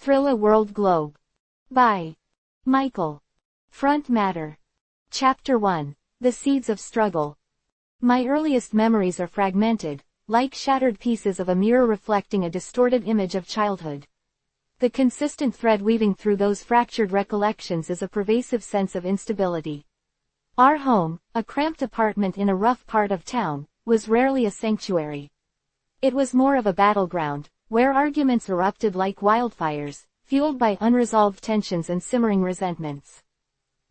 Thrilla World Globe. By Michael. Front Matter. Chapter 1. The Seeds of Struggle. My earliest memories are fragmented, like shattered pieces of a mirror reflecting a distorted image of childhood. The consistent thread weaving through those fractured recollections is a pervasive sense of instability. Our home, a cramped apartment in a rough part of town, was rarely a sanctuary. It was more of a battleground, where arguments erupted like wildfires, fueled by unresolved tensions and simmering resentments.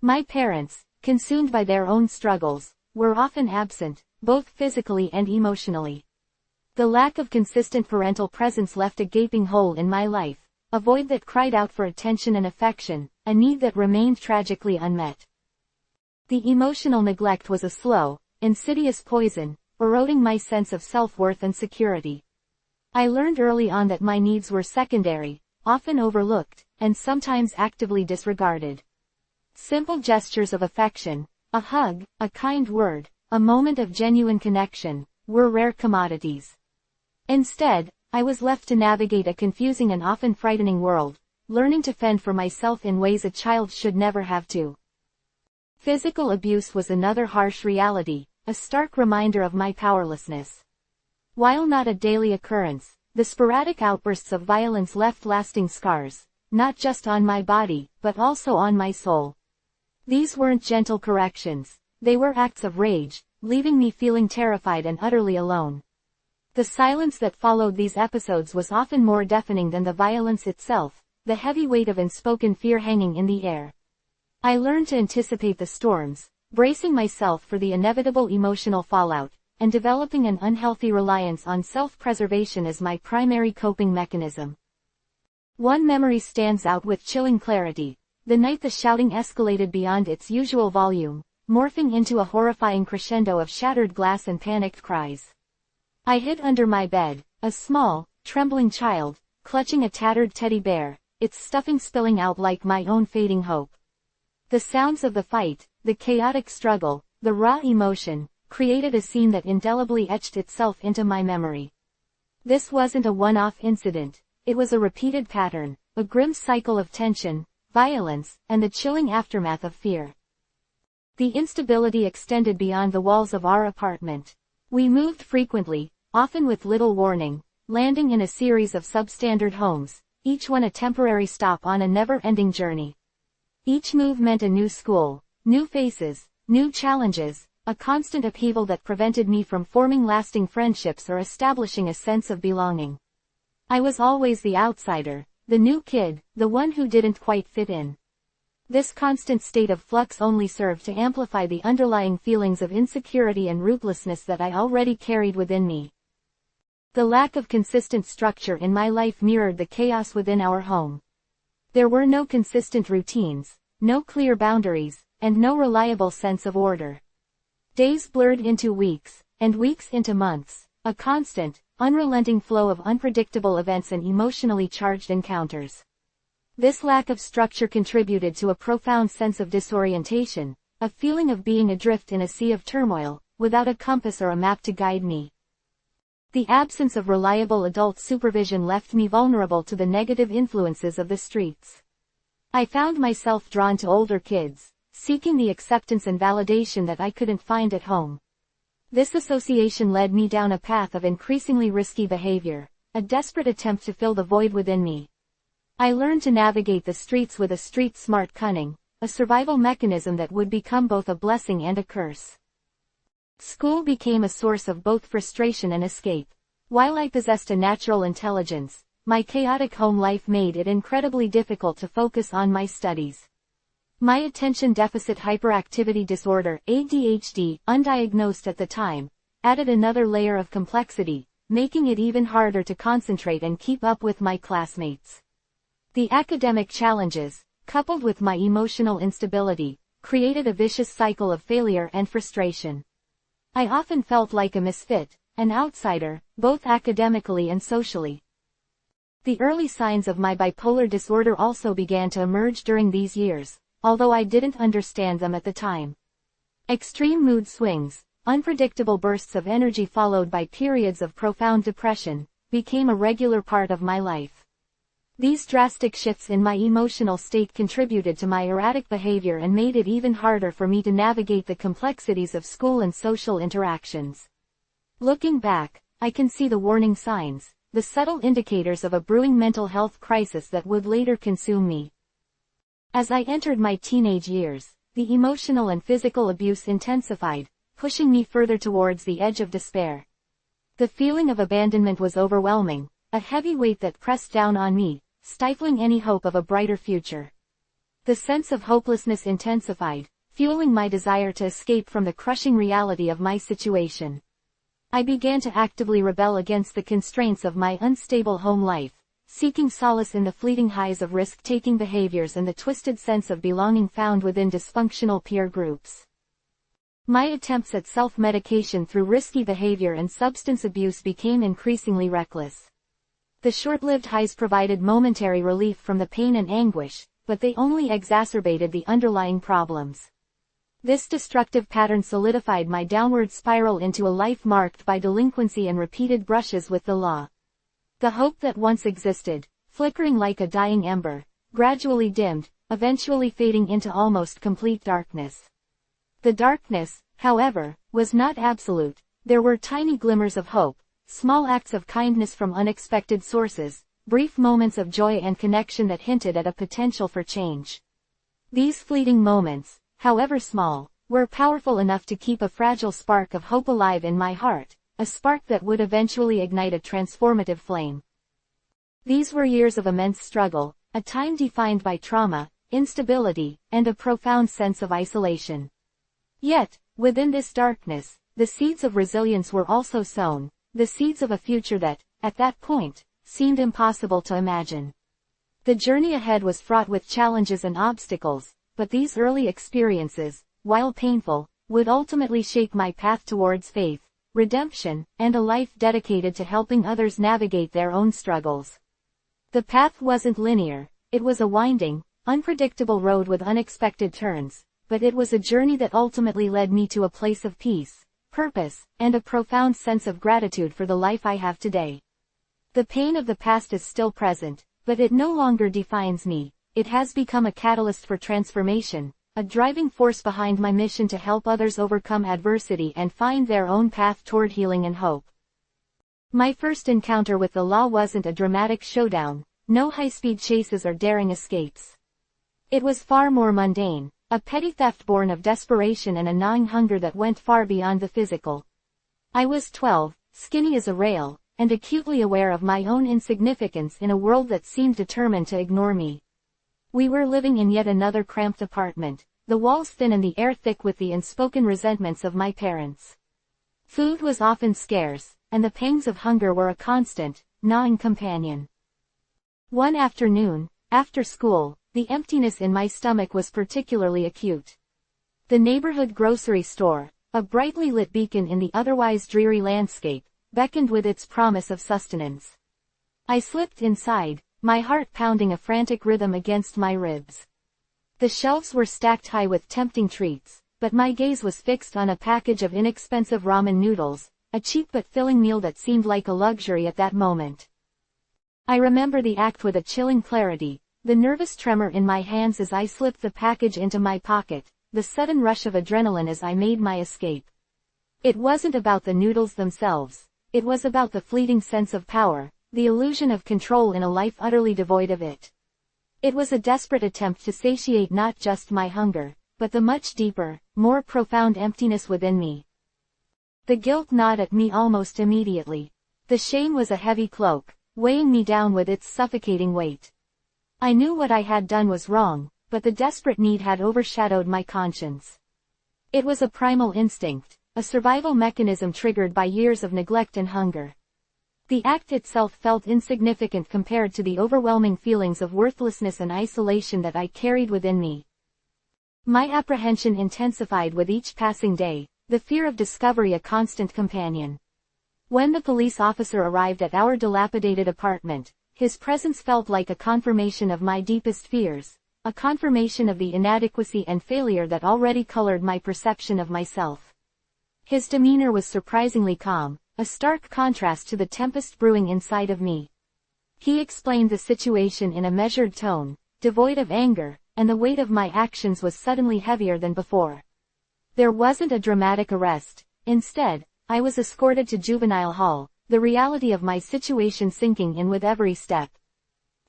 My parents, consumed by their own struggles, were often absent, both physically and emotionally. The lack of consistent parental presence left a gaping hole in my life, a void that cried out for attention and affection, a need that remained tragically unmet. The emotional neglect was a slow, insidious poison, eroding my sense of self-worth and security. I learned early on that my needs were secondary, often overlooked, and sometimes actively disregarded. Simple gestures of affection, a hug, a kind word, a moment of genuine connection, were rare commodities. Instead, I was left to navigate a confusing and often frightening world, learning to fend for myself in ways a child should never have to. Physical abuse was another harsh reality, a stark reminder of my powerlessness. While not a daily occurrence, the sporadic outbursts of violence left lasting scars, not just on my body, but also on my soul. These weren't gentle corrections, they were acts of rage, leaving me feeling terrified and utterly alone. The silence that followed these episodes was often more deafening than the violence itself, the heavy weight of unspoken fear hanging in the air. I learned to anticipate the storms, bracing myself for the inevitable emotional fallout, and developing an unhealthy reliance on self-preservation as my primary coping mechanism. One memory stands out with chilling clarity: the night the shouting escalated beyond its usual volume, morphing into a horrifying crescendo of shattered glass and panicked cries. I hid under my bed, a small, trembling child, clutching a tattered teddy bear, its stuffing spilling out like my own fading hope. The sounds of the fight, the chaotic struggle, the raw emotion, created a scene that indelibly etched itself into my memory. This wasn't a one-off incident, it was a repeated pattern, a grim cycle of tension, violence, and the chilling aftermath of fear. The instability extended beyond the walls of our apartment. We moved frequently, often with little warning, landing in a series of substandard homes, each one a temporary stop on a never-ending journey. Each move meant a new school, new faces, new challenges, a constant upheaval that prevented me from forming lasting friendships or establishing a sense of belonging. I was always the outsider, the new kid, the one who didn't quite fit in. This constant state of flux only served to amplify the underlying feelings of insecurity and rootlessness that I already carried within me. The lack of consistent structure in my life mirrored the chaos within our home. There were no consistent routines, no clear boundaries, and no reliable sense of order. Days blurred into weeks, and weeks into months, a constant, unrelenting flow of unpredictable events and emotionally charged encounters. This lack of structure contributed to a profound sense of disorientation, a feeling of being adrift in a sea of turmoil, without a compass or a map to guide me. The absence of reliable adult supervision left me vulnerable to the negative influences of the streets. I found myself drawn to older kids, seeking the acceptance and validation that I couldn't find at home. This association led me down a path of increasingly risky behavior, a desperate attempt to fill the void within me. I learned to navigate the streets with a street-smart cunning, a survival mechanism that would become both a blessing and a curse. School became a source of both frustration and escape. While I possessed a natural intelligence, my chaotic home life made it incredibly difficult to focus on my studies. My attention deficit hyperactivity disorder, ADHD, undiagnosed at the time, added another layer of complexity, making it even harder to concentrate and keep up with my classmates. The academic challenges, coupled with my emotional instability, created a vicious cycle of failure and frustration. I often felt like a misfit, an outsider, both academically and socially. The early signs of my bipolar disorder also began to emerge during these years, although I didn't understand them at the time. Extreme mood swings, unpredictable bursts of energy followed by periods of profound depression, became a regular part of my life. These drastic shifts in my emotional state contributed to my erratic behavior and made it even harder for me to navigate the complexities of school and social interactions. Looking back, I can see the warning signs, the subtle indicators of a brewing mental health crisis that would later consume me. As I entered my teenage years, the emotional and physical abuse intensified, pushing me further towards the edge of despair. The feeling of abandonment was overwhelming, a heavy weight that pressed down on me, stifling any hope of a brighter future. The sense of hopelessness intensified, fueling my desire to escape from the crushing reality of my situation. I began to actively rebel against the constraints of my unstable home life, seeking solace in the fleeting highs of risk-taking behaviors and the twisted sense of belonging found within dysfunctional peer groups. My attempts at self-medication through risky behavior and substance abuse became increasingly reckless. The short-lived highs provided momentary relief from the pain and anguish, but they only exacerbated the underlying problems. This destructive pattern solidified my downward spiral into a life marked by delinquency and repeated brushes with the law. The hope that once existed, flickering like a dying ember, gradually dimmed, eventually fading into almost complete darkness. The darkness, however, was not absolute. There were tiny glimmers of hope, small acts of kindness from unexpected sources, brief moments of joy and connection that hinted at a potential for change. These fleeting moments, however small, were powerful enough to keep a fragile spark of hope alive in my heart, a spark that would eventually ignite a transformative flame. These were years of immense struggle, a time defined by trauma, instability, and a profound sense of isolation. Yet, within this darkness, the seeds of resilience were also sown, the seeds of a future that, at that point, seemed impossible to imagine. The journey ahead was fraught with challenges and obstacles, but these early experiences, while painful, would ultimately shape my path towards faith, redemption, and a life dedicated to helping others navigate their own struggles. The path wasn't linear, it was a winding, unpredictable road with unexpected turns, but it was a journey that ultimately led me to a place of peace, purpose, and a profound sense of gratitude for the life I have today. The pain of the past is still present, but it no longer defines me. It has become a catalyst for transformation, a driving force behind my mission to help others overcome adversity and find their own path toward healing and hope. My first encounter with the law wasn't a dramatic showdown, no high-speed chases or daring escapes. It was far more mundane, a petty theft born of desperation and a gnawing hunger that went far beyond the physical. I was 12, skinny as a rail, and acutely aware of my own insignificance in a world that seemed determined to ignore me. We were living in yet another cramped apartment, the walls thin and the air thick with the unspoken resentments of my parents. Food was often scarce, and the pangs of hunger were a constant, gnawing companion. One afternoon, after school, the emptiness in my stomach was particularly acute. The neighborhood grocery store, a brightly lit beacon in the otherwise dreary landscape, beckoned with its promise of sustenance. I slipped inside, my heart pounding a frantic rhythm against my ribs. The shelves were stacked high with tempting treats, but my gaze was fixed on a package of inexpensive ramen noodles, a cheap but filling meal that seemed like a luxury at that moment. I remember the act with a chilling clarity, the nervous tremor in my hands as I slipped the package into my pocket, the sudden rush of adrenaline as I made my escape. It wasn't about the noodles themselves, it was about the fleeting sense of power, the illusion of control in a life utterly devoid of it. It was a desperate attempt to satiate not just my hunger, but the much deeper, more profound emptiness within me. The guilt gnawed at me almost immediately. The shame was a heavy cloak, weighing me down with its suffocating weight. I knew what I had done was wrong, but the desperate need had overshadowed my conscience. It was a primal instinct, a survival mechanism triggered by years of neglect and hunger. The act itself felt insignificant compared to the overwhelming feelings of worthlessness and isolation that I carried within me. My apprehension intensified with each passing day, the fear of discovery a constant companion. When the police officer arrived at our dilapidated apartment, his presence felt like a confirmation of my deepest fears, a confirmation of the inadequacy and failure that already colored my perception of myself. His demeanor was surprisingly calm, a stark contrast to the tempest brewing inside of me. He explained the situation in a measured tone, devoid of anger, and the weight of my actions was suddenly heavier than before. There wasn't a dramatic arrest. Instead, I was escorted to juvenile hall, the reality of my situation sinking in with every step.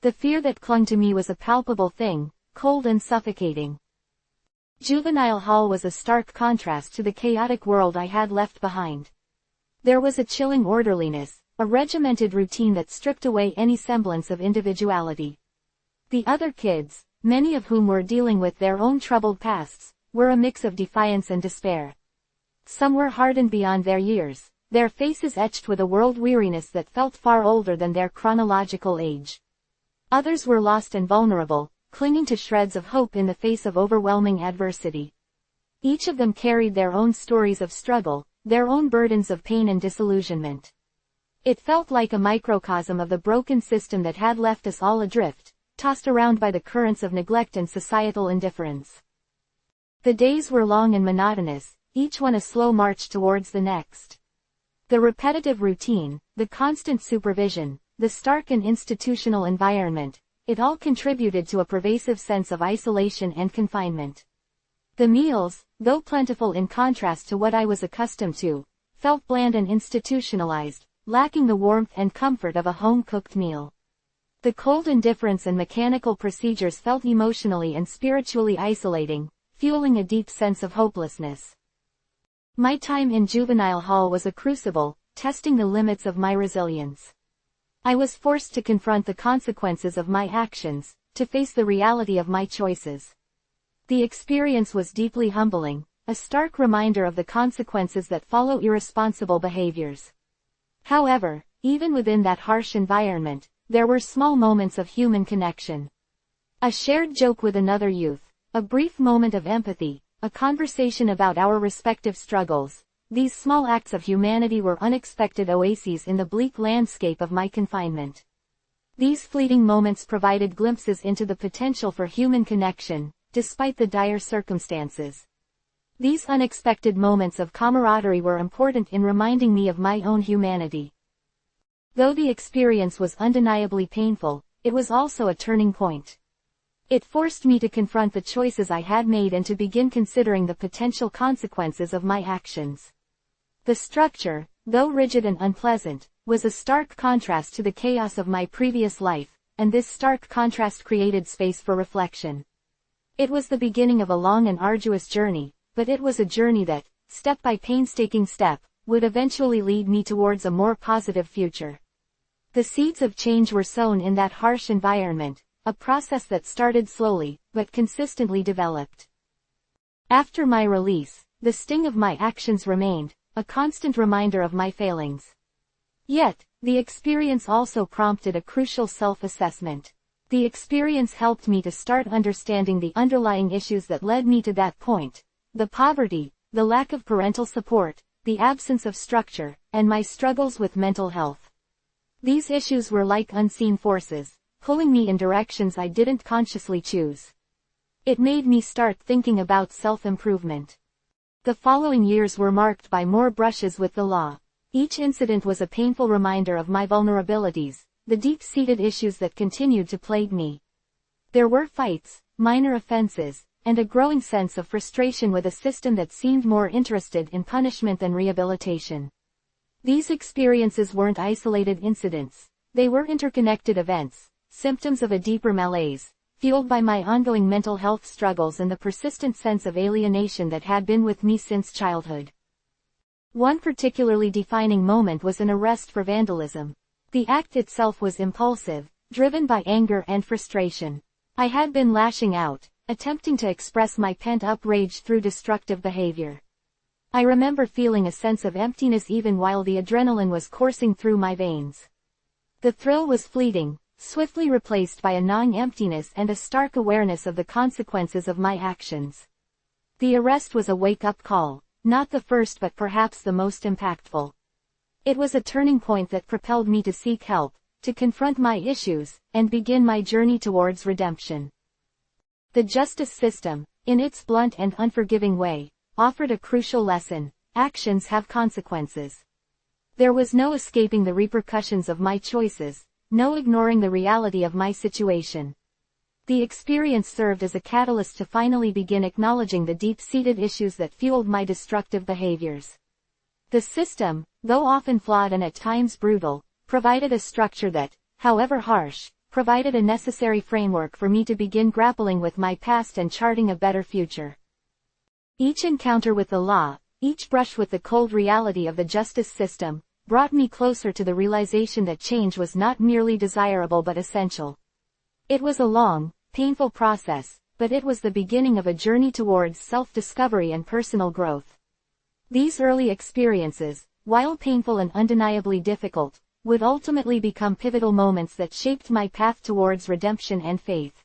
The fear that clung to me was a palpable thing, cold and suffocating. Juvenile hall was a stark contrast to the chaotic world I had left behind. There was a chilling orderliness, a regimented routine that stripped away any semblance of individuality. The other kids, many of whom were dealing with their own troubled pasts, were a mix of defiance and despair. Some were hardened beyond their years, their faces etched with a world weariness that felt far older than their chronological age. Others were lost and vulnerable, clinging to shreds of hope in the face of overwhelming adversity. Each of them carried their own stories of struggle, their own burdens of pain and disillusionment. It felt like a microcosm of the broken system that had left us all adrift, tossed around by the currents of neglect and societal indifference. The days were long and monotonous, each one a slow march towards the next. The repetitive routine, the constant supervision, the stark and institutional environment, it all contributed to a pervasive sense of isolation and confinement. The meals, though plentiful in contrast to what I was accustomed to, felt bland and institutionalized, lacking the warmth and comfort of a home-cooked meal. The cold indifference and mechanical procedures felt emotionally and spiritually isolating, fueling a deep sense of hopelessness. My time in juvenile hall was a crucible, testing the limits of my resilience. I was forced to confront the consequences of my actions, to face the reality of my choices. The experience was deeply humbling, a stark reminder of the consequences that follow irresponsible behaviors. However, even within that harsh environment, there were small moments of human connection. A shared joke with another youth, a brief moment of empathy, a conversation about our respective struggles. These small acts of humanity were unexpected oases in the bleak landscape of my confinement. These fleeting moments provided glimpses into the potential for human connection, despite the dire circumstances. These unexpected moments of camaraderie were important in reminding me of my own humanity. Though the experience was undeniably painful, it was also a turning point. It forced me to confront the choices I had made and to begin considering the potential consequences of my actions. The structure, though rigid and unpleasant, was a stark contrast to the chaos of my previous life, and this stark contrast created space for reflection. It was the beginning of a long and arduous journey, but it was a journey that, step by painstaking step, would eventually lead me towards a more positive future. The seeds of change were sown in that harsh environment, a process that started slowly, but consistently developed. After my release, the sting of my actions remained, a constant reminder of my failings. Yet, the experience also prompted a crucial self-assessment. The experience helped me to start understanding the underlying issues that led me to that point: the poverty, the lack of parental support, the absence of structure, and my struggles with mental health. These issues were like unseen forces, pulling me in directions I didn't consciously choose. It made me start thinking about self-improvement. The following years were marked by more brushes with the law. Each incident was a painful reminder of my vulnerabilities, the deep-seated issues that continued to plague me. There were fights, minor offenses, and a growing sense of frustration with a system that seemed more interested in punishment than rehabilitation. These experiences weren't isolated incidents. They were interconnected events, symptoms of a deeper malaise, fueled by my ongoing mental health struggles and the persistent sense of alienation that had been with me since childhood. One particularly defining moment was an arrest for vandalism. The act itself was impulsive, driven by anger and frustration. I had been lashing out, attempting to express my pent-up rage through destructive behavior. I remember feeling a sense of emptiness even while the adrenaline was coursing through my veins. The thrill was fleeting, swiftly replaced by a gnawing emptiness and a stark awareness of the consequences of my actions. The arrest was a wake-up call, not the first but perhaps the most impactful. It was a turning point that propelled me to seek help, to confront my issues, and begin my journey towards redemption. The justice system, in its blunt and unforgiving way, offered a crucial lesson: actions have consequences. There was no escaping the repercussions of my choices, no ignoring the reality of my situation. The experience served as a catalyst to finally begin acknowledging the deep-seated issues that fueled my destructive behaviors. The system, though often flawed and at times brutal, provided a structure that, however harsh, provided a necessary framework for me to begin grappling with my past and charting a better future. Each encounter with the law, each brush with the cold reality of the justice system, brought me closer to the realization that change was not merely desirable but essential. It was a long, painful process, but it was the beginning of a journey towards self-discovery and personal growth. These early experiences, while painful and undeniably difficult, would ultimately become pivotal moments that shaped my path towards redemption and faith.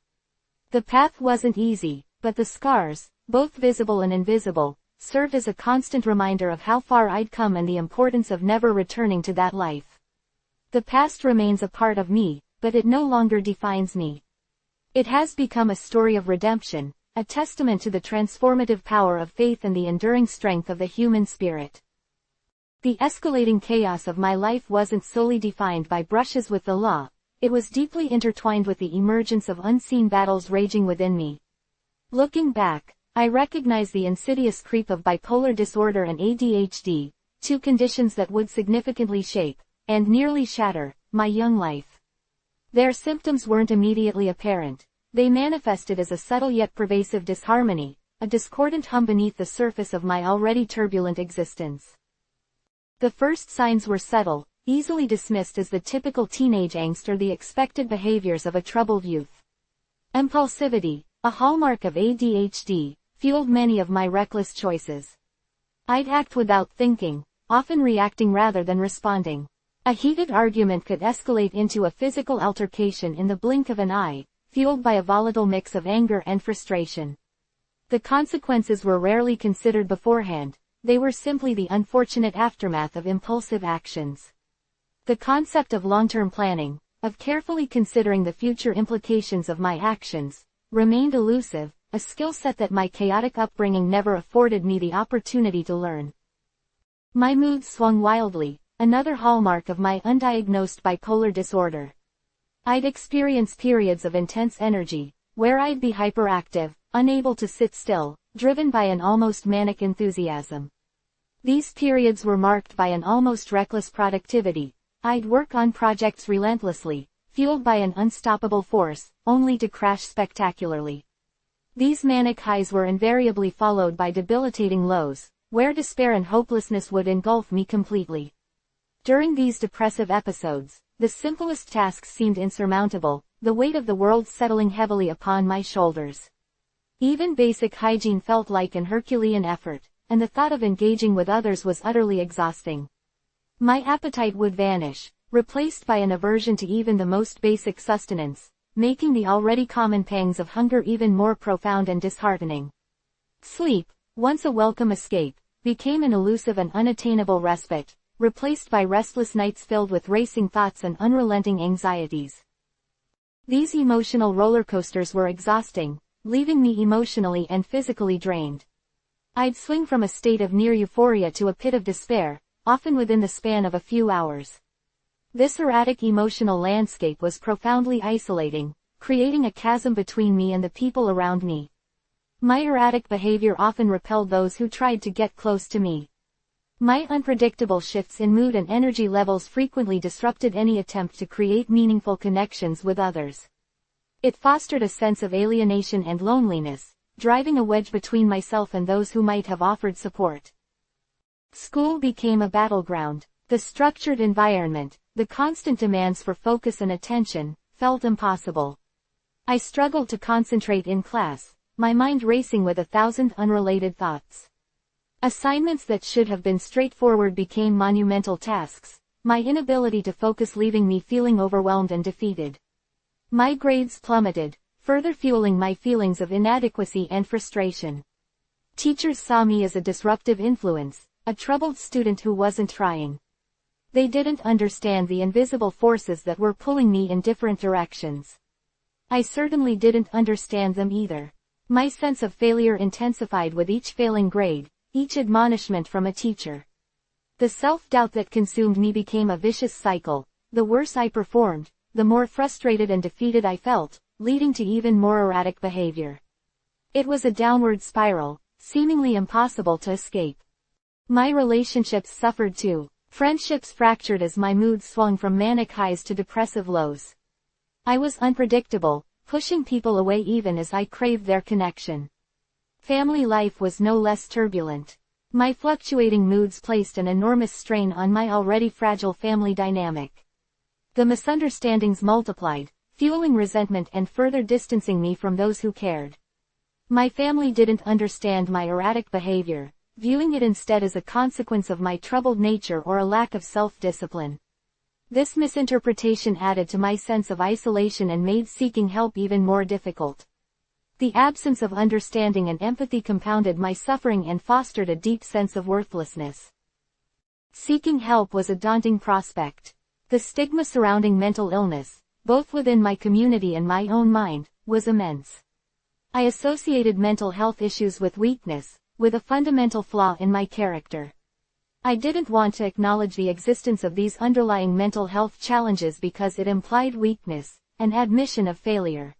The path wasn't easy, but the scars, both visible and invisible, served as a constant reminder of how far I'd come and the importance of never returning to that life. The past remains a part of me, but it no longer defines me. It has become a story of redemption, a testament to the transformative power of faith and the enduring strength of the human spirit. The escalating chaos of my life wasn't solely defined by brushes with the law, it was deeply intertwined with the emergence of unseen battles raging within me. Looking back, I recognize the insidious creep of bipolar disorder and ADHD, two conditions that would significantly shape, and nearly shatter, my young life. Their symptoms weren't immediately apparent. They manifested as a subtle yet pervasive disharmony, a discordant hum beneath the surface of my already turbulent existence. The first signs were subtle, easily dismissed as the typical teenage angst or the expected behaviors of a troubled youth. Impulsivity, a hallmark of ADHD, fueled many of my reckless choices. I'd act without thinking, often reacting rather than responding. A heated argument could escalate into a physical altercation in the blink of an eye, fueled by a volatile mix of anger and frustration. The consequences were rarely considered beforehand, they were simply the unfortunate aftermath of impulsive actions. The concept of long-term planning, of carefully considering the future implications of my actions, remained elusive, a skill set that my chaotic upbringing never afforded me the opportunity to learn. My moods swung wildly, another hallmark of my undiagnosed bipolar disorder. I'd experience periods of intense energy, where I'd be hyperactive, unable to sit still, driven by an almost manic enthusiasm. These periods were marked by an almost reckless productivity. I'd work on projects relentlessly, fueled by an unstoppable force, only to crash spectacularly. These manic highs were invariably followed by debilitating lows, where despair and hopelessness would engulf me completely. During these depressive episodes, the simplest tasks seemed insurmountable, the weight of the world settling heavily upon my shoulders. Even basic hygiene felt like an Herculean effort, and the thought of engaging with others was utterly exhausting. My appetite would vanish, replaced by an aversion to even the most basic sustenance, making the already common pangs of hunger even more profound and disheartening. Sleep, once a welcome escape, became an elusive and unattainable respite, replaced by restless nights filled with racing thoughts and unrelenting anxieties. These emotional roller coasters were exhausting, leaving me emotionally and physically drained. I'd swing from a state of near euphoria to a pit of despair, often within the span of a few hours. This erratic emotional landscape was profoundly isolating, creating a chasm between me and the people around me. My erratic behavior often repelled those who tried to get close to me. My unpredictable shifts in mood and energy levels frequently disrupted any attempt to create meaningful connections with others. It fostered a sense of alienation and loneliness, driving a wedge between myself and those who might have offered support. School became a battleground. The structured environment, the constant demands for focus and attention, felt impossible. I struggled to concentrate in class, my mind racing with 1,000 unrelated thoughts. Assignments that should have been straightforward became monumental tasks, my inability to focus leaving me feeling overwhelmed and defeated. My grades plummeted, further fueling my feelings of inadequacy and frustration. Teachers saw me as a disruptive influence, a troubled student who wasn't trying. They didn't understand the invisible forces that were pulling me in different directions. I certainly didn't understand them either. My sense of failure intensified with each failing grade, each admonishment from a teacher. The self-doubt that consumed me became a vicious cycle. The worse I performed, the more frustrated and defeated I felt, leading to even more erratic behavior. It was a downward spiral, seemingly impossible to escape. My relationships suffered too. Friendships fractured as my mood swung from manic highs to depressive lows. I was unpredictable, pushing people away even as I craved their connection. Family life was no less turbulent. My fluctuating moods placed an enormous strain on my already fragile family dynamic. The misunderstandings multiplied, fueling resentment and further distancing me from those who cared. My family didn't understand my erratic behavior, viewing it instead as a consequence of my troubled nature or a lack of self-discipline. This misinterpretation added to my sense of isolation and made seeking help even more difficult. The absence of understanding and empathy compounded my suffering and fostered a deep sense of worthlessness. Seeking help was a daunting prospect. The stigma surrounding mental illness, both within my community and my own mind, was immense. I associated mental health issues with weakness, with a fundamental flaw in my character. I didn't want to acknowledge the existence of these underlying mental health challenges because it implied weakness, an admission of failure.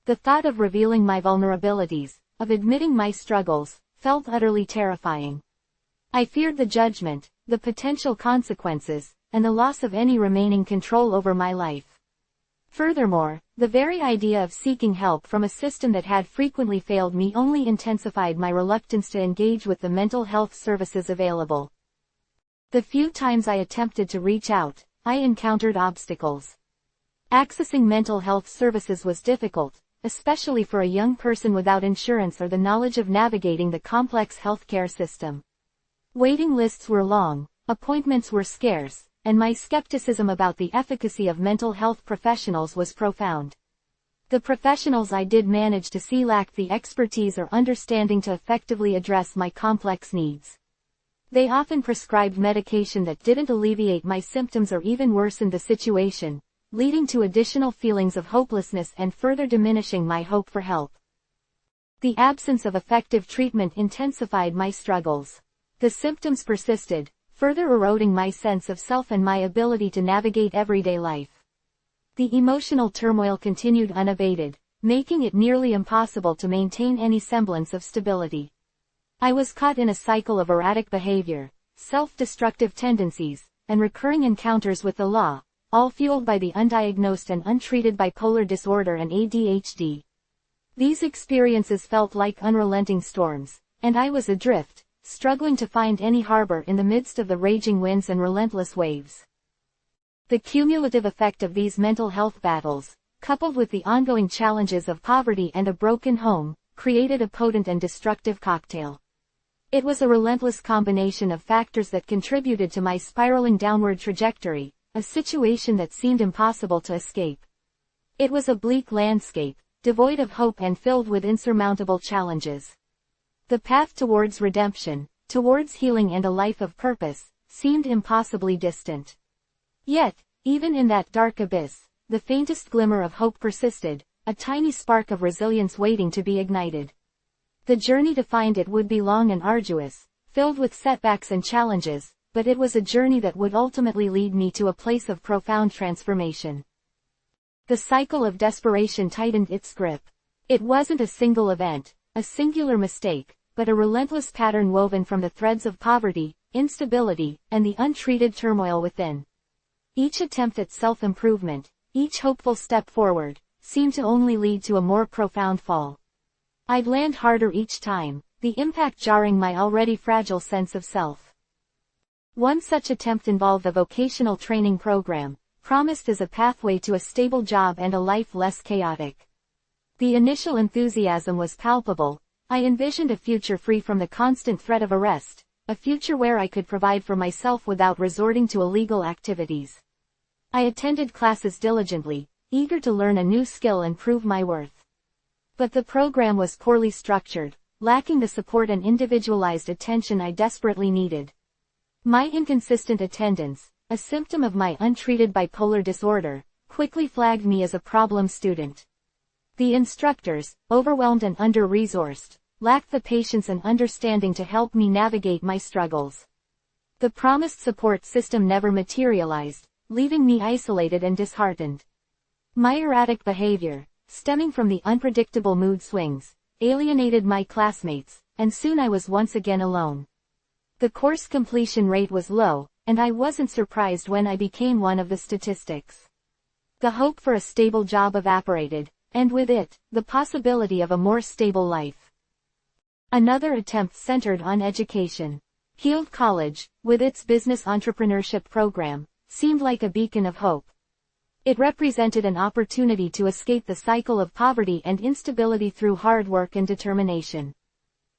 The thought of revealing my vulnerabilities, of admitting my struggles, felt utterly terrifying. I feared the judgment, the potential consequences, and the loss of any remaining control over my life. Furthermore, the very idea of seeking help from a system that had frequently failed me only intensified my reluctance to engage with the mental health services available. The few times I attempted to reach out, I encountered obstacles. Accessing mental health services was difficult, especially for a young person without insurance or the knowledge of navigating the complex healthcare system. Waiting lists were long, appointments were scarce, and my skepticism about the efficacy of mental health professionals was profound. The professionals I did manage to see lacked the expertise or understanding to effectively address my complex needs. They often prescribed medication that didn't alleviate my symptoms or even worsened the situation, leading to additional feelings of hopelessness and further diminishing my hope for help. The absence of effective treatment intensified my struggles. The symptoms persisted, further eroding my sense of self and my ability to navigate everyday life. The emotional turmoil continued unabated, making it nearly impossible to maintain any semblance of stability. I was caught in a cycle of erratic behavior, self-destructive tendencies, and recurring encounters with the law, all fueled by the undiagnosed and untreated bipolar disorder and ADHD. These experiences felt like unrelenting storms, and I was adrift, struggling to find any harbor in the midst of the raging winds and relentless waves. The cumulative effect of these mental health battles, coupled with the ongoing challenges of poverty and a broken home, created a potent and destructive cocktail. It was a relentless combination of factors that contributed to my spiraling downward trajectory, a situation that seemed impossible to escape. It was a bleak landscape, devoid of hope and filled with insurmountable challenges. The path towards redemption, towards healing and a life of purpose, seemed impossibly distant. Yet, even in that dark abyss, the faintest glimmer of hope persisted, a tiny spark of resilience waiting to be ignited. The journey to find it would be long and arduous, filled with setbacks and challenges, but it was a journey that would ultimately lead me to a place of profound transformation. The cycle of desperation tightened its grip. It wasn't a single event, a singular mistake, but a relentless pattern woven from the threads of poverty, instability, and the untreated turmoil within. Each attempt at self-improvement, each hopeful step forward, seemed to only lead to a more profound fall. I'd land harder each time, the impact jarring my already fragile sense of self. One such attempt involved a vocational training program, promised as a pathway to a stable job and a life less chaotic. The initial enthusiasm was palpable. I envisioned a future free from the constant threat of arrest, a future where I could provide for myself without resorting to illegal activities. I attended classes diligently, eager to learn a new skill and prove my worth. But the program was poorly structured, lacking the support and individualized attention I desperately needed. My inconsistent attendance, a symptom of my untreated bipolar disorder, quickly flagged me as a problem student. The instructors, overwhelmed and under-resourced, lacked the patience and understanding to help me navigate my struggles. The promised support system never materialized, leaving me isolated and disheartened. My erratic behavior, stemming from the unpredictable mood swings, alienated my classmates, and soon I was once again alone. The course completion rate was low, and I wasn't surprised when I became one of the statistics. The hope for a stable job evaporated, and with it, the possibility of a more stable life. Another attempt centered on education. Heald College, with its business entrepreneurship program, seemed like a beacon of hope. It represented an opportunity to escape the cycle of poverty and instability through hard work and determination.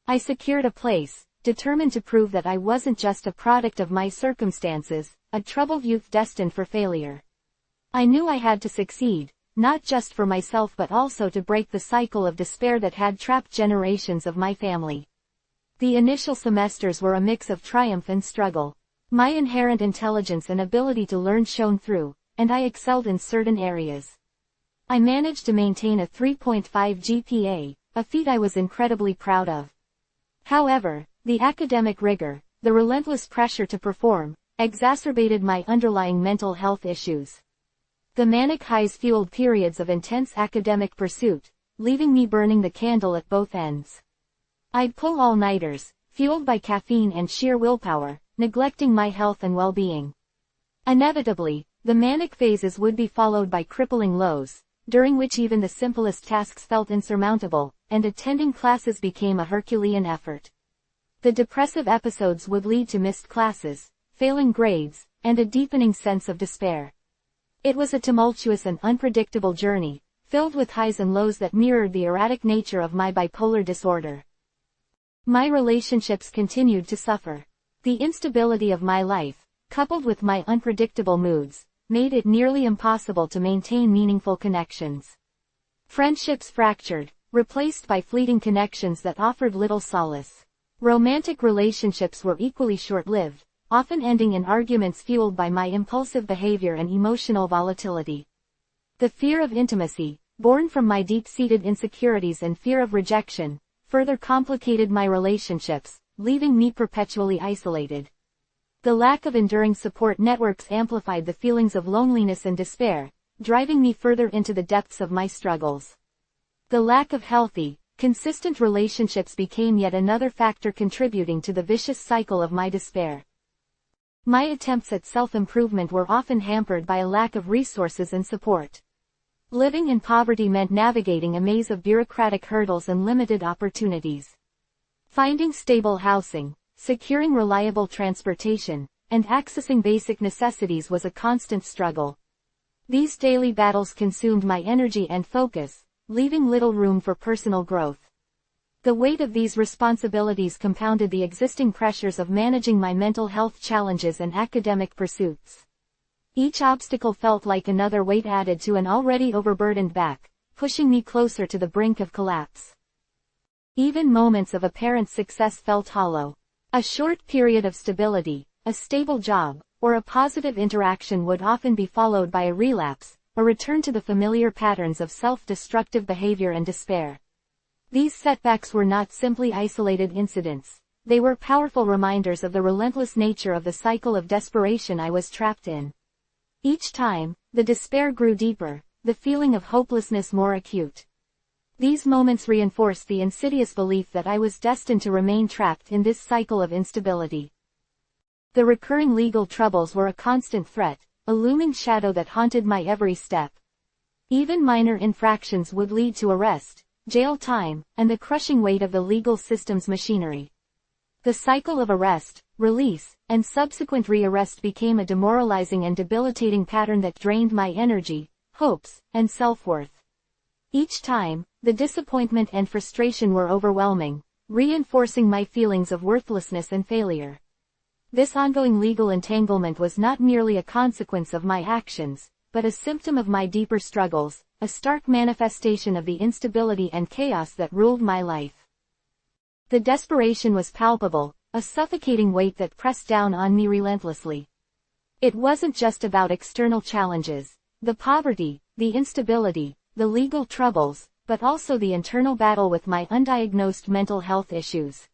I secured a place, determined to prove that I wasn't just a product of my circumstances, a troubled youth destined for failure. I knew I had to succeed, not just for myself but also to break the cycle of despair that had trapped generations of my family. The initial semesters were a mix of triumph and struggle. My inherent intelligence and ability to learn shone through, and I excelled in certain areas. I managed to maintain a 3.5 GPA, a feat I was incredibly proud of. However, the academic rigor, the relentless pressure to perform, exacerbated my underlying mental health issues. The manic highs fueled periods of intense academic pursuit, leaving me burning the candle at both ends. I'd pull all-nighters, fueled by caffeine and sheer willpower, neglecting my health and well-being. Inevitably, the manic phases would be followed by crippling lows, during which even the simplest tasks felt insurmountable, and attending classes became a Herculean effort. The depressive episodes would lead to missed classes, failing grades, and a deepening sense of despair. It was a tumultuous and unpredictable journey, filled with highs and lows that mirrored the erratic nature of my bipolar disorder. My relationships continued to suffer. The instability of my life, coupled with my unpredictable moods, made it nearly impossible to maintain meaningful connections. Friendships fractured, replaced by fleeting connections that offered little solace. Romantic relationships were equally short-lived, often ending in arguments fueled by my impulsive behavior and emotional volatility. The fear of intimacy, born from my deep-seated insecurities and fear of rejection, further complicated my relationships, leaving me perpetually isolated. The lack of enduring support networks amplified the feelings of loneliness and despair, driving me further into the depths of my struggles. The lack of healthy, consistent relationships became yet another factor contributing to the vicious cycle of my despair. My attempts at self-improvement were often hampered by a lack of resources and support. Living in poverty meant navigating a maze of bureaucratic hurdles and limited opportunities. Finding stable housing, securing reliable transportation, and accessing basic necessities was a constant struggle. These daily battles consumed my energy and focus, leaving little room for personal growth. The weight of these responsibilities compounded the existing pressures of managing my mental health challenges and academic pursuits. Each obstacle felt like another weight added to an already overburdened back, pushing me closer to the brink of collapse. Even moments of apparent success felt hollow. A short period of stability, a stable job, or a positive interaction would often be followed by a relapse, a return to the familiar patterns of self-destructive behavior and despair. These setbacks were not simply isolated incidents. They were powerful reminders of the relentless nature of the cycle of desperation I was trapped in. Each time, the despair grew deeper, the feeling of hopelessness more acute. These moments reinforced the insidious belief that I was destined to remain trapped in this cycle of instability. The recurring legal troubles were a constant threat, a looming shadow that haunted my every step. Even minor infractions would lead to arrest, jail time, and the crushing weight of the legal system's machinery. The cycle of arrest, release, and subsequent rearrest became a demoralizing and debilitating pattern that drained my energy, hopes, and self-worth. Each time, the disappointment and frustration were overwhelming, reinforcing my feelings of worthlessness and failure. This ongoing legal entanglement was not merely a consequence of my actions, but a symptom of my deeper struggles, a stark manifestation of the instability and chaos that ruled my life. The desperation was palpable, a suffocating weight that pressed down on me relentlessly. It wasn't just about external challenges, the poverty, the instability, the legal troubles, but also the internal battle with my undiagnosed mental health issues.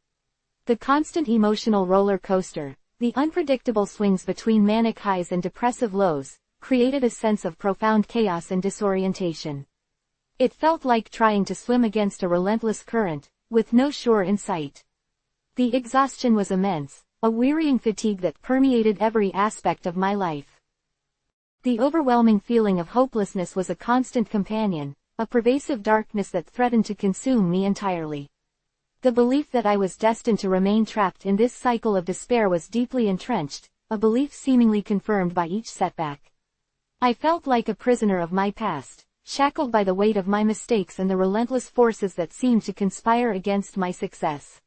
The constant emotional roller coaster, the unpredictable swings between manic highs and depressive lows, created a sense of profound chaos and disorientation. It felt like trying to swim against a relentless current, with no shore in sight. The exhaustion was immense, a wearying fatigue that permeated every aspect of my life. The overwhelming feeling of hopelessness was a constant companion, a pervasive darkness that threatened to consume me entirely. The belief that I was destined to remain trapped in this cycle of despair was deeply entrenched, a belief seemingly confirmed by each setback. I felt like a prisoner of my past, shackled by the weight of my mistakes and the relentless forces that seemed to conspire against my success.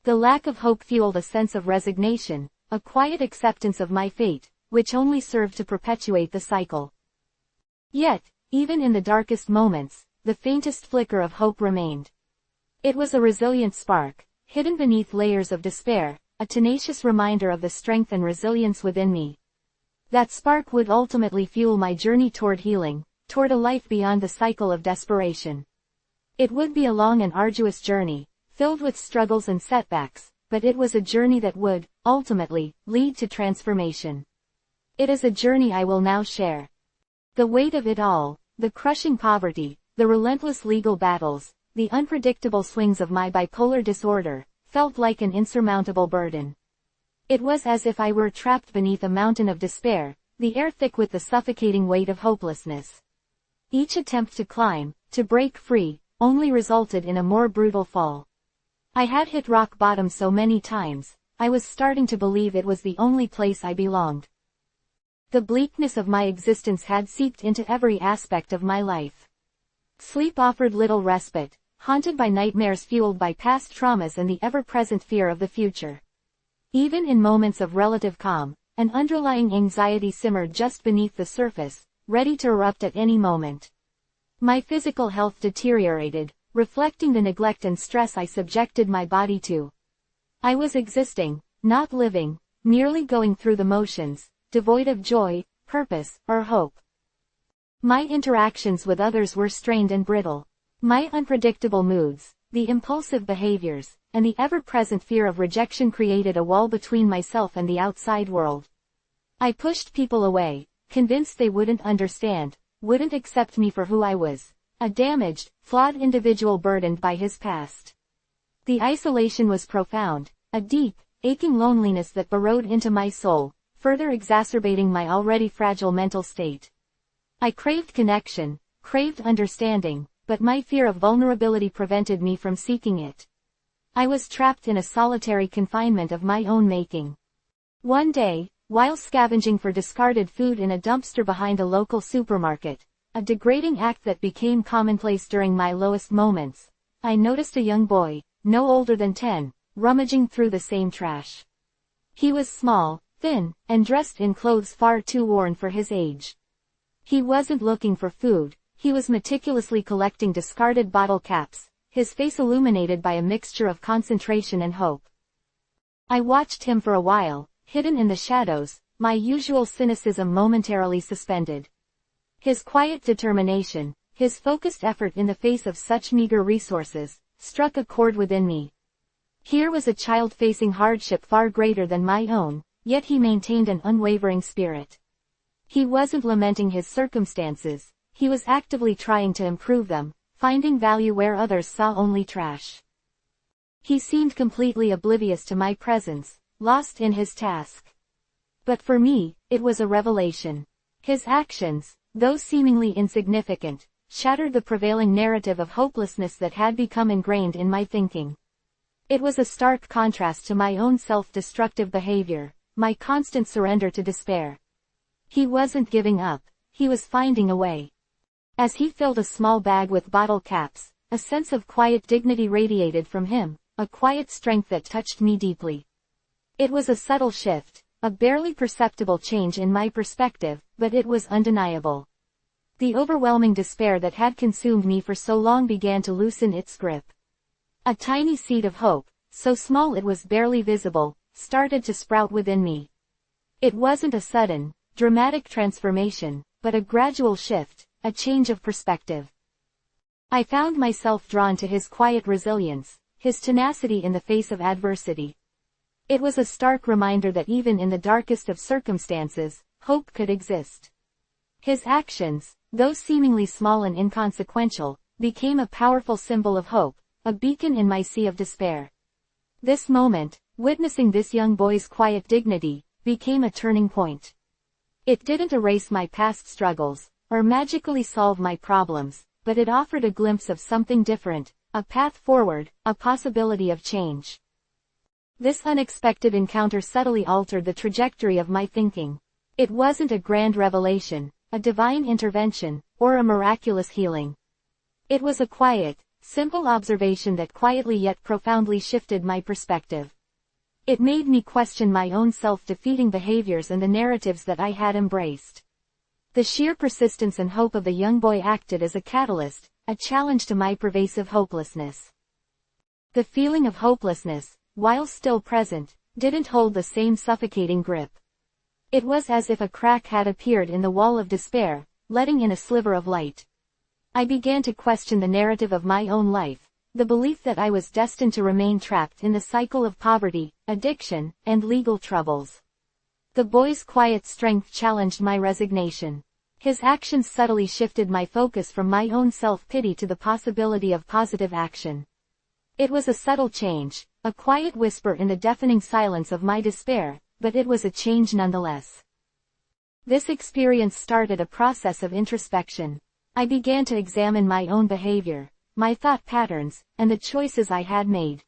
The lack of hope fueled a sense of resignation, a quiet acceptance of my fate, which only served to perpetuate the cycle. Yet, even in the darkest moments, the faintest flicker of hope remained. It was a resilient spark, hidden beneath layers of despair, a tenacious reminder of the strength and resilience within me. That spark would ultimately fuel my journey toward healing, toward a life beyond the cycle of desperation. It would be a long and arduous journey, filled with struggles and setbacks, but it was a journey that would, ultimately, lead to transformation. It is a journey I will now share. The weight of it all, the crushing poverty, the relentless legal battles, the unpredictable swings of my bipolar disorder, felt like an insurmountable burden. It was as if I were trapped beneath a mountain of despair, the air thick with the suffocating weight of hopelessness. Each attempt to climb, to break free, only resulted in a more brutal fall. I had hit rock bottom so many times, I was starting to believe it was the only place I belonged. The bleakness of my existence had seeped into every aspect of my life. Sleep offered little respite, haunted by nightmares fueled by past traumas and the ever-present fear of the future. Even in moments of relative calm, an underlying anxiety simmered just beneath the surface, ready to erupt at any moment. My physical health deteriorated, reflecting the neglect and stress I subjected my body to. I was existing, not living, merely going through the motions, devoid of joy, purpose, or hope. My interactions with others were strained and brittle. My unpredictable moods, the impulsive behaviors, and the ever-present fear of rejection created a wall between myself and the outside world. I pushed people away, convinced they wouldn't understand, wouldn't accept me for who I was, a damaged, flawed individual burdened by his past. The isolation was profound, a deep, aching loneliness that burrowed into my soul, further exacerbating my already fragile mental state. I craved connection, craved understanding, but my fear of vulnerability prevented me from seeking it. I was trapped in a solitary confinement of my own making. One day, while scavenging for discarded food in a dumpster behind a local supermarket, a degrading act that became commonplace during my lowest moments, I noticed a young boy, no older than 10, rummaging through the same trash. He was small, thin, and dressed in clothes far too worn for his age. He wasn't looking for food, he was meticulously collecting discarded bottle caps, his face illuminated by a mixture of concentration and hope. I watched him for a while, hidden in the shadows, my usual cynicism momentarily suspended. His quiet determination, his focused effort in the face of such meager resources, struck a chord within me. Here was a child facing hardship far greater than my own, yet he maintained an unwavering spirit. He wasn't lamenting his circumstances, he was actively trying to improve them, finding value where others saw only trash. He seemed completely oblivious to my presence, lost in his task. But for me, it was a revelation. His actions, though seemingly insignificant, shattered the prevailing narrative of hopelessness that had become ingrained in my thinking. It was a stark contrast to my own self-destructive behavior, my constant surrender to despair. He wasn't giving up, he was finding a way. As he filled a small bag with bottle caps, a sense of quiet dignity radiated from him, a quiet strength that touched me deeply. It was a subtle shift, a barely perceptible change in my perspective, but it was undeniable. The overwhelming despair that had consumed me for so long began to loosen its grip. A tiny seed of hope, so small it was barely visible, started to sprout within me. It wasn't a sudden, dramatic transformation, but a gradual shift, a change of perspective. I found myself drawn to his quiet resilience, his tenacity in the face of adversity. It was a stark reminder that even in the darkest of circumstances, hope could exist. His actions, though seemingly small and inconsequential, became a powerful symbol of hope, a beacon in my sea of despair. This moment, witnessing this young boy's quiet dignity, became a turning point. It didn't erase my past struggles, or magically solve my problems, but it offered a glimpse of something different, a path forward, a possibility of change. This unexpected encounter subtly altered the trajectory of my thinking. It wasn't a grand revelation, a divine intervention, or a miraculous healing. It was a quiet, simple observation that quietly yet profoundly shifted my perspective. It made me question my own self-defeating behaviors and the narratives that I had embraced. The sheer persistence and hope of the young boy acted as a catalyst, a challenge to my pervasive hopelessness. The feeling of hopelessness, while still present, didn't hold the same suffocating grip. It was as if a crack had appeared in the wall of despair, letting in a sliver of light. I began to question the narrative of my own life, the belief that I was destined to remain trapped in the cycle of poverty, addiction, and legal troubles. The boy's quiet strength challenged my resignation. His actions subtly shifted my focus from my own self-pity to the possibility of positive action. It was a subtle change, a quiet whisper in the deafening silence of my despair, but it was a change nonetheless. This experience started a process of introspection. I began to examine my own behavior, my thought patterns, and the choices I had made.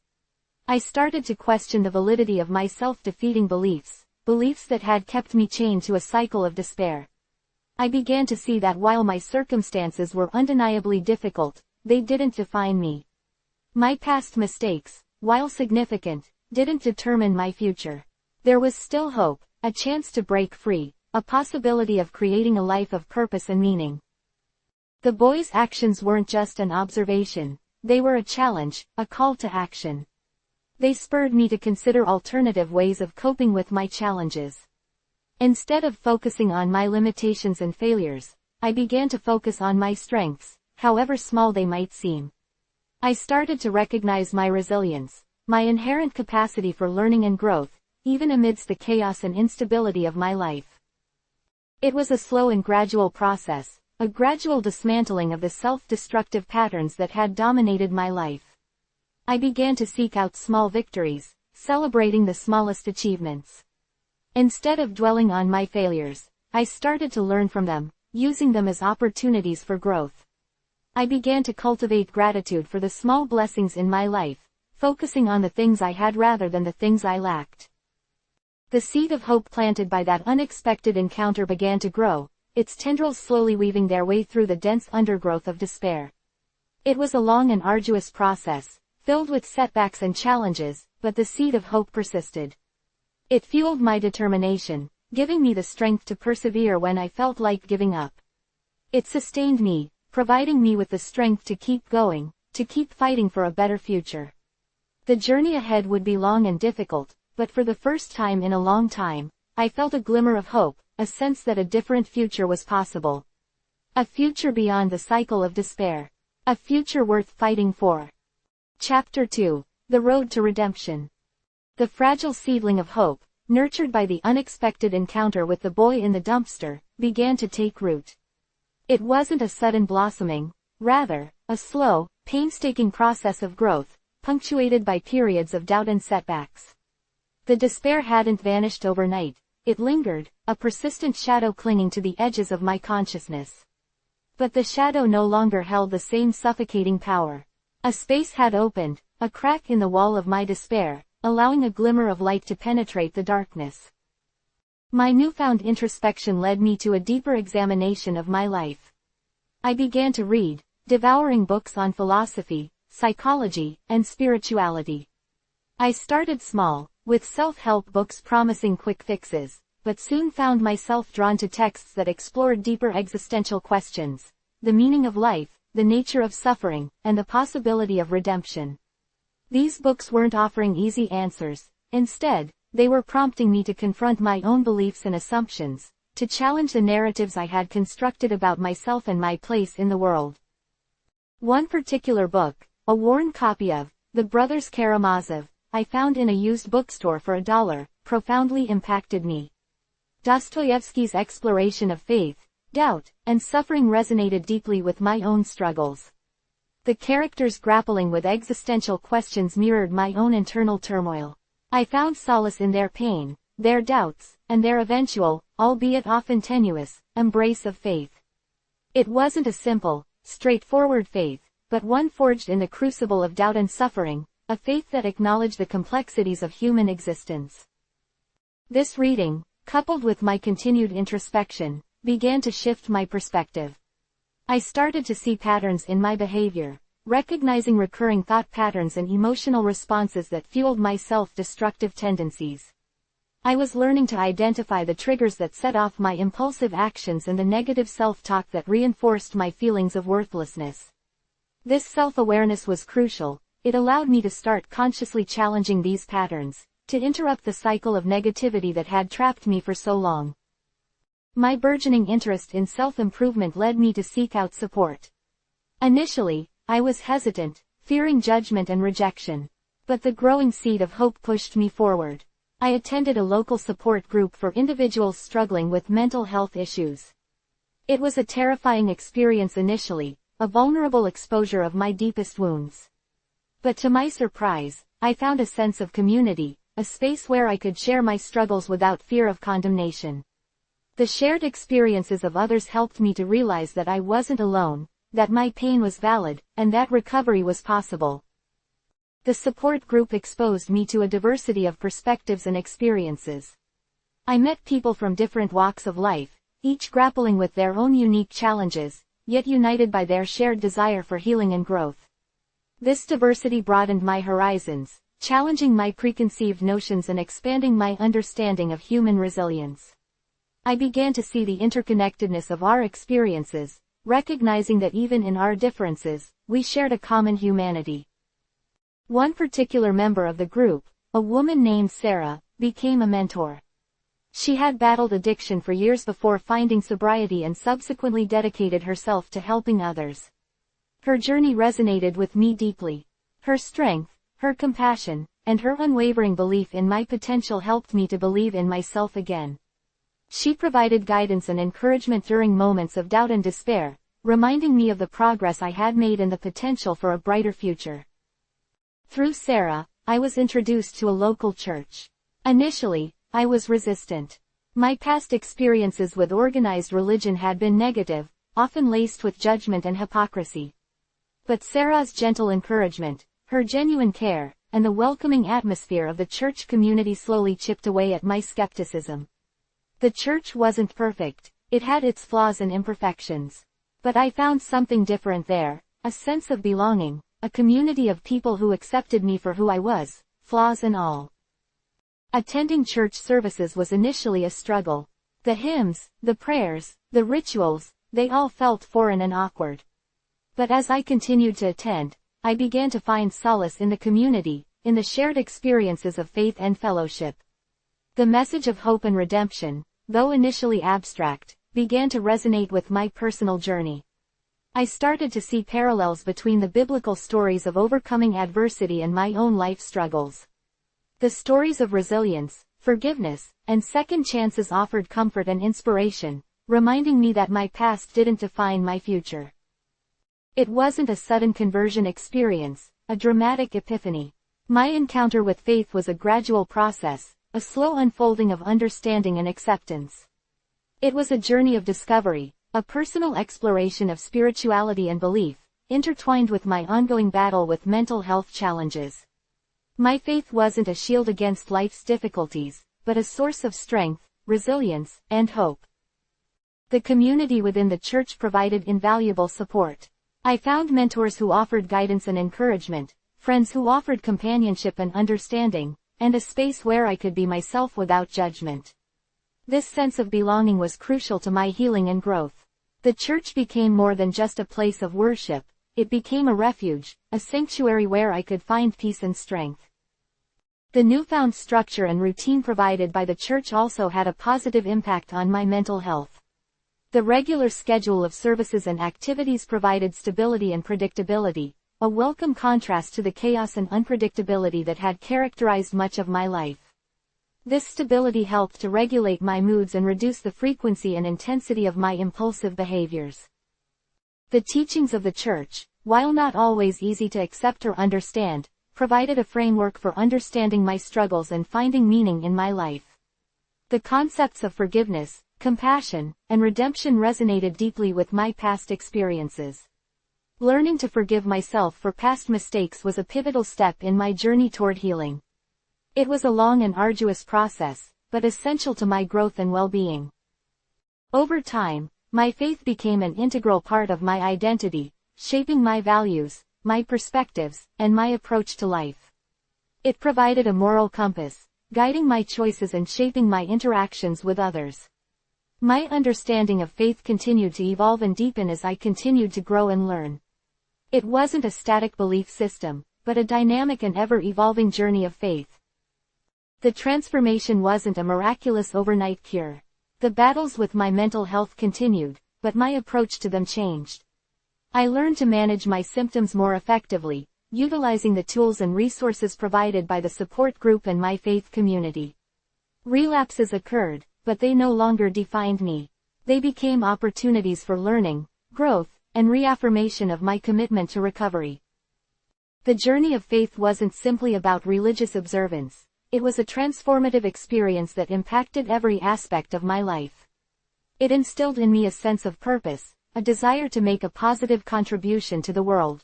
I started to question the validity of my self-defeating beliefs, beliefs that had kept me chained to a cycle of despair. I began to see that while my circumstances were undeniably difficult, they didn't define me. My past mistakes, while significant, didn't determine my future. There was still hope, a chance to break free, a possibility of creating a life of purpose and meaning. The boy's actions weren't just an observation, they were a challenge, a call to action. They spurred me to consider alternative ways of coping with my challenges. Instead of focusing on my limitations and failures, I began to focus on my strengths, however small they might seem. I started to recognize my resilience, my inherent capacity for learning and growth, even amidst the chaos and instability of my life. It was a slow and gradual process, a gradual dismantling of the self-destructive patterns that had dominated my life. I began to seek out small victories, celebrating the smallest achievements. Instead of dwelling on my failures, I started to learn from them, using them as opportunities for growth. I began to cultivate gratitude for the small blessings in my life, focusing on the things I had rather than the things I lacked. The seed of hope planted by that unexpected encounter began to grow, its tendrils slowly weaving their way through the dense undergrowth of despair. It was a long and arduous process, filled with setbacks and challenges, but the seed of hope persisted. It fueled my determination, giving me the strength to persevere when I felt like giving up. It sustained me, providing me with the strength to keep going, to keep fighting for a better future. The journey ahead would be long and difficult, but for the first time in a long time, I felt a glimmer of hope, a sense that a different future was possible. A future beyond the cycle of despair. A future worth fighting for. Chapter 2. The Road to Redemption. The fragile seedling of hope, nurtured by the unexpected encounter with the boy in the dumpster, began to take root. It wasn't a sudden blossoming, rather, a slow, painstaking process of growth, punctuated by periods of doubt and setbacks. The despair hadn't vanished overnight, it lingered, a persistent shadow clinging to the edges of my consciousness. But the shadow no longer held the same suffocating power. A space had opened, a crack in the wall of my despair, allowing a glimmer of light to penetrate the darkness. My newfound introspection led me to a deeper examination of my life. I began to read, devouring books on philosophy, psychology, and spirituality. I started small, with self-help books promising quick fixes, but soon found myself drawn to texts that explored deeper existential questions, the meaning of life, the nature of suffering, and the possibility of redemption. These books weren't offering easy answers, instead, they were prompting me to confront my own beliefs and assumptions, to challenge the narratives I had constructed about myself and my place in the world. One particular book, a worn copy of The Brothers Karamazov, I found in a used bookstore for $1, profoundly impacted me. Dostoevsky's exploration of faith, doubt, and suffering resonated deeply with my own struggles. The characters grappling with existential questions mirrored my own internal turmoil. I found solace in their pain, their doubts, and their eventual, albeit often tenuous, embrace of faith. It wasn't a simple, straightforward faith, but one forged in the crucible of doubt and suffering, a faith that acknowledged the complexities of human existence. This reading, coupled with my continued introspection, began to shift my perspective. I started to see patterns in my behavior, recognizing recurring thought patterns and emotional responses that fueled my self-destructive tendencies. I was learning to identify the triggers that set off my impulsive actions and the negative self-talk that reinforced my feelings of worthlessness. This self-awareness was crucial. It allowed me to start consciously challenging these patterns, to interrupt the cycle of negativity that had trapped me for so long. My burgeoning interest in self-improvement led me to seek out support. Initially, I was hesitant, fearing judgment and rejection. But the growing seed of hope pushed me forward. I attended a local support group for individuals struggling with mental health issues. It was a terrifying experience initially, a vulnerable exposure of my deepest wounds. But to my surprise, I found a sense of community, a space where I could share my struggles without fear of condemnation. The shared experiences of others helped me to realize that I wasn't alone, that my pain was valid, and that recovery was possible. The support group exposed me to a diversity of perspectives and experiences. I met people from different walks of life, each grappling with their own unique challenges, yet united by their shared desire for healing and growth. This diversity broadened my horizons, challenging my preconceived notions and expanding my understanding of human resilience. I began to see the interconnectedness of our experiences, recognizing that even in our differences, we shared a common humanity. One particular member of the group, a woman named Sarah, became a mentor. She had battled addiction for years before finding sobriety and subsequently dedicated herself to helping others. Her journey resonated with me deeply. Her strength, her compassion, and her unwavering belief in my potential helped me to believe in myself again. She provided guidance and encouragement during moments of doubt and despair, reminding me of the progress I had made and the potential for a brighter future. Through Sarah, I was introduced to a local church. Initially, I was resistant. My past experiences with organized religion had been negative, often laced with judgment and hypocrisy. But Sarah's gentle encouragement, her genuine care, and the welcoming atmosphere of the church community slowly chipped away at my skepticism. The church wasn't perfect, it had its flaws and imperfections. But I found something different there, a sense of belonging, a community of people who accepted me for who I was, flaws and all. Attending church services was initially a struggle. The hymns, the prayers, the rituals, they all felt foreign and awkward. But as I continued to attend, I began to find solace in the community, in the shared experiences of faith and fellowship. The message of hope and redemption, though initially abstract, began to resonate with my personal journey. I started to see parallels between the biblical stories of overcoming adversity and my own life struggles. The stories of resilience, forgiveness, and second chances offered comfort and inspiration, reminding me that my past didn't define my future. It wasn't a sudden conversion experience, a dramatic epiphany. My encounter with faith was a gradual process, a slow unfolding of understanding and acceptance. It was a journey of discovery, a personal exploration of spirituality and belief, intertwined with my ongoing battle with mental health challenges. My faith wasn't a shield against life's difficulties, but a source of strength, resilience, and hope. The community within the church provided invaluable support. I found mentors who offered guidance and encouragement, friends who offered companionship and understanding, and a space where I could be myself without judgment. This sense of belonging was crucial to my healing and growth. The church became more than just a place of worship, it became a refuge, a sanctuary where I could find peace and strength. The newfound structure and routine provided by the church also had a positive impact on my mental health. The regular schedule of services and activities provided stability and predictability, a welcome contrast to the chaos and unpredictability that had characterized much of my life. This stability helped to regulate my moods and reduce the frequency and intensity of my impulsive behaviors. The teachings of the Church, while not always easy to accept or understand, provided a framework for understanding my struggles and finding meaning in my life. The concepts of forgiveness, compassion, and redemption resonated deeply with my past experiences. Learning to forgive myself for past mistakes was a pivotal step in my journey toward healing. It was a long and arduous process, but essential to my growth and well-being. Over time, my faith became an integral part of my identity, shaping my values, my perspectives, and my approach to life. It provided a moral compass, guiding my choices and shaping my interactions with others. My understanding of faith continued to evolve and deepen as I continued to grow and learn. It wasn't a static belief system, but a dynamic and ever-evolving journey of faith. The transformation wasn't a miraculous overnight cure. The battles with my mental health continued, but my approach to them changed. I learned to manage my symptoms more effectively, utilizing the tools and resources provided by the support group and my faith community. Relapses occurred, but they no longer defined me. They became opportunities for learning, growth, and reaffirmation of my commitment to recovery. The journey of faith wasn't simply about religious observance. It was a transformative experience that impacted every aspect of my life. It instilled in me a sense of purpose, a desire to make a positive contribution to the world.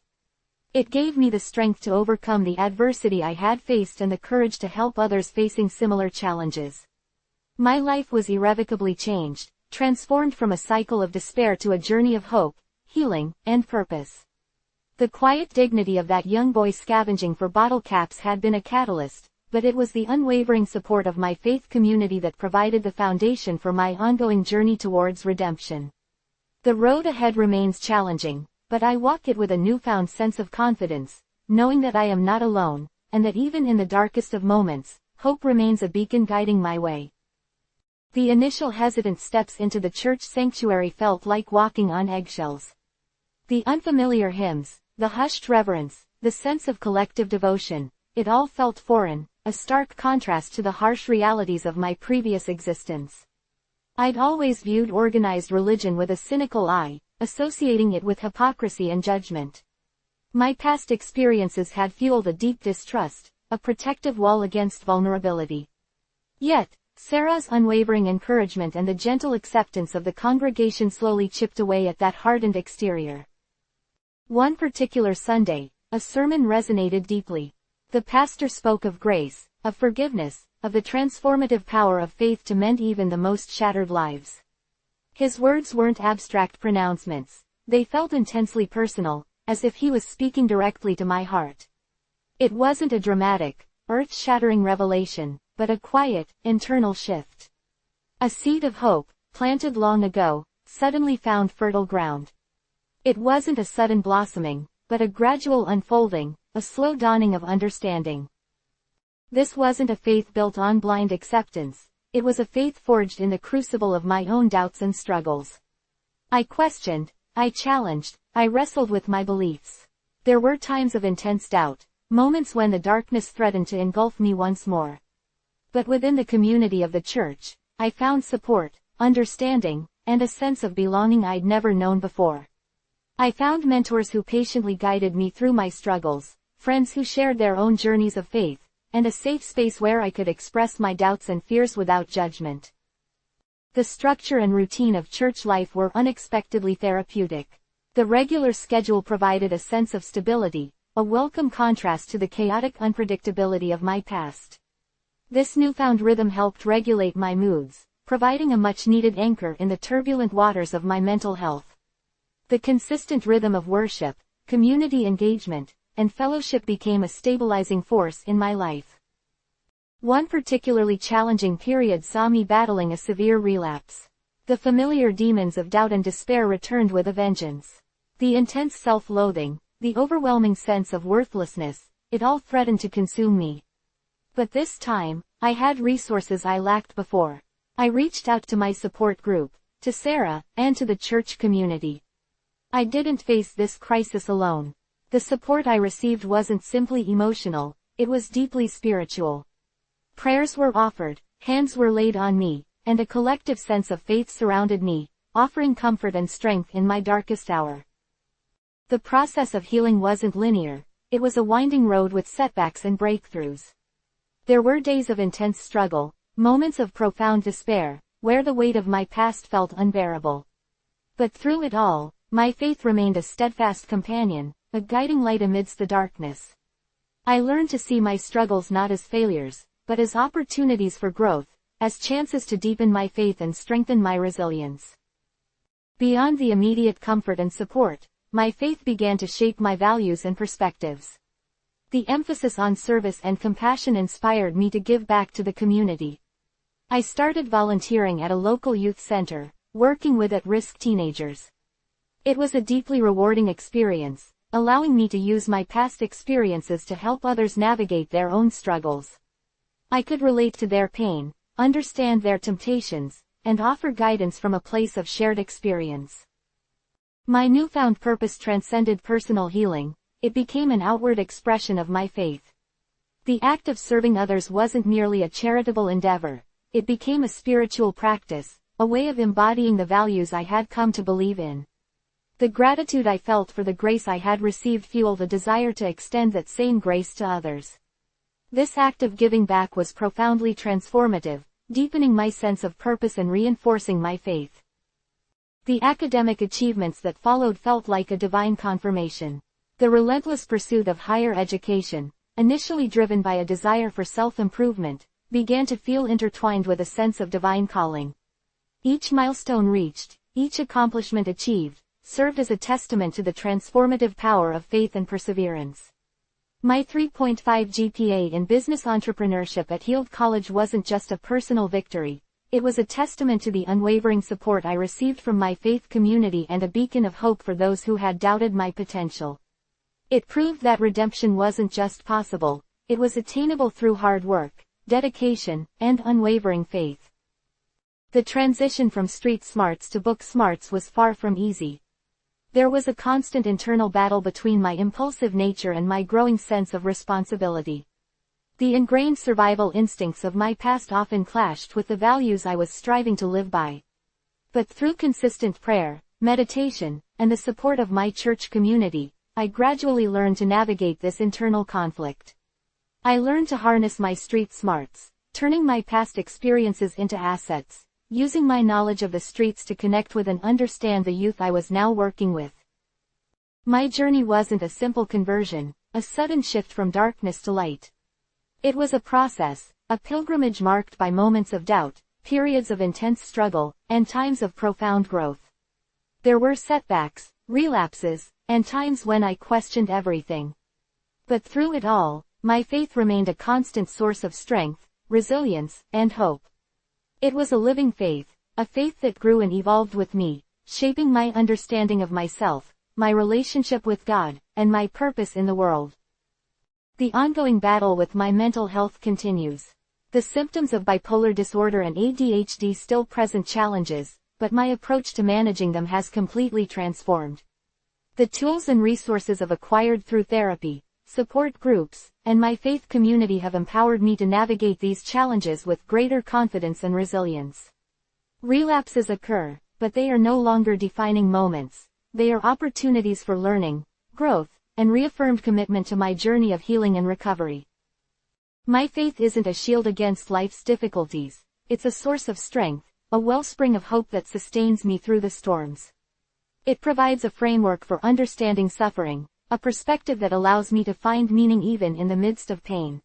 It gave me the strength to overcome the adversity I had faced and the courage to help others facing similar challenges. My life was irrevocably changed, transformed from a cycle of despair to a journey of hope, healing, and purpose. The quiet dignity of that young boy scavenging for bottle caps had been a catalyst, but it was the unwavering support of my faith community that provided the foundation for my ongoing journey towards redemption. The road ahead remains challenging, but I walk it with a newfound sense of confidence, knowing that I am not alone, and that even in the darkest of moments, hope remains a beacon guiding my way. The initial hesitant steps into the church sanctuary felt like walking on eggshells. The unfamiliar hymns, the hushed reverence, the sense of collective devotion, it all felt foreign, a stark contrast to the harsh realities of my previous existence. I'd always viewed organized religion with a cynical eye, associating it with hypocrisy and judgment. My past experiences had fueled a deep distrust, a protective wall against vulnerability. Yet, Sarah's unwavering encouragement and the gentle acceptance of the congregation slowly chipped away at that hardened exterior. One particular Sunday, a sermon resonated deeply. The pastor spoke of grace, of forgiveness, of the transformative power of faith to mend even the most shattered lives. His words weren't abstract pronouncements. They felt intensely personal, as if he was speaking directly to my heart. It wasn't a dramatic, earth-shattering revelation, but a quiet, internal shift. A seed of hope, planted long ago, suddenly found fertile ground. It wasn't a sudden blossoming, but a gradual unfolding, a slow dawning of understanding. This wasn't a faith built on blind acceptance, it was a faith forged in the crucible of my own doubts and struggles. I questioned, I challenged, I wrestled with my beliefs. There were times of intense doubt, moments when the darkness threatened to engulf me once more. But within the community of the church, I found support, understanding, and a sense of belonging I'd never known before. I found mentors who patiently guided me through my struggles, friends who shared their own journeys of faith, and a safe space where I could express my doubts and fears without judgment. The structure and routine of church life were unexpectedly therapeutic. The regular schedule provided a sense of stability, a welcome contrast to the chaotic unpredictability of my past. This newfound rhythm helped regulate my moods, providing a much-needed anchor in the turbulent waters of my mental health. The consistent rhythm of worship, community engagement, and fellowship became a stabilizing force in my life. One particularly challenging period saw me battling a severe relapse. The familiar demons of doubt and despair returned with a vengeance. The intense self-loathing, the overwhelming sense of worthlessness, it all threatened to consume me. But this time, I had resources I lacked before. I reached out to my support group, to Sarah, and to the church community. I didn't face this crisis alone. The support I received wasn't simply emotional, it was deeply spiritual. Prayers were offered, Hands were laid on me, and a collective sense of faith surrounded me, offering comfort and strength in my darkest hour. The process of healing wasn't linear. It was a winding road with setbacks and breakthroughs. There were days of intense struggle, moments of profound despair, where the weight of my past felt unbearable. But through it all, my faith remained a steadfast companion, a guiding light amidst the darkness. I learned to see my struggles not as failures, but as opportunities for growth, as chances to deepen my faith and strengthen my resilience. Beyond the immediate comfort and support, my faith began to shape my values and perspectives. The emphasis on service and compassion inspired me to give back to the community. I started volunteering at a local youth center, working with at-risk teenagers. It was a deeply rewarding experience, allowing me to use my past experiences to help others navigate their own struggles. I could relate to their pain, understand their temptations, and offer guidance from a place of shared experience. My newfound purpose transcended personal healing. It became an outward expression of my faith. The act of serving others wasn't merely a charitable endeavor. It became a spiritual practice, a way of embodying the values I had come to believe in. The gratitude I felt for the grace I had received fueled a desire to extend that same grace to others. This act of giving back was profoundly transformative, deepening my sense of purpose and reinforcing my faith. The academic achievements that followed felt like a divine confirmation. The relentless pursuit of higher education, initially driven by a desire for self-improvement, began to feel intertwined with a sense of divine calling. Each milestone reached, each accomplishment achieved, served as a testament to the transformative power of faith and perseverance. My 3.5 GPA in business entrepreneurship at Heald College wasn't just a personal victory, it was a testament to the unwavering support I received from my faith community and a beacon of hope for those who had doubted my potential. It proved that redemption wasn't just possible, it was attainable through hard work, dedication, and unwavering faith. The transition from street smarts to book smarts was far from easy. There was a constant internal battle between my impulsive nature and my growing sense of responsibility. The ingrained survival instincts of my past often clashed with the values I was striving to live by. But through consistent prayer, meditation, and the support of my church community, I gradually learned to navigate this internal conflict. I learned to harness my street smarts, turning my past experiences into assets, using my knowledge of the streets to connect with and understand the youth I was now working with. My journey wasn't a simple conversion, a sudden shift from darkness to light. It was a process, a pilgrimage marked by moments of doubt, periods of intense struggle, and times of profound growth. There were setbacks, relapses, and times when I questioned everything. But through it all, my faith remained a constant source of strength, resilience, and hope. It was a living faith, a faith that grew and evolved with me, shaping my understanding of myself, my relationship with God, and my purpose in the world. The ongoing battle with my mental health continues. The symptoms of bipolar disorder and ADHD still present challenges, but my approach to managing them has completely transformed. The tools and resources I've acquired through therapy, support groups, and my faith community have empowered me to navigate these challenges with greater confidence and resilience. Relapses occur, but they are no longer defining moments. They are opportunities for learning, growth, and reaffirmed commitment to my journey of healing and recovery. My faith isn't a shield against life's difficulties, it's a source of strength, a wellspring of hope that sustains me through the storms. It provides a framework for understanding suffering, a perspective that allows me to find meaning even in the midst of pain.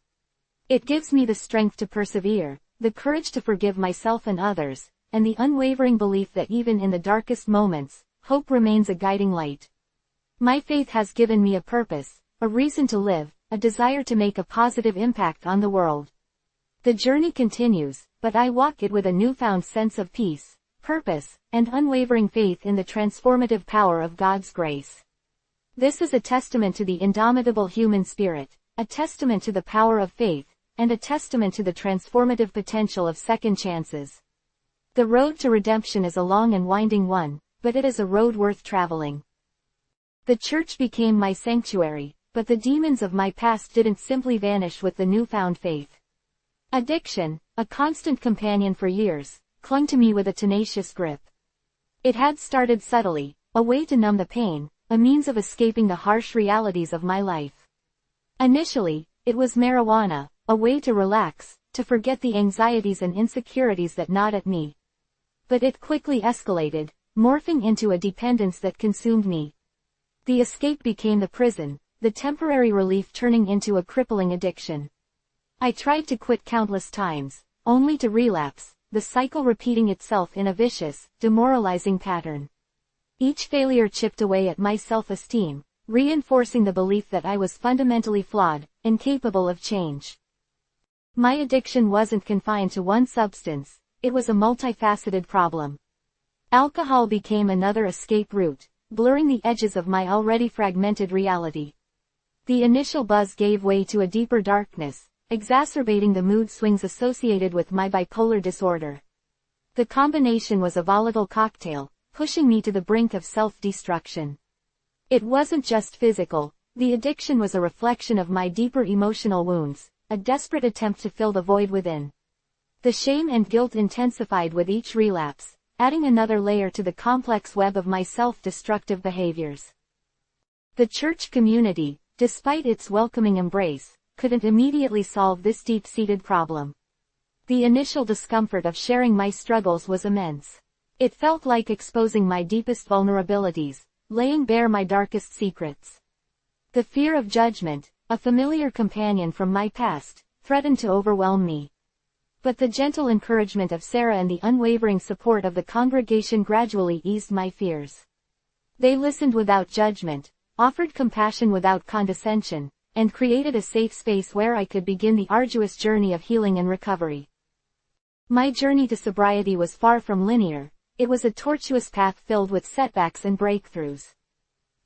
It gives me the strength to persevere, the courage to forgive myself and others, and the unwavering belief that even in the darkest moments, hope remains a guiding light. My faith has given me a purpose, a reason to live, a desire to make a positive impact on the world. The journey continues, but I walk it with a newfound sense of peace, purpose, and unwavering faith in the transformative power of God's grace. This is a testament to the indomitable human spirit, a testament to the power of faith, and a testament to the transformative potential of second chances. The road to redemption is a long and winding one, but it is a road worth traveling. The church became my sanctuary, but the demons of my past didn't simply vanish with the newfound faith. Addiction, a constant companion for years, clung to me with a tenacious grip. It had started subtly, a way to numb the pain, a means of escaping the harsh realities of my life. Initially, it was marijuana, a way to relax, to forget the anxieties and insecurities that gnawed at me. But it quickly escalated, morphing into a dependence that consumed me. The escape became the prison, the temporary relief turning into a crippling addiction. I tried to quit countless times, only to relapse, the cycle repeating itself in a vicious, demoralizing pattern. Each failure chipped away at my self-esteem, reinforcing the belief that I was fundamentally flawed, incapable of change. My addiction wasn't confined to one substance, it was a multifaceted problem. Alcohol became another escape route, blurring the edges of my already fragmented reality. The initial buzz gave way to a deeper darkness, exacerbating the mood swings associated with my bipolar disorder. The combination was a volatile cocktail, pushing me to the brink of self-destruction. It wasn't just physical, the addiction was a reflection of my deeper emotional wounds, a desperate attempt to fill the void within. The shame and guilt intensified with each relapse, adding another layer to the complex web of my self-destructive behaviors. The church community, despite its welcoming embrace, couldn't immediately solve this deep-seated problem. The initial discomfort of sharing my struggles was immense. It felt like exposing my deepest vulnerabilities, laying bare my darkest secrets. The fear of judgment, a familiar companion from my past, threatened to overwhelm me. But the gentle encouragement of Sarah and the unwavering support of the congregation gradually eased my fears. They listened without judgment, offered compassion without condescension, and created a safe space where I could begin the arduous journey of healing and recovery. My journey to sobriety was far from linear, it was a tortuous path filled with setbacks and breakthroughs.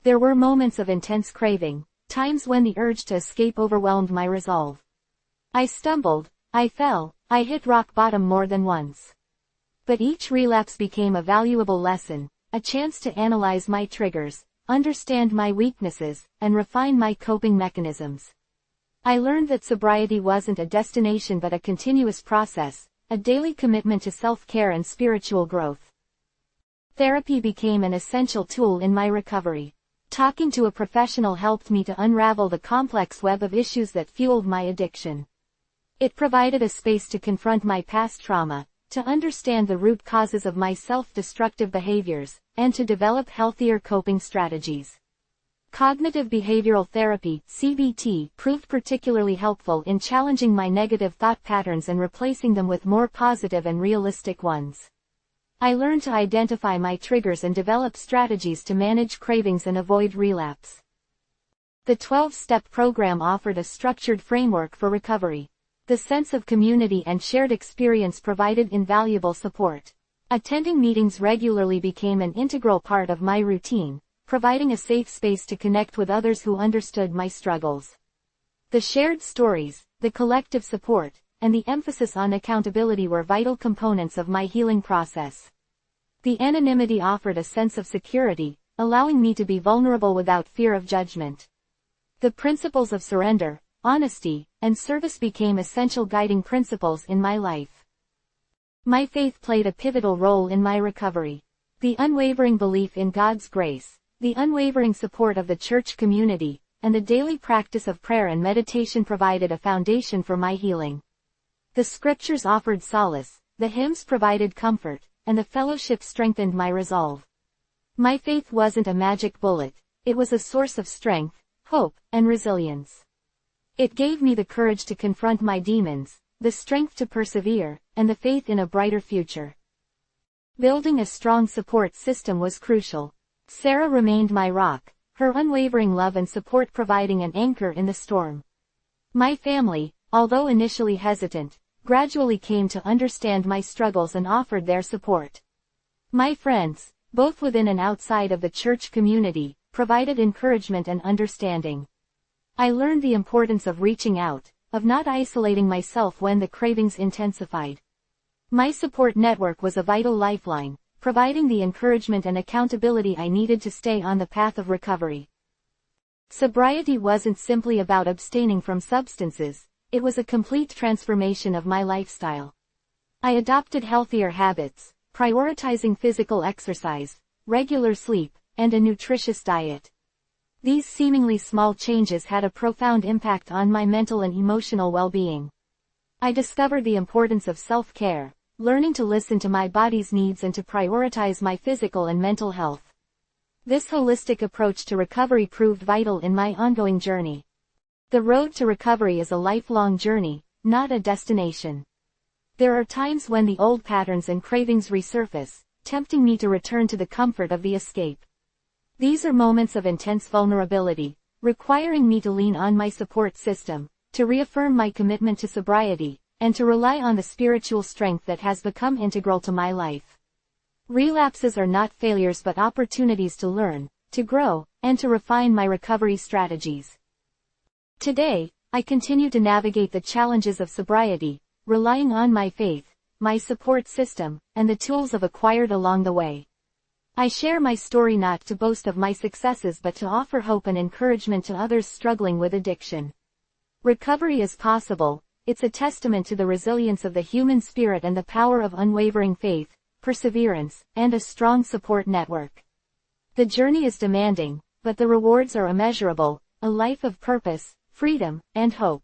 There were moments of intense craving, times when the urge to escape overwhelmed my resolve. I stumbled, I fell, I hit rock bottom more than once. But each relapse became a valuable lesson, a chance to analyze my triggers, understand my weaknesses, and refine my coping mechanisms. I learned that sobriety wasn't a destination but a continuous process, a daily commitment to self-care and spiritual growth. Therapy became an essential tool in my recovery. Talking to a professional helped me to unravel the complex web of issues that fueled my addiction. It provided a space to confront my past trauma, to understand the root causes of my self-destructive behaviors, and to develop healthier coping strategies. Cognitive behavioral therapy, CBT, proved particularly helpful in challenging my negative thought patterns and replacing them with more positive and realistic ones. I learned to identify my triggers and develop strategies to manage cravings and avoid relapse. The 12-step program offered a structured framework for recovery. The sense of community and shared experience provided invaluable support. Attending meetings regularly became an integral part of my routine, providing a safe space to connect with others who understood my struggles. The shared stories, the collective support, and the emphasis on accountability were vital components of my healing process. The anonymity offered a sense of security, allowing me to be vulnerable without fear of judgment. The principles of surrender, honesty, and service became essential guiding principles in my life. My faith played a pivotal role in my recovery. The unwavering belief in God's grace, the unwavering support of the church community, and the daily practice of prayer and meditation provided a foundation for my healing. The scriptures offered solace, the hymns provided comfort, and the fellowship strengthened my resolve. My faith wasn't a magic bullet, it was a source of strength, hope, and resilience. It gave me the courage to confront my demons, the strength to persevere, and the faith in a brighter future. Building a strong support system was crucial. Sarah remained my rock, her unwavering love and support providing an anchor in the storm. My family, although initially hesitant, gradually came to understand my struggles and offered their support. My friends, both within and outside of the church community, provided encouragement and understanding. I learned the importance of reaching out, of not isolating myself when the cravings intensified. My support network was a vital lifeline, providing the encouragement and accountability I needed to stay on the path of recovery. Sobriety wasn't simply about abstaining from substances, It was a complete transformation of my lifestyle. I adopted healthier habits, prioritizing physical exercise, regular sleep, and a nutritious diet. These seemingly small changes had a profound impact on my mental and emotional well-being. I discovered the importance of self-care, learning to listen to my body's needs and to prioritize my physical and mental health. This holistic approach to recovery proved vital in my ongoing journey. The road to recovery is a lifelong journey, not a destination. There are times when the old patterns and cravings resurface, tempting me to return to the comfort of the escape. These are moments of intense vulnerability, requiring me to lean on my support system, to reaffirm my commitment to sobriety, and to rely on the spiritual strength that has become integral to my life. Relapses are not failures but opportunities to learn, to grow, and to refine my recovery strategies. Today, I continue to navigate the challenges of sobriety, relying on my faith, my support system, and the tools I've acquired along the way. I share my story not to boast of my successes but to offer hope and encouragement to others struggling with addiction. Recovery is possible. It's a testament to the resilience of the human spirit and the power of unwavering faith, perseverance, and a strong support network. The journey is demanding, but the rewards are immeasurable, a life of purpose, freedom, and hope.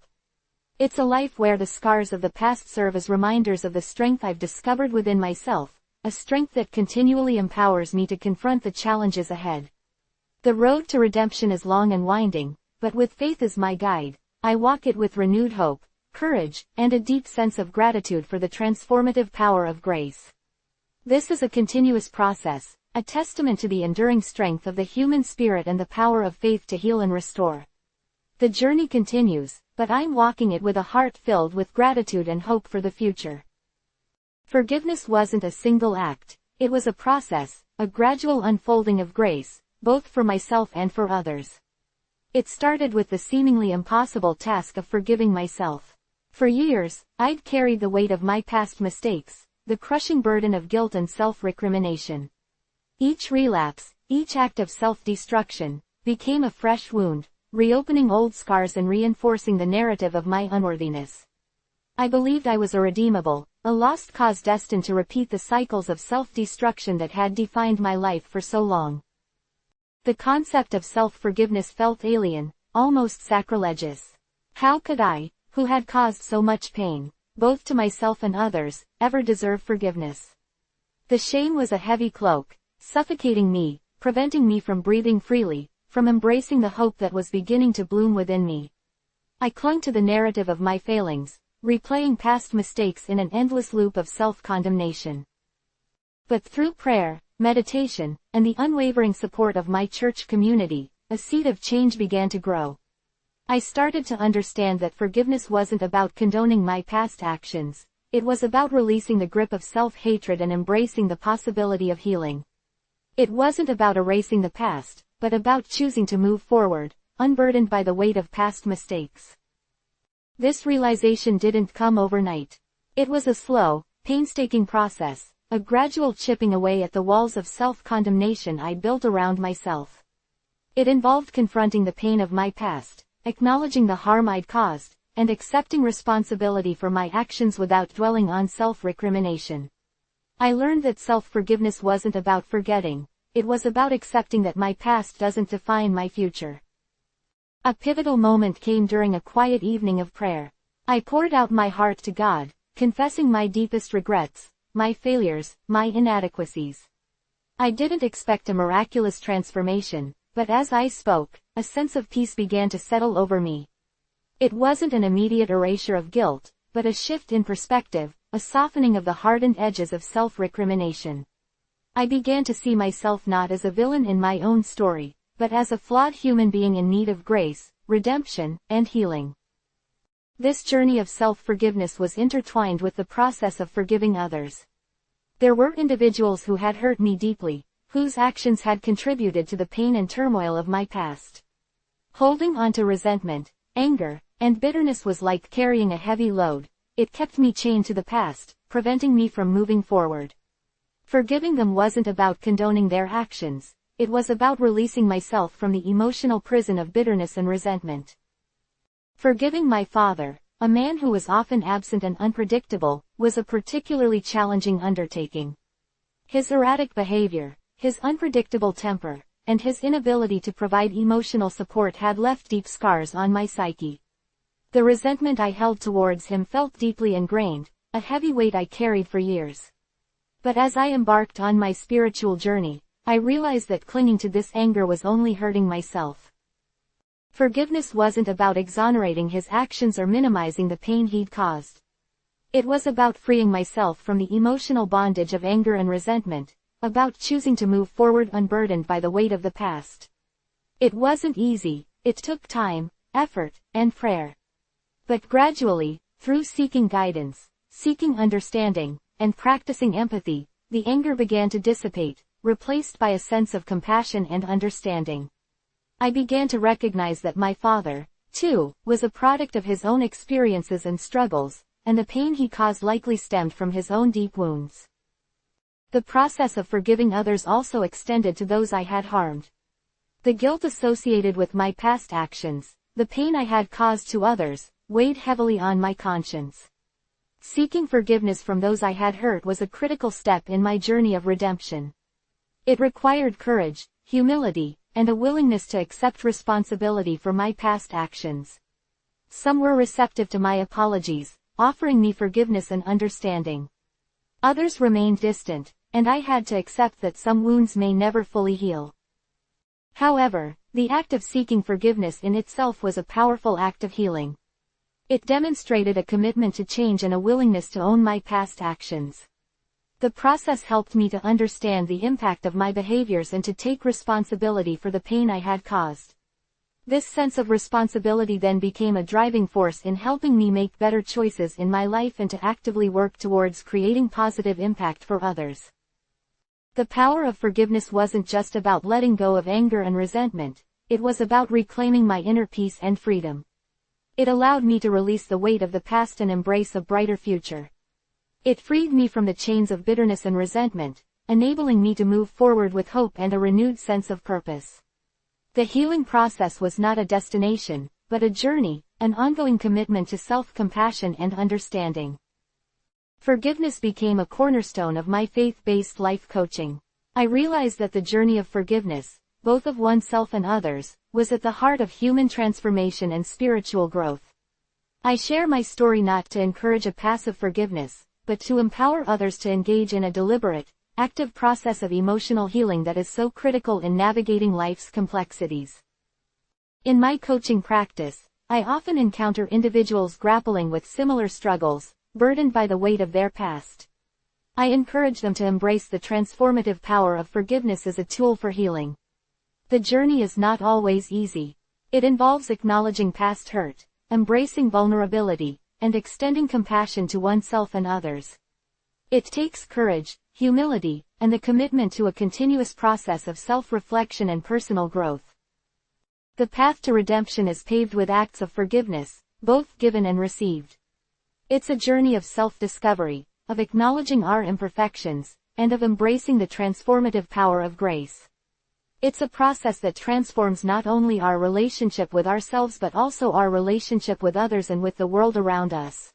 It's a life where the scars of the past serve as reminders of the strength I've discovered within myself, a strength that continually empowers me to confront the challenges ahead. The road to redemption is long and winding, but with faith as my guide, I walk it with renewed hope, courage, and a deep sense of gratitude for the transformative power of grace. This is a continuous process, a testament to the enduring strength of the human spirit and the power of faith to heal and restore. The journey continues, but I'm walking it with a heart filled with gratitude and hope for the future. Forgiveness wasn't a single act, it was a process, a gradual unfolding of grace, both for myself and for others. It started with the seemingly impossible task of forgiving myself. For years, I'd carried the weight of my past mistakes, the crushing burden of guilt and self-recrimination. Each relapse, each act of self-destruction, became a fresh wound, reopening old scars and reinforcing the narrative of my unworthiness. I believed I was irredeemable, a lost cause destined to repeat the cycles of self-destruction that had defined my life for so long. The concept of self-forgiveness felt alien, almost sacrilegious. How could I, who had caused so much pain, both to myself and others, ever deserve forgiveness? The shame was a heavy cloak, suffocating me, preventing me from breathing freely, from embracing the hope that was beginning to bloom within me. I clung to the narrative of my failings, replaying past mistakes in an endless loop of self-condemnation. But through prayer, meditation, and the unwavering support of my church community, a seed of change began to grow. I started to understand that forgiveness wasn't about condoning my past actions, it was about releasing the grip of self-hatred and embracing the possibility of healing. It wasn't about erasing the past, but about choosing to move forward, unburdened by the weight of past mistakes. This realization didn't come overnight. It was a slow, painstaking process, a gradual chipping away at the walls of self-condemnation I built around myself. It involved confronting the pain of my past, acknowledging the harm I'd caused, and accepting responsibility for my actions without dwelling on self-recrimination. I learned that self-forgiveness wasn't about forgetting, it was about accepting that my past doesn't define my future. A pivotal moment came during a quiet evening of prayer. I poured out my heart to God, confessing my deepest regrets, my failures, my inadequacies. I didn't expect a miraculous transformation, but as I spoke, a sense of peace began to settle over me. It wasn't an immediate erasure of guilt, but a shift in perspective, a softening of the hardened edges of self-recrimination. I began to see myself not as a villain in my own story, but as a flawed human being in need of grace, redemption, and healing. This journey of self-forgiveness was intertwined with the process of forgiving others. There were individuals who had hurt me deeply, whose actions had contributed to the pain and turmoil of my past. Holding on to resentment, anger, and bitterness was like carrying a heavy load. It kept me chained to the past, preventing me from moving forward. Forgiving them wasn't about condoning their actions, it was about releasing myself from the emotional prison of bitterness and resentment. Forgiving my father, a man who was often absent and unpredictable, was a particularly challenging undertaking. His erratic behavior, his unpredictable temper, and his inability to provide emotional support had left deep scars on my psyche. The resentment I held towards him felt deeply ingrained, a heavy weight I carried for years. But as I embarked on my spiritual journey, I realized that clinging to this anger was only hurting myself. Forgiveness wasn't about exonerating his actions or minimizing the pain he'd caused. It was about freeing myself from the emotional bondage of anger and resentment, about choosing to move forward unburdened by the weight of the past. It wasn't easy, it took time, effort, and prayer. But gradually, through seeking guidance, seeking understanding, and practicing empathy, the anger began to dissipate, replaced by a sense of compassion and understanding. I began to recognize that my father, too, was a product of his own experiences and struggles, and the pain he caused likely stemmed from his own deep wounds. The process of forgiving others also extended to those I had harmed. The guilt associated with my past actions, the pain I had caused to others, weighed heavily on my conscience. Seeking forgiveness from those I had hurt was a critical step in my journey of redemption. It required courage, humility, and a willingness to accept responsibility for my past actions. Some were receptive to my apologies, offering me forgiveness and understanding. Others remained distant, and I had to accept that some wounds may never fully heal. However, the act of seeking forgiveness in itself was a powerful act of healing. It demonstrated a commitment to change and a willingness to own my past actions. The process helped me to understand the impact of my behaviors and to take responsibility for the pain I had caused. This sense of responsibility then became a driving force in helping me make better choices in my life and to actively work towards creating positive impact for others. The power of forgiveness wasn't just about letting go of anger and resentment, it was about reclaiming my inner peace and freedom. It allowed me to release the weight of the past and embrace a brighter future. It freed me from the chains of bitterness and resentment, enabling me to move forward with hope and a renewed sense of purpose. The healing process was not a destination, but a journey, an ongoing commitment to self-compassion and understanding. Forgiveness became a cornerstone of my faith-based life coaching. I realized that the journey of forgiveness, both of oneself and others, was at the heart of human transformation and spiritual growth. I share my story not to encourage a passive forgiveness, but to empower others to engage in a deliberate, active process of emotional healing that is so critical in navigating life's complexities. In my coaching practice, I often encounter individuals grappling with similar struggles, burdened by the weight of their past. I encourage them to embrace the transformative power of forgiveness as a tool for healing. The journey is not always easy. It involves acknowledging past hurt, embracing vulnerability, and extending compassion to oneself and others. It takes courage, humility, and the commitment to a continuous process of self-reflection and personal growth. The path to redemption is paved with acts of forgiveness, both given and received. It's a journey of self-discovery, of acknowledging our imperfections, and of embracing the transformative power of grace. It's a process that transforms not only our relationship with ourselves but also our relationship with others and with the world around us.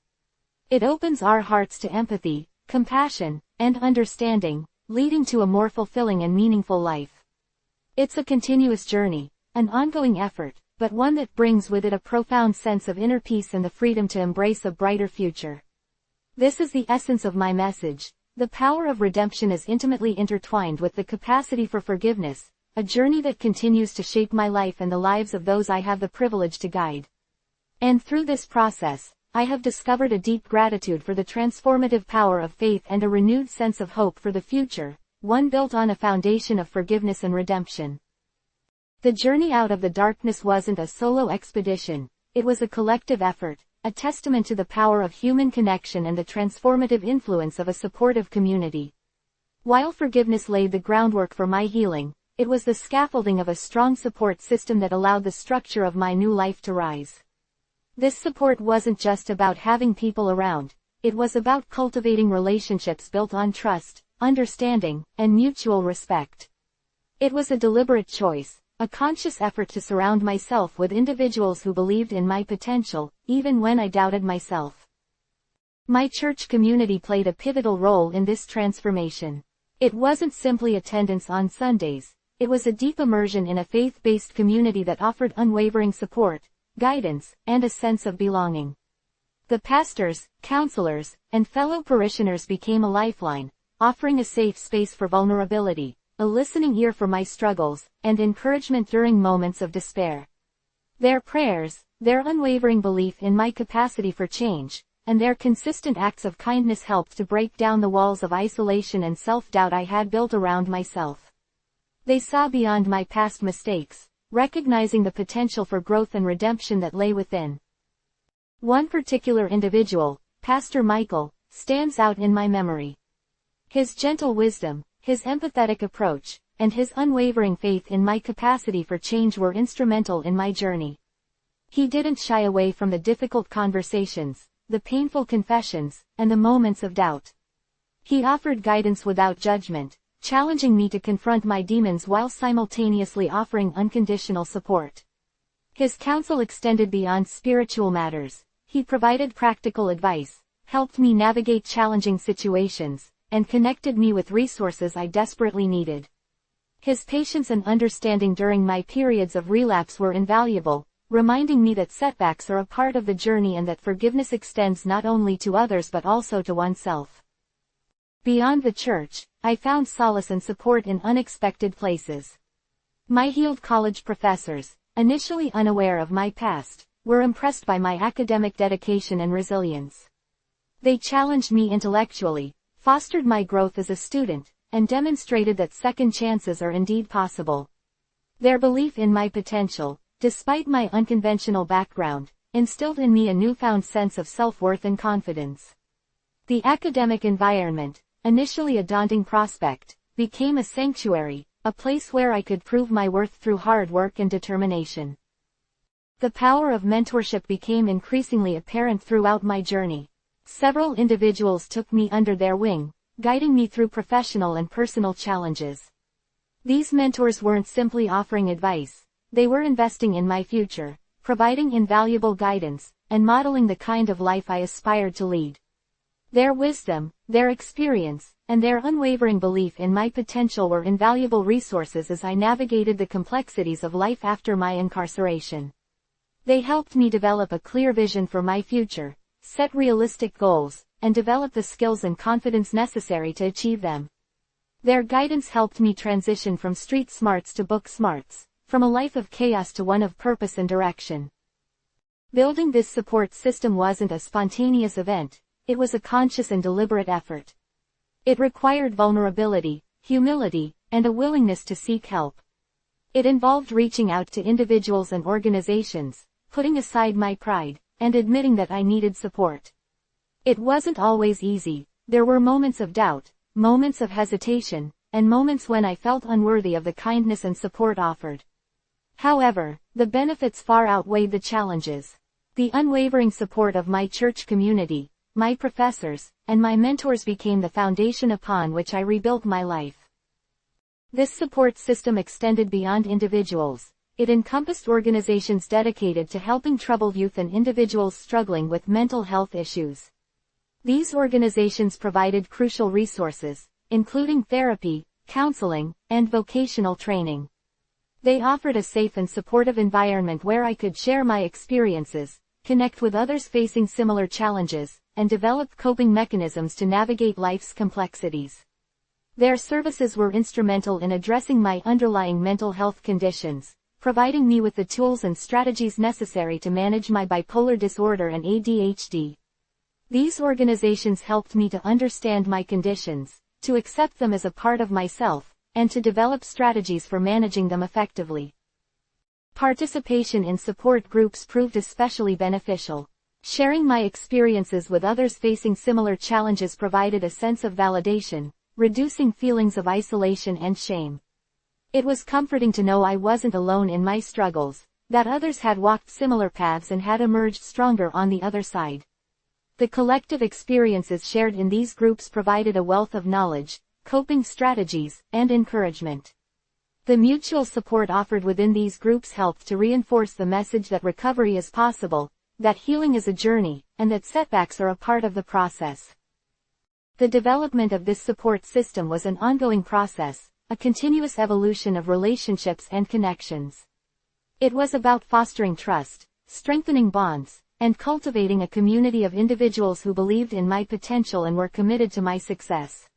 It opens our hearts to empathy, compassion, and understanding, leading to a more fulfilling and meaningful life. It's a continuous journey, an ongoing effort, but one that brings with it a profound sense of inner peace and the freedom to embrace a brighter future. This is the essence of my message. The power of redemption is intimately intertwined with the capacity for forgiveness, a journey that continues to shape my life and the lives of those I have the privilege to guide. And through this process, I have discovered a deep gratitude for the transformative power of faith and a renewed sense of hope for the future, one built on a foundation of forgiveness and redemption. The journey out of the darkness wasn't a solo expedition, it was a collective effort, a testament to the power of human connection and the transformative influence of a supportive community. While forgiveness laid the groundwork for my healing, it was the scaffolding of a strong support system that allowed the structure of my new life to rise. This support wasn't just about having people around, it was about cultivating relationships built on trust, understanding, and mutual respect. It was a deliberate choice, a conscious effort to surround myself with individuals who believed in my potential, even when I doubted myself. My church community played a pivotal role in this transformation. It wasn't simply attendance on Sundays, it was a deep immersion in a faith-based community that offered unwavering support, guidance, and a sense of belonging. The pastors, counselors, and fellow parishioners became a lifeline, offering a safe space for vulnerability, a listening ear for my struggles, and encouragement during moments of despair. Their prayers, their unwavering belief in my capacity for change, and their consistent acts of kindness helped to break down the walls of isolation and self-doubt I had built around myself. They saw beyond my past mistakes, recognizing the potential for growth and redemption that lay within. One particular individual, Pastor Michael, stands out in my memory. His gentle wisdom, his empathetic approach, and his unwavering faith in my capacity for change were instrumental in my journey. He didn't shy away from the difficult conversations, the painful confessions, and the moments of doubt. He offered guidance without judgment, challenging me to confront my demons while simultaneously offering unconditional support. His counsel extended beyond spiritual matters. He provided practical advice, helped me navigate challenging situations, and connected me with resources I desperately needed. His patience and understanding during my periods of relapse were invaluable, reminding me that setbacks are a part of the journey and that forgiveness extends not only to others but also to oneself. Beyond the church, I found solace and support in unexpected places. My healed college professors, initially unaware of my past, were impressed by my academic dedication and resilience. They challenged me intellectually, fostered my growth as a student, and demonstrated that second chances are indeed possible. Their belief in my potential, despite my unconventional background, instilled in me a newfound sense of self-worth and confidence. The academic environment, initially a daunting prospect, became a sanctuary, a place where I could prove my worth through hard work and determination. The power of mentorship became increasingly apparent throughout my journey. Several individuals took me under their wing, guiding me through professional and personal challenges. These mentors weren't simply offering advice, they were investing in my future, providing invaluable guidance, and modeling the kind of life I aspired to lead. Their wisdom, their experience, and their unwavering belief in my potential were invaluable resources as I navigated the complexities of life after my incarceration. They helped me develop a clear vision for my future, set realistic goals, and develop the skills and confidence necessary to achieve them. Their guidance helped me transition from street smarts to book smarts, from a life of chaos to one of purpose and direction. Building this support system wasn't a spontaneous event, it was a conscious and deliberate effort. It required vulnerability, humility, and a willingness to seek help. It involved reaching out to individuals and organizations, putting aside my pride, and admitting that I needed support. It wasn't always easy, there were moments of doubt, moments of hesitation, and moments when I felt unworthy of the kindness and support offered. However, the benefits far outweighed the challenges. The unwavering support of my church community, my professors, and my mentors became the foundation upon which I rebuilt my life. This support system extended beyond individuals. It encompassed organizations dedicated to helping troubled youth and individuals struggling with mental health issues. These organizations provided crucial resources, including therapy, counseling, and vocational training. They offered a safe and supportive environment where I could share my experiences, connect with others facing similar challenges, and develop coping mechanisms to navigate life's complexities. Their services were instrumental in addressing my underlying mental health conditions, providing me with the tools and strategies necessary to manage my bipolar disorder and ADHD. These organizations helped me to understand my conditions, to accept them as a part of myself, and to develop strategies for managing them effectively. Participation in support groups proved especially beneficial. Sharing my experiences with others facing similar challenges provided a sense of validation, reducing feelings of isolation and shame. It was comforting to know I wasn't alone in my struggles, that others had walked similar paths and had emerged stronger on the other side. The collective experiences shared in these groups provided a wealth of knowledge, coping strategies, and encouragement. The mutual support offered within these groups helped to reinforce the message that recovery is possible, that healing is a journey, and that setbacks are a part of the process. The development of this support system was an ongoing process, a continuous evolution of relationships and connections. It was about fostering trust, strengthening bonds, and cultivating a community of individuals who believed in my potential and were committed to my success.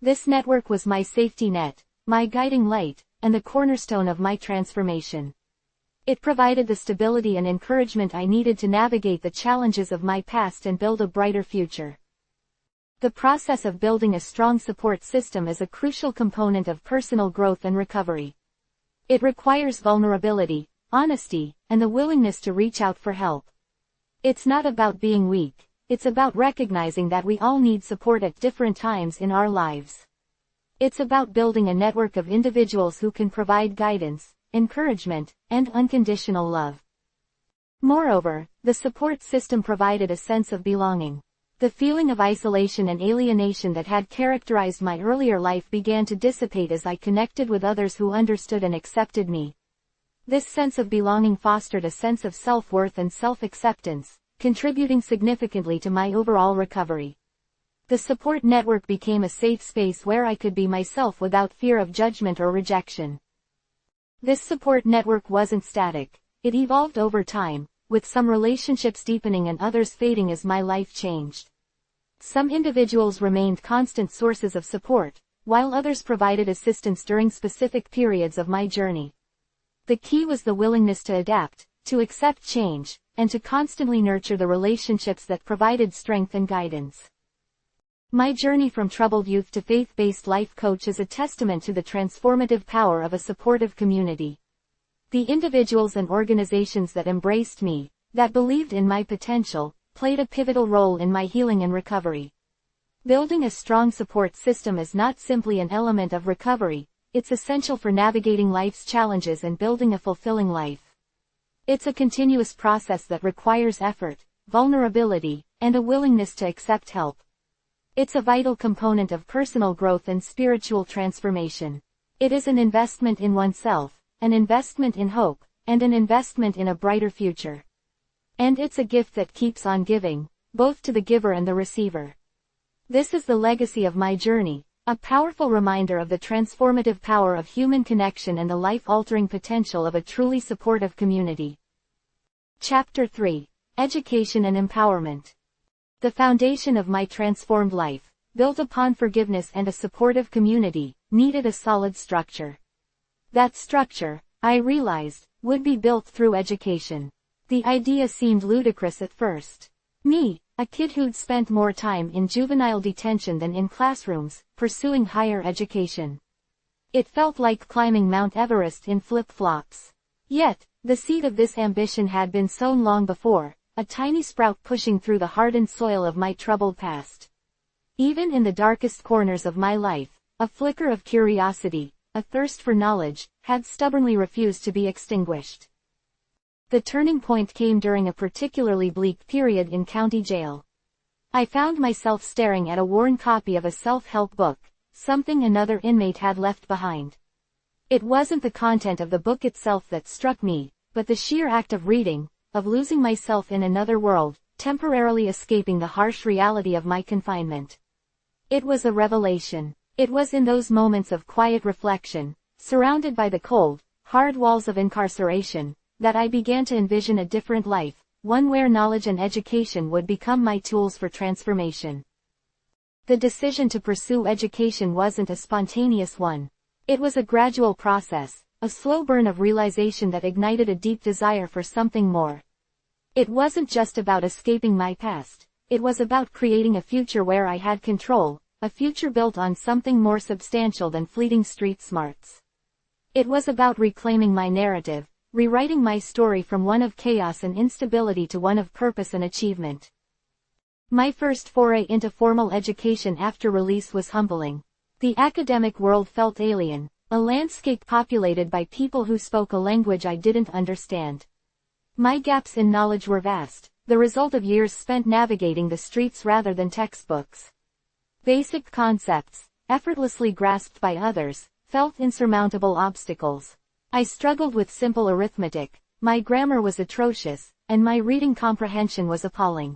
This network was my safety net, my guiding light, and the cornerstone of my transformation. It provided the stability and encouragement I needed to navigate the challenges of my past and build a brighter future. The process of building a strong support system is a crucial component of personal growth and recovery. It requires vulnerability, honesty, and the willingness to reach out for help. It's not about being weak, it's about recognizing that we all need support at different times in our lives. It's about building a network of individuals who can provide guidance, encouragement, and unconditional love. Moreover, the support system provided a sense of belonging. The feeling of isolation and alienation that had characterized my earlier life began to dissipate as I connected with others who understood and accepted me. This sense of belonging fostered a sense of self-worth and self-acceptance, contributing significantly to my overall recovery. The support network became a safe space where I could be myself without fear of judgment or rejection. This support network wasn't static. It evolved over time, with some relationships deepening and others fading as my life changed. Some individuals remained constant sources of support, while others provided assistance during specific periods of my journey. The key was the willingness to adapt, to accept change, and to constantly nurture the relationships that provided strength and guidance. My journey from troubled youth to faith-based life coach is a testament to the transformative power of a supportive community. The individuals and organizations that embraced me, that believed in my potential, played a pivotal role in my healing and recovery. Building a strong support system is not simply an element of recovery, it's essential for navigating life's challenges and building a fulfilling life. It's a continuous process that requires effort, vulnerability, and a willingness to accept help. It's a vital component of personal growth and spiritual transformation. It is an investment in oneself, an investment in hope, and an investment in a brighter future. And it's a gift that keeps on giving, both to the giver and the receiver. This is the legacy of my journey, a powerful reminder of the transformative power of human connection and the life-altering potential of a truly supportive community. Chapter 3: Education and Empowerment. The foundation of my transformed life, built upon forgiveness and a supportive community, needed a solid structure. That structure, I realized, would be built through education. The idea seemed ludicrous at first. Me, a kid who'd spent more time in juvenile detention than in classrooms, pursuing higher education. It felt like climbing Mount Everest in flip-flops. Yet, the seed of this ambition had been sown long before, a tiny sprout pushing through the hardened soil of my troubled past. Even in the darkest corners of my life, a flicker of curiosity, a thirst for knowledge, had stubbornly refused to be extinguished. The turning point came during a particularly bleak period in county jail. I found myself staring at a worn copy of a self-help book, something another inmate had left behind. It wasn't the content of the book itself that struck me, but the sheer act of reading, of losing myself in another world, temporarily escaping the harsh reality of my confinement. It was a revelation. It was in those moments of quiet reflection, surrounded by the cold, hard walls of incarceration, that I began to envision a different life, one where knowledge and education would become my tools for transformation. The decision to pursue education wasn't a spontaneous one. It was a gradual process, a slow burn of realization that ignited a deep desire for something more. It wasn't just about escaping my past, it was about creating a future where I had control, a future built on something more substantial than fleeting street smarts. It was about reclaiming my narrative, rewriting my story from one of chaos and instability to one of purpose and achievement. My first foray into formal education after release was humbling. The academic world felt alien, a landscape populated by people who spoke a language I didn't understand. My gaps in knowledge were vast, the result of years spent navigating the streets rather than textbooks. Basic concepts, effortlessly grasped by others, felt insurmountable obstacles. I struggled with simple arithmetic, my grammar was atrocious, and my reading comprehension was appalling.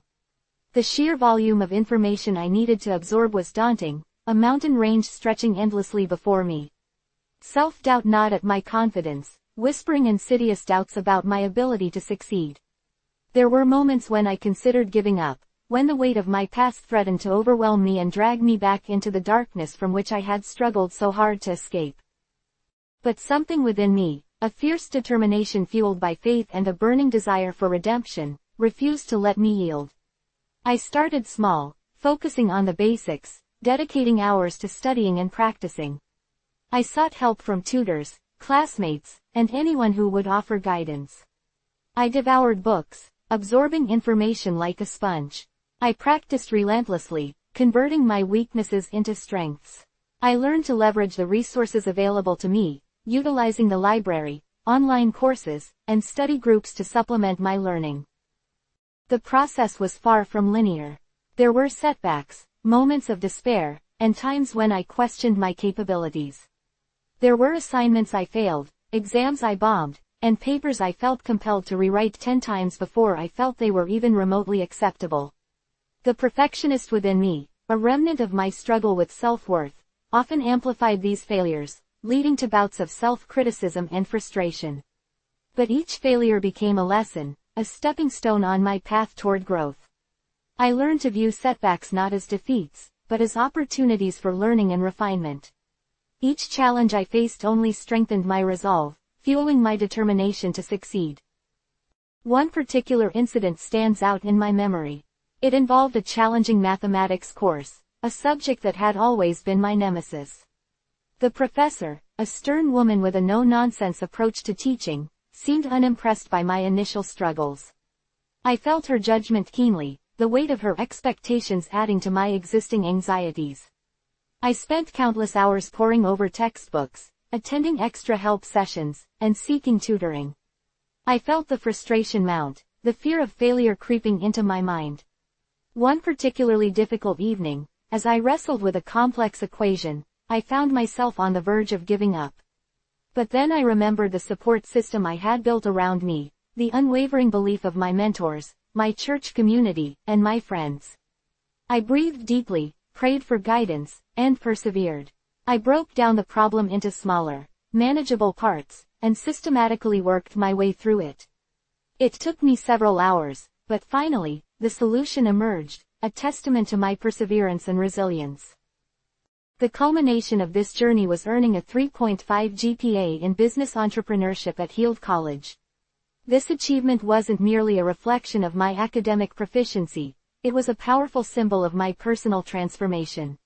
The sheer volume of information I needed to absorb was daunting, a mountain range stretching endlessly before me. Self-doubt gnawed at my confidence, whispering insidious doubts about my ability to succeed. There were moments when I considered giving up, when the weight of my past threatened to overwhelm me and drag me back into the darkness from which I had struggled so hard to escape. But something within me, a fierce determination fueled by faith and a burning desire for redemption, refused to let me yield. I started small, focusing on the basics, dedicating hours to studying and practicing. I sought help from tutors, classmates, and anyone who would offer guidance. I devoured books, absorbing information like a sponge. I practiced relentlessly, converting my weaknesses into strengths. I learned to leverage the resources available to me, utilizing the library, online courses, and study groups to supplement my learning. The process was far from linear. There were setbacks, moments of despair, and times when I questioned my capabilities. There were assignments I failed, exams I bombed, and papers I felt compelled to rewrite 10 times before I felt they were even remotely acceptable. The perfectionist within me, a remnant of my struggle with self-worth, often amplified these failures, leading to bouts of self-criticism and frustration. But each failure became a lesson, a stepping stone on my path toward growth. I learned to view setbacks not as defeats, but as opportunities for learning and refinement. Each challenge I faced only strengthened my resolve, fueling my determination to succeed. One particular incident stands out in my memory. It involved a challenging mathematics course, a subject that had always been my nemesis. The professor, a stern woman with a no-nonsense approach to teaching, seemed unimpressed by my initial struggles. I felt her judgment keenly, the weight of her expectations adding to my existing anxieties. I spent countless hours poring over textbooks, attending extra help sessions, and seeking tutoring. I felt the frustration mount, the fear of failure creeping into my mind. One particularly difficult evening, as I wrestled with a complex equation, I found myself on the verge of giving up. But then I remembered the support system I had built around me, the unwavering belief of my mentors, my church community, and my friends. I breathed deeply, prayed for guidance, and persevered. I broke down the problem into smaller, manageable parts, and systematically worked my way through it. It took me several hours, but finally, the solution emerged, a testament to my perseverance and resilience. The culmination of this journey was earning a 3.5 GPA in business entrepreneurship at Heald College. This achievement wasn't merely a reflection of my academic proficiency, it was a powerful symbol of my personal transformation.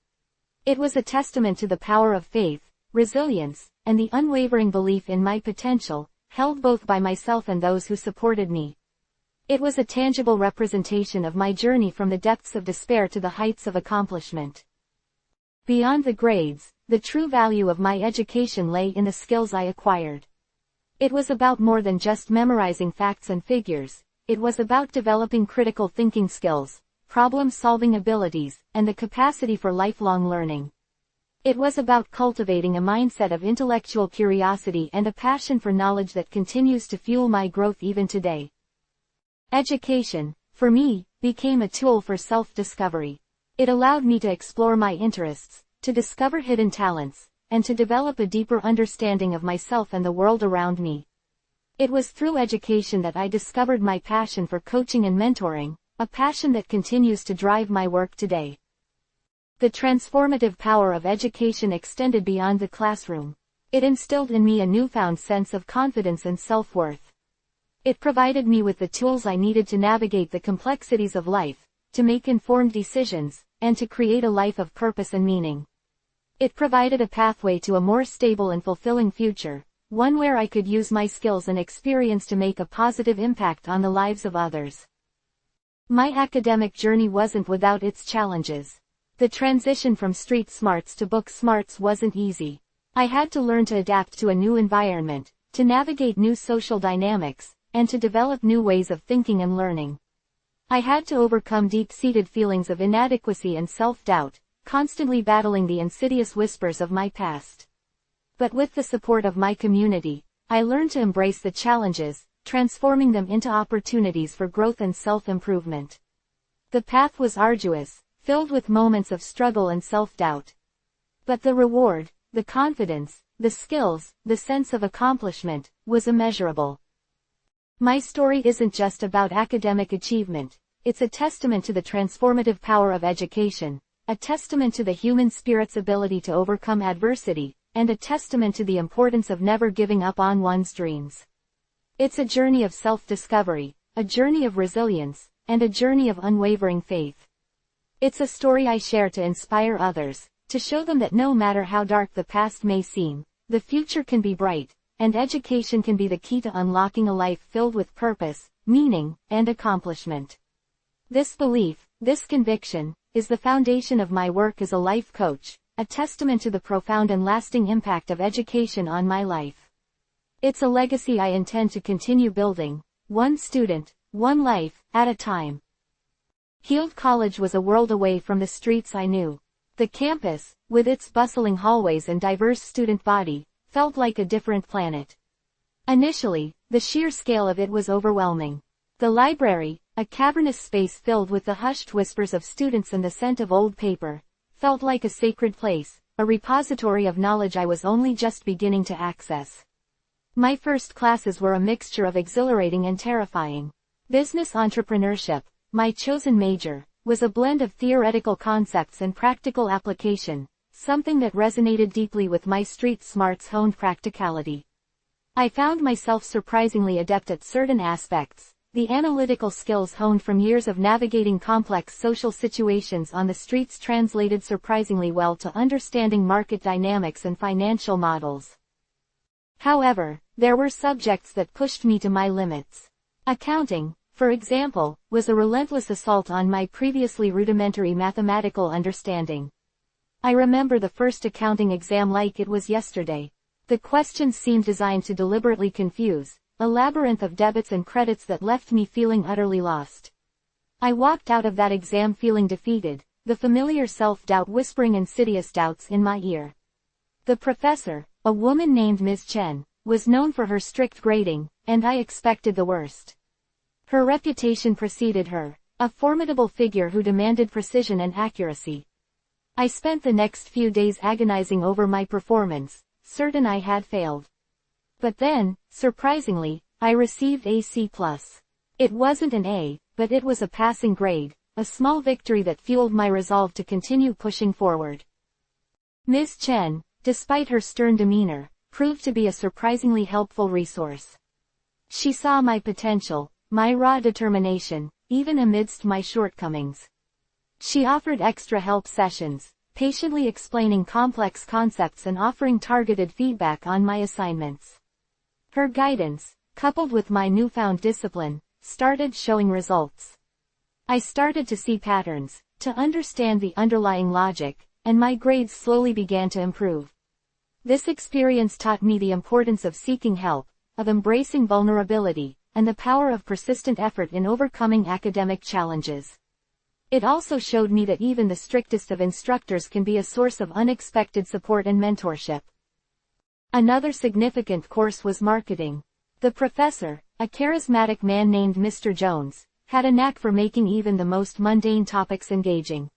It was a testament to the power of faith, resilience, and the unwavering belief in my potential, held both by myself and those who supported me. It was a tangible representation of my journey from the depths of despair to the heights of accomplishment. Beyond the grades, the true value of my education lay in the skills I acquired. It was about more than just memorizing facts and figures, it was about developing critical thinking skills, problem-solving abilities, and the capacity for lifelong learning. It was about cultivating a mindset of intellectual curiosity and a passion for knowledge that continues to fuel my growth even today. Education, for me, became a tool for self-discovery. It allowed me to explore my interests, to discover hidden talents, and to develop a deeper understanding of myself and the world around me. It was through education that I discovered my passion for coaching and mentoring, a passion that continues to drive my work today. The transformative power of education extended beyond the classroom. It instilled in me a newfound sense of confidence and self-worth. It provided me with the tools I needed to navigate the complexities of life, to make informed decisions, and to create a life of purpose and meaning. It provided a pathway to a more stable and fulfilling future, one where I could use my skills and experience to make a positive impact on the lives of others. My academic journey wasn't without its challenges. The transition from street smarts to book smarts wasn't easy. I had to learn to adapt to a new environment, to navigate new social dynamics, and to develop new ways of thinking and learning. I had to overcome deep-seated feelings of inadequacy and self-doubt, constantly battling the insidious whispers of my past. But with the support of my community, I learned to embrace the challenges, transforming them into opportunities for growth and self-improvement. The path was arduous, filled with moments of struggle and self-doubt. But the reward, the confidence, the skills, the sense of accomplishment, was immeasurable. My story isn't just about academic achievement, it's a testament to the transformative power of education, a testament to the human spirit's ability to overcome adversity, and a testament to the importance of never giving up on one's dreams. It's a journey of self-discovery, a journey of resilience, and a journey of unwavering faith. It's a story I share to inspire others, to show them that no matter how dark the past may seem, the future can be bright, and education can be the key to unlocking a life filled with purpose, meaning, and accomplishment. This belief, this conviction, is the foundation of my work as a life coach, a testament to the profound and lasting impact of education on my life. It's a legacy I intend to continue building, one student, one life, at a time. Heald College was a world away from the streets I knew. The campus, with its bustling hallways and diverse student body, felt like a different planet. Initially, the sheer scale of it was overwhelming. The library, a cavernous space filled with the hushed whispers of students and the scent of old paper, felt like a sacred place, a repository of knowledge I was only just beginning to access. My first classes were a mixture of exhilarating and terrifying. Business entrepreneurship, my chosen major, was a blend of theoretical concepts and practical application, something that resonated deeply with my street smarts honed practicality. I found myself surprisingly adept at certain aspects, the analytical skills honed from years of navigating complex social situations on the streets translated surprisingly well to understanding market dynamics and financial models. However, there were subjects that pushed me to my limits. Accounting, for example, was a relentless assault on my previously rudimentary mathematical understanding. I remember the first accounting exam like it was yesterday. The questions seemed designed to deliberately confuse, a labyrinth of debits and credits that left me feeling utterly lost. I walked out of that exam feeling defeated, the familiar self-doubt whispering insidious doubts in my ear. The professor, a woman named Ms. Chen, was known for her strict grading, and I expected the worst. Her reputation preceded her, a formidable figure who demanded precision and accuracy. I spent the next few days agonizing over my performance, certain I had failed. But then, surprisingly, I received a C+. It wasn't an A, but it was a passing grade, a small victory that fueled my resolve to continue pushing forward. Ms. Chen, despite her stern demeanor, proved to be a surprisingly helpful resource. She saw my potential, my raw determination, even amidst my shortcomings. She offered extra help sessions, patiently explaining complex concepts and offering targeted feedback on my assignments. Her guidance, coupled with my newfound discipline, started showing results. I started to see patterns, to understand the underlying logic, and my grades slowly began to improve. This experience taught me the importance of seeking help, of embracing vulnerability, and the power of persistent effort in overcoming academic challenges. It also showed me that even the strictest of instructors can be a source of unexpected support and mentorship. Another significant course was marketing. The professor, a charismatic man named Mr. Jones, had a knack for making even the most mundane topics engaging.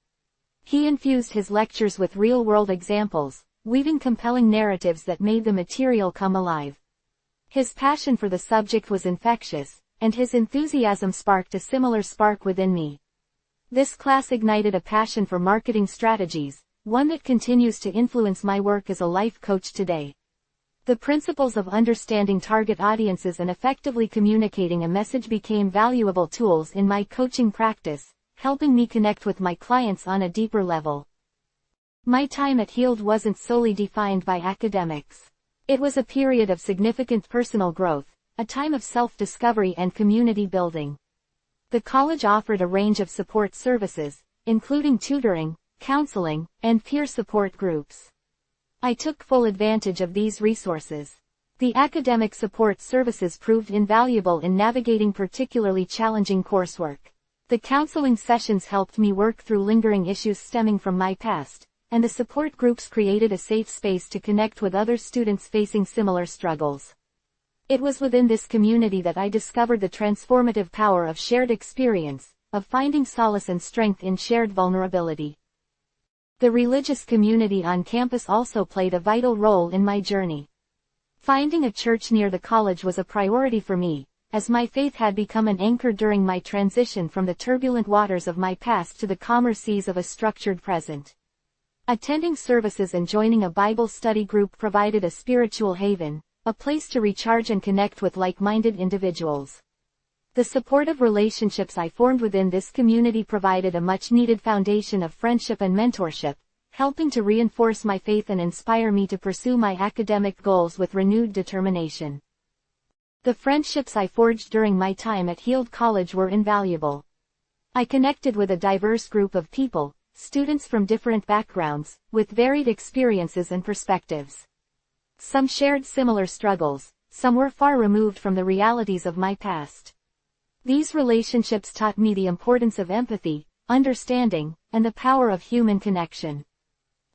He infused his lectures with real-world examples, weaving compelling narratives that made the material come alive. His passion for the subject was infectious, and his enthusiasm sparked a similar spark within me. This class ignited a passion for marketing strategies, one that continues to influence my work as a life coach today. The principles of understanding target audiences and effectively communicating a message became valuable tools in my coaching practice, helping me connect with my clients on a deeper level. My time at Heald wasn't solely defined by academics. It was a period of significant personal growth, a time of self-discovery and community building. The college offered a range of support services, including tutoring, counseling, and peer support groups. I took full advantage of these resources. The academic support services proved invaluable in navigating particularly challenging coursework. The counseling sessions helped me work through lingering issues stemming from my past, and the support groups created a safe space to connect with other students facing similar struggles. It was within this community that I discovered the transformative power of shared experience, of finding solace and strength in shared vulnerability. The religious community on campus also played a vital role in my journey. Finding a church near the college was a priority for me, as my faith had become an anchor during my transition from the turbulent waters of my past to the calmer seas of a structured present. Attending services and joining a Bible study group provided a spiritual haven, a place to recharge and connect with like-minded individuals. The supportive relationships I formed within this community provided a much-needed foundation of friendship and mentorship, helping to reinforce my faith and inspire me to pursue my academic goals with renewed determination. The friendships I forged during my time at Heald College were invaluable. I connected with a diverse group of people, students from different backgrounds, with varied experiences and perspectives. Some shared similar struggles, some were far removed from the realities of my past. These relationships taught me the importance of empathy, understanding, and the power of human connection.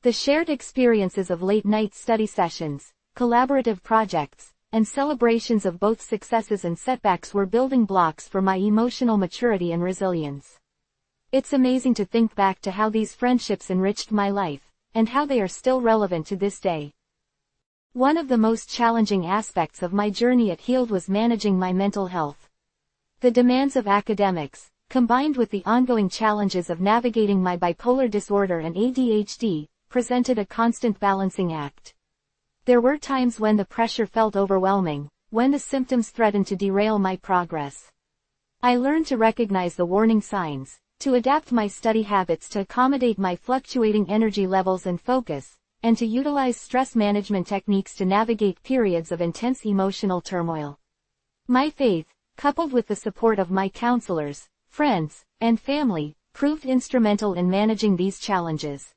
The shared experiences of late-night study sessions, collaborative projects, and celebrations of both successes and setbacks were building blocks for my emotional maturity and resilience. It's amazing to think back to how these friendships enriched my life, and how they are still relevant to this day. One of the most challenging aspects of my journey at Heald was managing my mental health. The demands of academics, combined with the ongoing challenges of navigating my bipolar disorder and ADHD, presented a constant balancing act. There were times when the pressure felt overwhelming, when the symptoms threatened to derail my progress. I learned to recognize the warning signs, to adapt my study habits to accommodate my fluctuating energy levels and focus, and to utilize stress management techniques to navigate periods of intense emotional turmoil. My faith, coupled with the support of my counselors, friends, and family, proved instrumental in managing these challenges.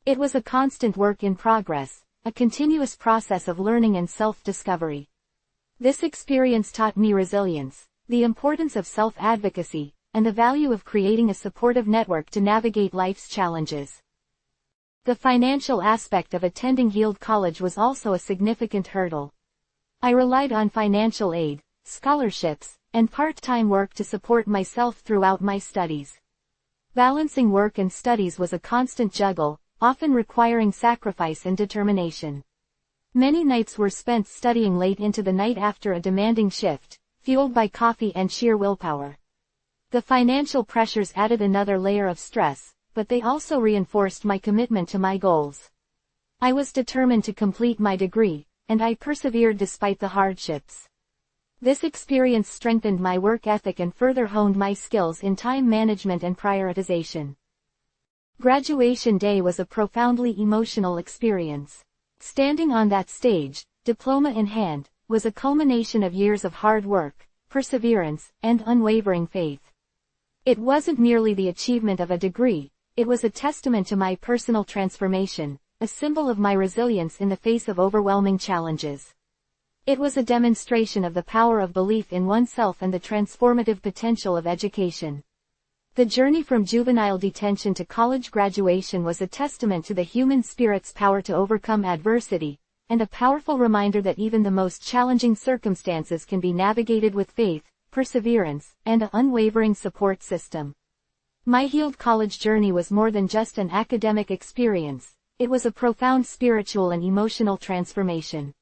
It was a constant work in progress, a continuous process of learning and self-discovery. This experience taught me resilience, the importance of self-advocacy, and the value of creating a supportive network to navigate life's challenges. The financial aspect of attending Heald College was also a significant hurdle. I relied on financial aid, scholarships, and part-time work to support myself throughout my studies. Balancing work and studies was a constant juggle, often requiring sacrifice and determination. Many nights were spent studying late into the night after a demanding shift, fueled by coffee and sheer willpower. The financial pressures added another layer of stress, but they also reinforced my commitment to my goals. I was determined to complete my degree, and I persevered despite the hardships. This experience strengthened my work ethic and further honed my skills in time management and prioritization. Graduation day was a profoundly emotional experience. Standing on that stage, diploma in hand, was a culmination of years of hard work, perseverance, and unwavering faith. It wasn't merely the achievement of a degree, it was a testament to my personal transformation, a symbol of my resilience in the face of overwhelming challenges. It was a demonstration of the power of belief in oneself and the transformative potential of education. The journey from juvenile detention to college graduation was a testament to the human spirit's power to overcome adversity, and a powerful reminder that even the most challenging circumstances can be navigated with faith, perseverance, and an unwavering support system. My Heald College journey was more than just an academic experience, it was a profound spiritual and emotional transformation.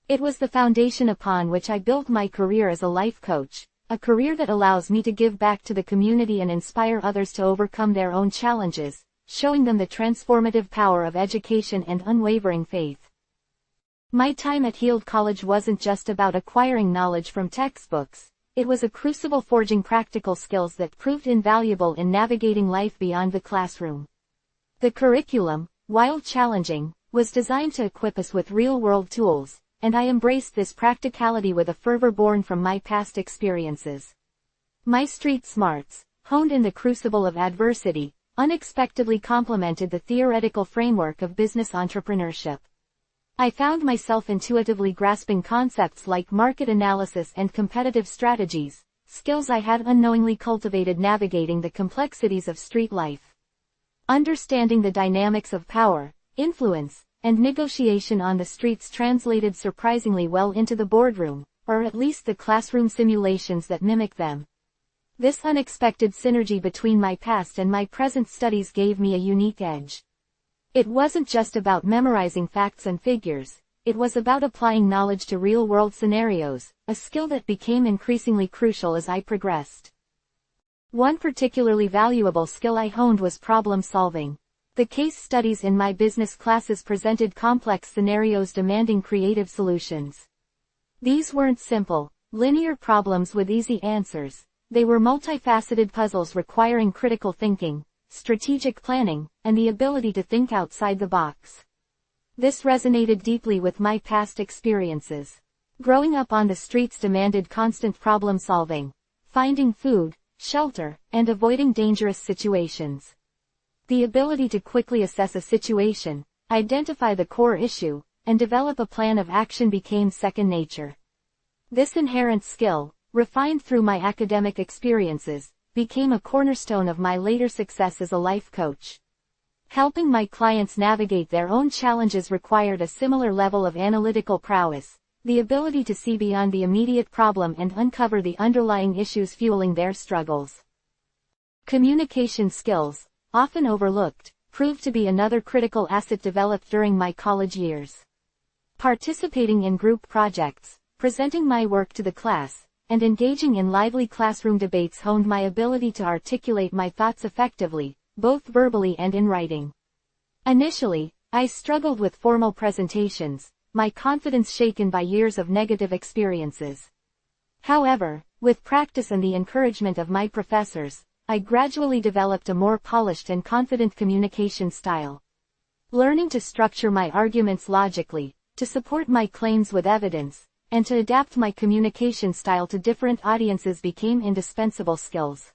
It was the foundation upon which I built my career as a life coach, a career that allows me to give back to the community and inspire others to overcome their own challenges, showing them the transformative power of education and unwavering faith. My time at Heald College wasn't just about acquiring knowledge from textbooks, it was a crucible forging practical skills that proved invaluable in navigating life beyond the classroom. The curriculum, while challenging, was designed to equip us with real-world tools, and I embraced this practicality with a fervor born from my past experiences. My street smarts, honed in the crucible of adversity, unexpectedly complemented the theoretical framework of business entrepreneurship. I found myself intuitively grasping concepts like market analysis and competitive strategies, skills I had unknowingly cultivated navigating the complexities of street life. Understanding the dynamics of power, influence, and negotiation on the streets translated surprisingly well into the boardroom, or at least the classroom simulations that mimic them. This unexpected synergy between my past and my present studies gave me a unique edge. It wasn't just about memorizing facts and figures, it was about applying knowledge to real-world scenarios, a skill that became increasingly crucial as I progressed. One particularly valuable skill I honed was problem solving. The case studies in my business classes presented complex scenarios demanding creative solutions. These weren't simple, linear problems with easy answers. They were multifaceted puzzles requiring critical thinking, strategic planning, and the ability to think outside the box. This resonated deeply with my past experiences. Growing up on the streets demanded constant problem solving, finding food, shelter, and avoiding dangerous situations. The ability to quickly assess a situation, identify the core issue, and develop a plan of action became second nature. This inherent skill, refined through my academic experiences, became a cornerstone of my later success as a life coach. Helping my clients navigate their own challenges required a similar level of analytical prowess, the ability to see beyond the immediate problem and uncover the underlying issues fueling their struggles. Communication skills, often overlooked, proved to be another critical asset developed during my college years. Participating in group projects, presenting my work to the class, and engaging in lively classroom debates honed my ability to articulate my thoughts effectively, both verbally and in writing. Initially, I struggled with formal presentations, my confidence shaken by years of negative experiences. However, with practice and the encouragement of my professors, I gradually developed a more polished and confident communication style. Learning to structure my arguments logically, to support my claims with evidence, and to adapt my communication style to different audiences became indispensable skills.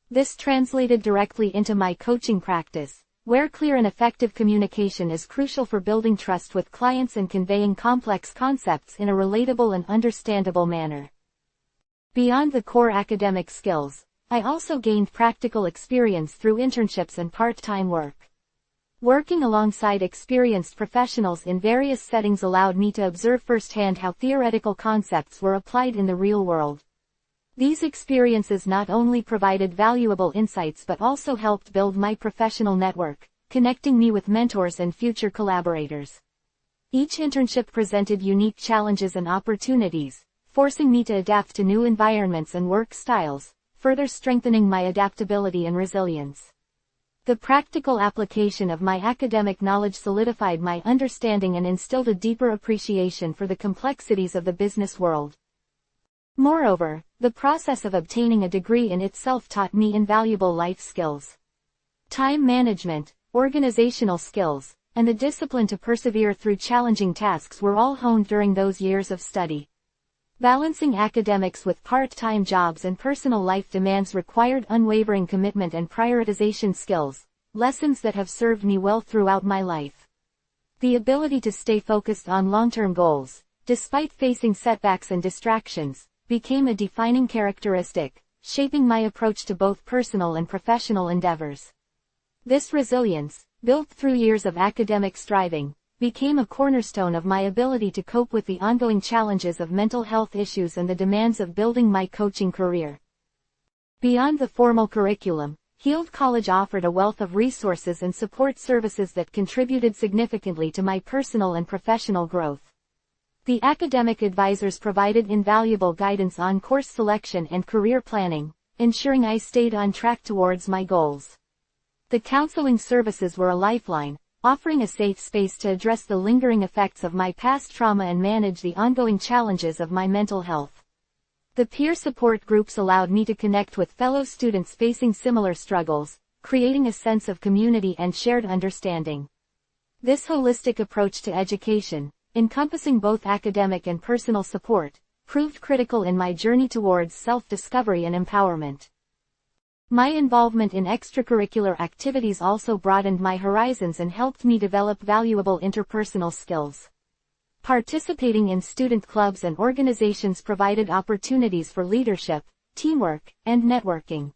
This translated directly into my coaching practice, where clear and effective communication is crucial for building trust with clients and conveying complex concepts in a relatable and understandable manner. Beyond the core academic skills, I also gained practical experience through internships and part-time work. Working alongside experienced professionals in various settings allowed me to observe firsthand how theoretical concepts were applied in the real world. These experiences not only provided valuable insights but also helped build my professional network, connecting me with mentors and future collaborators. Each internship presented unique challenges and opportunities, forcing me to adapt to new environments and work styles, further strengthening my adaptability and resilience. The practical application of my academic knowledge solidified my understanding and instilled a deeper appreciation for the complexities of the business world. Moreover, the process of obtaining a degree in itself taught me invaluable life skills. Time management, organizational skills, and the discipline to persevere through challenging tasks were all honed during those years of study. Balancing academics with part-time jobs and personal life demands required unwavering commitment and prioritization skills, lessons that have served me well throughout my life. The ability to stay focused on long-term goals, despite facing setbacks and distractions, became a defining characteristic, shaping my approach to both personal and professional endeavors. This resilience, built through years of academic striving, became a cornerstone of my ability to cope with the ongoing challenges of mental health issues and the demands of building my coaching career. Beyond the formal curriculum, Heald College offered a wealth of resources and support services that contributed significantly to my personal and professional growth. The academic advisors provided invaluable guidance on course selection and career planning, ensuring I stayed on track towards my goals. The counseling services were a lifeline, offering a safe space to address the lingering effects of my past trauma and manage the ongoing challenges of my mental health. The peer support groups allowed me to connect with fellow students facing similar struggles, creating a sense of community and shared understanding. This holistic approach to education, encompassing both academic and personal support, proved critical in my journey towards self-discovery and empowerment. My involvement in extracurricular activities also broadened my horizons and helped me develop valuable interpersonal skills. Participating in student clubs and organizations provided opportunities for leadership, teamwork, and networking.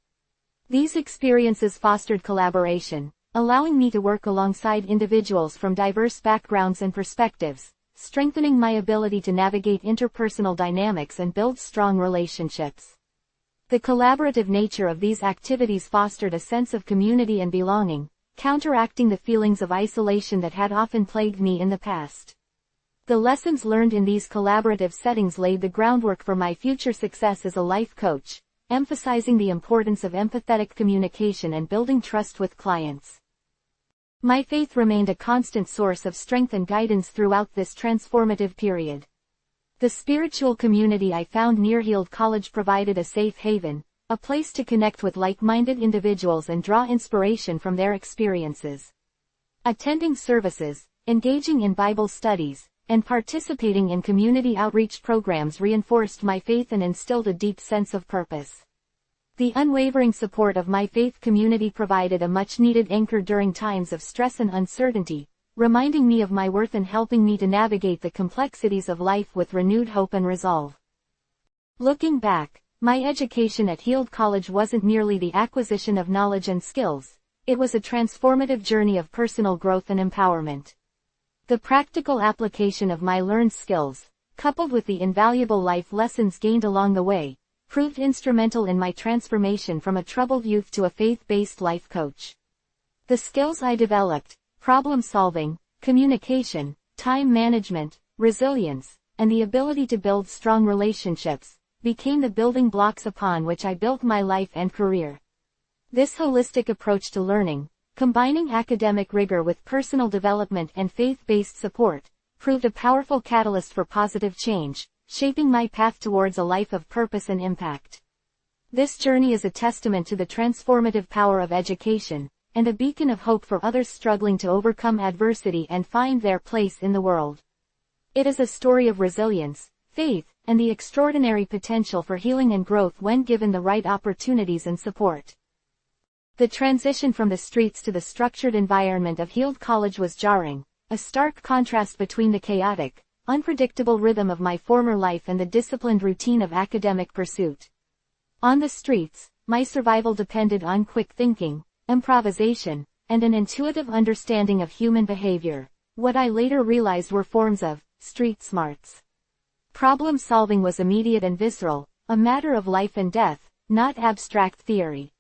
These experiences fostered collaboration, allowing me to work alongside individuals from diverse backgrounds and perspectives, strengthening my ability to navigate interpersonal dynamics and build strong relationships. The collaborative nature of these activities fostered a sense of community and belonging, counteracting the feelings of isolation that had often plagued me in the past. The lessons learned in these collaborative settings laid the groundwork for my future success as a life coach, emphasizing the importance of empathetic communication and building trust with clients. My faith remained a constant source of strength and guidance throughout this transformative period. The spiritual community I found near Heald College provided a safe haven, a place to connect with like-minded individuals and draw inspiration from their experiences. Attending services, engaging in Bible studies, and participating in community outreach programs reinforced my faith and instilled a deep sense of purpose. The unwavering support of my faith community provided a much-needed anchor during times of stress and uncertainty, reminding me of my worth and helping me to navigate the complexities of life with renewed hope and resolve. Looking back, my education at Heald College wasn't merely the acquisition of knowledge and skills, it was a transformative journey of personal growth and empowerment. The practical application of my learned skills, coupled with the invaluable life lessons gained along the way, proved instrumental in my transformation from a troubled youth to a faith-based life coach. The skills I developed, problem solving, communication, time management, resilience, and the ability to build strong relationships, became the building blocks upon which I built my life and career. This holistic approach to learning, combining academic rigor with personal development and faith-based support, proved a powerful catalyst for positive change, shaping my path towards a life of purpose and impact. This journey is a testament to the transformative power of education, and a beacon of hope for others struggling to overcome adversity and find their place in the world. It is a story of resilience, faith, and the extraordinary potential for healing and growth when given the right opportunities and support. The transition from the streets to the structured environment of Heald College was jarring, a stark contrast between the chaotic, unpredictable rhythm of my former life and the disciplined routine of academic pursuit. On the streets, my survival depended on quick thinking, improvisation, and an intuitive understanding of human behavior, what I later realized were forms of street smarts. Problem solving was immediate and visceral, a matter of life and death, not abstract theory.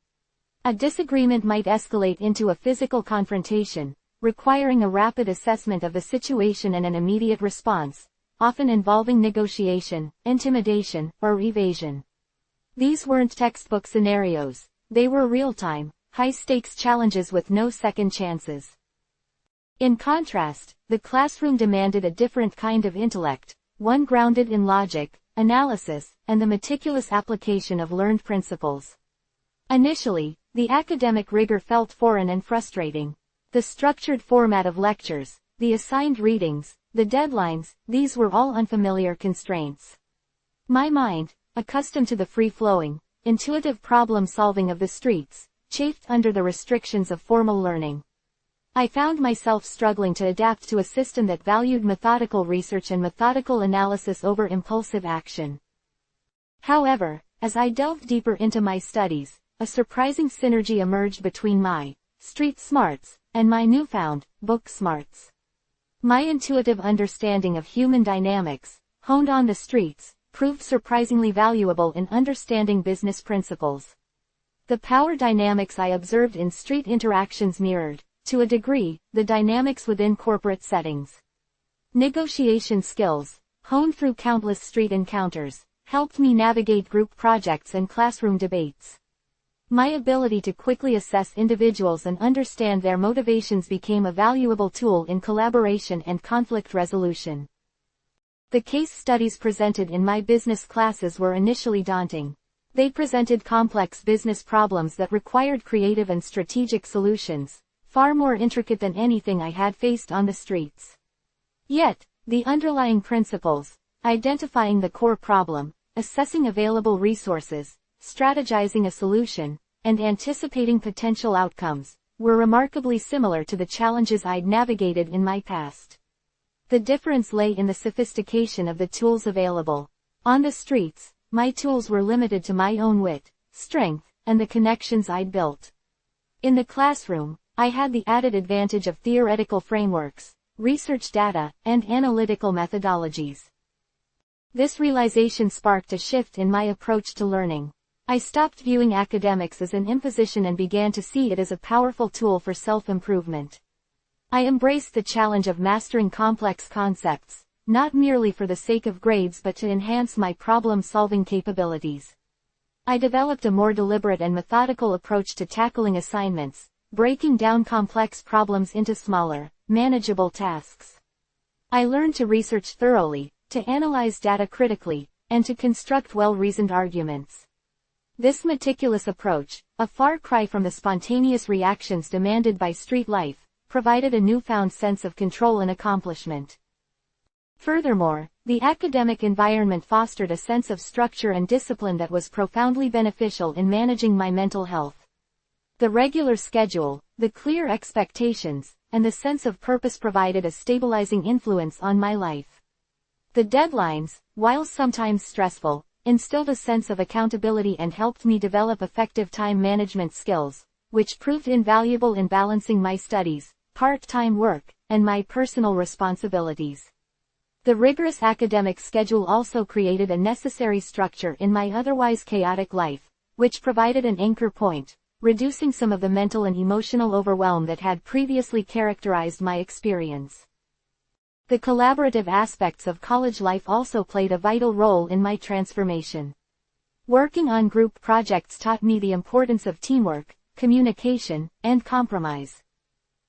A disagreement might escalate into a physical confrontation, requiring a rapid assessment of the situation and an immediate response, often involving negotiation, intimidation, or evasion. These weren't textbook scenarios, they were real-time, high-stakes challenges with no second chances. In contrast, the classroom demanded a different kind of intellect, one grounded in logic, analysis, and the meticulous application of learned principles. Initially, the academic rigor felt foreign and frustrating. The structured format of lectures, the assigned readings, the deadlines, these were all unfamiliar constraints. My mind, accustomed to the free-flowing, intuitive problem-solving of the streets, chafed under the restrictions of formal learning. I found myself struggling to adapt to a system that valued methodical research and methodical analysis over impulsive action. However, as I delved deeper into my studies, a surprising synergy emerged between my street smarts and my newfound book smarts. My intuitive understanding of human dynamics, honed on the streets, proved surprisingly valuable in understanding business principles. The power dynamics I observed in street interactions mirrored, to a degree, the dynamics within corporate settings. Negotiation skills, honed through countless street encounters, helped me navigate group projects and classroom debates. My ability to quickly assess individuals and understand their motivations became a valuable tool in collaboration and conflict resolution. The case studies presented in my business classes were initially daunting. They presented complex business problems that required creative and strategic solutions, far more intricate than anything I had faced on the streets. Yet, the underlying principles, identifying the core problem, assessing available resources, strategizing a solution, and anticipating potential outcomes, were remarkably similar to the challenges I'd navigated in my past. The difference lay in the sophistication of the tools available. On the streets, my tools were limited to my own wit, strength, and the connections I'd built. In the classroom, I had the added advantage of theoretical frameworks, research data, and analytical methodologies. This realization sparked a shift in my approach to learning. I stopped viewing academics as an imposition and began to see it as a powerful tool for self-improvement. I embraced the challenge of mastering complex concepts, not merely for the sake of grades but to enhance my problem-solving capabilities. I developed a more deliberate and methodical approach to tackling assignments, breaking down complex problems into smaller, manageable tasks. I learned to research thoroughly, to analyze data critically, and to construct well-reasoned arguments. This meticulous approach, a far cry from the spontaneous reactions demanded by street life, provided a newfound sense of control and accomplishment. Furthermore, the academic environment fostered a sense of structure and discipline that was profoundly beneficial in managing my mental health. The regular schedule, the clear expectations, and the sense of purpose provided a stabilizing influence on my life. The deadlines, while sometimes stressful, instilled a sense of accountability and helped me develop effective time management skills, which proved invaluable in balancing my studies, part-time work, and my personal responsibilities. The rigorous academic schedule also created a necessary structure in my otherwise chaotic life, which provided an anchor point, reducing some of the mental and emotional overwhelm that had previously characterized my experience. The collaborative aspects of college life also played a vital role in my transformation. Working on group projects taught me the importance of teamwork, communication, and compromise.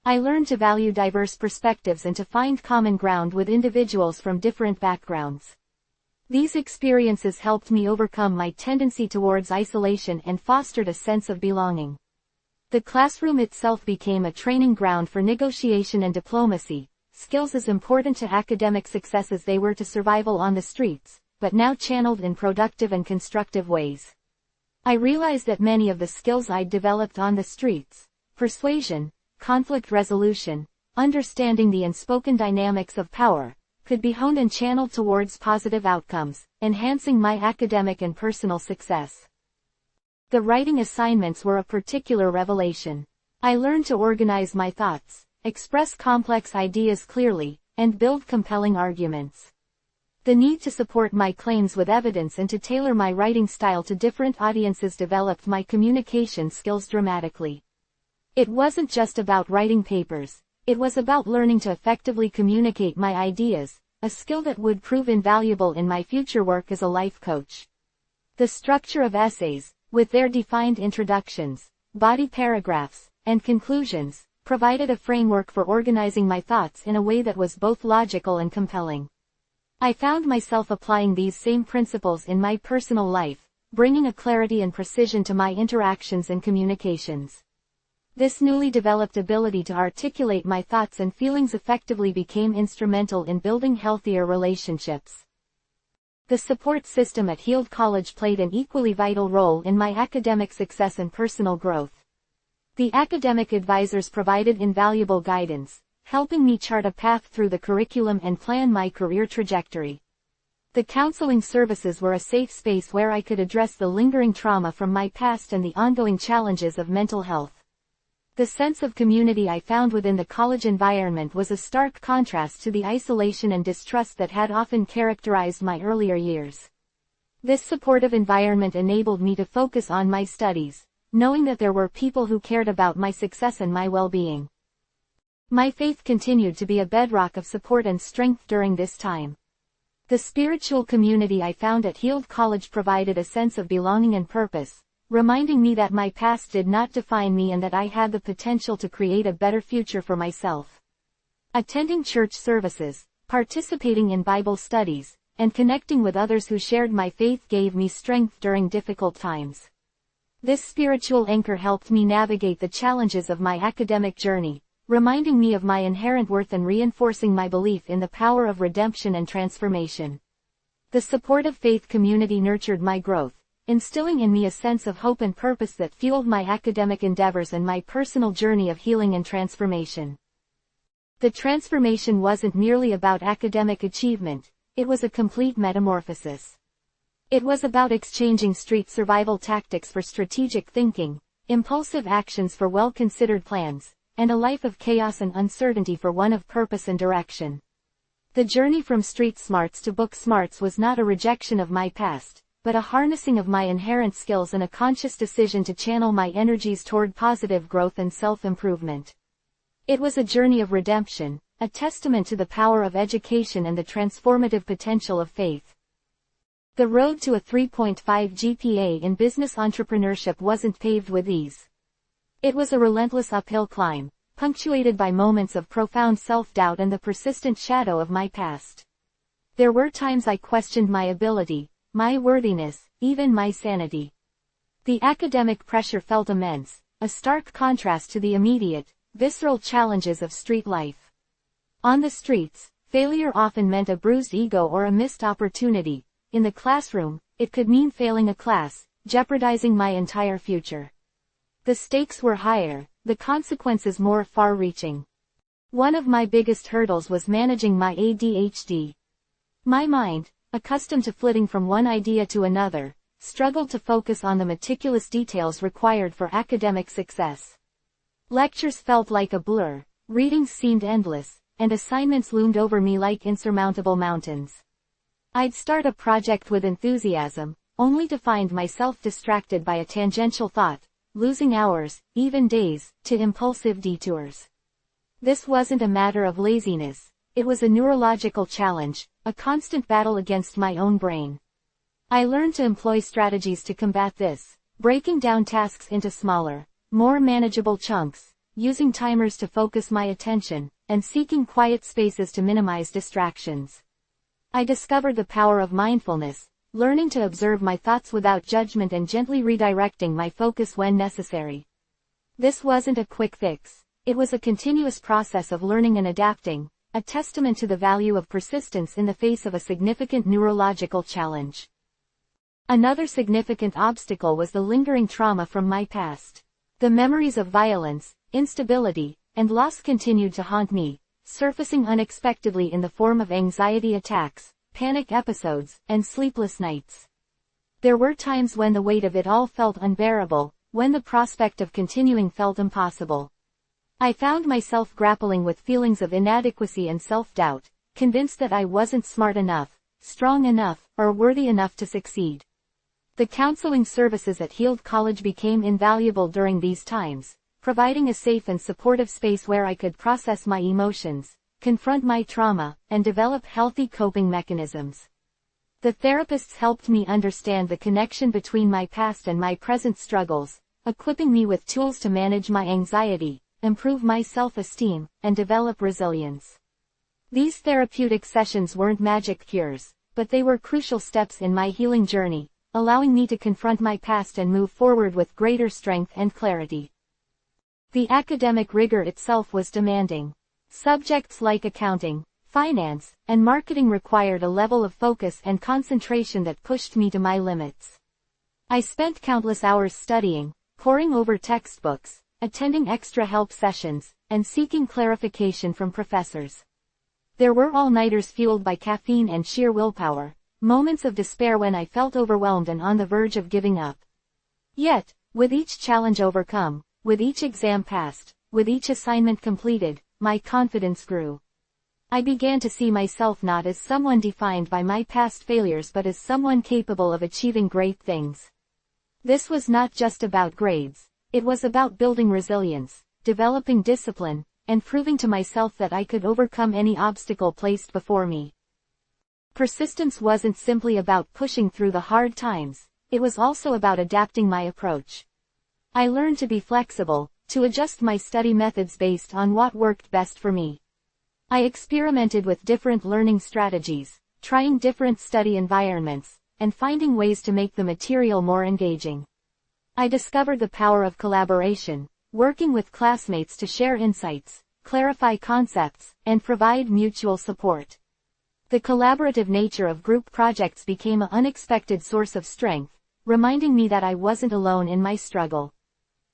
I learned to value diverse perspectives and to find common ground with individuals from different backgrounds. These experiences helped me overcome my tendency towards isolation and fostered a sense of belonging. The classroom itself became a training ground for negotiation and diplomacy, skills as important to academic success as they were to survival on the streets, but now channeled in productive and constructive ways. I realized that many of the skills I'd developed on the streets, persuasion, conflict resolution, understanding the unspoken dynamics of power, could be honed and channeled towards positive outcomes, enhancing my academic and personal success. The writing assignments were a particular revelation. I learned to organize my thoughts, express complex ideas clearly, and build compelling arguments. The need to support my claims with evidence and to tailor my writing style to different audiences developed my communication skills dramatically. It wasn't just about writing papers, it was about learning to effectively communicate my ideas, a skill that would prove invaluable in my future work as a life coach. The structure of essays, with their defined introductions, body paragraphs, and conclusions, provided a framework for organizing my thoughts in a way that was both logical and compelling. I found myself applying these same principles in my personal life, bringing a clarity and precision to my interactions and communications. This newly developed ability to articulate my thoughts and feelings effectively became instrumental in building healthier relationships. The support system at Heald College played an equally vital role in my academic success and personal growth. The academic advisors provided invaluable guidance, helping me chart a path through the curriculum and plan my career trajectory. The counseling services were a safe space where I could address the lingering trauma from my past and the ongoing challenges of mental health. The sense of community I found within the college environment was a stark contrast to the isolation and distrust that had often characterized my earlier years. This supportive environment enabled me to focus on my studies, knowing that there were people who cared about my success and my well-being. My faith continued to be a bedrock of support and strength during this time. The spiritual community I found at Heald College provided a sense of belonging and purpose, reminding me that my past did not define me and that I had the potential to create a better future for myself. Attending church services, participating in Bible studies, and connecting with others who shared my faith gave me strength during difficult times. This spiritual anchor helped me navigate the challenges of my academic journey, reminding me of my inherent worth and reinforcing my belief in the power of redemption and transformation. The supportive faith community nurtured my growth, instilling in me a sense of hope and purpose that fueled my academic endeavors and my personal journey of healing and transformation. The transformation wasn't merely about academic achievement, it was a complete metamorphosis. It was about exchanging street survival tactics for strategic thinking, impulsive actions for well-considered plans, and a life of chaos and uncertainty for one of purpose and direction. The journey from street smarts to book smarts was not a rejection of my past, but a harnessing of my inherent skills and a conscious decision to channel my energies toward positive growth and self-improvement. It was a journey of redemption, a testament to the power of education and the transformative potential of faith. The road to a 3.5 GPA in business entrepreneurship wasn't paved with ease. It was a relentless uphill climb, punctuated by moments of profound self-doubt and the persistent shadow of my past. There were times I questioned my ability, my worthiness, even my sanity. The academic pressure felt immense, a stark contrast to the immediate, visceral challenges of street life. On the streets, failure often meant a bruised ego or a missed opportunity. In the classroom, it could mean failing a class, jeopardizing my entire future. The stakes were higher, the consequences more far-reaching. One of my biggest hurdles was managing my ADHD. My mind, accustomed to flitting from one idea to another, struggled to focus on the meticulous details required for academic success. Lectures felt like a blur, readings seemed endless, and assignments loomed over me like insurmountable mountains. I'd start a project with enthusiasm, only to find myself distracted by a tangential thought, losing hours, even days, to impulsive detours. This wasn't a matter of laziness, it was a neurological challenge, a constant battle against my own brain. I learned to employ strategies to combat this, breaking down tasks into smaller, more manageable chunks, using timers to focus my attention, and seeking quiet spaces to minimize distractions. I discovered the power of mindfulness, learning to observe my thoughts without judgment and gently redirecting my focus when necessary. This wasn't a quick fix, it was a continuous process of learning and adapting, a testament to the value of persistence in the face of a significant neurological challenge. Another significant obstacle was the lingering trauma from my past. The memories of violence, instability, and loss continued to haunt me, surfacing unexpectedly in the form of anxiety attacks, panic episodes, and sleepless nights. There were times when the weight of it all felt unbearable, when the prospect of continuing felt impossible. I found myself grappling with feelings of inadequacy and self-doubt, convinced that I wasn't smart enough, strong enough, or worthy enough to succeed. The counseling services at Healed College became invaluable during these times, providing a safe and supportive space where I could process my emotions, confront my trauma, and develop healthy coping mechanisms. The therapists helped me understand the connection between my past and my present struggles, equipping me with tools to manage my anxiety, improve my self-esteem, and develop resilience. These therapeutic sessions weren't magic cures, but they were crucial steps in my healing journey, allowing me to confront my past and move forward with greater strength and clarity. The academic rigor itself was demanding. Subjects like accounting, finance, and marketing required a level of focus and concentration that pushed me to my limits. I spent countless hours studying, poring over textbooks, attending extra help sessions, and seeking clarification from professors. There were all-nighters fueled by caffeine and sheer willpower, moments of despair when I felt overwhelmed and on the verge of giving up. Yet, with each challenge overcome, with each exam passed, with each assignment completed, my confidence grew. I began to see myself not as someone defined by my past failures but as someone capable of achieving great things. This was not just about grades, it was about building resilience, developing discipline, and proving to myself that I could overcome any obstacle placed before me. Persistence wasn't simply about pushing through the hard times, it was also about adapting my approach. I learned to be flexible, to adjust my study methods based on what worked best for me. I experimented with different learning strategies, trying different study environments, and finding ways to make the material more engaging. I discovered the power of collaboration, working with classmates to share insights, clarify concepts, and provide mutual support. The collaborative nature of group projects became an unexpected source of strength, reminding me that I wasn't alone in my struggle.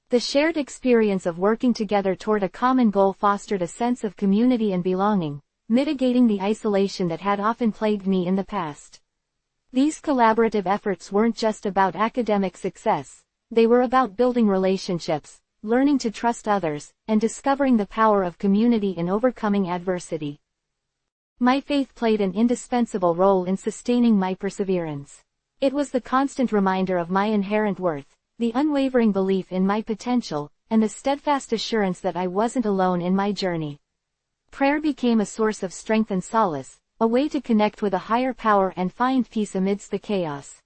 The shared experience of working together toward a common goal fostered a sense of community and belonging, mitigating the isolation that had often plagued me in the past. These collaborative efforts weren't just about academic success, they were about building relationships, learning to trust others, and discovering the power of community in overcoming adversity. My faith played an indispensable role in sustaining my perseverance. It was the constant reminder of my inherent worth, the unwavering belief in my potential, and the steadfast assurance that I wasn't alone in my journey. Prayer became a source of strength and solace, a way to connect with a higher power and find peace amidst the chaos.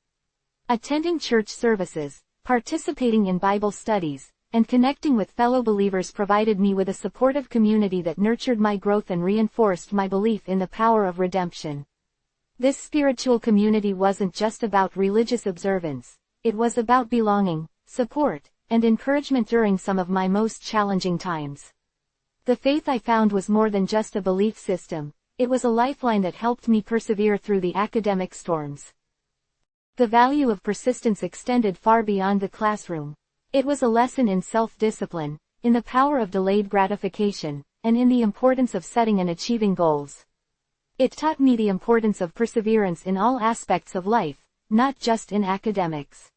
Attending church services, participating in Bible studies, and connecting with fellow believers provided me with a supportive community that nurtured my growth and reinforced my belief in the power of redemption. This spiritual community wasn't just about religious observance, it was about belonging, support, and encouragement during some of my most challenging times. The faith I found was more than just a belief system, it was a lifeline that helped me persevere through the academic storms. The value of persistence extended far beyond the classroom. It was a lesson in self-discipline, in the power of delayed gratification, and in the importance of setting and achieving goals. It taught me the importance of perseverance in all aspects of life, not just in academics.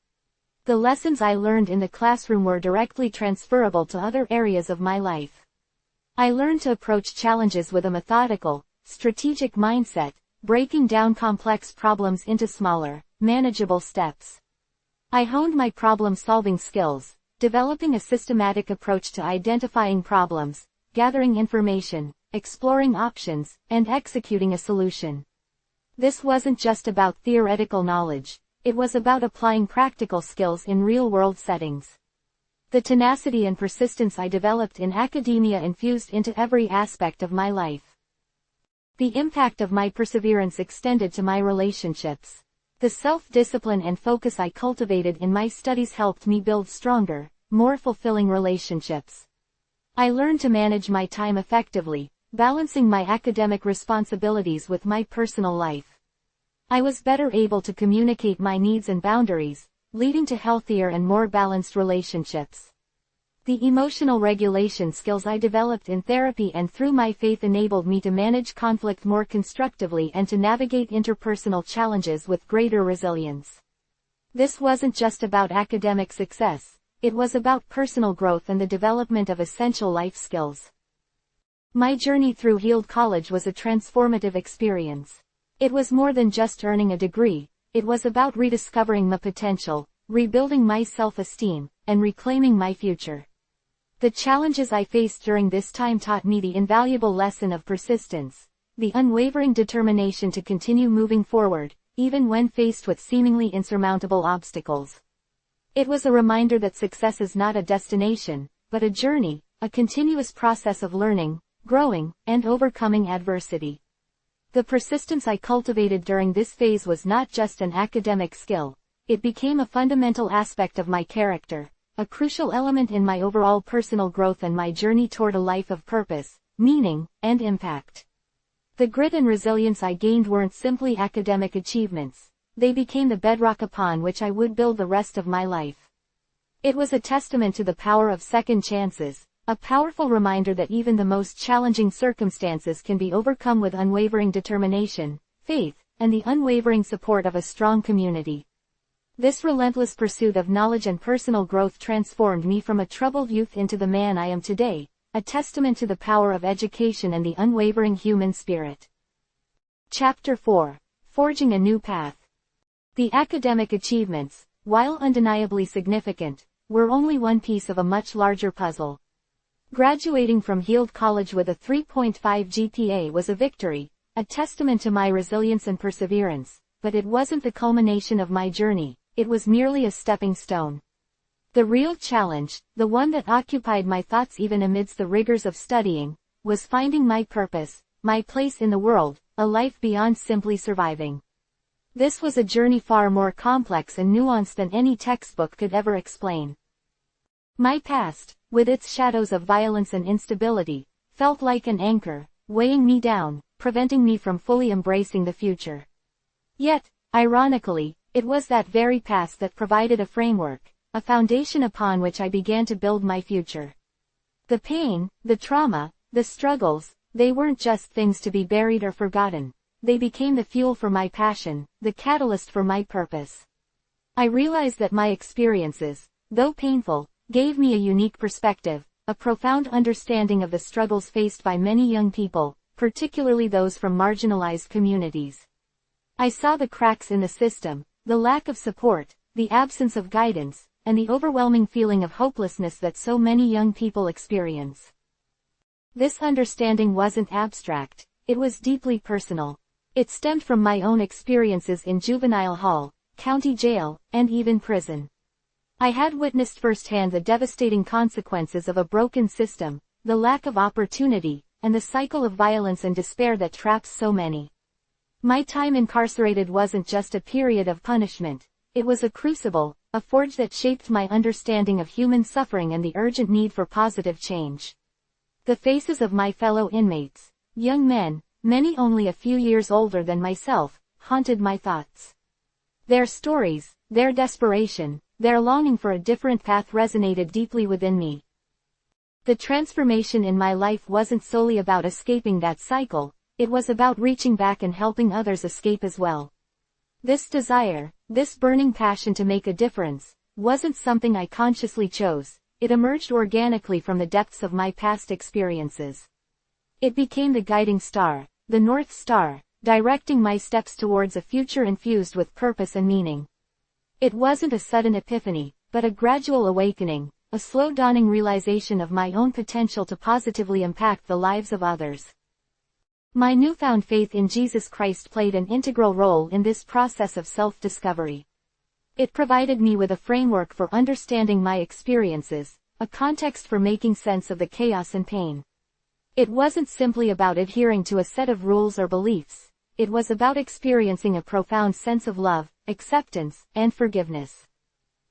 The lessons I learned in the classroom were directly transferable to other areas of my life. I learned to approach challenges with a methodical, strategic mindset, breaking down complex problems into smaller, manageable steps. I honed my problem-solving skills, developing a systematic approach to identifying problems, gathering information, exploring options, and executing a solution. This wasn't just about theoretical knowledge, it was about applying practical skills in real-world settings. The tenacity and persistence I developed in academia infused into every aspect of my life. The impact of my perseverance extended to my relationships. The self-discipline and focus I cultivated in my studies helped me build stronger, more fulfilling relationships. I learned to manage my time effectively, balancing my academic responsibilities with my personal life. I was better able to communicate my needs and boundaries, leading to healthier and more balanced relationships. The emotional regulation skills I developed in therapy and through my faith enabled me to manage conflict more constructively and to navigate interpersonal challenges with greater resilience. This wasn't just about academic success, it was about personal growth and the development of essential life skills. My journey through Heald College was a transformative experience. It was more than just earning a degree, it was about rediscovering my potential, rebuilding my self-esteem, and reclaiming my future. The challenges I faced during this time taught me the invaluable lesson of persistence, the unwavering determination to continue moving forward, even when faced with seemingly insurmountable obstacles. It was a reminder that success is not a destination, but a journey, a continuous process of learning, growing, and overcoming adversity. The persistence I cultivated during this phase was not just an academic skill, it became a fundamental aspect of my character, a crucial element in my overall personal growth and my journey toward a life of purpose, meaning, and impact. The grit and resilience I gained weren't simply academic achievements, they became the bedrock upon which I would build the rest of my life. It was a testament to the power of second chances, a powerful reminder that even the most challenging circumstances can be overcome with unwavering determination, faith, and the unwavering support of a strong community. This relentless pursuit of knowledge and personal growth transformed me from a troubled youth into the man I am today, a testament to the power of education and the unwavering human spirit. Chapter 4. Forging a New Path. The academic achievements, while undeniably significant, were only one piece of a much larger puzzle. Graduating from Heald College with a 3.5 GPA was a victory, a testament to my resilience and perseverance, but it wasn't the culmination of my journey. It was merely a stepping stone. The real challenge, the one that occupied my thoughts even amidst the rigors of studying, was finding my purpose, my place in the world, a life beyond simply surviving. This was a journey far more complex and nuanced than any textbook could ever explain. My past, with its shadows of violence and instability, felt like an anchor, weighing me down, preventing me from fully embracing the future. Yet, ironically, it was that very past that provided a framework, a foundation upon which I began to build my future. The pain, the trauma, the struggles, they weren't just things to be buried or forgotten. They became the fuel for my passion, the catalyst for my purpose. I realized that my experiences, though painful, gave me a unique perspective, a profound understanding of the struggles faced by many young people, particularly those from marginalized communities. I saw the cracks in the system, the lack of support, the absence of guidance, and the overwhelming feeling of hopelessness that so many young people experience. This understanding wasn't abstract, it was deeply personal. It stemmed from my own experiences in juvenile hall, county jail, and even prison. I had witnessed firsthand the devastating consequences of a broken system, the lack of opportunity, and the cycle of violence and despair that traps so many. My time incarcerated wasn't just a period of punishment, it was a crucible, a forge that shaped my understanding of human suffering and the urgent need for positive change. The faces of my fellow inmates, young men, many only a few years older than myself, haunted my thoughts. Their stories, their desperation, their longing for a different path resonated deeply within me. The transformation in my life wasn't solely about escaping that cycle, it was about reaching back and helping others escape as well. This desire, this burning passion to make a difference, wasn't something I consciously chose, it emerged organically from the depths of my past experiences. It became the guiding star, the North Star, directing my steps towards a future infused with purpose and meaning. It wasn't a sudden epiphany, but a gradual awakening, a slow dawning realization of my own potential to positively impact the lives of others. My newfound faith in Jesus Christ played an integral role in this process of self-discovery. It provided me with a framework for understanding my experiences, a context for making sense of the chaos and pain. It wasn't simply about adhering to a set of rules or beliefs, it was about experiencing a profound sense of love, acceptance, and forgiveness.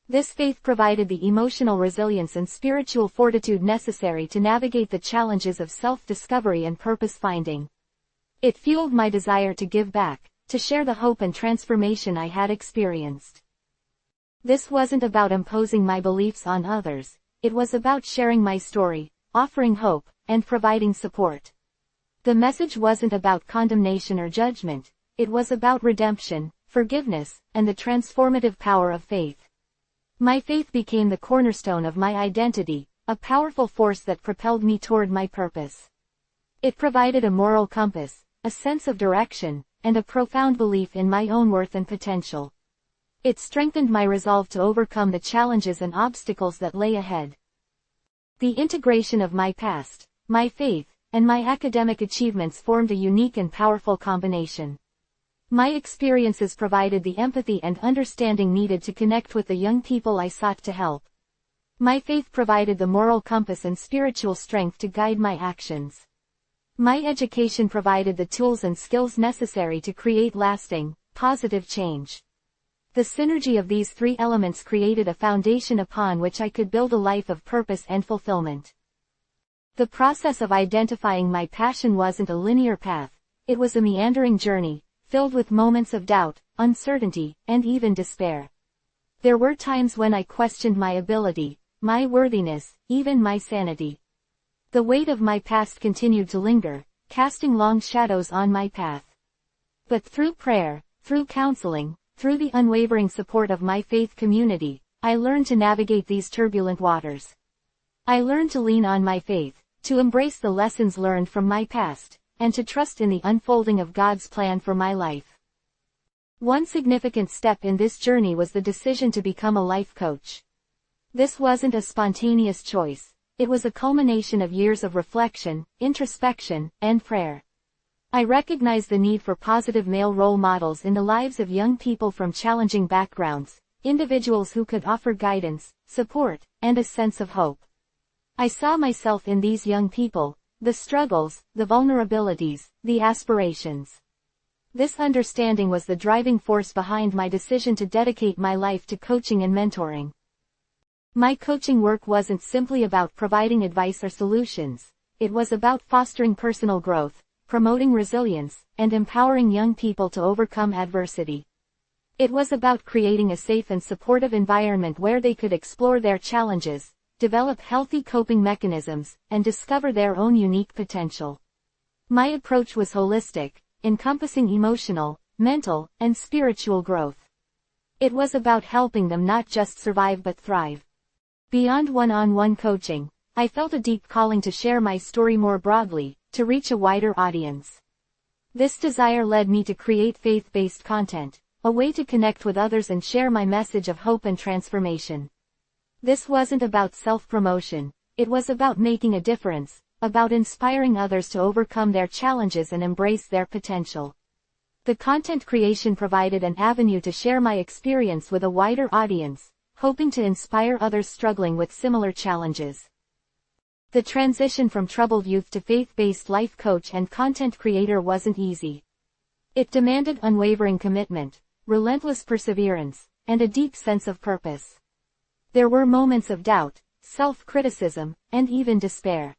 This faith provided the emotional resilience and spiritual fortitude necessary to navigate the challenges of self-discovery and purpose-finding. It fueled my desire to give back, to share the hope and transformation I had experienced. This wasn't about imposing my beliefs on others, it was about sharing my story, offering hope, and providing support. The message wasn't about condemnation or judgment, it was about redemption, forgiveness, and the transformative power of faith. My faith became the cornerstone of my identity, a powerful force that propelled me toward my purpose. It provided a moral compass, a sense of direction, and a profound belief in my own worth and potential. It strengthened my resolve to overcome the challenges and obstacles that lay ahead. The integration of my past, my faith, and my academic achievements formed a unique and powerful combination. My experiences provided the empathy and understanding needed to connect with the young people I sought to help. My faith provided the moral compass and spiritual strength to guide my actions. My education provided the tools and skills necessary to create lasting, positive change. The synergy of these three elements created a foundation upon which I could build a life of purpose and fulfillment. The process of identifying my passion wasn't a linear path, it was a meandering journey, filled with moments of doubt, uncertainty, and even despair. There were times when I questioned my ability, my worthiness, even my sanity. The weight of my past continued to linger, casting long shadows on my path. But through prayer, through counseling, through the unwavering support of my faith community, I learned to navigate these turbulent waters. I learned to lean on my faith, to embrace the lessons learned from my past, and to trust in the unfolding of God's plan for my life. One significant step in this journey was the decision to become a life coach. This wasn't a spontaneous choice, it was a culmination of years of reflection, introspection, and prayer. I recognized the need for positive male role models in the lives of young people from challenging backgrounds, individuals who could offer guidance, support, and a sense of hope. I saw myself in these young people, the struggles, the vulnerabilities, the aspirations. This understanding was the driving force behind my decision to dedicate my life to coaching and mentoring. My coaching work wasn't simply about providing advice or solutions, it was about fostering personal growth, promoting resilience, and empowering young people to overcome adversity. It was about creating a safe and supportive environment where they could explore their challenges, develop healthy coping mechanisms, and discover their own unique potential. My approach was holistic, encompassing emotional, mental, and spiritual growth. It was about helping them not just survive but thrive. Beyond one-on-one coaching, I felt a deep calling to share my story more broadly, to reach a wider audience. This desire led me to create faith-based content, a way to connect with others and share my message of hope and transformation. This wasn't about self-promotion, it was about making a difference, about inspiring others to overcome their challenges and embrace their potential. The content creation provided an avenue to share my experience with a wider audience, hoping to inspire others struggling with similar challenges. The transition from troubled youth to faith-based life coach and content creator wasn't easy. It demanded unwavering commitment, relentless perseverance, and a deep sense of purpose. There were moments of doubt, self-criticism, and even despair.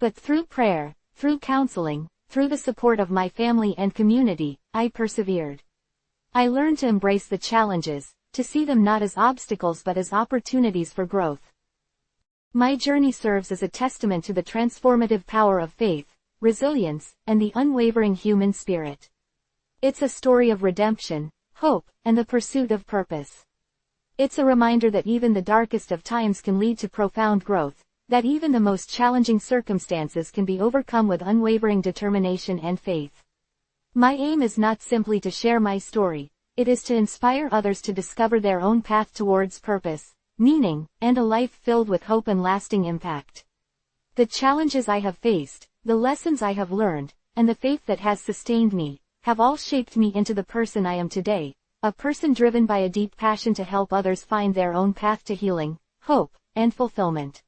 But through prayer, through counseling, through the support of my family and community, I persevered. I learned to embrace the challenges, to see them not as obstacles but as opportunities for growth. My journey serves as a testament to the transformative power of faith, resilience, and the unwavering human spirit. It's a story of redemption, hope, and the pursuit of purpose. It's a reminder that even the darkest of times can lead to profound growth, that even the most challenging circumstances can be overcome with unwavering determination and faith. My aim is not simply to share my story, it is to inspire others to discover their own path towards purpose, meaning, and a life filled with hope and lasting impact. The challenges I have faced, the lessons I have learned, and the faith that has sustained me, have all shaped me into the person I am today, a person driven by a deep passion to help others find their own path to healing, hope, and fulfillment.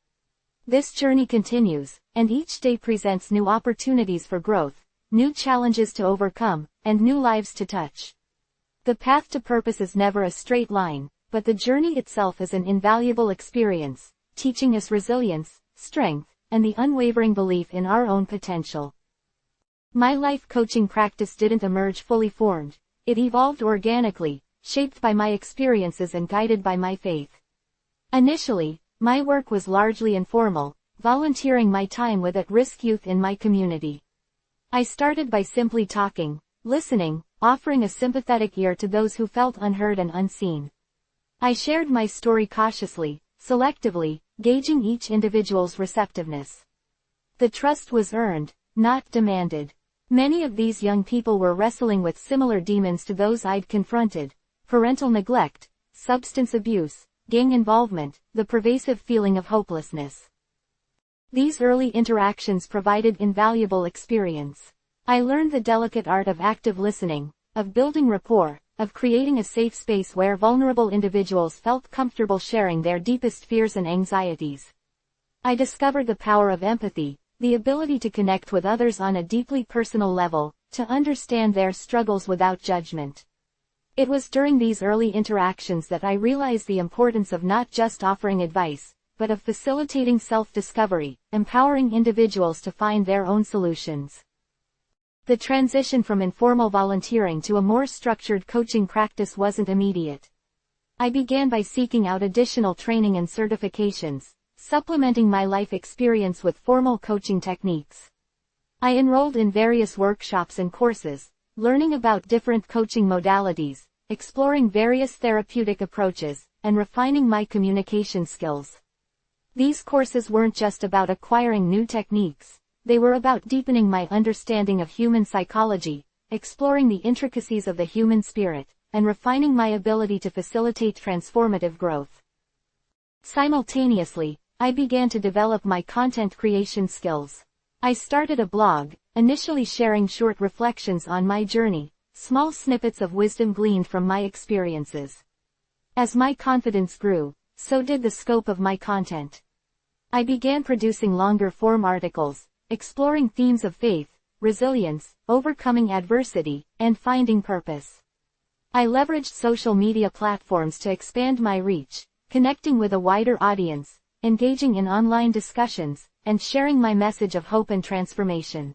This journey continues, and each day presents new opportunities for growth, new challenges to overcome, and new lives to touch. The path to purpose is never a straight line, but the journey itself is an invaluable experience, teaching us resilience, strength, and the unwavering belief in our own potential. My life coaching practice didn't emerge fully formed, it evolved organically, shaped by my experiences and guided by my faith. Initially, my work was largely informal, volunteering my time with at-risk youth in my community. I started by simply talking, listening, offering a sympathetic ear to those who felt unheard and unseen. I shared my story cautiously, selectively, gauging each individual's receptiveness. The trust was earned, not demanded. Many of these young people were wrestling with similar demons to those I'd confronted: parental neglect, substance abuse, gang involvement, the pervasive feeling of hopelessness. These early interactions provided invaluable experience. I learned the delicate art of active listening, of building rapport, of creating a safe space where vulnerable individuals felt comfortable sharing their deepest fears and anxieties. I discovered the power of empathy, the ability to connect with others on a deeply personal level, to understand their struggles without judgment. It was during these early interactions that I realized the importance of not just offering advice, but of facilitating self-discovery, empowering individuals to find their own solutions. The transition from informal volunteering to a more structured coaching practice wasn't immediate. I began by seeking out additional training and certifications, supplementing my life experience with formal coaching techniques. I enrolled in various workshops and courses, learning about different coaching modalities, exploring various therapeutic approaches, and refining my communication skills. These courses weren't just about acquiring new techniques, they were about deepening my understanding of human psychology, exploring the intricacies of the human spirit, and refining my ability to facilitate transformative growth. Simultaneously, I began to develop my content creation skills. I started a blog, initially sharing short reflections on my journey, small snippets of wisdom gleaned from my experiences. As my confidence grew, so did the scope of my content. I began producing longer-form articles, exploring themes of faith, resilience, overcoming adversity, and finding purpose. I leveraged social media platforms to expand my reach, connecting with a wider audience, engaging in online discussions, and sharing my message of hope and transformation.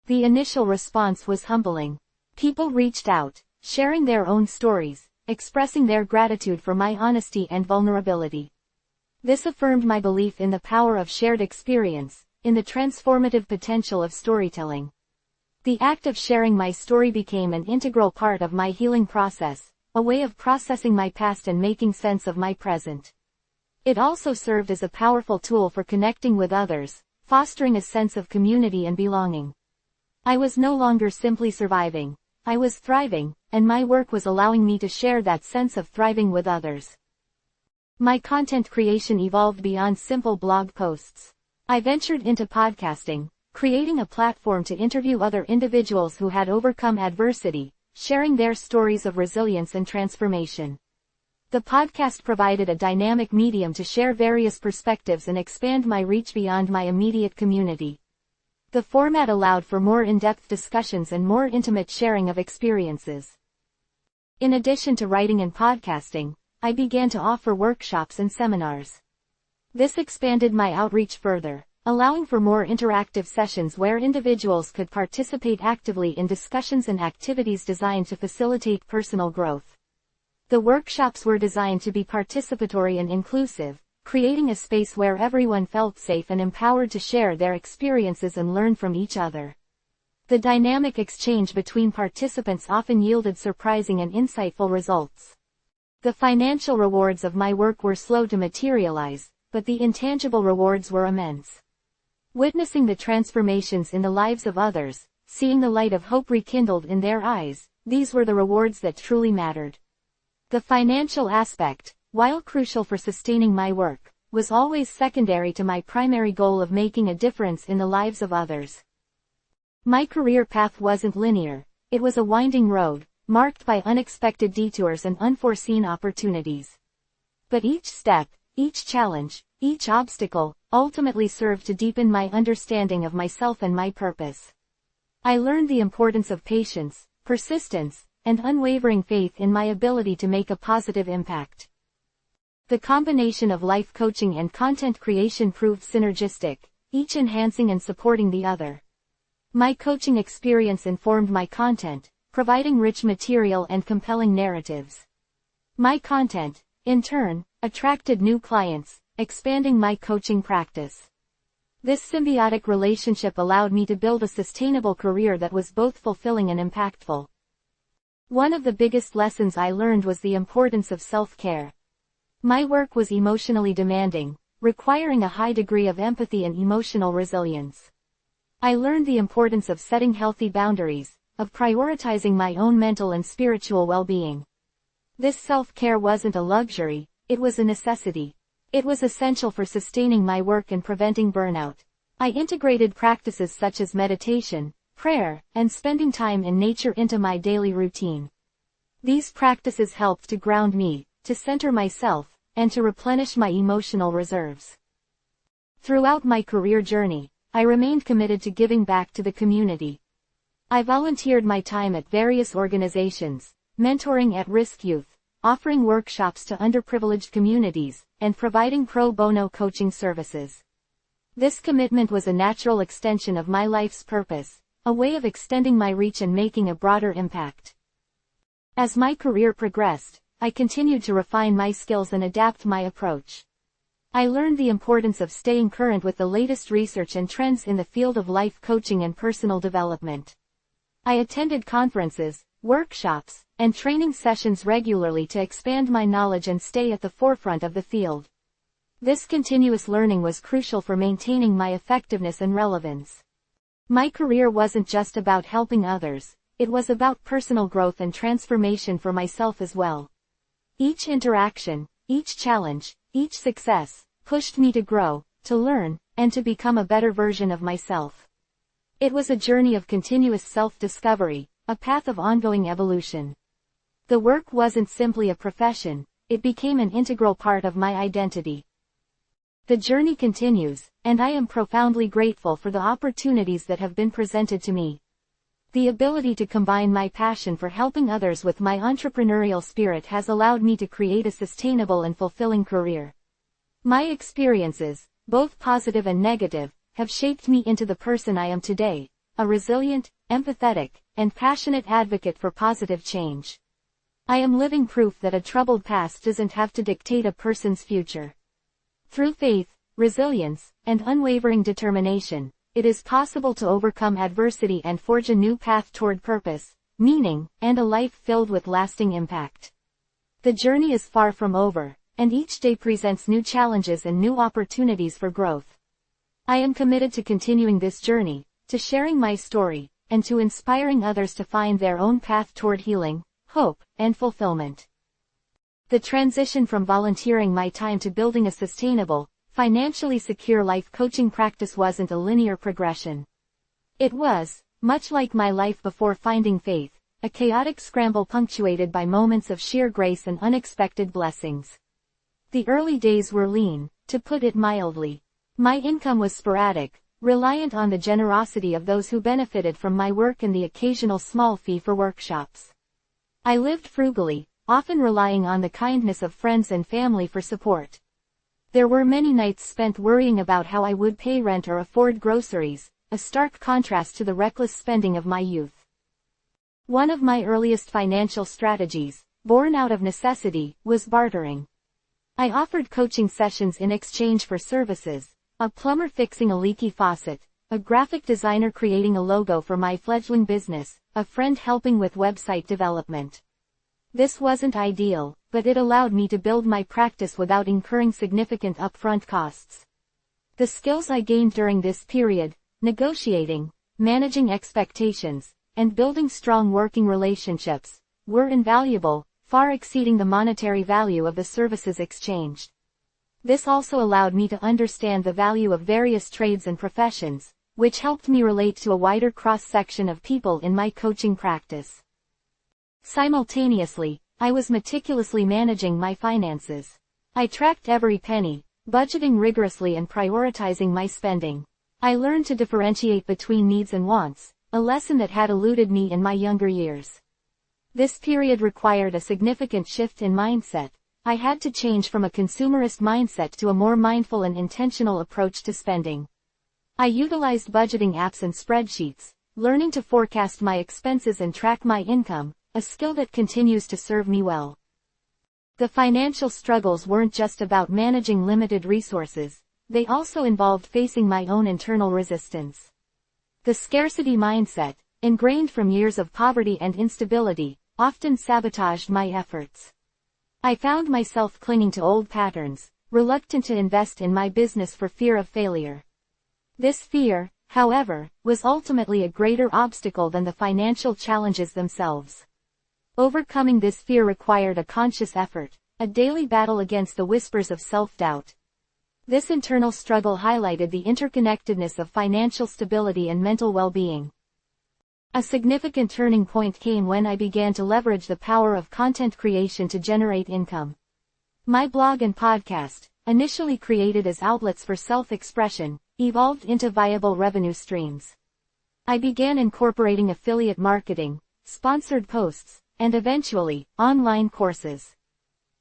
The initial response was humbling. People reached out, sharing their own stories, expressing their gratitude for my honesty and vulnerability. This affirmed my belief in the power of shared experience, in the transformative potential of storytelling. The act of sharing my story became an integral part of my healing process, a way of processing my past and making sense of my present. It also served as a powerful tool for connecting with others, fostering a sense of community and belonging. I was no longer simply surviving. I was thriving, and my work was allowing me to share that sense of thriving with others. My content creation evolved beyond simple blog posts. I ventured into podcasting, creating a platform to interview other individuals who had overcome adversity, sharing their stories of resilience and transformation. The podcast provided a dynamic medium to share various perspectives and expand my reach beyond my immediate community. The format allowed for more in-depth discussions and more intimate sharing of experiences. In addition to writing and podcasting, I began to offer workshops and seminars. This expanded my outreach further, allowing for more interactive sessions where individuals could participate actively in discussions and activities designed to facilitate personal growth. The workshops were designed to be participatory and inclusive, creating a space where everyone felt safe and empowered to share their experiences and learn from each other. The dynamic exchange between participants often yielded surprising and insightful results. The financial rewards of my work were slow to materialize, but the intangible rewards were immense. Witnessing the transformations in the lives of others, seeing the light of hope rekindled in their eyes, these were the rewards that truly mattered. The financial aspect, while crucial for sustaining my work, was always secondary to my primary goal of making a difference in the lives of others. My career path wasn't linear. It was a winding road, marked by unexpected detours and unforeseen opportunities. But each step, each challenge, each obstacle, ultimately served to deepen my understanding of myself and my purpose. I learned the importance of patience, persistence, and unwavering faith in my ability to make a positive impact. The combination of life coaching and content creation proved synergistic, each enhancing and supporting the other. My coaching experience informed my content, providing rich material and compelling narratives. My content, in turn, attracted new clients, expanding my coaching practice. This symbiotic relationship allowed me to build a sustainable career that was both fulfilling and impactful. One of the biggest lessons I learned was the importance of self-care. My work was emotionally demanding, requiring a high degree of empathy and emotional resilience. I learned the importance of setting healthy boundaries, of prioritizing my own mental and spiritual well-being. This self-care wasn't a luxury, it was a necessity. It was essential for sustaining my work and preventing burnout. I integrated practices such as meditation, prayer, and spending time in nature into my daily routine. These practices helped to ground me, to center myself, and to replenish my emotional reserves. Throughout my career journey, I remained committed to giving back to the community. I volunteered my time at various organizations, mentoring at-risk youth, offering workshops to underprivileged communities, and providing pro bono coaching services. This commitment was a natural extension of my life's purpose, a way of extending my reach and making a broader impact. As my career progressed, I continued to refine my skills and adapt my approach. I learned the importance of staying current with the latest research and trends in the field of life coaching and personal development. I attended conferences, workshops, and training sessions regularly to expand my knowledge and stay at the forefront of the field. This continuous learning was crucial for maintaining my effectiveness and relevance. My career wasn't just about helping others, it was about personal growth and transformation for myself as well. Each interaction, each challenge, each success, pushed me to grow, to learn, and to become a better version of myself. It was a journey of continuous self-discovery, a path of ongoing evolution. The work wasn't simply a profession, it became an integral part of my identity. The journey continues, and I am profoundly grateful for the opportunities that have been presented to me. The ability to combine my passion for helping others with my entrepreneurial spirit has allowed me to create a sustainable and fulfilling career. My experiences, both positive and negative, have shaped me into the person I am today, a resilient, empathetic, and passionate advocate for positive change. I am living proof that a troubled past doesn't have to dictate a person's future. Through faith, resilience, and unwavering determination, it is possible to overcome adversity and forge a new path toward purpose, meaning, and a life filled with lasting impact. The journey is far from over, and each day presents new challenges and new opportunities for growth. I am committed to continuing this journey, to sharing my story, and to inspiring others to find their own path toward healing, hope, and fulfillment. The transition from volunteering my time to building a sustainable, financially secure life coaching practice wasn't a linear progression. It was, much like my life before finding faith, a chaotic scramble punctuated by moments of sheer grace and unexpected blessings. The early days were lean, to put it mildly. My income was sporadic, reliant on the generosity of those who benefited from my work and the occasional small fee for workshops. I lived frugally, often relying on the kindness of friends and family for support. There were many nights spent worrying about how I would pay rent or afford groceries, a stark contrast to the reckless spending of my youth. One of my earliest financial strategies, born out of necessity, was bartering. I offered coaching sessions in exchange for services, a plumber fixing a leaky faucet, a graphic designer creating a logo for my fledgling business, a friend helping with website development. This wasn't ideal, but it allowed me to build my practice without incurring significant upfront costs. The skills I gained during this period, negotiating, managing expectations, and building strong working relationships, were invaluable, far exceeding the monetary value of the services exchanged. This also allowed me to understand the value of various trades and professions, which helped me relate to a wider cross-section of people in my coaching practice. Simultaneously, I was meticulously managing my finances. I tracked every penny, budgeting rigorously and prioritizing my spending. I learned to differentiate between needs and wants, a lesson that had eluded me in my younger years. This period required a significant shift in mindset. I had to change from a consumerist mindset to a more mindful and intentional approach to spending. I utilized budgeting apps and spreadsheets, learning to forecast my expenses and track my income, a skill that continues to serve me well. The financial struggles weren't just about managing limited resources, they also involved facing my own internal resistance. The scarcity mindset, ingrained from years of poverty and instability, often sabotaged my efforts. I found myself clinging to old patterns, reluctant to invest in my business for fear of failure. This fear, however, was ultimately a greater obstacle than the financial challenges themselves. Overcoming this fear required a conscious effort, a daily battle against the whispers of self-doubt. This internal struggle highlighted the interconnectedness of financial stability and mental well-being. A significant turning point came when I began to leverage the power of content creation to generate income. My blog and podcast, initially created as outlets for self-expression, evolved into viable revenue streams. I began incorporating affiliate marketing, sponsored posts, and eventually, online courses.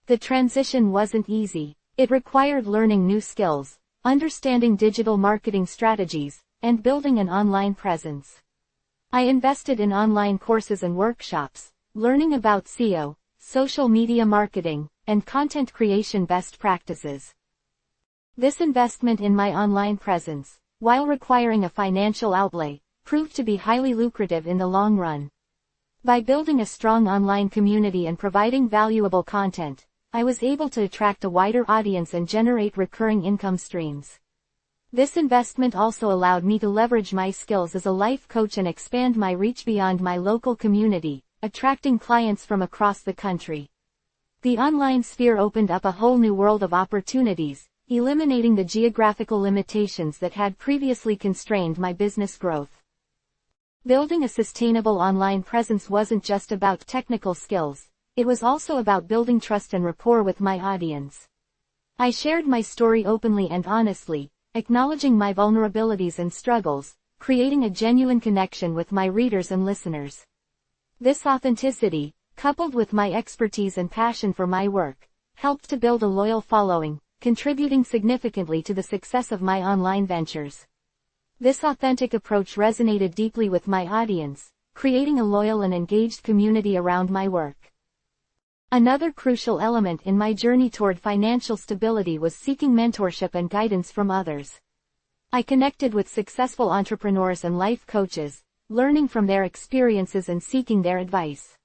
The transition wasn't easy. It required learning new skills, understanding digital marketing strategies, and building an online presence. I invested in online courses and workshops, learning about SEO, social media marketing, and content creation best practices. This investment in my online presence, while requiring a financial outlay, proved to be highly lucrative in the long run. By building a strong online community and providing valuable content, I was able to attract a wider audience and generate recurring income streams. This investment also allowed me to leverage my skills as a life coach and expand my reach beyond my local community, attracting clients from across the country. The online sphere opened up a whole new world of opportunities, eliminating the geographical limitations that had previously constrained my business growth. Building a sustainable online presence wasn't just about technical skills, it was also about building trust and rapport with my audience. I shared my story openly and honestly, acknowledging my vulnerabilities and struggles, creating a genuine connection with my readers and listeners. This authenticity, coupled with my expertise and passion for my work, helped to build a loyal following, contributing significantly to the success of my online ventures. This authentic approach resonated deeply with my audience, creating a loyal and engaged community around my work. Another crucial element in my journey toward financial stability was seeking mentorship and guidance from others. I connected with successful entrepreneurs and life coaches, learning from their experiences and seeking their advice.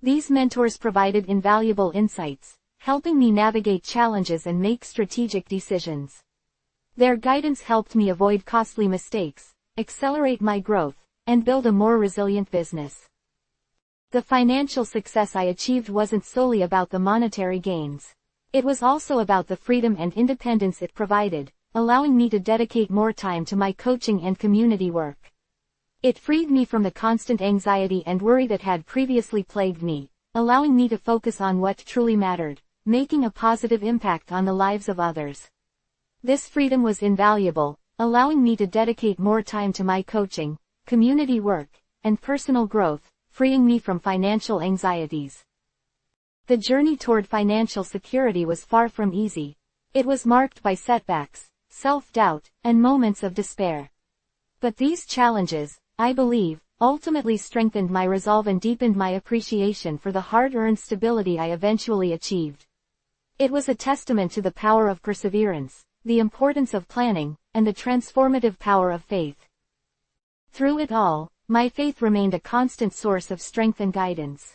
These mentors provided invaluable insights, helping me navigate challenges and make strategic decisions. Their guidance helped me avoid costly mistakes, accelerate my growth, and build a more resilient business. The financial success I achieved wasn't solely about the monetary gains. It was also about the freedom and independence it provided, allowing me to dedicate more time to my coaching and community work. It freed me from the constant anxiety and worry that had previously plagued me, allowing me to focus on what truly mattered, making a positive impact on the lives of others. This freedom was invaluable, allowing me to dedicate more time to my coaching, community work, and personal growth, freeing me from financial anxieties. The journey toward financial security was far from easy. It was marked by setbacks, self-doubt, and moments of despair. But these challenges, I believe, ultimately strengthened my resolve and deepened my appreciation for the hard-earned stability I eventually achieved. It was a testament to the power of perseverance, the importance of planning, and the transformative power of faith. Through it all, my faith remained a constant source of strength and guidance.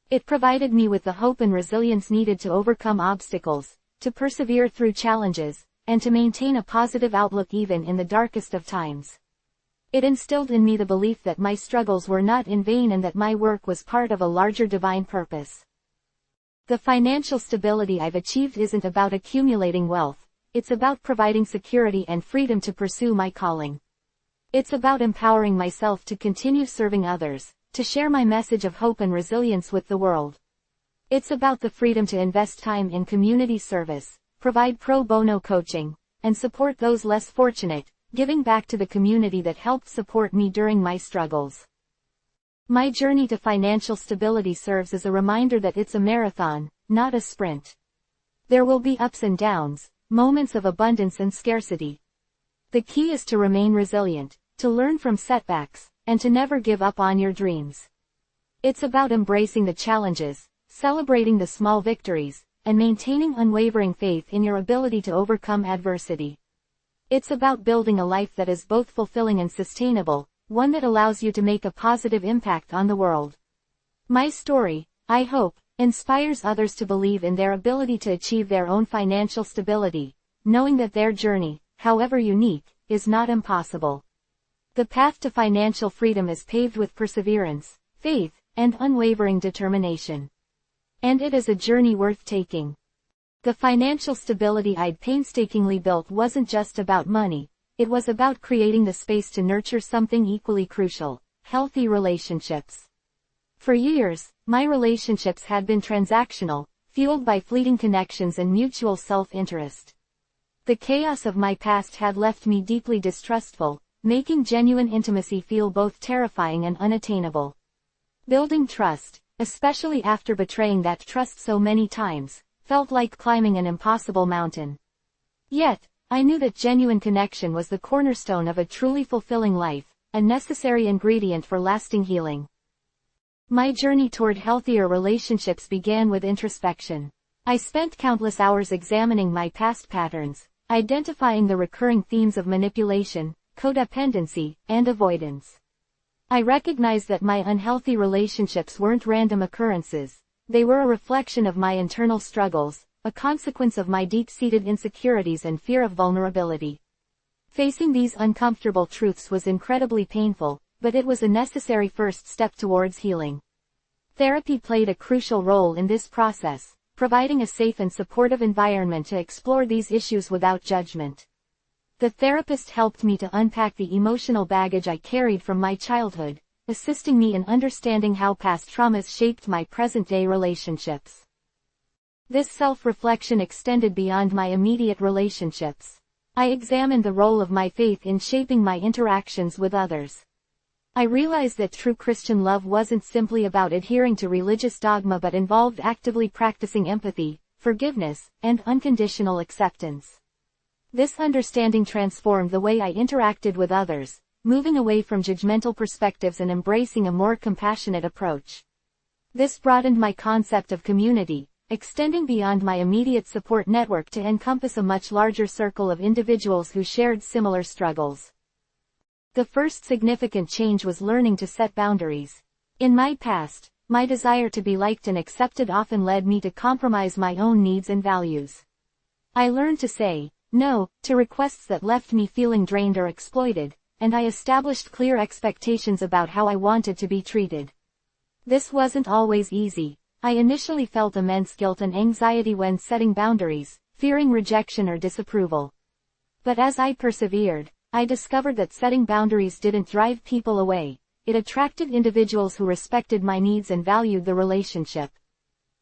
It provided me with the hope and resilience needed to overcome obstacles, to persevere through challenges, and to maintain a positive outlook even in the darkest of times. It instilled in me the belief that my struggles were not in vain and that my work was part of a larger divine purpose. The financial stability I've achieved isn't about accumulating wealth. It's about providing security and freedom to pursue my calling. It's about empowering myself to continue serving others, to share my message of hope and resilience with the world. It's about the freedom to invest time in community service, provide pro bono coaching, and support those less fortunate, giving back to the community that helped support me during my struggles. My journey to financial stability serves as a reminder that it's a marathon, not a sprint. There will be ups and downs, moments of abundance and scarcity. The key is to remain resilient, to learn from setbacks, and to never give up on your dreams. It's about embracing the challenges, celebrating the small victories, and maintaining unwavering faith in your ability to overcome adversity. It's about building a life that is both fulfilling and sustainable, one that allows you to make a positive impact on the world. My story, I hope, inspires others to believe in their ability to achieve their own financial stability, knowing that their journey, however unique, is not impossible. The path to financial freedom is paved with perseverance, faith, and unwavering determination. And it is a journey worth taking. The financial stability I'd painstakingly built wasn't just about money, it was about creating the space to nurture something equally crucial: healthy relationships. For years, my relationships had been transactional, fueled by fleeting connections and mutual self-interest. The chaos of my past had left me deeply distrustful, making genuine intimacy feel both terrifying and unattainable. Building trust, especially after betraying that trust so many times, felt like climbing an impossible mountain. Yet, I knew that genuine connection was the cornerstone of a truly fulfilling life, a necessary ingredient for lasting healing. My journey toward healthier relationships began with introspection. I spent countless hours examining my past patterns, identifying the recurring themes of manipulation, codependency, and avoidance. I recognized that my unhealthy relationships weren't random occurrences. They were a reflection of my internal struggles, a consequence of my deep-seated insecurities and fear of vulnerability. Facing these uncomfortable truths was incredibly painful, but it was a necessary first step towards healing. Therapy played a crucial role in this process, providing a safe and supportive environment to explore these issues without judgment. The therapist helped me to unpack the emotional baggage I carried from my childhood, assisting me in understanding how past traumas shaped my present-day relationships. This self-reflection extended beyond my immediate relationships. I examined the role of my faith in shaping my interactions with others. I realized that true Christian love wasn't simply about adhering to religious dogma but involved actively practicing empathy, forgiveness, and unconditional acceptance. This understanding transformed the way I interacted with others, moving away from judgmental perspectives and embracing a more compassionate approach. This broadened my concept of community, extending beyond my immediate support network to encompass a much larger circle of individuals who shared similar struggles. The first significant change was learning to set boundaries. In my past, my desire to be liked and accepted often led me to compromise my own needs and values. I learned to say no to requests that left me feeling drained or exploited, and I established clear expectations about how I wanted to be treated. This wasn't always easy. I initially felt immense guilt and anxiety when setting boundaries, fearing rejection or disapproval. But as I persevered, I discovered that setting boundaries didn't drive people away. It attracted individuals who respected my needs and valued the relationship.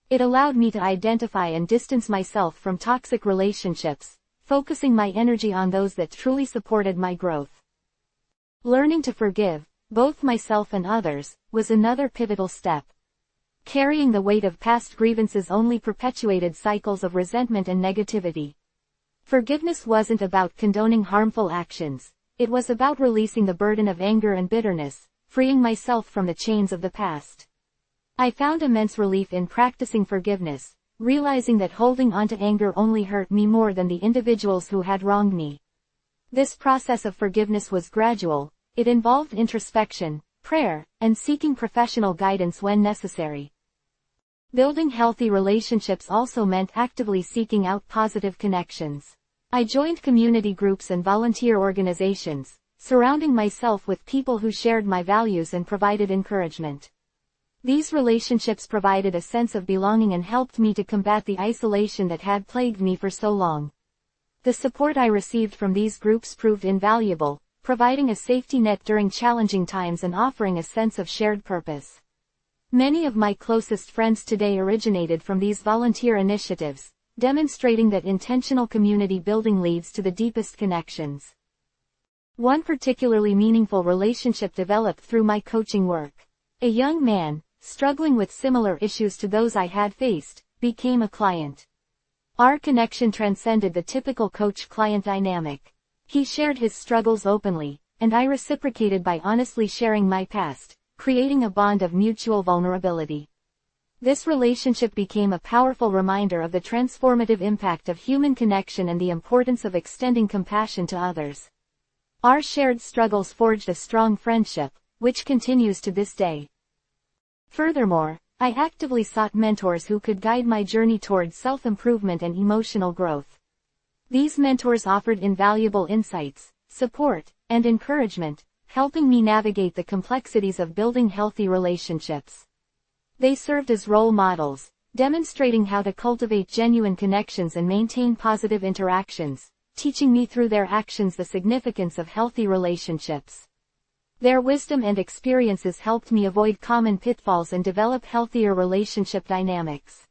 It allowed me to identify and distance myself from toxic relationships, focusing my energy on those that truly supported my growth. Learning to forgive, both myself and others, was another pivotal step. Carrying the weight of past grievances only perpetuated cycles of resentment and negativity. Forgiveness wasn't about condoning harmful actions. It was about releasing the burden of anger and bitterness, freeing myself from the chains of the past. I found immense relief in practicing forgiveness, realizing that holding onto anger only hurt me more than the individuals who had wronged me. This process of forgiveness was gradual. It involved introspection, prayer, and seeking professional guidance when necessary. Building healthy relationships also meant actively seeking out positive connections. I joined community groups and volunteer organizations, surrounding myself with people who shared my values and provided encouragement. These relationships provided a sense of belonging and helped me to combat the isolation that had plagued me for so long. The support I received from these groups proved invaluable, providing a safety net during challenging times and offering a sense of shared purpose. Many of my closest friends today originated from these volunteer initiatives, demonstrating that intentional community building leads to the deepest connections. One particularly meaningful relationship developed through my coaching work. A young man, struggling with similar issues to those I had faced, became a client. Our connection transcended the typical coach-client dynamic. He shared his struggles openly, and I reciprocated by honestly sharing my past, creating a bond of mutual vulnerability. This relationship became a powerful reminder of the transformative impact of human connection and the importance of extending compassion to others. Our shared struggles forged a strong friendship, which continues to this day. Furthermore, I actively sought mentors who could guide my journey towards self-improvement and emotional growth. These mentors offered invaluable insights, support, and encouragement, helping me navigate the complexities of building healthy relationships. They served as role models, demonstrating how to cultivate genuine connections and maintain positive interactions, teaching me through their actions the significance of healthy relationships. Their wisdom and experiences helped me avoid common pitfalls and develop healthier relationship dynamics.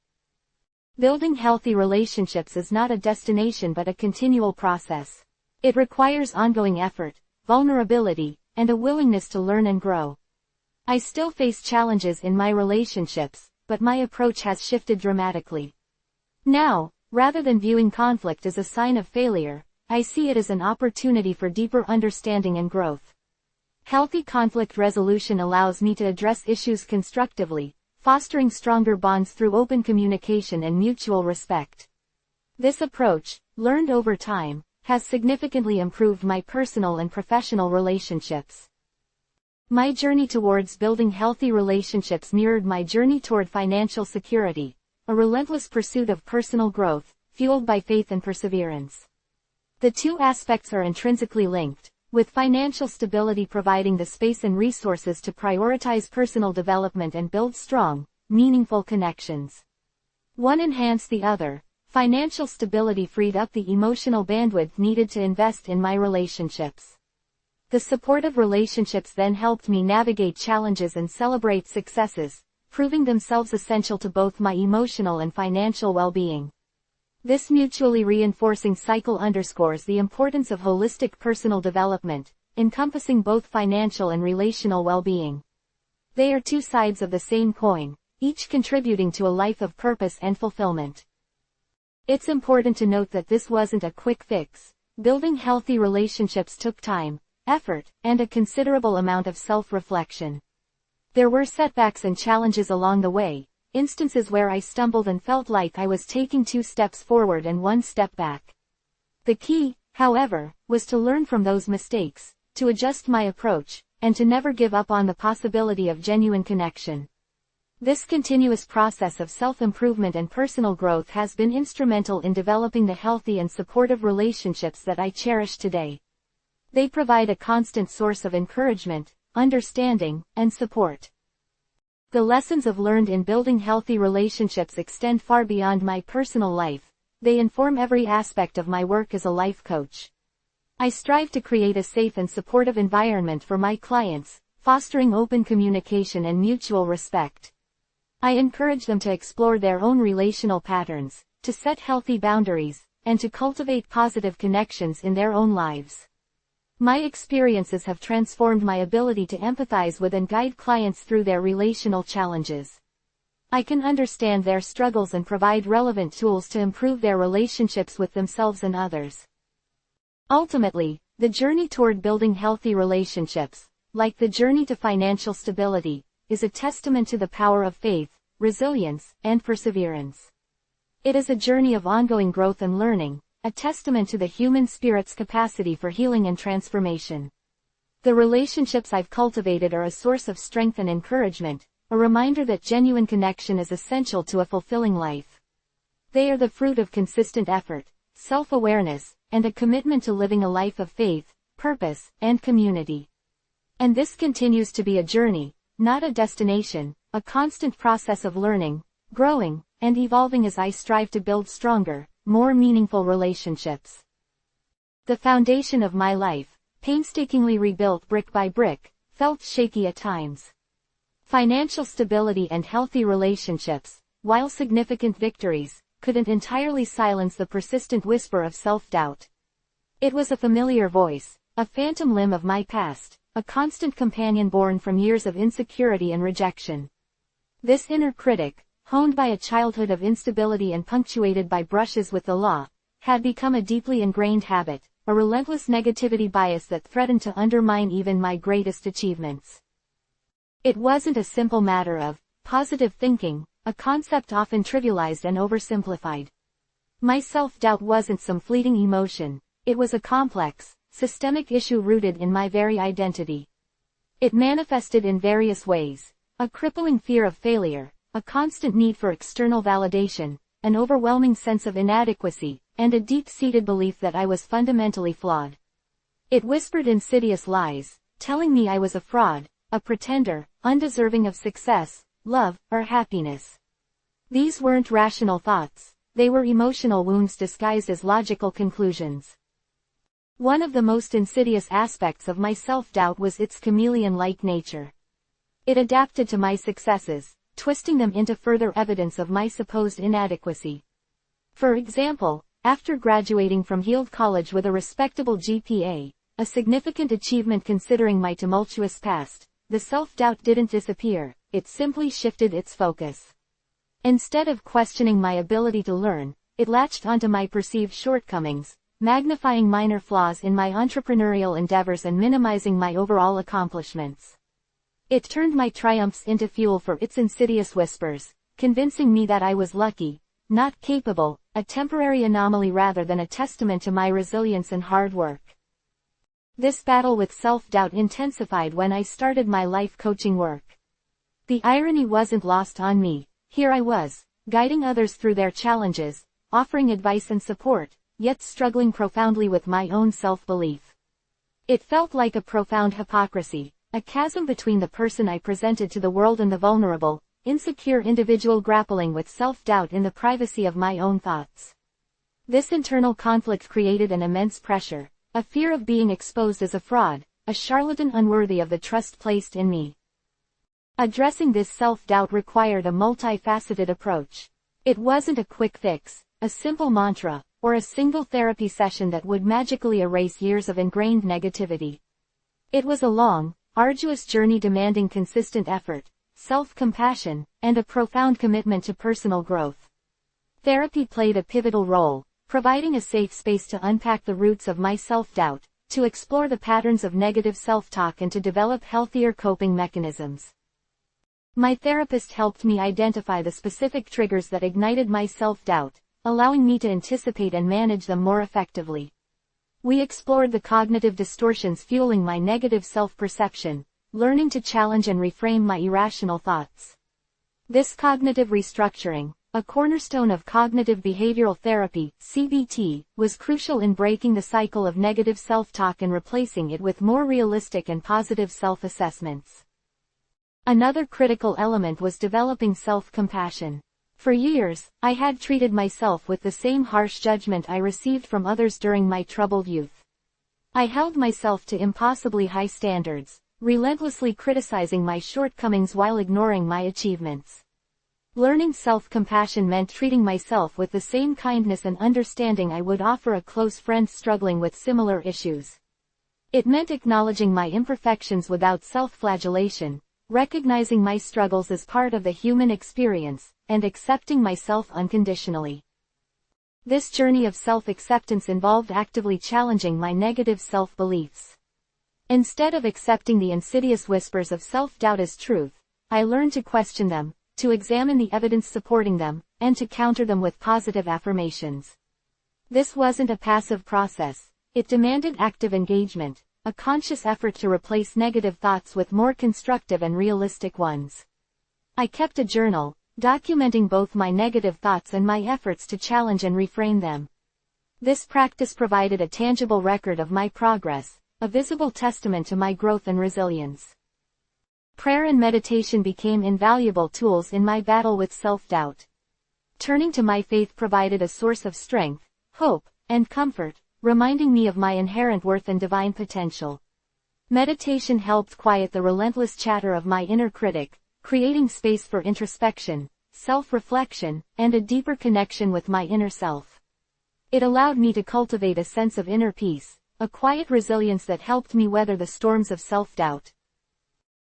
Building healthy relationships is not a destination but a continual process. It requires ongoing effort, vulnerability, and a willingness to learn and grow. I still face challenges in my relationships, but my approach has shifted dramatically. Now, rather than viewing conflict as a sign of failure, I see it as an opportunity for deeper understanding and growth. Healthy conflict resolution allows me to address issues constructively, fostering stronger bonds through open communication and mutual respect. This approach, learned over time, has significantly improved my personal and professional relationships. My journey towards building healthy relationships mirrored my journey toward financial security, a relentless pursuit of personal growth, fueled by faith and perseverance. The two aspects are intrinsically linked, with financial stability providing the space and resources to prioritize personal development and build strong, meaningful connections. One enhanced the other. Financial stability freed up the emotional bandwidth needed to invest in my relationships. The supportive relationships then helped me navigate challenges and celebrate successes, proving themselves essential to both my emotional and financial well-being. This mutually reinforcing cycle underscores the importance of holistic personal development, encompassing both financial and relational well-being. They are two sides of the same coin, each contributing to a life of purpose and fulfillment. It's important to note that this wasn't a quick fix. Building healthy relationships took time, effort, and a considerable amount of self-reflection. There were setbacks and challenges along the way, instances where I stumbled and felt like I was taking 2 steps forward and 1 step back. The key, however, was to learn from those mistakes, to adjust my approach, and to never give up on the possibility of genuine connection. This continuous process of self-improvement and personal growth has been instrumental in developing the healthy and supportive relationships that I cherish today. They provide a constant source of encouragement, understanding, and support. The lessons I've learned in building healthy relationships extend far beyond my personal life. They inform every aspect of my work as a life coach. I strive to create a safe and supportive environment for my clients, fostering open communication and mutual respect. I encourage them to explore their own relational patterns, to set healthy boundaries, and to cultivate positive connections in their own lives. My experiences have transformed my ability to empathize with and guide clients through their relational challenges. I can understand their struggles and provide relevant tools to improve their relationships with themselves and others. Ultimately, the journey toward building healthy relationships, like the journey to financial stability, is a testament to the power of faith, resilience, and perseverance. It is a journey of ongoing growth and learning, a testament to the human spirit's capacity for healing and transformation. The relationships I've cultivated are a source of strength and encouragement, a reminder that genuine connection is essential to a fulfilling life. They are the fruit of consistent effort, self-awareness, and a commitment to living a life of faith, purpose, and community. And this continues to be a journey, not a destination, a constant process of learning, growing, and evolving as I strive to build stronger, more meaningful relationships. The foundation of my life, painstakingly rebuilt brick by brick, felt shaky at times. Financial stability and healthy relationships, while significant victories, couldn't entirely silence the persistent whisper of self-doubt. It was a familiar voice, a phantom limb of my past, a constant companion born from years of insecurity and rejection. This inner critic, honed by a childhood of instability and punctuated by brushes with the law, had become a deeply ingrained habit, a relentless negativity bias that threatened to undermine even my greatest achievements. It wasn't a simple matter of positive thinking, a concept often trivialized and oversimplified. My self-doubt wasn't some fleeting emotion, it was a complex, systemic issue rooted in my very identity. It manifested in various ways: a crippling fear of failure, a constant need for external validation, an overwhelming sense of inadequacy, and a deep-seated belief that I was fundamentally flawed. It whispered insidious lies, telling me I was a fraud, a pretender, undeserving of success, love, or happiness. These weren't rational thoughts, they were emotional wounds disguised as logical conclusions. One of the most insidious aspects of my self-doubt was its chameleon-like nature. It adapted to my successes, twisting them into further evidence of my supposed inadequacy. For example, after graduating from Heald College with a respectable GPA, a significant achievement considering my tumultuous past, the self-doubt didn't disappear, it simply shifted its focus. Instead of questioning my ability to learn, it latched onto my perceived shortcomings, magnifying minor flaws in my entrepreneurial endeavors and minimizing my overall accomplishments. It turned my triumphs into fuel for its insidious whispers, convincing me that I was lucky, not capable, a temporary anomaly rather than a testament to my resilience and hard work. This battle with self-doubt intensified when I started my life coaching work. The irony wasn't lost on me. Here I was, guiding others through their challenges, offering advice and support, yet struggling profoundly with my own self-belief. It felt like a profound hypocrisy, a chasm between the person I presented to the world and the vulnerable, insecure individual grappling with self-doubt in the privacy of my own thoughts. This internal conflict created an immense pressure, a fear of being exposed as a fraud, a charlatan unworthy of the trust placed in me. Addressing this self-doubt required a multifaceted approach. It wasn't a quick fix, a simple mantra, or a single therapy session that would magically erase years of ingrained negativity. It was a long, arduous journey demanding consistent effort, self-compassion, and a profound commitment to personal growth. Therapy played a pivotal role, providing a safe space to unpack the roots of my self-doubt, to explore the patterns of negative self-talk and to develop healthier coping mechanisms. My therapist helped me identify the specific triggers that ignited my self-doubt, allowing me to anticipate and manage them more effectively. We explored the cognitive distortions fueling my negative self-perception, learning to challenge and reframe my irrational thoughts. This cognitive restructuring, a cornerstone of cognitive behavioral therapy, CBT, was crucial in breaking the cycle of negative self-talk and replacing it with more realistic and positive self-assessments. Another critical element was developing self-compassion. For years, I had treated myself with the same harsh judgment I received from others during my troubled youth. I held myself to impossibly high standards, relentlessly criticizing my shortcomings while ignoring my achievements. Learning self-compassion meant treating myself with the same kindness and understanding I would offer a close friend struggling with similar issues. It meant acknowledging my imperfections without self-flagellation, recognizing my struggles as part of the human experience, and accepting myself unconditionally. This journey of self-acceptance involved actively challenging my negative self-beliefs. Instead of accepting the insidious whispers of self-doubt as truth, I learned to question them, to examine the evidence supporting them, and to counter them with positive affirmations. This wasn't a passive process. It demanded active engagement, a conscious effort to replace negative thoughts with more constructive and realistic ones. I kept a journal, documenting both my negative thoughts and my efforts to challenge and reframe them. This practice provided a tangible record of my progress, a visible testament to my growth and resilience. Prayer and meditation became invaluable tools in my battle with self-doubt. Turning to my faith provided a source of strength, hope, and comfort, reminding me of my inherent worth and divine potential. Meditation helped quiet the relentless chatter of my inner critic, creating space for introspection, self-reflection, and a deeper connection with my inner self. It allowed me to cultivate a sense of inner peace, a quiet resilience that helped me weather the storms of self-doubt.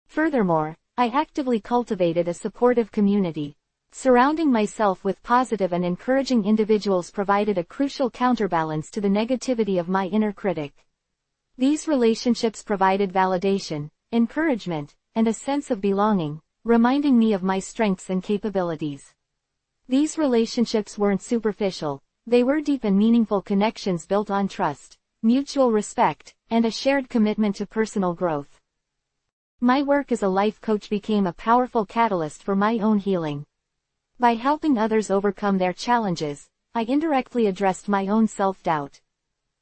Furthermore, I actively cultivated a supportive community. Surrounding myself with positive and encouraging individuals provided a crucial counterbalance to the negativity of my inner critic. These relationships provided validation, encouragement, and a sense of belonging, reminding me of my strengths and capabilities. These relationships weren't superficial, they were deep and meaningful connections built on trust, mutual respect, and a shared commitment to personal growth. My work as a life coach became a powerful catalyst for my own healing. By helping others overcome their challenges, I indirectly addressed my own self-doubt.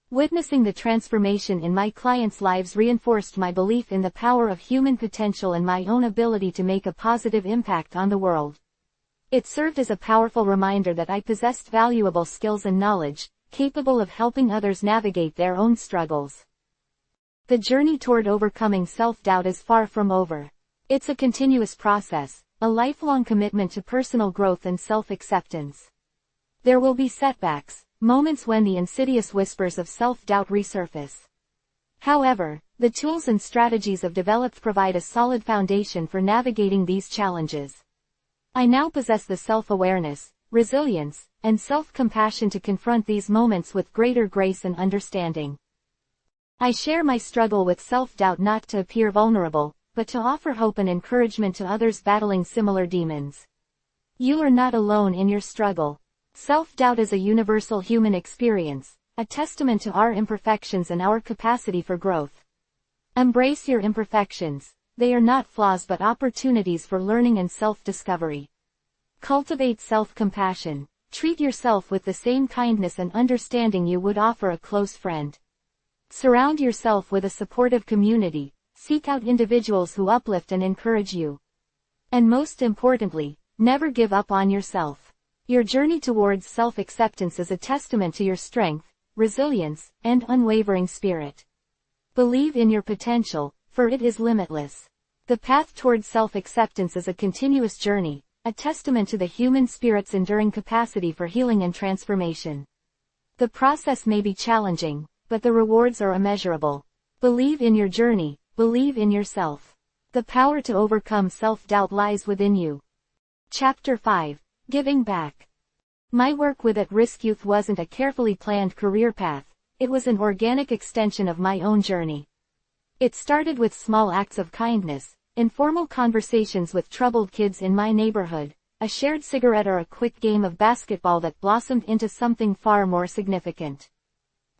Witnessing the transformation in my clients' lives reinforced my belief in the power of human potential and my own ability to make a positive impact on the world. It served as a powerful reminder that I possessed valuable skills and knowledge, capable of helping others navigate their own struggles. The journey toward overcoming self-doubt is far from over. It's a continuous process, a lifelong commitment to personal growth and self-acceptance. There will be setbacks, moments when the insidious whispers of self-doubt resurface. However, the tools and strategies I've developed provide a solid foundation for navigating these challenges. I now possess the self-awareness, resilience, and self-compassion to confront these moments with greater grace and understanding. I share my struggle with self-doubt not to appear vulnerable, but to offer hope and encouragement to others battling similar demons. You are not alone in your struggle. Self-doubt is a universal human experience, a testament to our imperfections and our capacity for growth. Embrace your imperfections. They are not flaws but opportunities for learning and self-discovery. Cultivate self-compassion. Treat yourself with the same kindness and understanding you would offer a close friend. Surround yourself with a supportive community. Seek out individuals who uplift and encourage you. And most importantly, never give up on yourself. Your journey towards self-acceptance is a testament to your strength, resilience, and unwavering spirit. Believe in your potential, for it is limitless. The path towards self-acceptance is a continuous journey, a testament to the human spirit's enduring capacity for healing and transformation. The process may be challenging, but the rewards are immeasurable. Believe in your journey, believe in yourself. The power to overcome self-doubt lies within you. Chapter 5. Giving Back. My work with at-risk youth wasn't a carefully planned career path, it was an organic extension of my own journey. It started with small acts of kindness, informal conversations with troubled kids in my neighborhood, a shared cigarette or a quick game of basketball that blossomed into something far more significant.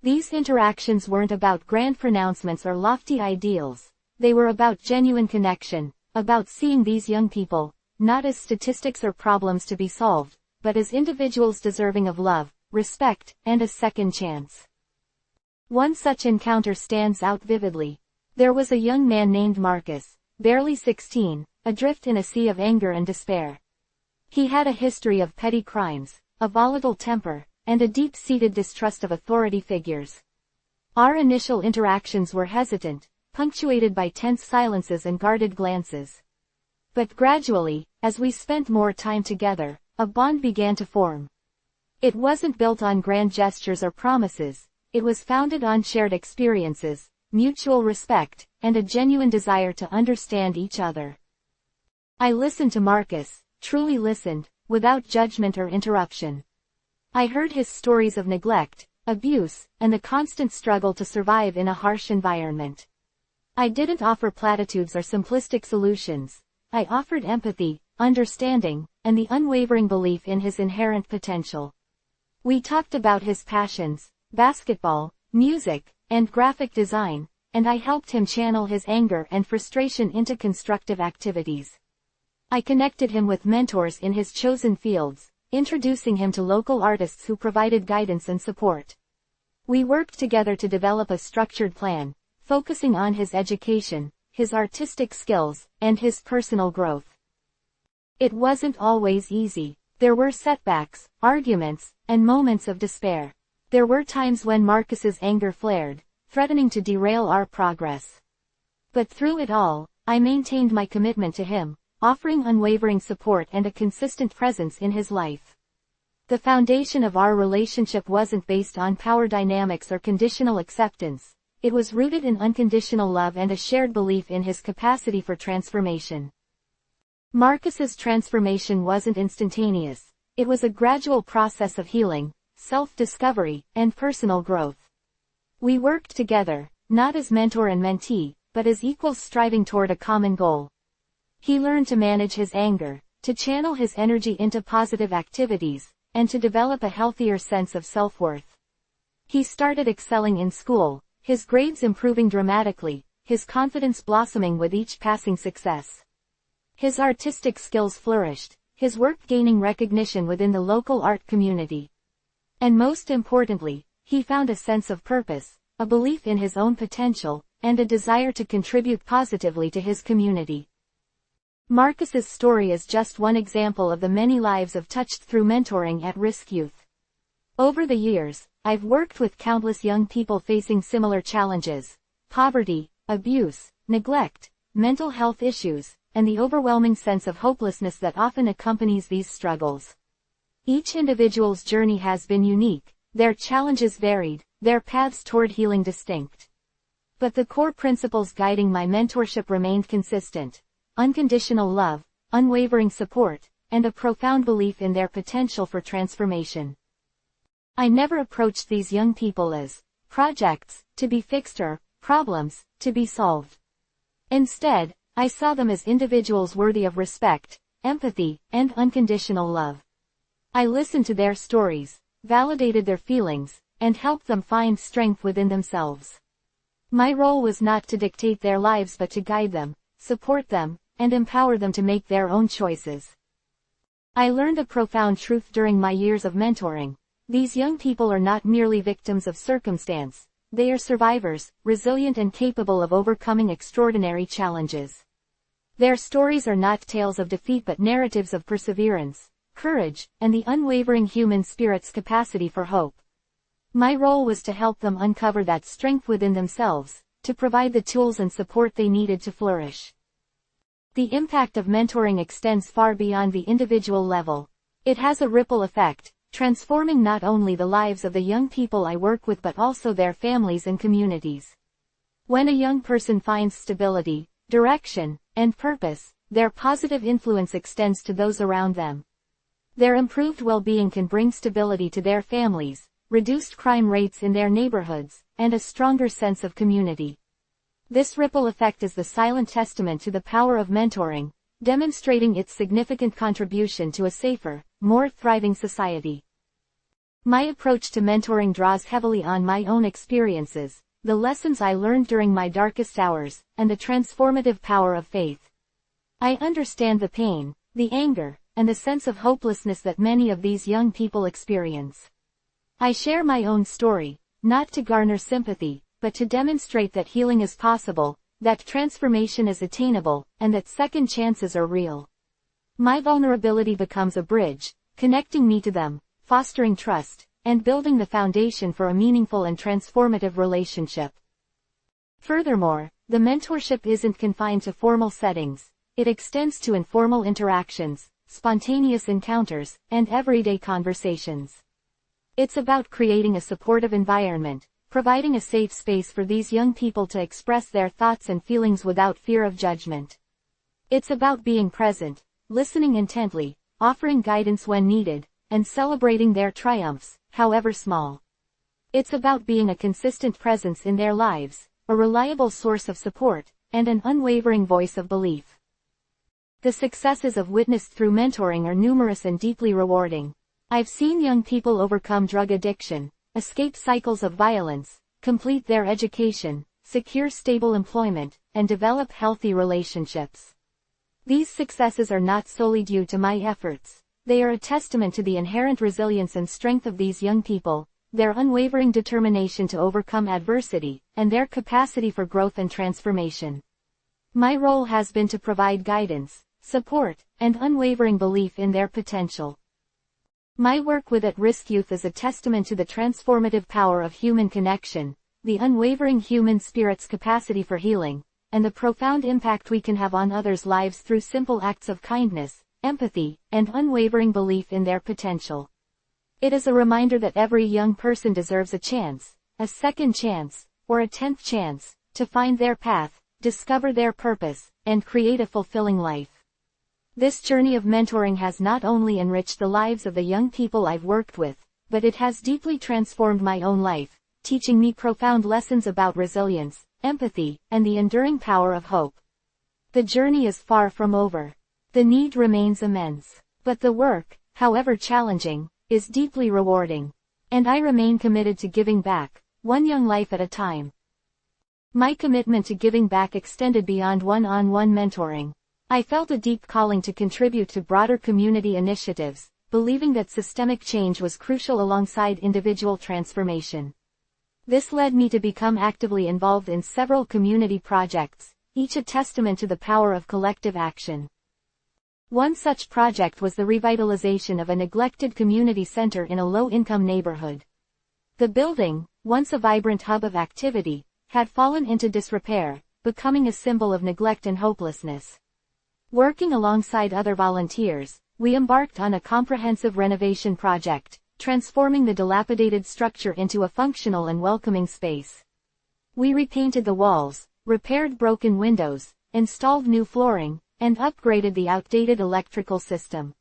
These interactions weren't about grand pronouncements or lofty ideals. They were about genuine connection, about seeing these young people, not as statistics or problems to be solved, but as individuals deserving of love, respect, and a second chance. One such encounter stands out vividly. There was a young man named Marcus, barely 16, adrift in a sea of anger and despair. He had a history of petty crimes, a volatile temper, and a deep-seated distrust of authority figures. Our initial interactions were hesitant, punctuated by tense silences and guarded glances. But gradually, as we spent more time together, a bond began to form. It wasn't built on grand gestures or promises, it was founded on shared experiences, mutual respect, and a genuine desire to understand each other. I listened to Marcus, truly listened, without judgment or interruption. I heard his stories of neglect, abuse, and the constant struggle to survive in a harsh environment. I didn't offer platitudes or simplistic solutions. I offered empathy, understanding, and the unwavering belief in his inherent potential. We talked about his passions, basketball, music, and graphic design, and I helped him channel his anger and frustration into constructive activities. I connected him with mentors in his chosen fields, introducing him to local artists who provided guidance and support. We worked together to develop a structured plan, focusing on his education, his artistic skills, and his personal growth. It wasn't always easy. There were setbacks, arguments, and moments of despair. There were times when Marcus's anger flared, threatening to derail our progress. But through it all, I maintained my commitment to him, offering unwavering support and a consistent presence in his life. The foundation of our relationship wasn't based on power dynamics or conditional acceptance. It was rooted in unconditional love and a shared belief in his capacity for transformation. Marcus's transformation wasn't instantaneous. It was a gradual process of healing, self-discovery, and personal growth. We worked together, not as mentor and mentee, but as equals striving toward a common goal. He learned to manage his anger, to channel his energy into positive activities, and to develop a healthier sense of self-worth. He started excelling in school, his grades improving dramatically, his confidence blossoming with each passing success. His artistic skills flourished, his work gaining recognition within the local art community. And most importantly, he found a sense of purpose, a belief in his own potential, and a desire to contribute positively to his community. Marcus's story is just one example of the many lives I've touched through mentoring at-risk youth. Over the years, I've worked with countless young people facing similar challenges: poverty, abuse, neglect, mental health issues, and the overwhelming sense of hopelessness that often accompanies these struggles. Each individual's journey has been unique, their challenges varied, their paths toward healing distinct. But the core principles guiding my mentorship remained consistent: unconditional love, unwavering support, and a profound belief in their potential for transformation. I never approached these young people as projects to be fixed or problems to be solved. Instead, I saw them as individuals worthy of respect, empathy, and unconditional love. I listened to their stories, validated their feelings, and helped them find strength within themselves. My role was not to dictate their lives but to guide them, support them, and empower them to make their own choices. I learned a profound truth during my years of mentoring. These young people are not merely victims of circumstance. They are survivors, resilient and capable of overcoming extraordinary challenges. Their stories are not tales of defeat but narratives of perseverance, courage, and the unwavering human spirit's capacity for hope. My role was to help them uncover that strength within themselves, to provide the tools and support they needed to flourish. The impact of mentoring extends far beyond the individual level. It has a ripple effect, transforming not only the lives of the young people I work with but also their families and communities. When a young person finds stability, direction, and purpose, their positive influence extends to those around them. Their improved well-being can bring stability to their families, reduced crime rates in their neighborhoods, and a stronger sense of community. This ripple effect is the silent testament to the power of mentoring, demonstrating its significant contribution to a safer, more thriving society. My approach to mentoring draws heavily on my own experiences, the lessons I learned during my darkest hours, and the transformative power of faith. I understand the pain, the anger, and the sense of hopelessness that many of these young people experience. I share my own story, not to garner sympathy, but to demonstrate that healing is possible, that transformation is attainable, and that second chances are real. My vulnerability becomes a bridge, connecting me to them, fostering trust, and building the foundation for a meaningful and transformative relationship. Furthermore, the mentorship isn't confined to formal settings. It extends to informal interactions, spontaneous encounters, and everyday conversations. It's about creating a supportive environment, providing a safe space for these young people to express their thoughts and feelings without fear of judgment. It's about being present, listening intently, offering guidance when needed, and celebrating their triumphs, however small. It's about being a consistent presence in their lives, a reliable source of support, and an unwavering voice of belief. The successes I've witnessed through mentoring are numerous and deeply rewarding. I've seen young people overcome drug addiction, escape cycles of violence, complete their education, secure stable employment, and develop healthy relationships. These successes are not solely due to my efforts. They are a testament to the inherent resilience and strength of these young people, their unwavering determination to overcome adversity, and their capacity for growth and transformation. My role has been to provide guidance, support, and unwavering belief in their potential. My work with at-risk youth is a testament to the transformative power of human connection, the unwavering human spirit's capacity for healing, and the profound impact we can have on others' lives through simple acts of kindness, empathy, and unwavering belief in their potential. It is a reminder that every young person deserves a chance, a second chance, or a 10th chance, to find their path, discover their purpose, and create a fulfilling life. This journey of mentoring has not only enriched the lives of the young people I've worked with, but it has deeply transformed my own life, teaching me profound lessons about resilience, empathy, and the enduring power of hope. The journey is far from over. The need remains immense. But the work, however challenging, is deeply rewarding. And I remain committed to giving back, one young life at a time. My commitment to giving back extended beyond one-on-one mentoring. I felt a deep calling to contribute to broader community initiatives, believing that systemic change was crucial alongside individual transformation. This led me to become actively involved in several community projects, each a testament to the power of collective action. One such project was the revitalization of a neglected community center in a low-income neighborhood. The building, once a vibrant hub of activity, had fallen into disrepair, becoming a symbol of neglect and hopelessness. Working alongside other volunteers, we embarked on a comprehensive renovation project, transforming the dilapidated structure into a functional and welcoming space. We repainted the walls, repaired broken windows, installed new flooring, and upgraded the outdated electrical system.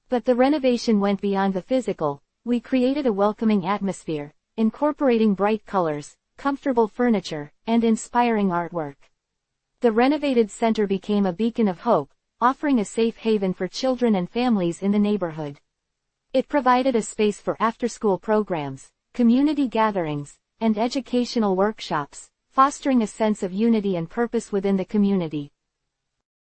But the renovation went beyond the physical. We created a welcoming atmosphere, incorporating bright colors, comfortable furniture, and inspiring artwork. The renovated center became a beacon of hope, offering a safe haven for children and families in the neighborhood. It provided a space for after-school programs, community gatherings, and educational workshops, fostering a sense of unity and purpose within the community.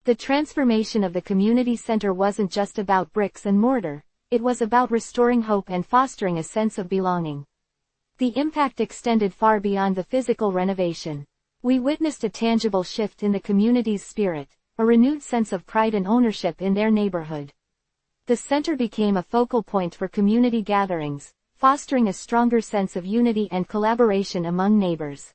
The transformation of the community center wasn't just about bricks and mortar, it was about restoring hope and fostering a sense of belonging. The impact extended far beyond the physical renovation. We witnessed a tangible shift in the community's spirit, a renewed sense of pride and ownership in their neighborhood. The center became a focal point for community gatherings, fostering a stronger sense of unity and collaboration among neighbors.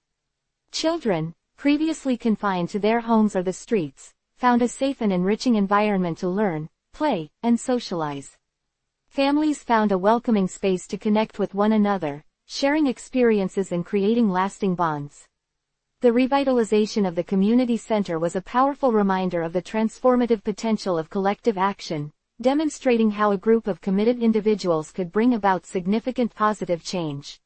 Children, previously confined to their homes or the streets, found a safe and enriching environment to learn, play, and socialize. Families found a welcoming space to connect with one another, sharing experiences and creating lasting bonds. The revitalization of the community center was a powerful reminder of the transformative potential of collective action, demonstrating how a group of committed individuals could bring about significant positive change.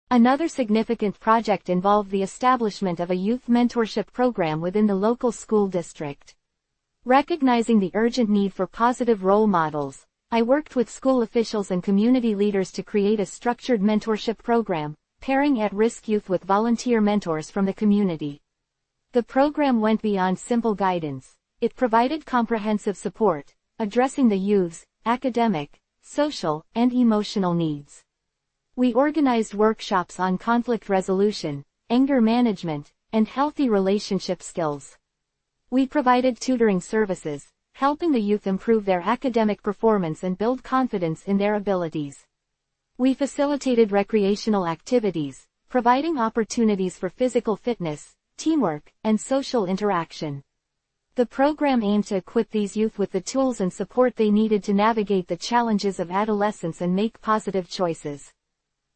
Another significant project involved the establishment of a youth mentorship program within the local school district. Recognizing the urgent need for positive role models, I worked with school officials and community leaders to create a structured mentorship program, pairing at-risk youth with volunteer mentors from the community. The program went beyond simple guidance. It provided comprehensive support, addressing the youth's academic, social, and emotional needs. We organized workshops on conflict resolution, anger management, and healthy relationship skills. We provided tutoring services, helping the youth improve their academic performance and build confidence in their abilities. We facilitated recreational activities, providing opportunities for physical fitness, teamwork, and social interaction. The program aimed to equip these youth with the tools and support they needed to navigate the challenges of adolescence and make positive choices.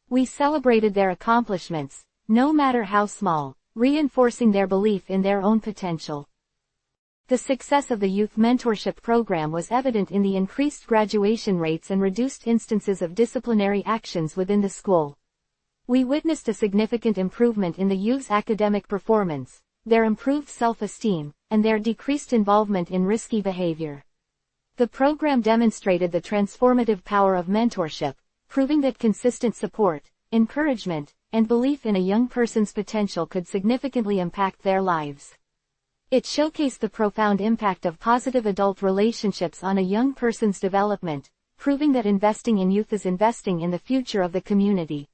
We celebrated their accomplishments, no matter how small, reinforcing their belief in their own potential. The success of the youth mentorship program was evident in the increased graduation rates and reduced instances of disciplinary actions within the school. We witnessed a significant improvement in the youth's academic performance, their improved self-esteem, and their decreased involvement in risky behavior. The program demonstrated the transformative power of mentorship, proving that consistent support, encouragement, and belief in a young person's potential could significantly impact their lives. It showcased the profound impact of positive adult relationships on a young person's development, proving that investing in youth is investing in the future of the community.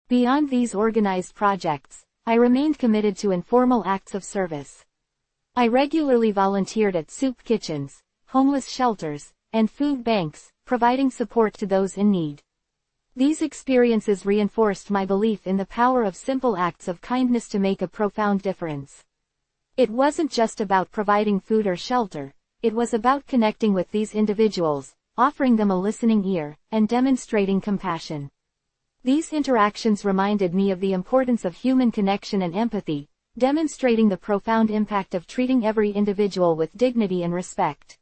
Beyond these organized projects, I remained committed to informal acts of service. I regularly volunteered at soup kitchens, homeless shelters, and food banks, providing support to those in need. These experiences reinforced my belief in the power of simple acts of kindness to make a profound difference. It wasn't just about providing food or shelter, it was about connecting with these individuals, offering them a listening ear, and demonstrating compassion. These interactions reminded me of the importance of human connection and empathy, demonstrating the profound impact of treating every individual with dignity and respect.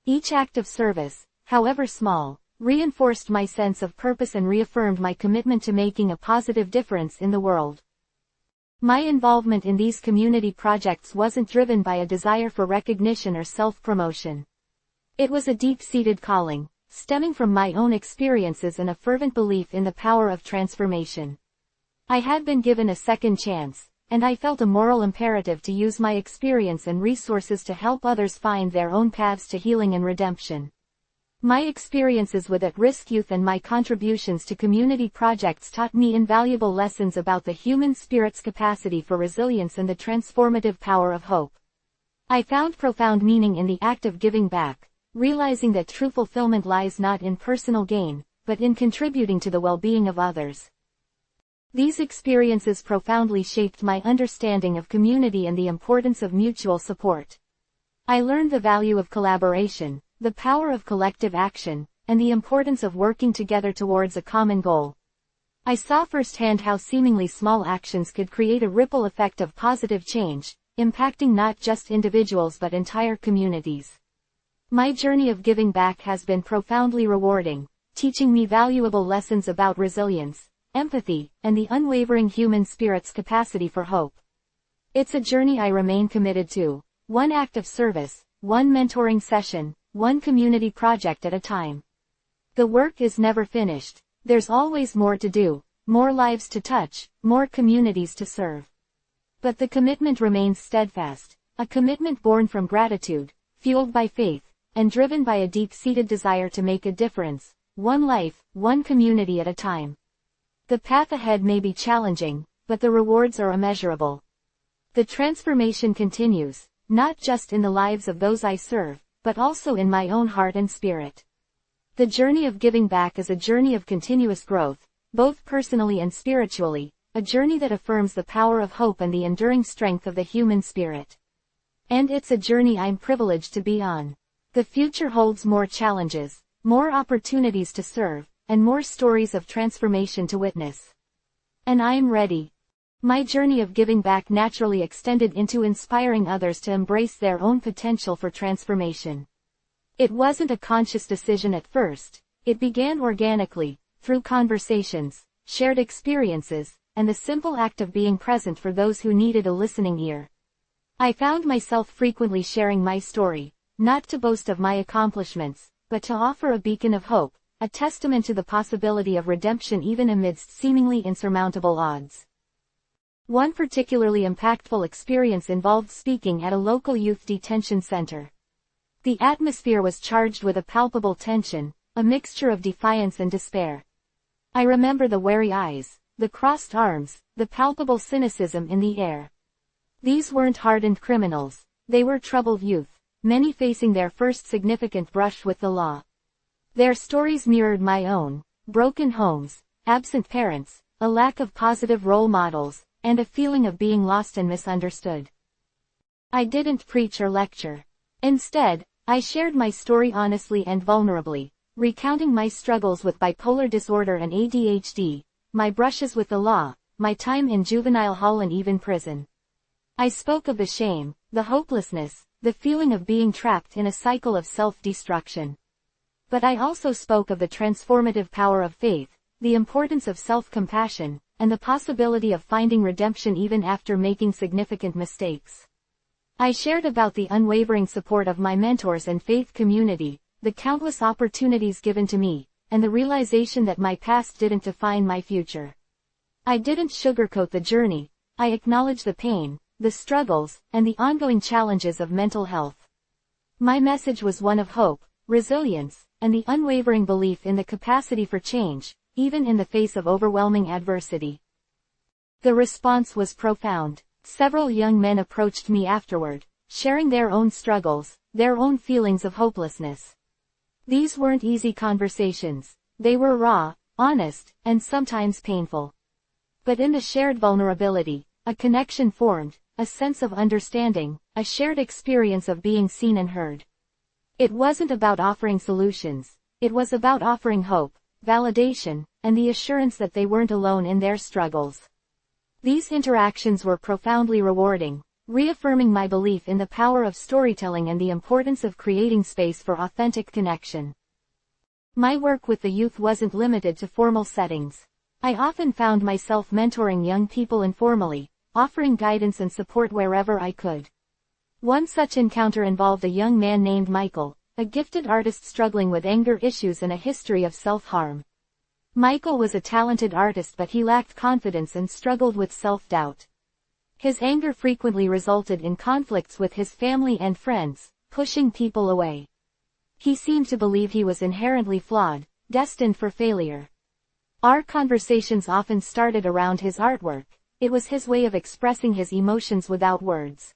Each act of service, however small, reinforced my sense of purpose and reaffirmed my commitment to making a positive difference in the world. My involvement in these community projects wasn't driven by a desire for recognition or self-promotion. It was a deep-seated calling, stemming from my own experiences and a fervent belief in the power of transformation. I had been given a second chance, and I felt a moral imperative to use my experience and resources to help others find their own paths to healing and redemption. My experiences with at-risk youth and my contributions to community projects taught me invaluable lessons about the human spirit's capacity for resilience and the transformative power of hope. I found profound meaning in the act of giving back, realizing that true fulfillment lies not in personal gain, but in contributing to the well-being of others. These experiences profoundly shaped my understanding of community and the importance of mutual support. I learned the value of collaboration, the power of collective action, and the importance of working together towards a common goal. I saw firsthand how seemingly small actions could create a ripple effect of positive change, impacting not just individuals but entire communities. My journey of giving back has been profoundly rewarding, teaching me valuable lessons about resilience, empathy, and the unwavering human spirit's capacity for hope. It's a journey I remain committed to, one act of service, one mentoring session, one community project at a time. The work is never finished. There's always more to do, more lives to touch, more communities to serve. But the commitment remains steadfast, a commitment born from gratitude, fueled by faith, and driven by a deep-seated desire to make a difference, one life, one community at a time. The path ahead may be challenging, but the rewards are immeasurable. The transformation continues, not just in the lives of those I serve, but also in my own heart and spirit. The journey of giving back is a journey of continuous growth, both personally and spiritually, a journey that affirms the power of hope and the enduring strength of the human spirit. And it's a journey I'm privileged to be on. The future holds more challenges, more opportunities to serve, and more stories of transformation to witness. And I'm ready. My journey of giving back naturally extended into inspiring others to embrace their own potential for transformation. It wasn't a conscious decision at first, it began organically, through conversations, shared experiences, and the simple act of being present for those who needed a listening ear. I found myself frequently sharing my story, not to boast of my accomplishments, but to offer a beacon of hope, a testament to the possibility of redemption even amidst seemingly insurmountable odds. One particularly impactful experience involved speaking at a local youth detention center. The atmosphere was charged with a palpable tension, a mixture of defiance and despair. I remember the wary eyes, the crossed arms, the palpable cynicism in the air. These weren't hardened criminals, they were troubled youth, many facing their first significant brush with the law. Their stories mirrored my own: broken homes, absent parents, a lack of positive role models, and a feeling of being lost and misunderstood. I didn't preach or lecture. Instead, I shared my story honestly and vulnerably, recounting my struggles with bipolar disorder and ADHD, my brushes with the law, my time in juvenile hall and even prison. I spoke of the shame, the hopelessness, the feeling of being trapped in a cycle of self-destruction. But I also spoke of the transformative power of faith, the importance of self-compassion, and the possibility of finding redemption even after making significant mistakes. I shared about the unwavering support of my mentors and faith community, the countless opportunities given to me, and the realization that my past didn't define my future. I didn't sugarcoat the journey, I acknowledged the pain, the struggles, and the ongoing challenges of mental health. My message was one of hope, resilience, and the unwavering belief in the capacity for change, even in the face of overwhelming adversity. The response was profound. Several young men approached me afterward, sharing their own struggles, their own feelings of hopelessness. These weren't easy conversations. They were raw, honest, and sometimes painful. But in the shared vulnerability, a connection formed, a sense of understanding, a shared experience of being seen and heard. It wasn't about offering solutions. It was about offering hope, validation, and the assurance that they weren't alone in their struggles. These interactions were profoundly rewarding, reaffirming my belief in the power of storytelling and the importance of creating space for authentic connection. My work with the youth wasn't limited to formal settings. I often found myself mentoring young people informally, offering guidance and support wherever I could. One such encounter involved a young man named Michael, a gifted artist struggling with anger issues and a history of self-harm. Michael was a talented artist, but he lacked confidence and struggled with self-doubt. His anger frequently resulted in conflicts with his family and friends, pushing people away. He seemed to believe he was inherently flawed, destined for failure. Our conversations often started around his artwork. It was his way of expressing his emotions without words.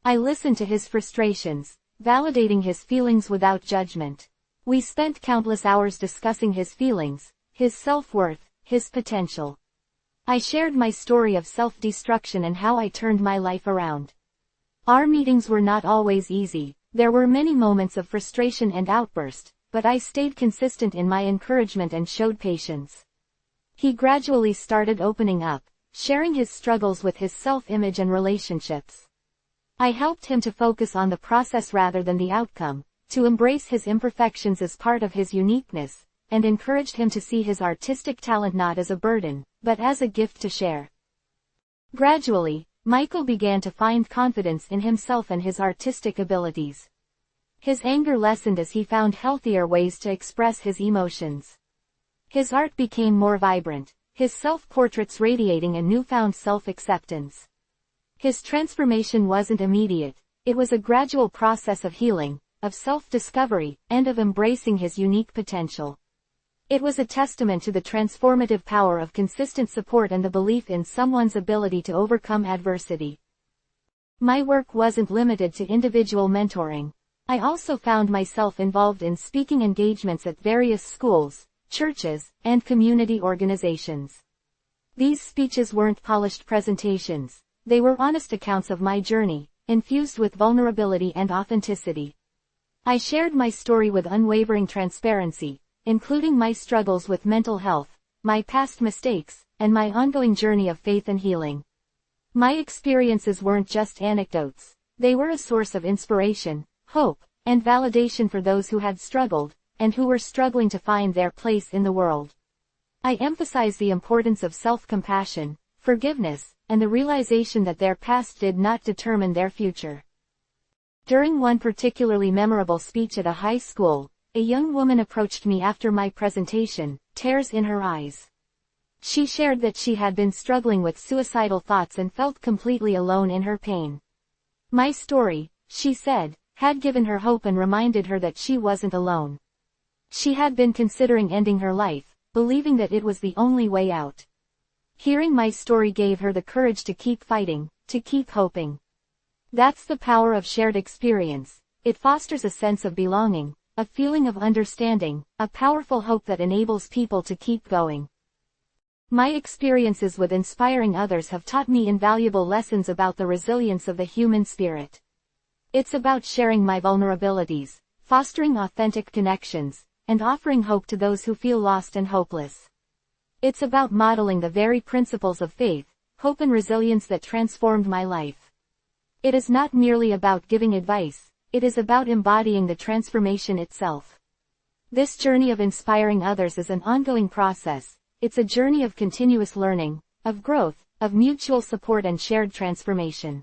I listened to his frustrations, validating his feelings without judgment. We spent countless hours discussing his feelings, his self-worth, his potential. I shared my story of self-destruction and how I turned my life around. Our meetings were not always easy. There were many moments of frustration and outburst, but I stayed consistent in my encouragement and showed patience. He gradually started opening up, sharing his struggles with his self-image and relationships. I helped him to focus on the process rather than the outcome, to embrace his imperfections as part of his uniqueness, and encouraged him to see his artistic talent not as a burden, but as a gift to share. Gradually, Michael began to find confidence in himself and his artistic abilities. His anger lessened as he found healthier ways to express his emotions. His art became more vibrant, his self-portraits radiating a newfound self-acceptance. His transformation wasn't immediate, it was a gradual process of healing, of self-discovery, and of embracing his unique potential. It was a testament to the transformative power of consistent support and the belief in someone's ability to overcome adversity. My work wasn't limited to individual mentoring. I also found myself involved in speaking engagements at various schools, churches, and community organizations. These speeches weren't polished presentations. They were honest accounts of my journey, infused with vulnerability and authenticity. I shared my story with unwavering transparency, including my struggles with mental health, my past mistakes, and my ongoing journey of faith and healing. My experiences weren't just anecdotes. They were a source of inspiration, hope, and validation for those who had struggled, and who were struggling to find their place in the world. I emphasize the importance of self-compassion, forgiveness, and the realization that their past did not determine their future. During one particularly memorable speech at a high school, a young woman approached me after my presentation, tears in her eyes. She shared that she had been struggling with suicidal thoughts and felt completely alone in her pain. My story, she said, had given her hope and reminded her that she wasn't alone. She had been considering ending her life, believing that it was the only way out. Hearing my story gave her the courage to keep fighting, to keep hoping. That's the power of shared experience. It fosters a sense of belonging, a feeling of understanding, a powerful hope that enables people to keep going. My experiences with inspiring others have taught me invaluable lessons about the resilience of the human spirit. It's about sharing my vulnerabilities, fostering authentic connections, and offering hope to those who feel lost and hopeless. It's about modeling the very principles of faith, hope and resilience that transformed my life. It is not merely about giving advice, it is about embodying the transformation itself. This journey of inspiring others is an ongoing process. It's a journey of continuous learning, of growth, of mutual support and shared transformation.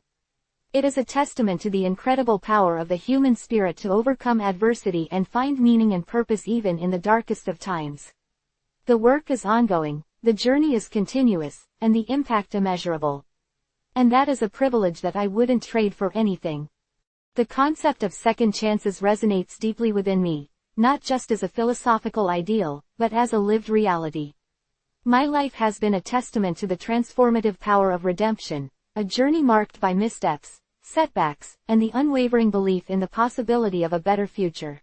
It is a testament to the incredible power of the human spirit to overcome adversity and find meaning and purpose even in the darkest of times. The work is ongoing, the journey is continuous, and the impact immeasurable. And that is a privilege that I wouldn't trade for anything. The concept of second chances resonates deeply within me, not just as a philosophical ideal, but as a lived reality. My life has been a testament to the transformative power of redemption, a journey marked by missteps, setbacks, and the unwavering belief in the possibility of a better future.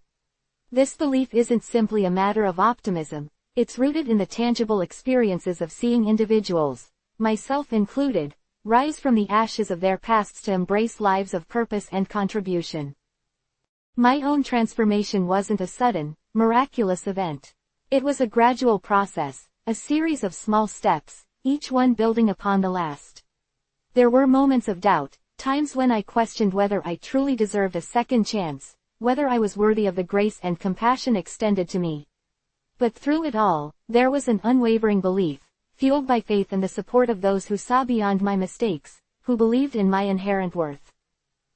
This belief isn't simply a matter of optimism, it's rooted in the tangible experiences of seeing individuals, myself included, rise from the ashes of their pasts to embrace lives of purpose and contribution. My own transformation wasn't a sudden, miraculous event. It was a gradual process, a series of small steps, each one building upon the last. There were moments of doubt, times when I questioned whether I truly deserved a second chance, whether I was worthy of the grace and compassion extended to me. But through it all, there was an unwavering belief, fueled by faith and the support of those who saw beyond my mistakes, who believed in my inherent worth.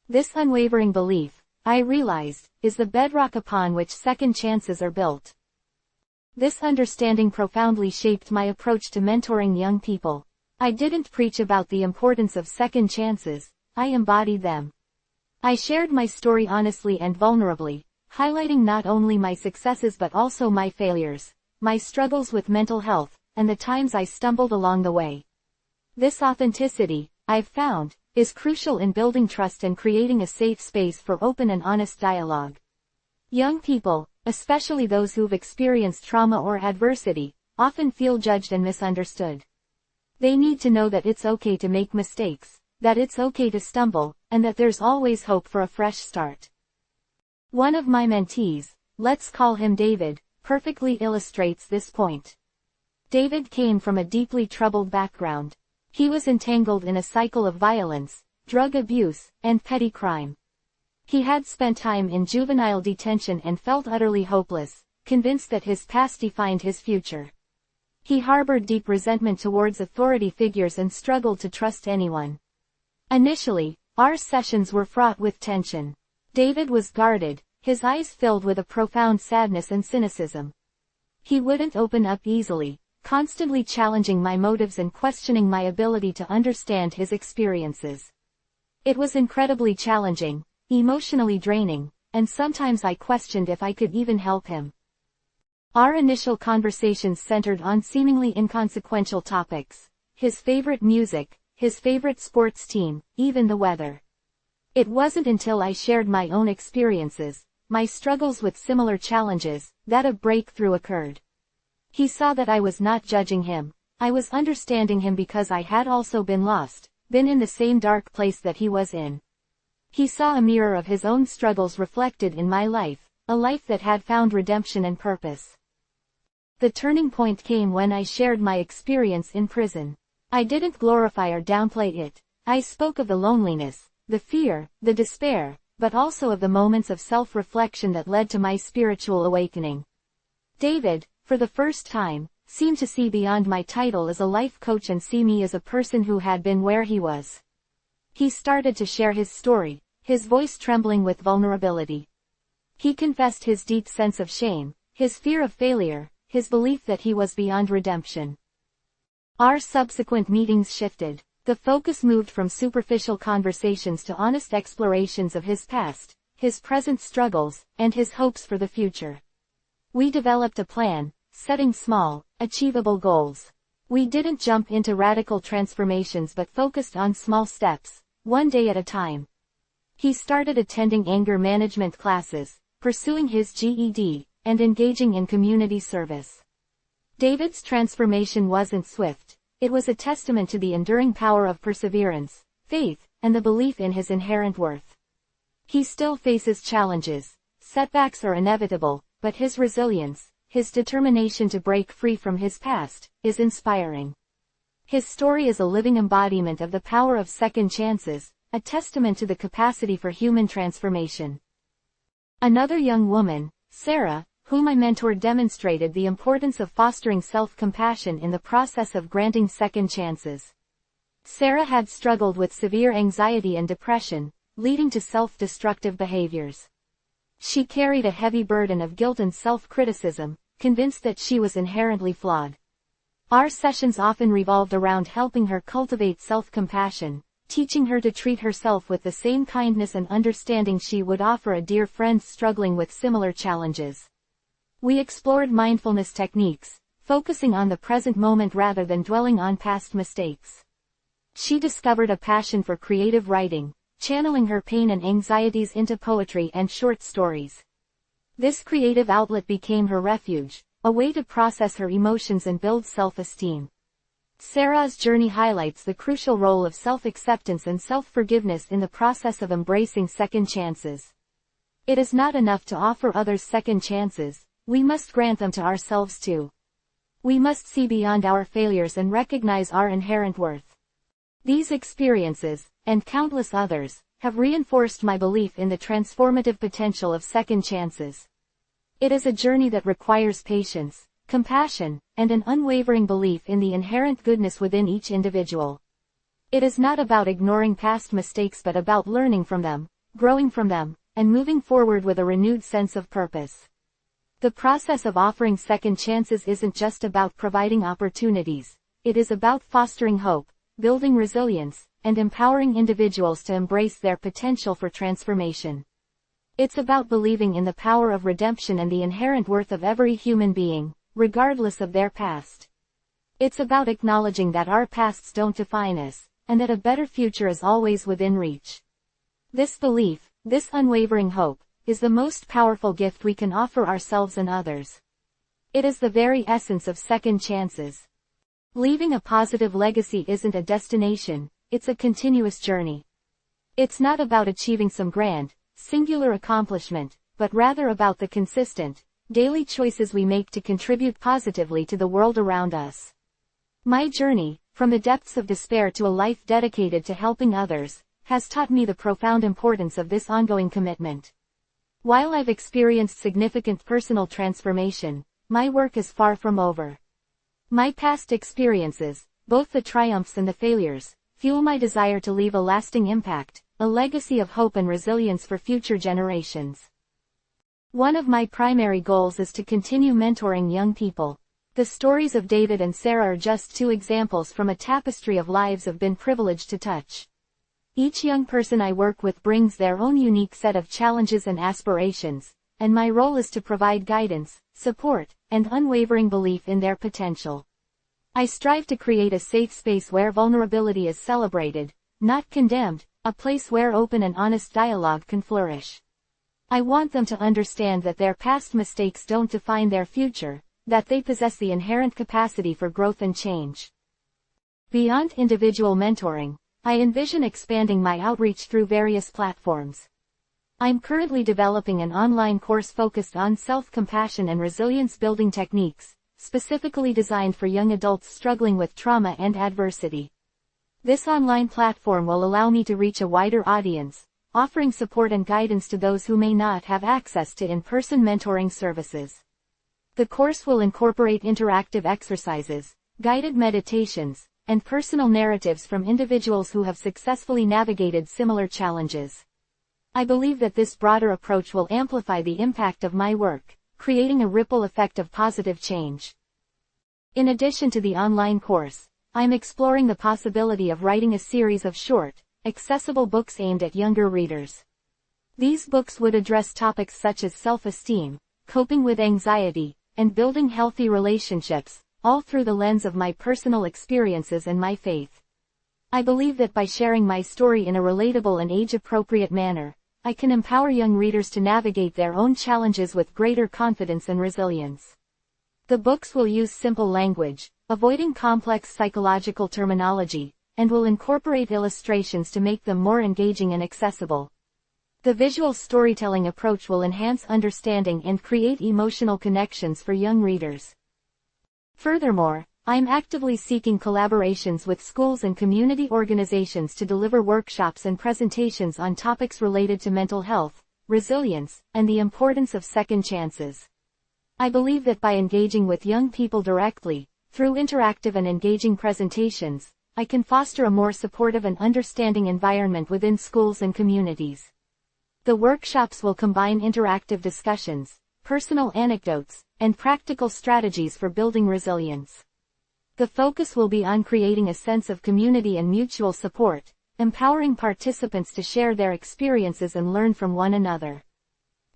This unwavering belief, I realized, is the bedrock upon which second chances are built. This understanding profoundly shaped my approach to mentoring young people. I didn't preach about the importance of second chances, I embodied them. I shared my story honestly and vulnerably, highlighting not only my successes but also my failures, my struggles with mental health, and the times I stumbled along the way. This authenticity, I've found, is crucial in building trust and creating a safe space for open and honest dialogue. Young people, especially those who've experienced trauma or adversity, often feel judged and misunderstood. They need to know that it's okay to make mistakes, that it's okay to stumble, and that there's always hope for a fresh start. One of my mentees, let's call him David, perfectly illustrates this point. David came from a deeply troubled background. He was entangled in a cycle of violence, drug abuse, and petty crime. He had spent time in juvenile detention and felt utterly hopeless, convinced that his past defined his future. He harbored deep resentment towards authority figures and struggled to trust anyone. Initially, our sessions were fraught with tension. David was guarded, his eyes filled with a profound sadness and cynicism. He wouldn't open up easily, constantly challenging my motives and questioning my ability to understand his experiences. It was incredibly challenging, emotionally draining, and sometimes I questioned if I could even help him. Our initial conversations centered on seemingly inconsequential topics: his favorite music, his favorite sports team, even the weather. It wasn't until I shared my own experiences, my struggles with similar challenges, that a breakthrough occurred. He saw that I was not judging him, I was understanding him because I had also been lost, been in the same dark place that he was in. He saw a mirror of his own struggles reflected in my life, a life that had found redemption and purpose. The turning point came when I shared my experience in prison. I didn't glorify or downplay it. I spoke of the loneliness, the fear, the despair, but also of the moments of self-reflection that led to my spiritual awakening. David, for the first time, seemed to see beyond my title as a life coach and see me as a person who had been where he was. He started to share his story, his voice trembling with vulnerability. He confessed his deep sense of shame, his fear of failure, his belief that he was beyond redemption. Our subsequent meetings shifted. The focus moved from superficial conversations to honest explorations of his past, his present struggles, and his hopes for the future. We developed a plan, setting small, achievable goals. We didn't jump into radical transformations but focused on small steps, one day at a time. He started attending anger management classes, pursuing his GED, and engaging in community service. David's transformation wasn't swift. It was a testament to the enduring power of perseverance, faith, and the belief in his inherent worth. He still faces challenges. Setbacks are inevitable, but his resilience, his determination to break free from his past, is inspiring. His story is a living embodiment of the power of second chances, a testament to the capacity for human transformation. Another young woman, Sarah, whom I mentored, demonstrated the importance of fostering self-compassion in the process of granting second chances. Sarah had struggled with severe anxiety and depression, leading to self-destructive behaviors. She carried a heavy burden of guilt and self-criticism, convinced that she was inherently flawed. Our sessions often revolved around helping her cultivate self-compassion, teaching her to treat herself with the same kindness and understanding she would offer a dear friend struggling with similar challenges. We explored mindfulness techniques, focusing on the present moment rather than dwelling on past mistakes. She discovered a passion for creative writing, channeling her pain and anxieties into poetry and short stories. This creative outlet became her refuge, a way to process her emotions and build self-esteem. Sarah's journey highlights the crucial role of self-acceptance and self-forgiveness in the process of embracing second chances. It is not enough to offer others second chances, we must grant them to ourselves too. We must see beyond our failures and recognize our inherent worth. These experiences, and countless others, have reinforced my belief in the transformative potential of second chances. It is a journey that requires patience, compassion, and an unwavering belief in the inherent goodness within each individual. It is not about ignoring past mistakes but about learning from them, growing from them, and moving forward with a renewed sense of purpose. The process of offering second chances isn't just about providing opportunities, it is about fostering hope, building resilience, and empowering individuals to embrace their potential for transformation. It's about believing in the power of redemption and the inherent worth of every human being, regardless of their past. It's about acknowledging that our pasts don't define us, and that a better future is always within reach. This belief, this unwavering hope, is the most powerful gift we can offer ourselves and others. It is the very essence of second chances. Leaving a positive legacy isn't a destination, it's a continuous journey. It's not about achieving some grand, singular accomplishment, but rather about the consistent, daily choices we make to contribute positively to the world around us. My journey, from the depths of despair to a life dedicated to helping others, has taught me the profound importance of this ongoing commitment. While I've experienced significant personal transformation, my work is far from over. My past experiences, both the triumphs and the failures, fuel my desire to leave a lasting impact, a legacy of hope and resilience for future generations. One of my primary goals is to continue mentoring young people. The stories of David and Sarah are just two examples from a tapestry of lives I've been privileged to touch. Each young person I work with brings their own unique set of challenges and aspirations, and my role is to provide guidance, support, and unwavering belief in their potential. I strive to create a safe space where vulnerability is celebrated, not condemned, a place where open and honest dialogue can flourish. I want them to understand that their past mistakes don't define their future, that they possess the inherent capacity for growth and change. Beyond individual mentoring, I envision expanding my outreach through various platforms. I'm currently developing an online course focused on self-compassion and resilience-building techniques, specifically designed for young adults struggling with trauma and adversity. This online platform will allow me to reach a wider audience, offering support and guidance to those who may not have access to in-person mentoring services. The course will incorporate interactive exercises, guided meditations, and personal narratives from individuals who have successfully navigated similar challenges. I believe that this broader approach will amplify the impact of my work, creating a ripple effect of positive change. In addition to the online course, I'm exploring the possibility of writing a series of short, accessible books aimed at younger readers. These books would address topics such as self-esteem, coping with anxiety, and building healthy relationships, all through the lens of my personal experiences and my faith. I believe that by sharing my story in a relatable and age-appropriate manner, I can empower young readers to navigate their own challenges with greater confidence and resilience. The books will use simple language, avoiding complex psychological terminology, and will incorporate illustrations to make them more engaging and accessible. The visual storytelling approach will enhance understanding and create emotional connections for young readers. Furthermore, I am actively seeking collaborations with schools and community organizations to deliver workshops and presentations on topics related to mental health, resilience, and the importance of second chances. I believe that by engaging with young people directly, through interactive and engaging presentations, I can foster a more supportive and understanding environment within schools and communities. The workshops will combine interactive discussions, personal anecdotes, and practical strategies for building resilience. The focus will be on creating a sense of community and mutual support, empowering participants to share their experiences and learn from one another.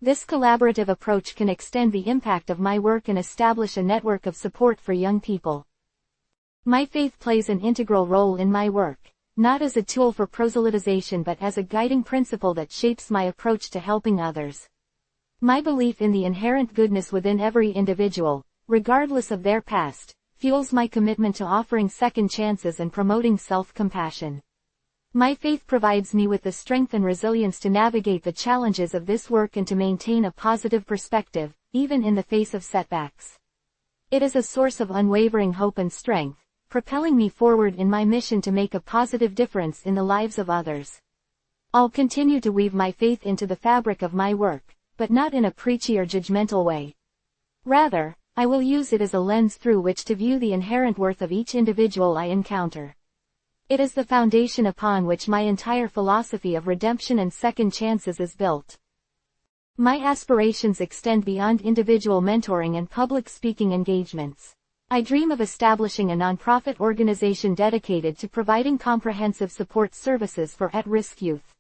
This collaborative approach can extend the impact of my work and establish a network of support for young people. My faith plays an integral role in my work, not as a tool for proselytization but as a guiding principle that shapes my approach to helping others. My belief in the inherent goodness within every individual, regardless of their past, fuels my commitment to offering second chances and promoting self-compassion. My faith provides me with the strength and resilience to navigate the challenges of this work and to maintain a positive perspective, even in the face of setbacks. It is a source of unwavering hope and strength, propelling me forward in my mission to make a positive difference in the lives of others. I'll continue to weave my faith into the fabric of my work, but not in a preachy or judgmental way. Rather, I will use it as a lens through which to view the inherent worth of each individual I encounter. It is the foundation upon which my entire philosophy of redemption and second chances is built. My aspirations extend beyond individual mentoring and public speaking engagements. I dream of establishing a nonprofit organization dedicated to providing comprehensive support services for at-risk youth.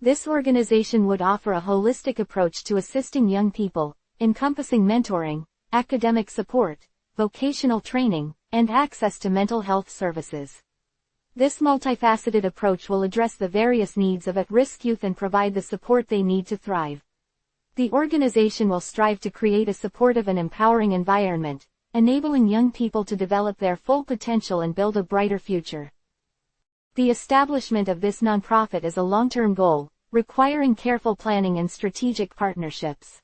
This organization would offer a holistic approach to assisting young people, encompassing mentoring, academic support, vocational training, and access to mental health services. This multifaceted approach will address the various needs of at-risk youth and provide the support they need to thrive. The organization will strive to create a supportive and empowering environment, enabling young people to develop their full potential and build a brighter future. The establishment of this nonprofit is a long-term goal, requiring careful planning and strategic partnerships.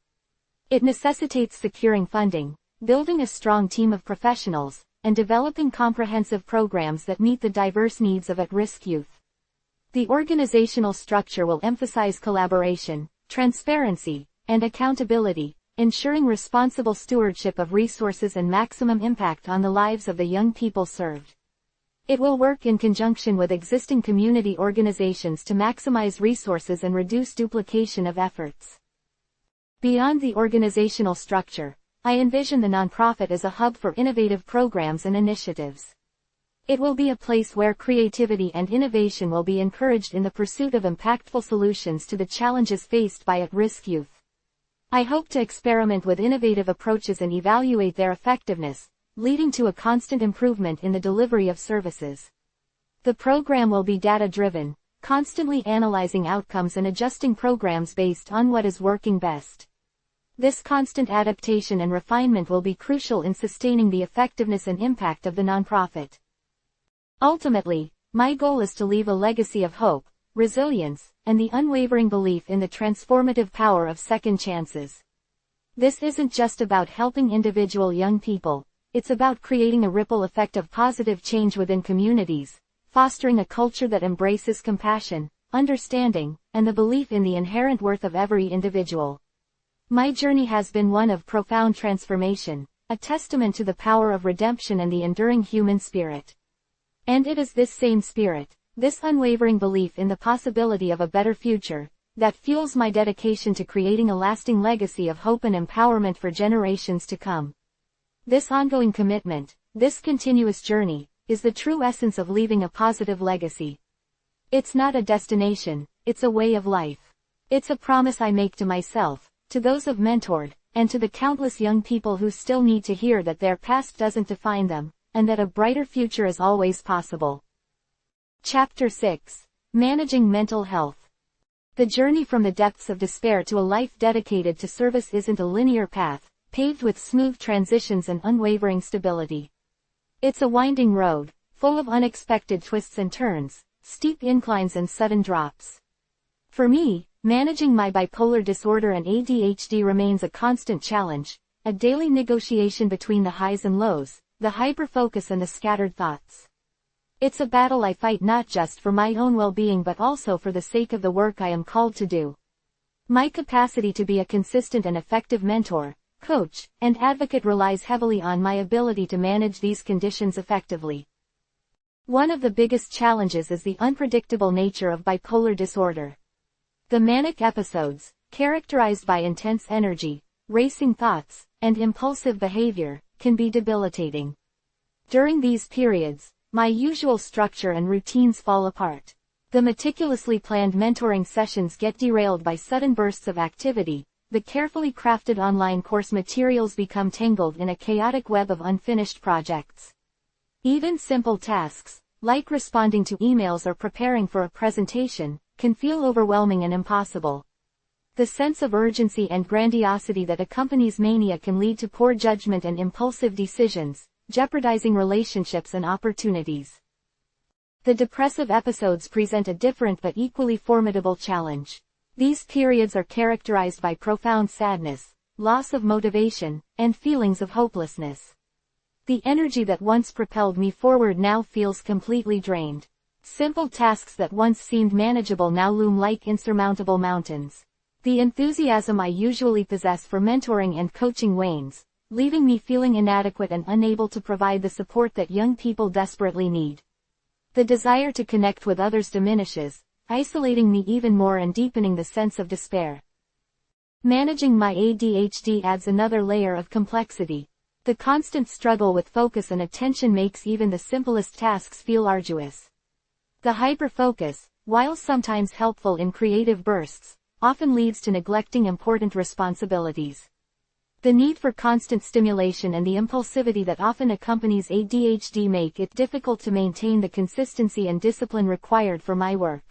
It necessitates securing funding, building a strong team of professionals, and developing comprehensive programs that meet the diverse needs of at-risk youth. The organizational structure will emphasize collaboration, transparency, and accountability, ensuring responsible stewardship of resources and maximum impact on the lives of the young people served. It will work in conjunction with existing community organizations to maximize resources and reduce duplication of efforts. Beyond the organizational structure, I envision the nonprofit as a hub for innovative programs and initiatives. It will be a place where creativity and innovation will be encouraged in the pursuit of impactful solutions to the challenges faced by at-risk youth. I hope to experiment with innovative approaches and evaluate their effectiveness, leading to a constant improvement in the delivery of services. The program will be data-driven, constantly analyzing outcomes and adjusting programs based on what is working best. This constant adaptation and refinement will be crucial in sustaining the effectiveness and impact of the nonprofit. Ultimately, my goal is to leave a legacy of hope, resilience, and the unwavering belief in the transformative power of second chances. This isn't just about helping individual young people, it's about creating a ripple effect of positive change within communities, fostering a culture that embraces compassion, understanding, and the belief in the inherent worth of every individual. My journey has been one of profound transformation, a testament to the power of redemption and the enduring human spirit. And it is this same spirit, this unwavering belief in the possibility of a better future, that fuels my dedication to creating a lasting legacy of hope and empowerment for generations to come. This ongoing commitment, this continuous journey, is the true essence of leaving a positive legacy. It's not a destination, it's a way of life. It's a promise I make to myself, to those I've mentored, and to the countless young people who still need to hear that their past doesn't define them, and that a brighter future is always possible. Chapter 6. Managing Mental Health. The journey from the depths of despair to a life dedicated to service isn't a linear path, paved with smooth transitions and unwavering stability. It's a winding road, full of unexpected twists and turns, steep inclines and sudden drops. For me, managing my bipolar disorder and ADHD remains a constant challenge, a daily negotiation between the highs and lows, the hyperfocus and the scattered thoughts. It's a battle I fight not just for my own well-being but also for the sake of the work I am called to do. My capacity to be a consistent and effective mentor, coach, and advocate relies heavily on my ability to manage these conditions effectively. One of the biggest challenges is the unpredictable nature of bipolar disorder. The manic episodes, characterized by intense energy, racing thoughts, and impulsive behavior, can be debilitating. During these periods, my usual structure and routines fall apart. The meticulously planned mentoring sessions get derailed by sudden bursts of activity, the carefully crafted online course materials become tangled in a chaotic web of unfinished projects. Even simple tasks, like responding to emails or preparing for a presentation, can feel overwhelming and impossible. The sense of urgency and grandiosity that accompanies mania can lead to poor judgment and impulsive decisions, jeopardizing relationships and opportunities. The depressive episodes present a different but equally formidable challenge. These periods are characterized by profound sadness, loss of motivation, and feelings of hopelessness. The energy that once propelled me forward now feels completely drained. Simple tasks that once seemed manageable now loom like insurmountable mountains. The enthusiasm I usually possess for mentoring and coaching wanes, leaving me feeling inadequate and unable to provide the support that young people desperately need. The desire to connect with others diminishes, isolating me even more and deepening the sense of despair. Managing my ADHD adds another layer of complexity. The constant struggle with focus and attention makes even the simplest tasks feel arduous. The hyperfocus, while sometimes helpful in creative bursts, often leads to neglecting important responsibilities. The need for constant stimulation and the impulsivity that often accompanies ADHD make it difficult to maintain the consistency and discipline required for my work.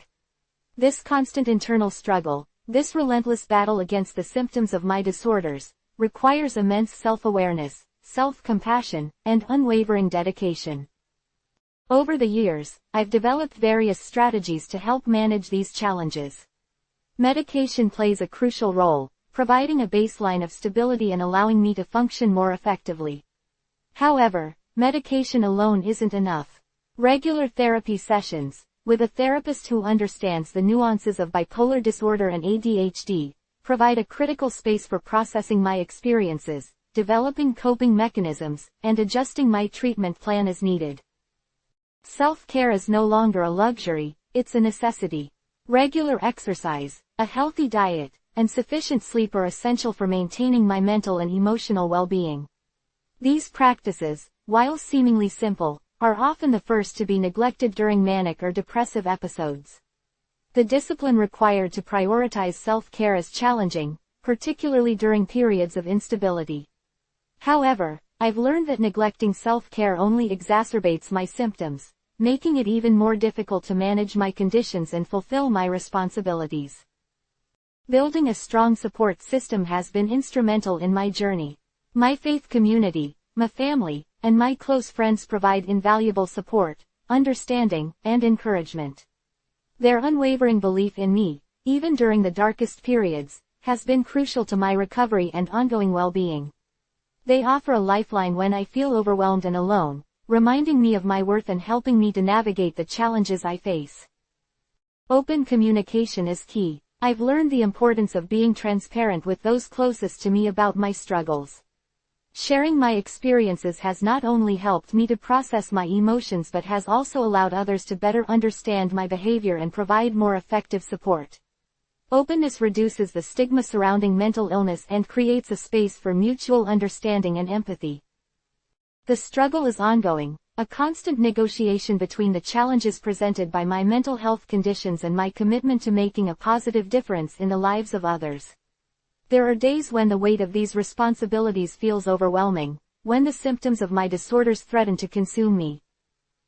This constant internal struggle, this relentless battle against the symptoms of my disorders, requires immense self-awareness, self-compassion, and unwavering dedication. Over the years, I've developed various strategies to help manage these challenges. Medication plays a crucial role, providing a baseline of stability and allowing me to function more effectively. However, medication alone isn't enough. Regular therapy sessions, with a therapist who understands the nuances of bipolar disorder and ADHD, provide a critical space for processing my experiences, developing coping mechanisms, and adjusting my treatment plan as needed. Self-care is no longer a luxury, it's a necessity. Regular exercise, a healthy diet, and sufficient sleep are essential for maintaining my mental and emotional well-being. These practices, while seemingly simple, are often the first to be neglected during manic or depressive episodes. The discipline required to prioritize self-care is challenging, particularly during periods of instability. However, I've learned that neglecting self-care only exacerbates my symptoms, making it even more difficult to manage my conditions and fulfill my responsibilities. Building a strong support system has been instrumental in my journey. My faith community, my family, and my close friends provide invaluable support, understanding, and encouragement. Their unwavering belief in me, even during the darkest periods, has been crucial to my recovery and ongoing well-being. They offer a lifeline when I feel overwhelmed and alone, reminding me of my worth and helping me to navigate the challenges I face. Open communication is key. I've learned the importance of being transparent with those closest to me about my struggles. Sharing my experiences has not only helped me to process my emotions but has also allowed others to better understand my behavior and provide more effective support. Openness reduces the stigma surrounding mental illness and creates a space for mutual understanding and empathy. The struggle is ongoing, a constant negotiation between the challenges presented by my mental health conditions and my commitment to making a positive difference in the lives of others. There are days when the weight of these responsibilities feels overwhelming, when the symptoms of my disorders threaten to consume me.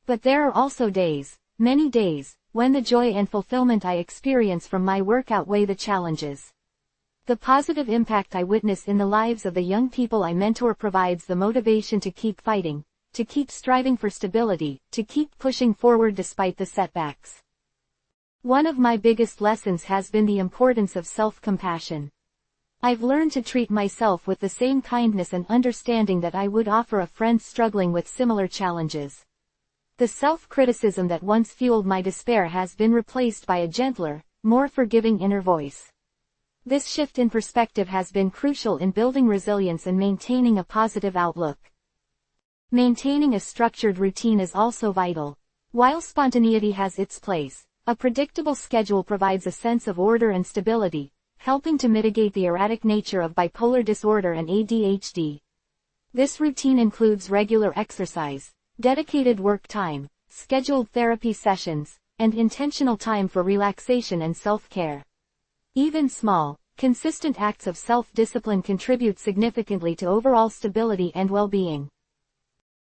But there are also days, many days, when the joy and fulfillment I experience from my work outweigh the challenges. The positive impact I witness in the lives of the young people I mentor provides the motivation to keep fighting, to keep striving for stability, to keep pushing forward despite the setbacks. One of my biggest lessons has been the importance of self-compassion. I've learned to treat myself with the same kindness and understanding that I would offer a friend struggling with similar challenges. The self-criticism that once fueled my despair has been replaced by a gentler, more forgiving inner voice. This shift in perspective has been crucial in building resilience and maintaining a positive outlook. Maintaining a structured routine is also vital. While spontaneity has its place, a predictable schedule provides a sense of order and stability, helping to mitigate the erratic nature of bipolar disorder and ADHD. This routine includes regular exercise, dedicated work time, scheduled therapy sessions, and intentional time for relaxation and self-care. Even small, consistent acts of self-discipline contribute significantly to overall stability and well-being.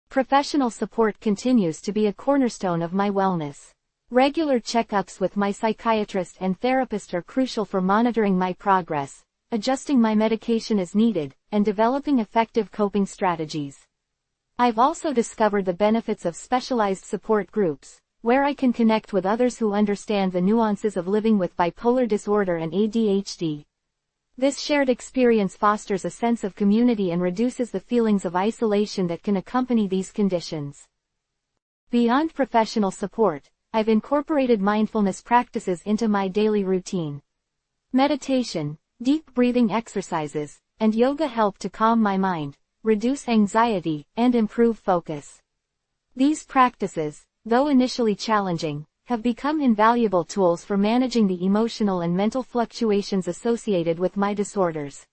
Professional support continues to be a cornerstone of my wellness. Regular checkups with my psychiatrist and therapist are crucial for monitoring my progress, adjusting my medication as needed, and developing effective coping strategies. I've also discovered the benefits of specialized support groups, where I can connect with others who understand the nuances of living with bipolar disorder and ADHD. This shared experience fosters a sense of community and reduces the feelings of isolation that can accompany these conditions. Beyond professional support, I've incorporated mindfulness practices into my daily routine. Meditation, deep breathing exercises, and yoga help to calm my mind, reduce anxiety, and improve focus. These practices, though initially challenging, have become invaluable tools for managing the emotional and mental fluctuations associated with my disorders.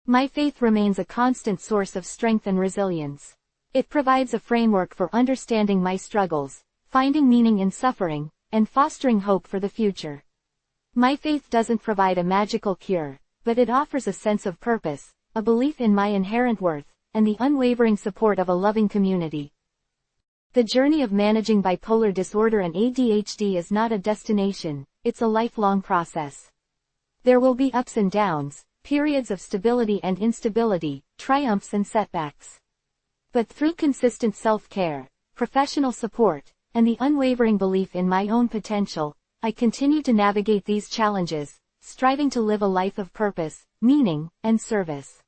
My faith remains a constant source of strength and resilience. It provides a framework for understanding my struggles, finding meaning in suffering, and fostering hope for the future. My faith doesn't provide a magical cure, but it offers a sense of purpose, a belief in my inherent worth, and the unwavering support of a loving community. The journey of managing bipolar disorder and ADHD is not a destination, it's a lifelong process. There will be ups and downs, periods of stability and instability, triumphs and setbacks. But through consistent self-care, professional support, and the unwavering belief in my own potential, I continue to navigate these challenges, striving to live a life of purpose, meaning, and service.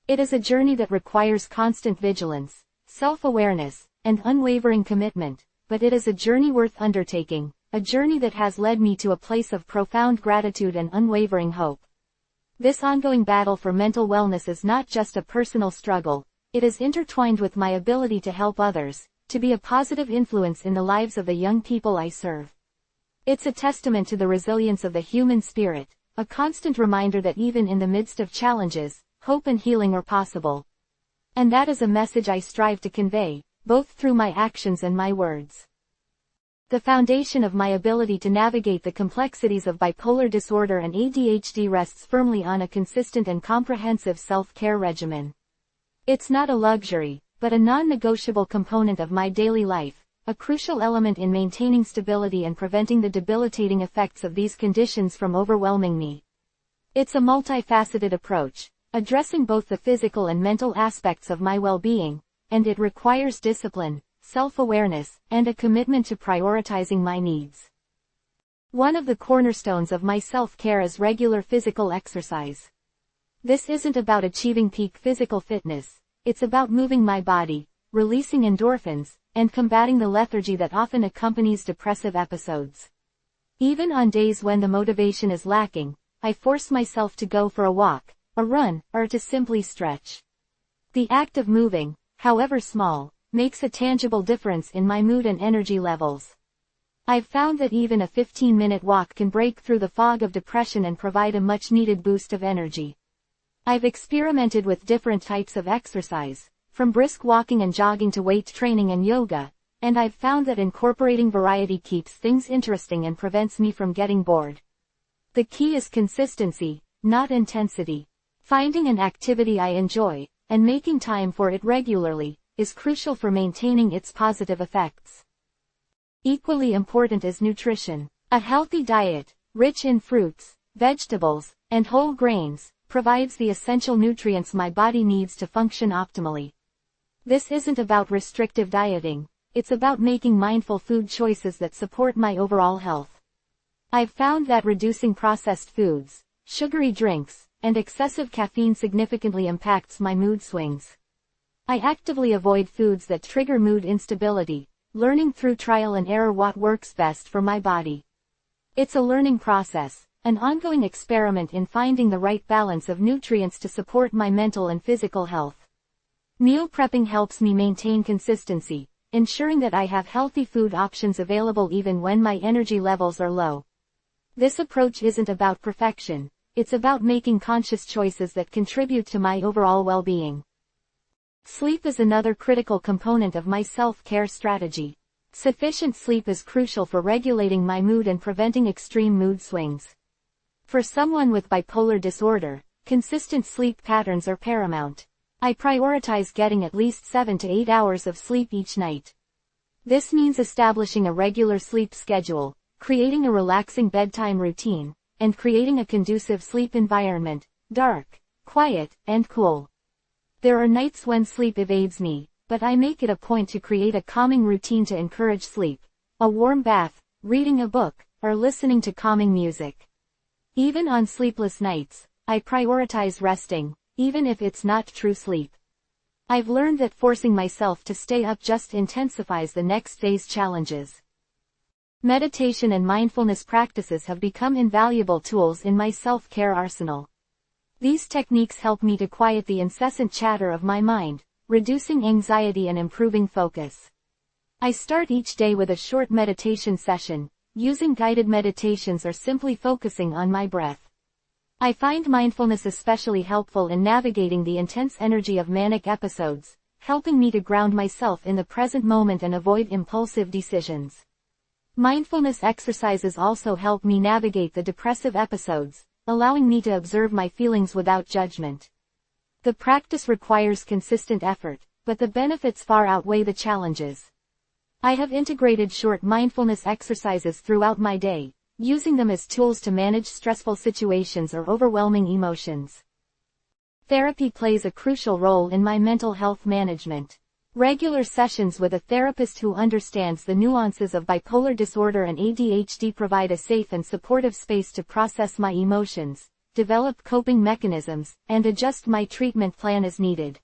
It is a journey that requires constant vigilance, self-awareness, and unwavering commitment, but it is a journey worth undertaking, a journey that has led me to a place of profound gratitude and unwavering hope. This ongoing battle for mental wellness is not just a personal struggle, it is intertwined with my ability to help others, to be a positive influence in the lives of the young people I serve. It's a testament to the resilience of the human spirit, a constant reminder that even in the midst of challenges, hope and healing are possible. And that is a message I strive to convey, both through my actions and my words. The foundation of my ability to navigate the complexities of bipolar disorder and ADHD rests firmly on a consistent and comprehensive self-care regimen. It's not a luxury, but a non-negotiable component of my daily life, a crucial element in maintaining stability and preventing the debilitating effects of these conditions from overwhelming me. It's a multifaceted approach, addressing both the physical and mental aspects of my well-being, and it requires discipline, self-awareness, and a commitment to prioritizing my needs. One of the cornerstones of my self-care is regular physical exercise. This isn't about achieving peak physical fitness, it's about moving my body, releasing endorphins, and combating the lethargy that often accompanies depressive episodes. Even on days when the motivation is lacking, I force myself to go for a walk, a run, or to simply stretch. The act of moving, however small, makes a tangible difference in my mood and energy levels. I've found that even a 15-minute walk can break through the fog of depression and provide a much-needed boost of energy. I've experimented with different types of exercise, from brisk walking and jogging to weight training and yoga, and I've found that incorporating variety keeps things interesting and prevents me from getting bored. The key is consistency, not intensity. Finding an activity I enjoy, and making time for it regularly, is crucial for maintaining its positive effects. Equally important is nutrition. A healthy diet, rich in fruits, vegetables, and whole grains, provides the essential nutrients my body needs to function optimally. This isn't about restrictive dieting, it's about making mindful food choices that support my overall health. I've found that reducing processed foods, sugary drinks, and excessive caffeine significantly impacts my mood swings. I actively avoid foods that trigger mood instability, learning through trial and error what works best for my body. It's a learning process, an ongoing experiment in finding the right balance of nutrients to support my mental and physical health. Meal prepping helps me maintain consistency, ensuring that I have healthy food options available even when my energy levels are low. This approach isn't about perfection, it's about making conscious choices that contribute to my overall well-being. Sleep is another critical component of my self-care strategy. Sufficient sleep is crucial for regulating my mood and preventing extreme mood swings. For someone with bipolar disorder, consistent sleep patterns are paramount. I prioritize getting at least 7 to 8 hours of sleep each night. This means establishing a regular sleep schedule, creating a relaxing bedtime routine, and creating a conducive sleep environment, dark, quiet, and cool. There are nights when sleep evades me, but I make it a point to create a calming routine to encourage sleep. A warm bath, reading a book, or listening to calming music. Even on sleepless nights, I prioritize resting, even if it's not true sleep. I've learned that forcing myself to stay up just intensifies the next day's challenges. Meditation and mindfulness practices have become invaluable tools in my self-care arsenal. These techniques help me to quiet the incessant chatter of my mind, reducing anxiety and improving focus. I start each day with a short meditation session, using guided meditations or simply focusing on my breath. I find mindfulness especially helpful in navigating the intense energy of manic episodes, helping me to ground myself in the present moment and avoid impulsive decisions. Mindfulness exercises also help me navigate the depressive episodes, allowing me to observe my feelings without judgment. The practice requires consistent effort, but the benefits far outweigh the challenges. I have integrated short mindfulness exercises throughout my day, using them as tools to manage stressful situations or overwhelming emotions. Therapy plays a crucial role in my mental health management. Regular sessions with a therapist who understands the nuances of bipolar disorder and ADHD provide a safe and supportive space to process my emotions, develop coping mechanisms, and adjust my treatment plan as needed.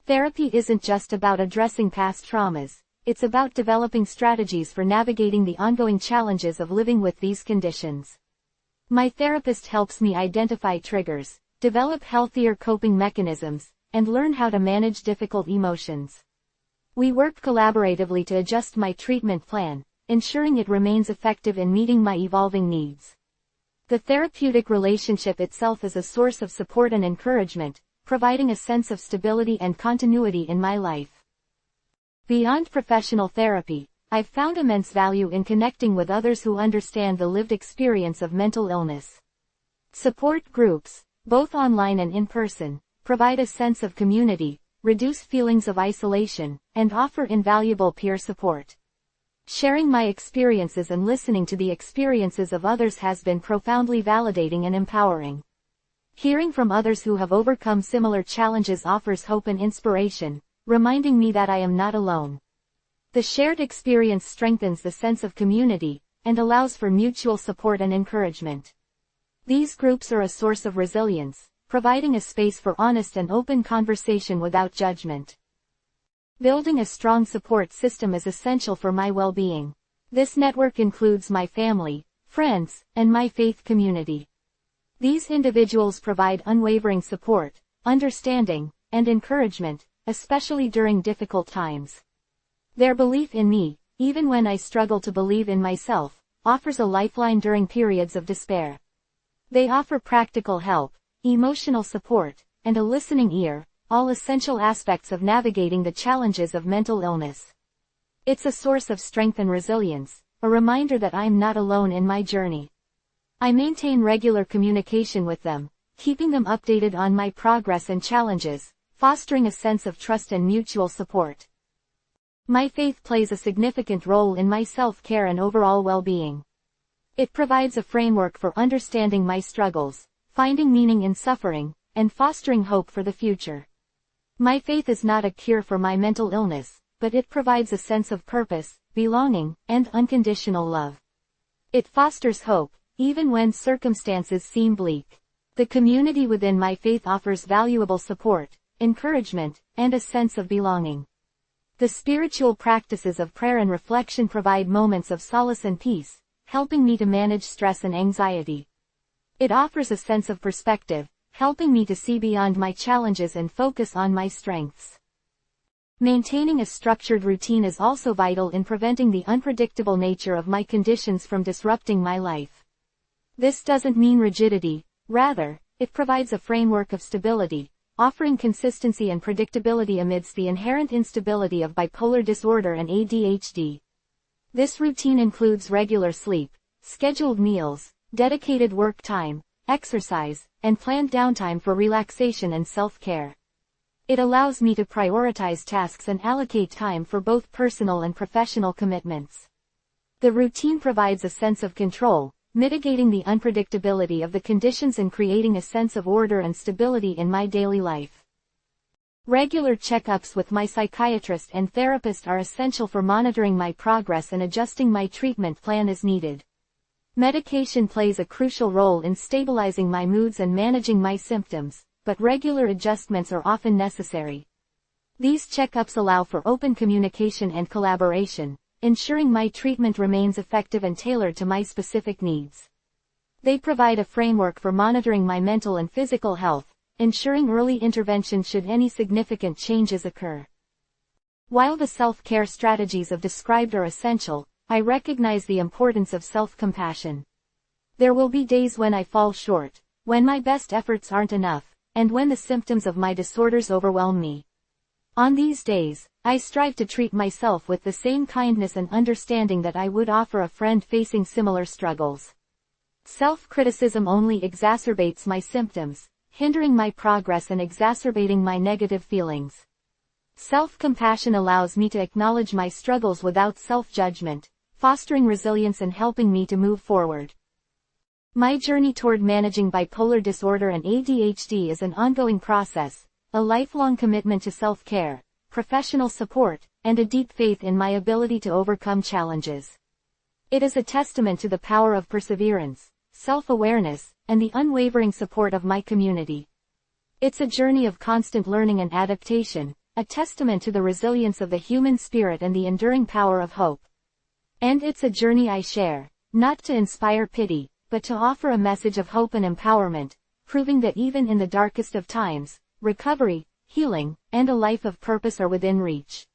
Therapy isn't just about addressing past traumas. It's about developing strategies for navigating the ongoing challenges of living with these conditions. My therapist helps me identify triggers, develop healthier coping mechanisms, and learn how to manage difficult emotions. We work collaboratively to adjust my treatment plan, ensuring it remains effective in meeting my evolving needs. The therapeutic relationship itself is a source of support and encouragement, providing a sense of stability and continuity in my life. Beyond professional therapy, I've found immense value in connecting with others who understand the lived experience of mental illness. Support groups, both online and in person, provide a sense of community, reduce feelings of isolation, and offer invaluable peer support. Sharing my experiences and listening to the experiences of others has been profoundly validating and empowering. Hearing from others who have overcome similar challenges offers hope and inspiration, reminding me that I am not alone. The shared experience strengthens the sense of community, and allows for mutual support and encouragement. These groups are a source of resilience, providing a space for honest and open conversation without judgment. Building a strong support system is essential for my well-being. This network includes my family, friends, and my faith community. These individuals provide unwavering support, understanding, and encouragement, especially during difficult times. Their belief in me, even when I struggle to believe in myself, offers a lifeline during periods of despair. They offer practical help, emotional support, and a listening ear, all essential aspects of navigating the challenges of mental illness. It's a source of strength and resilience, a reminder that I'm not alone in my journey. I maintain regular communication with them, keeping them updated on my progress and challenges, fostering a sense of trust and mutual support. My faith plays a significant role in my self-care and overall well-being. It provides a framework for understanding my struggles, finding meaning in suffering, and fostering hope for the future. My faith is not a cure for my mental illness, but it provides a sense of purpose, belonging, and unconditional love. It fosters hope, even when circumstances seem bleak. The community within my faith offers valuable support, encouragement, and a sense of belonging. The spiritual practices of prayer and reflection provide moments of solace and peace, helping me to manage stress and anxiety. It offers a sense of perspective, helping me to see beyond my challenges and focus on my strengths. Maintaining a structured routine is also vital in preventing the unpredictable nature of my conditions from disrupting my life. This doesn't mean rigidity, rather, it provides a framework of stability, offering consistency and predictability amidst the inherent instability of bipolar disorder and ADHD. This routine includes regular sleep, scheduled meals, dedicated work time, exercise, and planned downtime for relaxation and self-care. It allows me to prioritize tasks and allocate time for both personal and professional commitments. The routine provides a sense of control, mitigating the unpredictability of the conditions and creating a sense of order and stability in my daily life. Regular checkups with my psychiatrist and therapist are essential for monitoring my progress and adjusting my treatment plan as needed. Medication plays a crucial role in stabilizing my moods and managing my symptoms, but regular adjustments are often necessary. These checkups allow for open communication and collaboration, ensuring my treatment remains effective and tailored to my specific needs. They provide a framework for monitoring my mental and physical health, ensuring early intervention should any significant changes occur. While the self-care strategies I've described are essential, I recognize the importance of self-compassion. There will be days when I fall short, when my best efforts aren't enough, and when the symptoms of my disorders overwhelm me. On these days, I strive to treat myself with the same kindness and understanding that I would offer a friend facing similar struggles. Self-criticism only exacerbates my symptoms, hindering my progress and exacerbating my negative feelings. Self-compassion allows me to acknowledge my struggles without self-judgment, fostering resilience and helping me to move forward. My journey toward managing bipolar disorder and ADHD is an ongoing process, a lifelong commitment to self-care, professional support, and a deep faith in my ability to overcome challenges. It is a testament to the power of perseverance, self-awareness, and the unwavering support of my community. It's a journey of constant learning and adaptation, a testament to the resilience of the human spirit and the enduring power of hope. And it's a journey I share, not to inspire pity, but to offer a message of hope and empowerment, proving that even in the darkest of times, recovery, healing, and a life of purpose are within reach.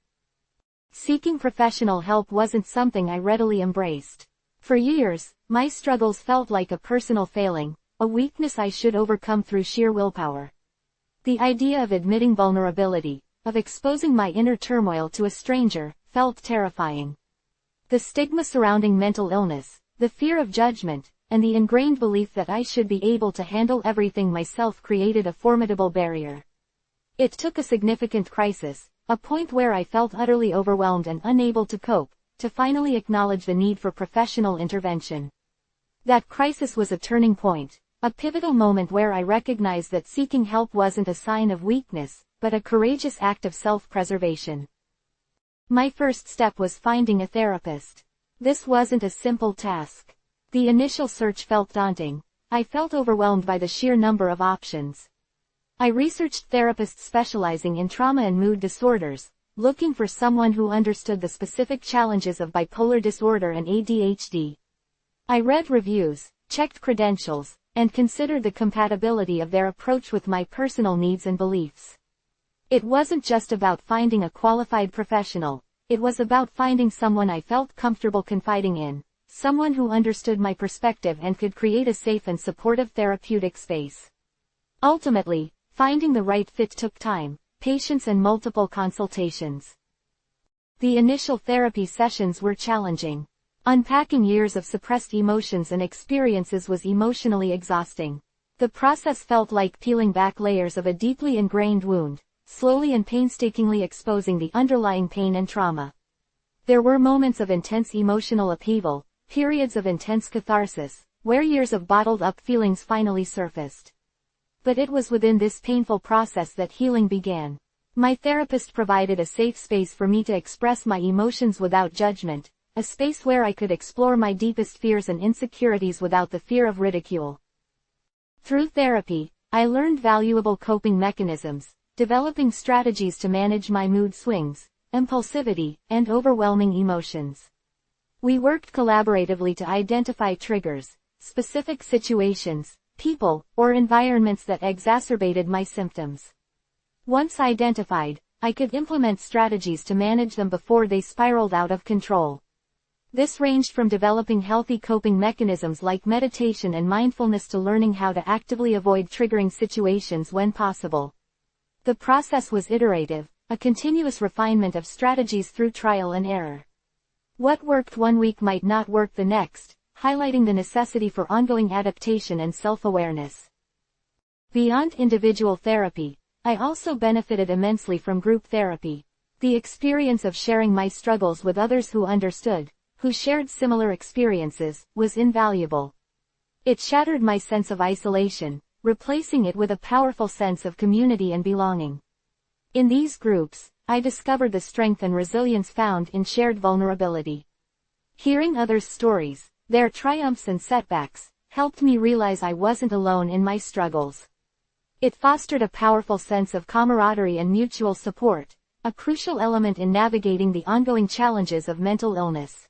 Seeking professional help wasn't something I readily embraced. For years, my struggles felt like a personal failing, a weakness I should overcome through sheer willpower. The idea of admitting vulnerability, of exposing my inner turmoil to a stranger, felt terrifying. The stigma surrounding mental illness, the fear of judgment, and the ingrained belief that I should be able to handle everything myself created a formidable barrier. It took a significant crisis, a point where I felt utterly overwhelmed and unable to cope, to finally acknowledge the need for professional intervention. That crisis was a turning point, a pivotal moment where I recognized that seeking help wasn't a sign of weakness, but a courageous act of self-preservation. My first step was finding a therapist. This wasn't a simple task. The initial search felt daunting. I felt overwhelmed by the sheer number of options. I researched therapists specializing in trauma and mood disorders, looking for someone who understood the specific challenges of bipolar disorder and ADHD. I read reviews, checked credentials, and considered the compatibility of their approach with my personal needs and beliefs. It wasn't just about finding a qualified professional, it was about finding someone I felt comfortable confiding in, someone who understood my perspective and could create a safe and supportive therapeutic space. Ultimately, finding the right fit took time, patience and multiple consultations. The initial therapy sessions were challenging. Unpacking years of suppressed emotions and experiences was emotionally exhausting. The process felt like peeling back layers of a deeply ingrained wound, slowly and painstakingly exposing the underlying pain and trauma. There were moments of intense emotional upheaval, periods of intense catharsis, where years of bottled-up feelings finally surfaced. But it was within this painful process that healing began. My therapist provided a safe space for me to express my emotions without judgment, a space where I could explore my deepest fears and insecurities without the fear of ridicule. Through therapy, I learned valuable coping mechanisms, developing strategies to manage my mood swings, impulsivity, and overwhelming emotions. We worked collaboratively to identify triggers, specific situations, people, or environments that exacerbated my symptoms. Once identified, I could implement strategies to manage them before they spiraled out of control. This ranged from developing healthy coping mechanisms like meditation and mindfulness to learning how to actively avoid triggering situations when possible. The process was iterative, a continuous refinement of strategies through trial and error. What worked one week might not work the next, highlighting the necessity for ongoing adaptation and self-awareness. Beyond individual therapy, I also benefited immensely from group therapy. The experience of sharing my struggles with others who understood, who shared similar experiences, was invaluable. It shattered my sense of isolation, replacing it with a powerful sense of community and belonging. In these groups, I discovered the strength and resilience found in shared vulnerability. Hearing others' stories, their triumphs and setbacks, helped me realize I wasn't alone in my struggles. It fostered a powerful sense of camaraderie and mutual support, a crucial element in navigating the ongoing challenges of mental illness.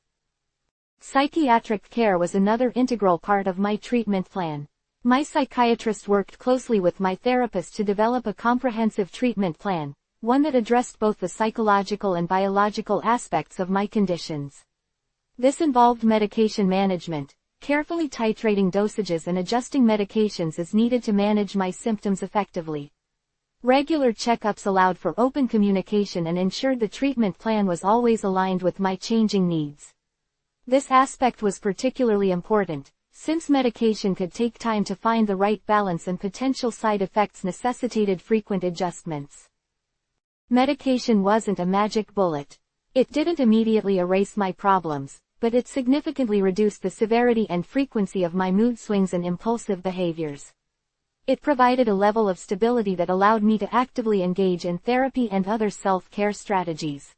Psychiatric care was another integral part of my treatment plan. My psychiatrist worked closely with my therapist to develop a comprehensive treatment plan, one that addressed both the psychological and biological aspects of my conditions. This involved medication management, carefully titrating dosages and adjusting medications as needed to manage my symptoms effectively. Regular checkups allowed for open communication and ensured the treatment plan was always aligned with my changing needs. This aspect was particularly important, since medication could take time to find the right balance and potential side effects necessitated frequent adjustments. Medication wasn't a magic bullet. It didn't immediately erase my problems, but it significantly reduced the severity and frequency of my mood swings and impulsive behaviors. It provided a level of stability that allowed me to actively engage in therapy and other self-care strategies.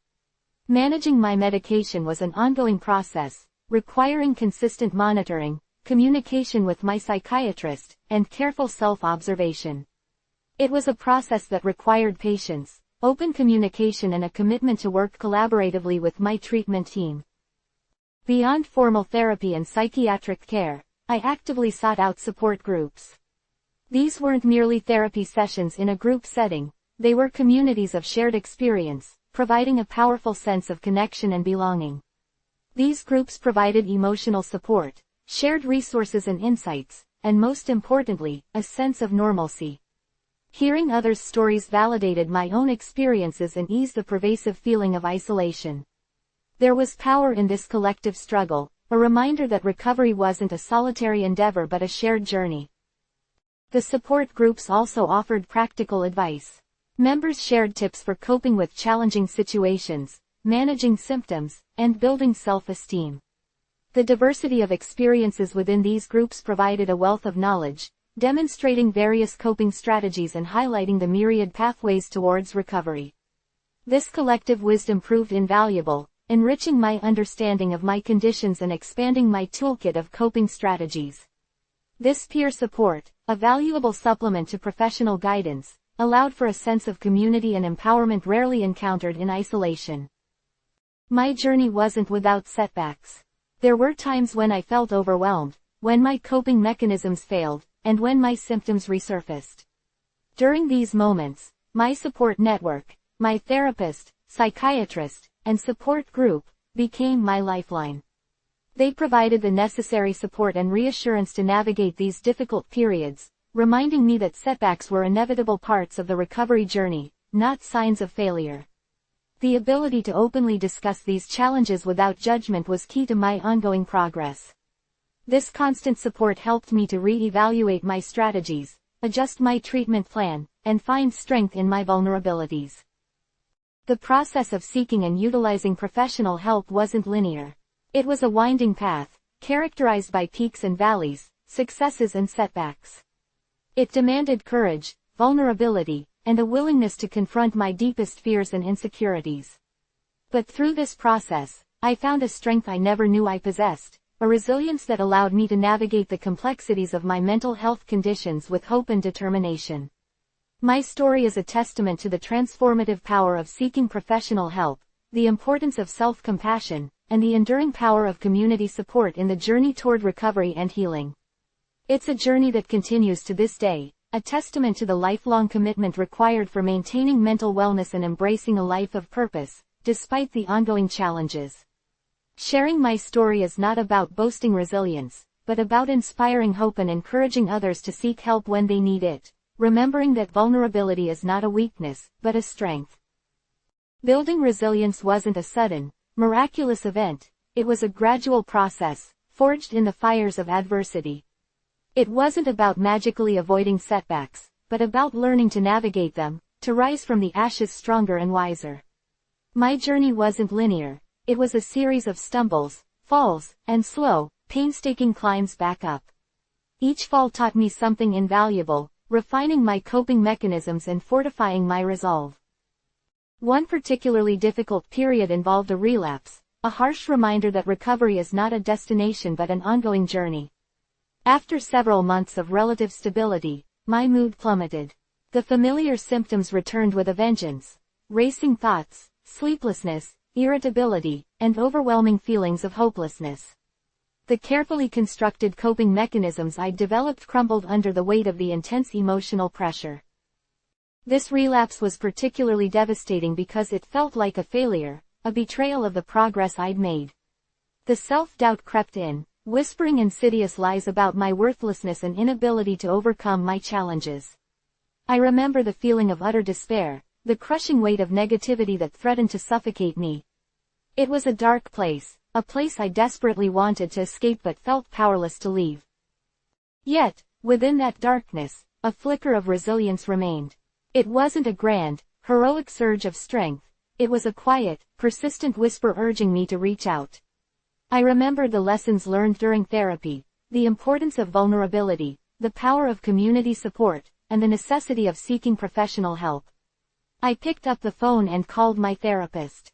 Managing my medication was an ongoing process, requiring consistent monitoring, communication with my psychiatrist, and careful self-observation. It was a process that required patience, open communication and a commitment to work collaboratively with my treatment team. Beyond formal therapy and psychiatric care, I actively sought out support groups. These weren't merely therapy sessions in a group setting, they were communities of shared experience, providing a powerful sense of connection and belonging. These groups provided emotional support, shared resources and insights, and most importantly, a sense of normalcy. Hearing others' stories validated my own experiences and eased the pervasive feeling of isolation. There was power in this collective struggle, a reminder that recovery wasn't a solitary endeavor but a shared journey. The support groups also offered practical advice. Members shared tips for coping with challenging situations, managing symptoms, and building self-esteem. The diversity of experiences within these groups provided a wealth of knowledge, demonstrating various coping strategies and highlighting the myriad pathways towards recovery. This collective wisdom proved invaluable, enriching my understanding of my conditions and expanding my toolkit of coping strategies. This peer support, a valuable supplement to professional guidance, allowed for a sense of community and empowerment rarely encountered in isolation. My journey wasn't without setbacks. There were times when I felt overwhelmed, when my coping mechanisms failed, and when my symptoms resurfaced. During these moments, my support network, my therapist, psychiatrist, and support group, became my lifeline. They provided the necessary support and reassurance to navigate these difficult periods, reminding me that setbacks were inevitable parts of the recovery journey, not signs of failure. The ability to openly discuss these challenges without judgment was key to my ongoing progress. This constant support helped me to re-evaluate my strategies, adjust my treatment plan, and find strength in my vulnerabilities. The process of seeking and utilizing professional help wasn't linear. It was a winding path, characterized by peaks and valleys, successes and setbacks. It demanded courage, vulnerability, and a willingness to confront my deepest fears and insecurities. But through this process, I found a strength I never knew I possessed, a resilience that allowed me to navigate the complexities of my mental health conditions with hope and determination. My story is a testament to the transformative power of seeking professional help, the importance of self-compassion, and the enduring power of community support in the journey toward recovery and healing. It's a journey that continues to this day, a testament to the lifelong commitment required for maintaining mental wellness and embracing a life of purpose, despite the ongoing challenges. Sharing my story is not about boasting resilience, but about inspiring hope and encouraging others to seek help when they need it, remembering that vulnerability is not a weakness, but a strength. Building resilience wasn't a sudden, miraculous event, it was a gradual process, forged in the fires of adversity. It wasn't about magically avoiding setbacks, but about learning to navigate them, to rise from the ashes stronger and wiser. My journey wasn't linear, it was a series of stumbles, falls, and slow, painstaking climbs back up. Each fall taught me something invaluable, refining my coping mechanisms and fortifying my resolve. One particularly difficult period involved a relapse, a harsh reminder that recovery is not a destination but an ongoing journey. After several months of relative stability, my mood plummeted. The familiar symptoms returned with a vengeance. Racing thoughts, sleeplessness, irritability, and overwhelming feelings of hopelessness. The carefully constructed coping mechanisms I'd developed crumbled under the weight of the intense emotional pressure. This relapse was particularly devastating because it felt like a failure, a betrayal of the progress I'd made. The self-doubt crept in, whispering insidious lies about my worthlessness and inability to overcome my challenges. I remember the feeling of utter despair, the crushing weight of negativity that threatened to suffocate me. It was a dark place, a place I desperately wanted to escape but felt powerless to leave. Yet, within that darkness, a flicker of resilience remained. It wasn't a grand, heroic surge of strength, it was a quiet, persistent whisper urging me to reach out. I remembered the lessons learned during therapy, the importance of vulnerability, the power of community support, and the necessity of seeking professional help. I picked up the phone and called my therapist.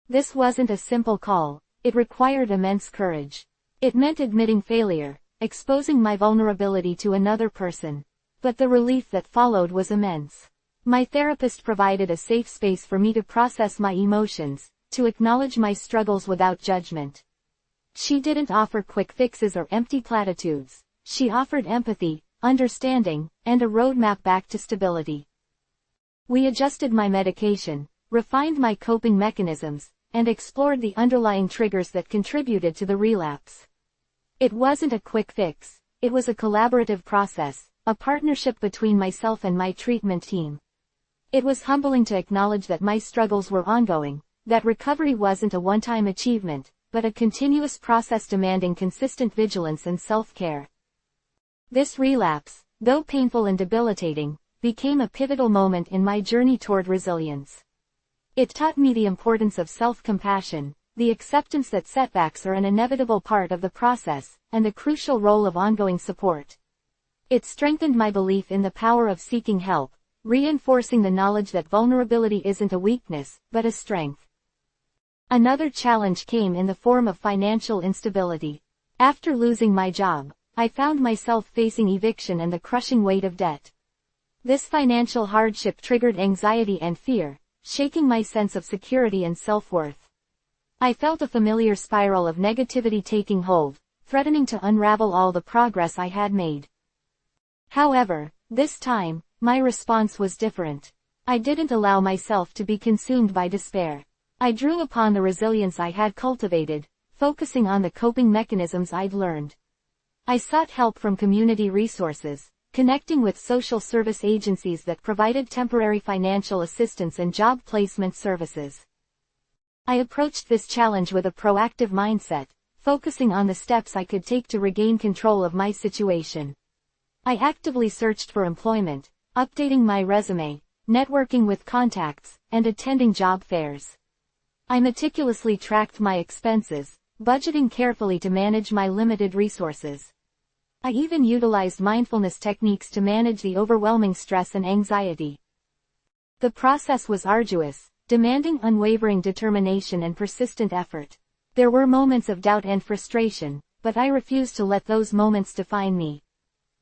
This wasn't a simple call, it required immense courage. It meant admitting failure, exposing my vulnerability to another person. But the relief that followed was immense. My therapist provided a safe space for me to process my emotions, to acknowledge my struggles without judgment. She didn't offer quick fixes or empty platitudes. She offered empathy, understanding, and a roadmap back to stability. We adjusted my medication, refined my coping mechanisms, and explored the underlying triggers that contributed to the relapse. It wasn't a quick fix, it was a collaborative process, a partnership between myself and my treatment team. It was humbling to acknowledge that my struggles were ongoing, that recovery wasn't a one-time achievement, but a continuous process demanding consistent vigilance and self-care. This relapse, though painful and debilitating, became a pivotal moment in my journey toward resilience. It taught me the importance of self-compassion, the acceptance that setbacks are an inevitable part of the process, and the crucial role of ongoing support. It strengthened my belief in the power of seeking help, reinforcing the knowledge that vulnerability isn't a weakness, but a strength. Another challenge came in the form of financial instability. After losing my job, I found myself facing eviction and the crushing weight of debt. This financial hardship triggered anxiety and fear, shaking my sense of security and self-worth. I felt a familiar spiral of negativity taking hold, threatening to unravel all the progress I had made. However, this time, my response was different. I didn't allow myself to be consumed by despair. I drew upon the resilience I had cultivated, focusing on the coping mechanisms I'd learned. I sought help from community resources, connecting with social service agencies that provided temporary financial assistance and job placement services. I approached this challenge with a proactive mindset, focusing on the steps I could take to regain control of my situation. I actively searched for employment, updating my resume, networking with contacts, and attending job fairs. I meticulously tracked my expenses, budgeting carefully to manage my limited resources. I even utilized mindfulness techniques to manage the overwhelming stress and anxiety. The process was arduous, demanding unwavering determination and persistent effort. There were moments of doubt and frustration, but I refused to let those moments define me.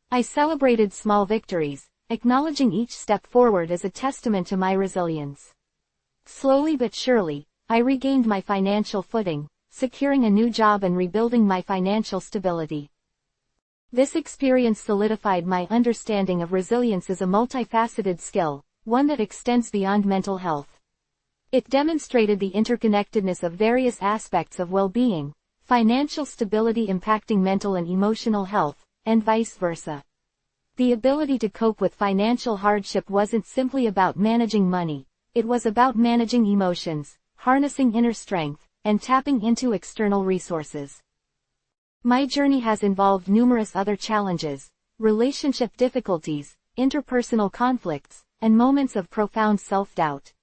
I celebrated small victories, acknowledging each step forward as a testament to my resilience. Slowly but surely, I regained my financial footing, securing a new job and rebuilding my financial stability. This experience solidified my understanding of resilience as a multifaceted skill, one that extends beyond mental health. It demonstrated the interconnectedness of various aspects of well-being, financial stability impacting mental and emotional health, and vice versa. The ability to cope with financial hardship wasn't simply about managing money, it was about managing emotions, harnessing inner strength, and tapping into external resources. My journey has involved numerous other challenges, relationship difficulties, interpersonal conflicts, and moments of profound self-doubt.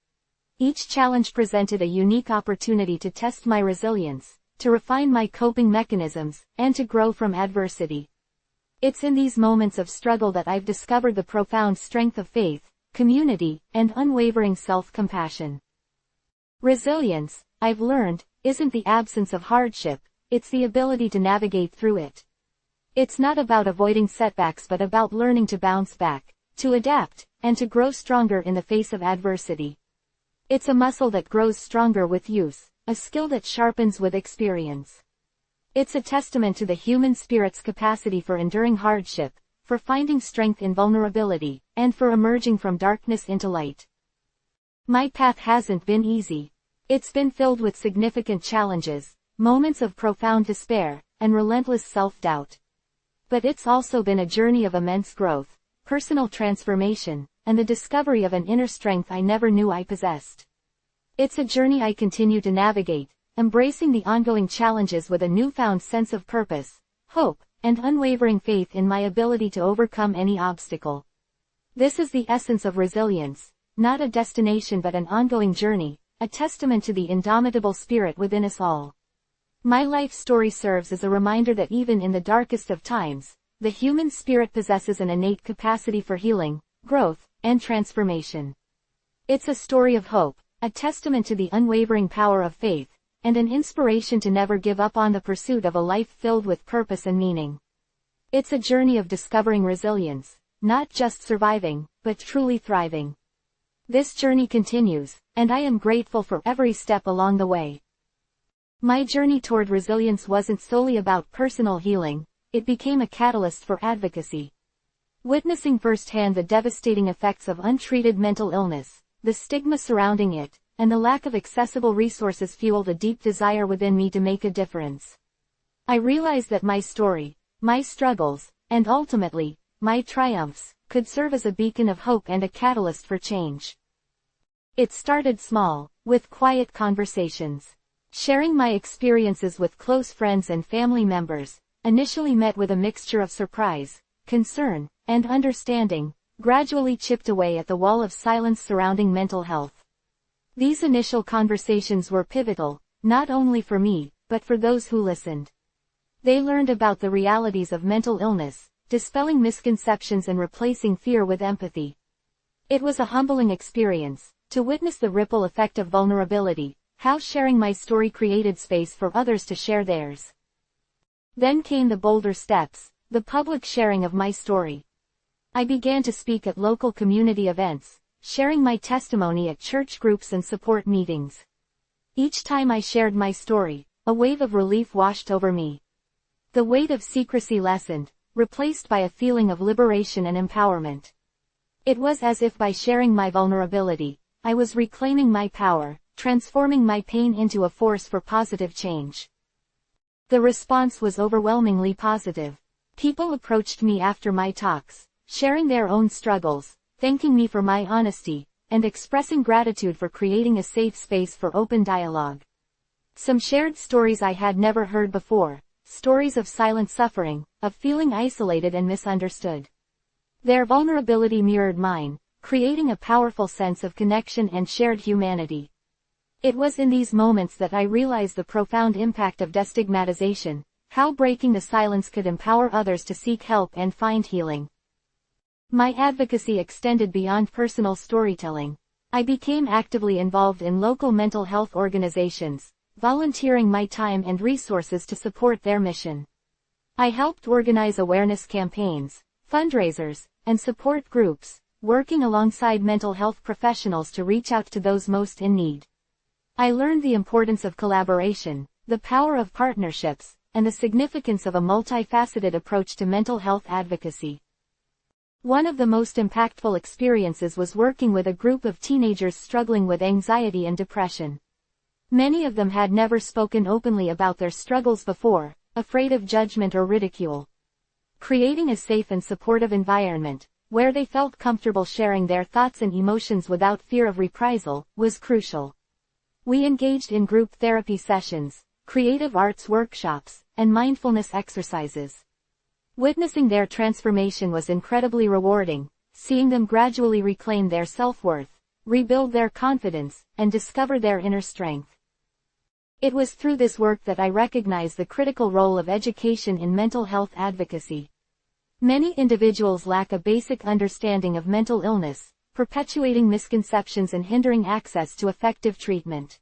Each challenge presented a unique opportunity to test my resilience, to refine my coping mechanisms, and to grow from adversity. It's in these moments of struggle that I've discovered the profound strength of faith, community, and unwavering self-compassion. Resilience, I've learned, isn't the absence of hardship, it's the ability to navigate through it. It's not about avoiding setbacks but about learning to bounce back, to adapt, and to grow stronger in the face of adversity. It's a muscle that grows stronger with use, a skill that sharpens with experience. It's a testament to the human spirit's capacity for enduring hardship, for finding strength in vulnerability, and for emerging from darkness into light. My path hasn't been easy. It's been filled with significant challenges, moments of profound despair, and relentless self-doubt. But it's also been a journey of immense growth, personal transformation, and the discovery of an inner strength I never knew I possessed. It's a journey I continue to navigate, embracing the ongoing challenges with a newfound sense of purpose, hope, and unwavering faith in my ability to overcome any obstacle. This is the essence of resilience, not a destination but an ongoing journey, a testament to the indomitable spirit within us all. My life story serves as a reminder that even in the darkest of times, the human spirit possesses an innate capacity for healing, growth, and transformation. It's a story of hope, a testament to the unwavering power of faith, and an inspiration to never give up on the pursuit of a life filled with purpose and meaning. It's a journey of discovering resilience, not just surviving, but truly thriving. This journey continues, and I am grateful for every step along the way. My journey toward resilience wasn't solely about personal healing, it became a catalyst for advocacy. Witnessing firsthand the devastating effects of untreated mental illness, the stigma surrounding it, and the lack of accessible resources fueled a deep desire within me to make a difference. I realized that my story, my struggles, and ultimately, my triumphs, could serve as a beacon of hope and a catalyst for change. It started small, with quiet conversations. Sharing my experiences with close friends and family members, initially met with a mixture of surprise, concern, and understanding, gradually chipped away at the wall of silence surrounding mental health. These initial conversations were pivotal, not only for me, but for those who listened. They learned about the realities of mental illness, dispelling misconceptions and replacing fear with empathy. It was a humbling experience, to witness the ripple effect of vulnerability, how sharing my story created space for others to share theirs. Then came the bolder steps, the public sharing of my story. I began to speak at local community events, sharing my testimony at church groups and support meetings. Each time I shared my story, a wave of relief washed over me. The weight of secrecy lessened, replaced by a feeling of liberation and empowerment. It was as if by sharing my vulnerability, I was reclaiming my power, transforming my pain into a force for positive change. The response was overwhelmingly positive. People approached me after my talks, sharing their own struggles, thanking me for my honesty, and expressing gratitude for creating a safe space for open dialogue. Some shared stories I had never heard before, stories of silent suffering, of feeling isolated and misunderstood. Their vulnerability mirrored mine, creating a powerful sense of connection and shared humanity. It was in these moments that I realized the profound impact of destigmatization, how breaking the silence could empower others to seek help and find healing. My advocacy extended beyond personal storytelling. I became actively involved in local mental health organizations, volunteering my time and resources to support their mission. I helped organize awareness campaigns, fundraisers, and support groups, working alongside mental health professionals to reach out to those most in need. I learned the importance of collaboration, the power of partnerships, and the significance of a multifaceted approach to mental health advocacy. One of the most impactful experiences was working with a group of teenagers struggling with anxiety and depression. Many of them had never spoken openly about their struggles before, afraid of judgment or ridicule. Creating a safe and supportive environment, where they felt comfortable sharing their thoughts and emotions without fear of reprisal, was crucial. We engaged in group therapy sessions, creative arts workshops, and mindfulness exercises. Witnessing their transformation was incredibly rewarding, seeing them gradually reclaim their self-worth, rebuild their confidence, and discover their inner strength. It was through this work that I recognized the critical role of education in mental health advocacy. Many individuals lack a basic understanding of mental illness, perpetuating misconceptions and hindering access to effective treatment.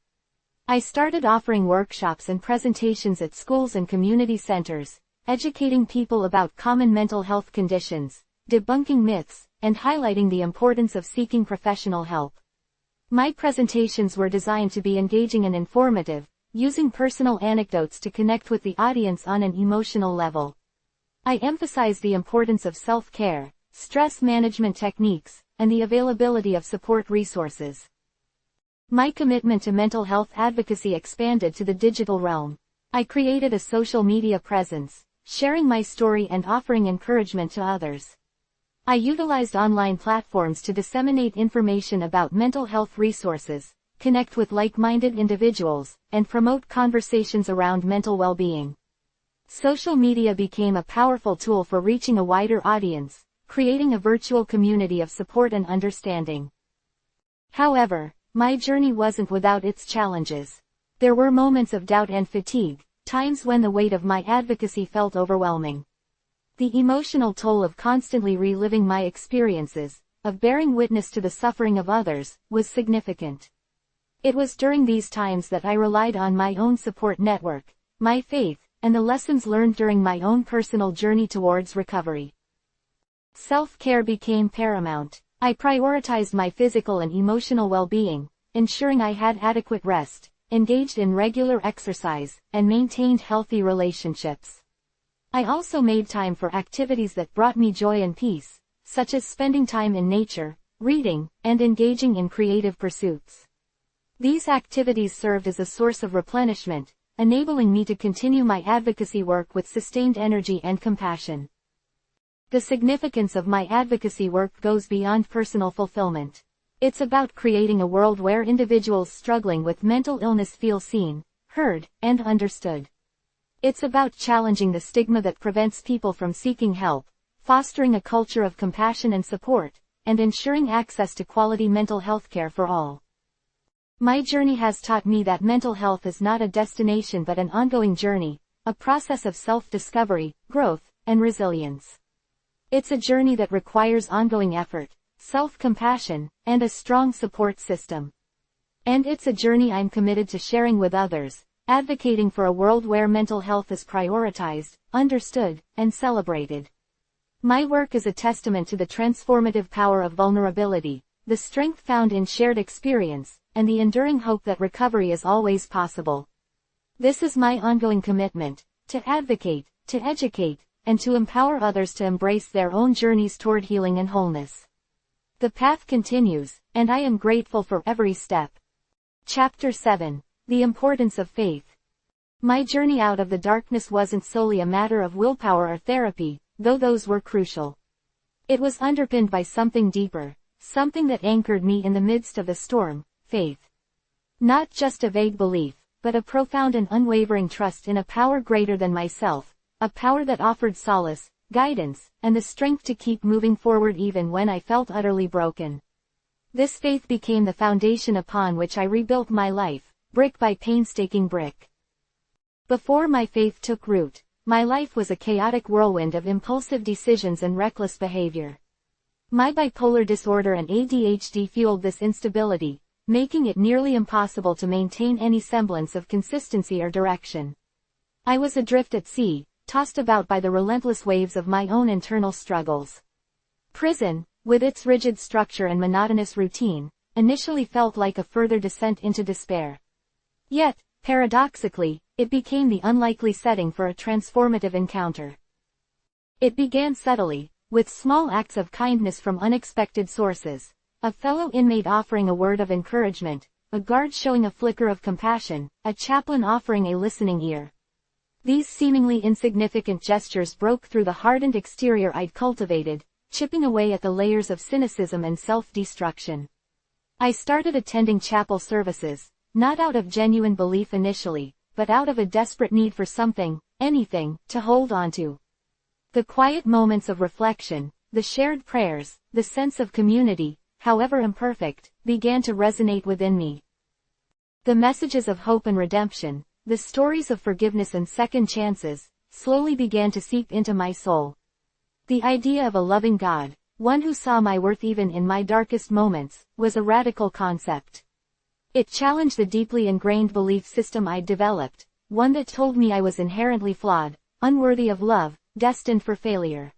I started offering workshops and presentations at schools and community centers, educating people about common mental health conditions, debunking myths, and highlighting the importance of seeking professional help. My presentations were designed to be engaging and informative, using personal anecdotes to connect with the audience on an emotional level. I emphasized the importance of self-care, stress management techniques, and the availability of support resources. My commitment to mental health advocacy expanded to the digital realm. I created a social media presence, sharing my story and offering encouragement to others. I utilized online platforms to disseminate information about mental health resources, connect with like-minded individuals, and promote conversations around mental well-being. Social media became a powerful tool for reaching a wider audience, creating a virtual community of support and understanding. However, my journey wasn't without its challenges. There were moments of doubt and fatigue, times when the weight of my advocacy felt overwhelming. The emotional toll of constantly reliving my experiences, of bearing witness to the suffering of others, was significant. It was during these times that I relied on my own support network, my faith, and the lessons learned during my own personal journey towards recovery. Self-care became paramount. I prioritized my physical and emotional well-being, ensuring I had adequate rest, engaged in regular exercise, and maintained healthy relationships. I also made time for activities that brought me joy and peace, such as spending time in nature, reading, and engaging in creative pursuits. These activities served as a source of replenishment, enabling me to continue my advocacy work with sustained energy and compassion. The significance of my advocacy work goes beyond personal fulfillment. It's about creating a world where individuals struggling with mental illness feel seen, heard, and understood. It's about challenging the stigma that prevents people from seeking help, fostering a culture of compassion and support, and ensuring access to quality mental health care for all. My journey has taught me that mental health is not a destination but an ongoing journey, a process of self-discovery, growth, and resilience. It's a journey that requires ongoing effort, self-compassion, and a strong support system. And it's a journey I'm committed to sharing with others, advocating for a world where mental health is prioritized, understood, and celebrated. My work is a testament to the transformative power of vulnerability, the strength found in shared experience, and the enduring hope that recovery is always possible. This is my ongoing commitment, to advocate, to educate, and to empower others to embrace their own journeys toward healing and wholeness. The path continues, and I am grateful for every step. Chapter 7. The Importance of Faith. My journey out of the darkness wasn't solely a matter of willpower or therapy, though those were crucial. It was underpinned by something deeper, something that anchored me in the midst of the storm, faith. Not just a vague belief, but a profound and unwavering trust in a power greater than myself, a power that offered solace, guidance, and the strength to keep moving forward even when I felt utterly broken. This faith became the foundation upon which I rebuilt my life, brick by painstaking brick. Before my faith took root, my life was a chaotic whirlwind of impulsive decisions and reckless behavior. My bipolar disorder and ADHD fueled this instability, making it nearly impossible to maintain any semblance of consistency or direction. I was adrift at sea, tossed about by the relentless waves of my own internal struggles. Prison, with its rigid structure and monotonous routine, initially felt like a further descent into despair. Yet, paradoxically, it became the unlikely setting for a transformative encounter. It began subtly, with small acts of kindness from unexpected sources, a fellow inmate offering a word of encouragement, a guard showing a flicker of compassion, a chaplain offering a listening ear. These seemingly insignificant gestures broke through the hardened exterior I'd cultivated, chipping away at the layers of cynicism and self-destruction. I started attending chapel services, not out of genuine belief initially, but out of a desperate need for something, anything, to hold on to. The quiet moments of reflection, the shared prayers, the sense of community, however imperfect, began to resonate within me. The messages of hope and redemption, the stories of forgiveness and second chances, slowly began to seep into my soul. The idea of a loving God, one who saw my worth even in my darkest moments, was a radical concept. It challenged the deeply ingrained belief system I'd developed, one that told me I was inherently flawed, unworthy of love, destined for failure.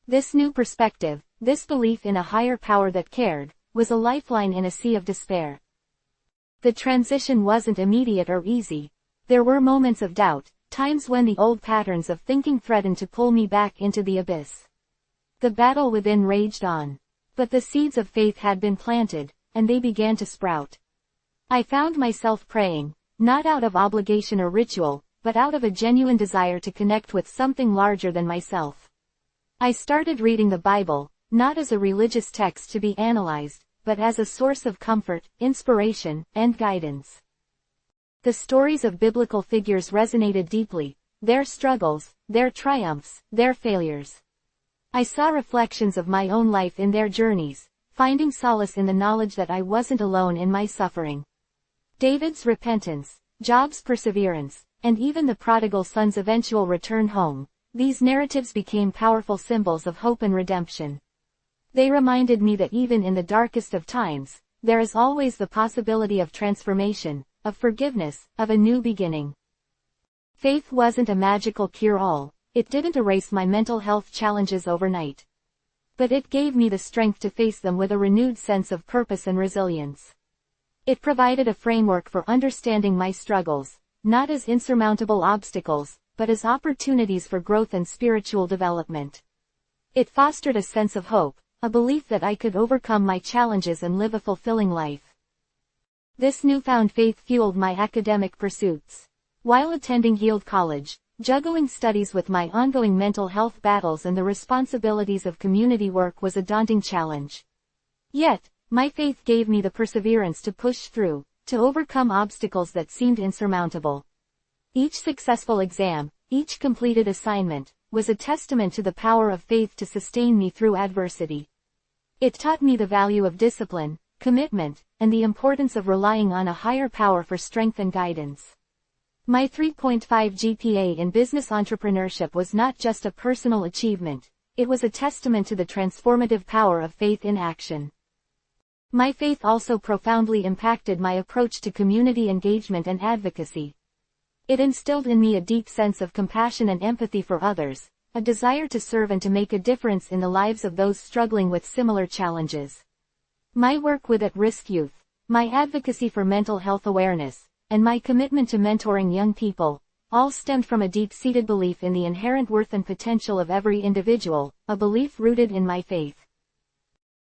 This new perspective, this belief in a higher power that cared, was a lifeline in a sea of despair. The transition wasn't immediate or easy. There were moments of doubt, times when the old patterns of thinking threatened to pull me back into the abyss. The battle within raged on. But the seeds of faith had been planted, and they began to sprout. I found myself praying, not out of obligation or ritual, but out of a genuine desire to connect with something larger than myself. I started reading the Bible, not as a religious text to be analyzed, but as a source of comfort, inspiration, and guidance. The stories of biblical figures resonated deeply, their struggles, their triumphs, their failures. I saw reflections of my own life in their journeys, finding solace in the knowledge that I wasn't alone in my suffering. David's repentance, Job's perseverance, and even the prodigal son's eventual return home, these narratives became powerful symbols of hope and redemption. They reminded me that even in the darkest of times, there is always the possibility of transformation, of forgiveness, of a new beginning. Faith wasn't a magical cure-all, it didn't erase my mental health challenges overnight. But it gave me the strength to face them with a renewed sense of purpose and resilience. It provided a framework for understanding my struggles, not as insurmountable obstacles, but as opportunities for growth and spiritual development. It fostered a sense of hope, a belief that I could overcome my challenges and live a fulfilling life. This newfound faith fueled my academic pursuits. While attending Heald College, juggling studies with my ongoing mental health battles and the responsibilities of community work was a daunting challenge. Yet, my faith gave me the perseverance to push through, to overcome obstacles that seemed insurmountable. Each successful exam, each completed assignment, was a testament to the power of faith to sustain me through adversity. It taught me the value of discipline, commitment, and the importance of relying on a higher power for strength and guidance. My 3.5 GPA in business entrepreneurship was not just a personal achievement, it was a testament to the transformative power of faith in action. My faith also profoundly impacted my approach to community engagement and advocacy. It instilled in me a deep sense of compassion and empathy for others, a desire to serve and to make a difference in the lives of those struggling with similar challenges. My work with at-risk youth, my advocacy for mental health awareness, and my commitment to mentoring young people, all stemmed from a deep-seated belief in the inherent worth and potential of every individual, a belief rooted in my faith.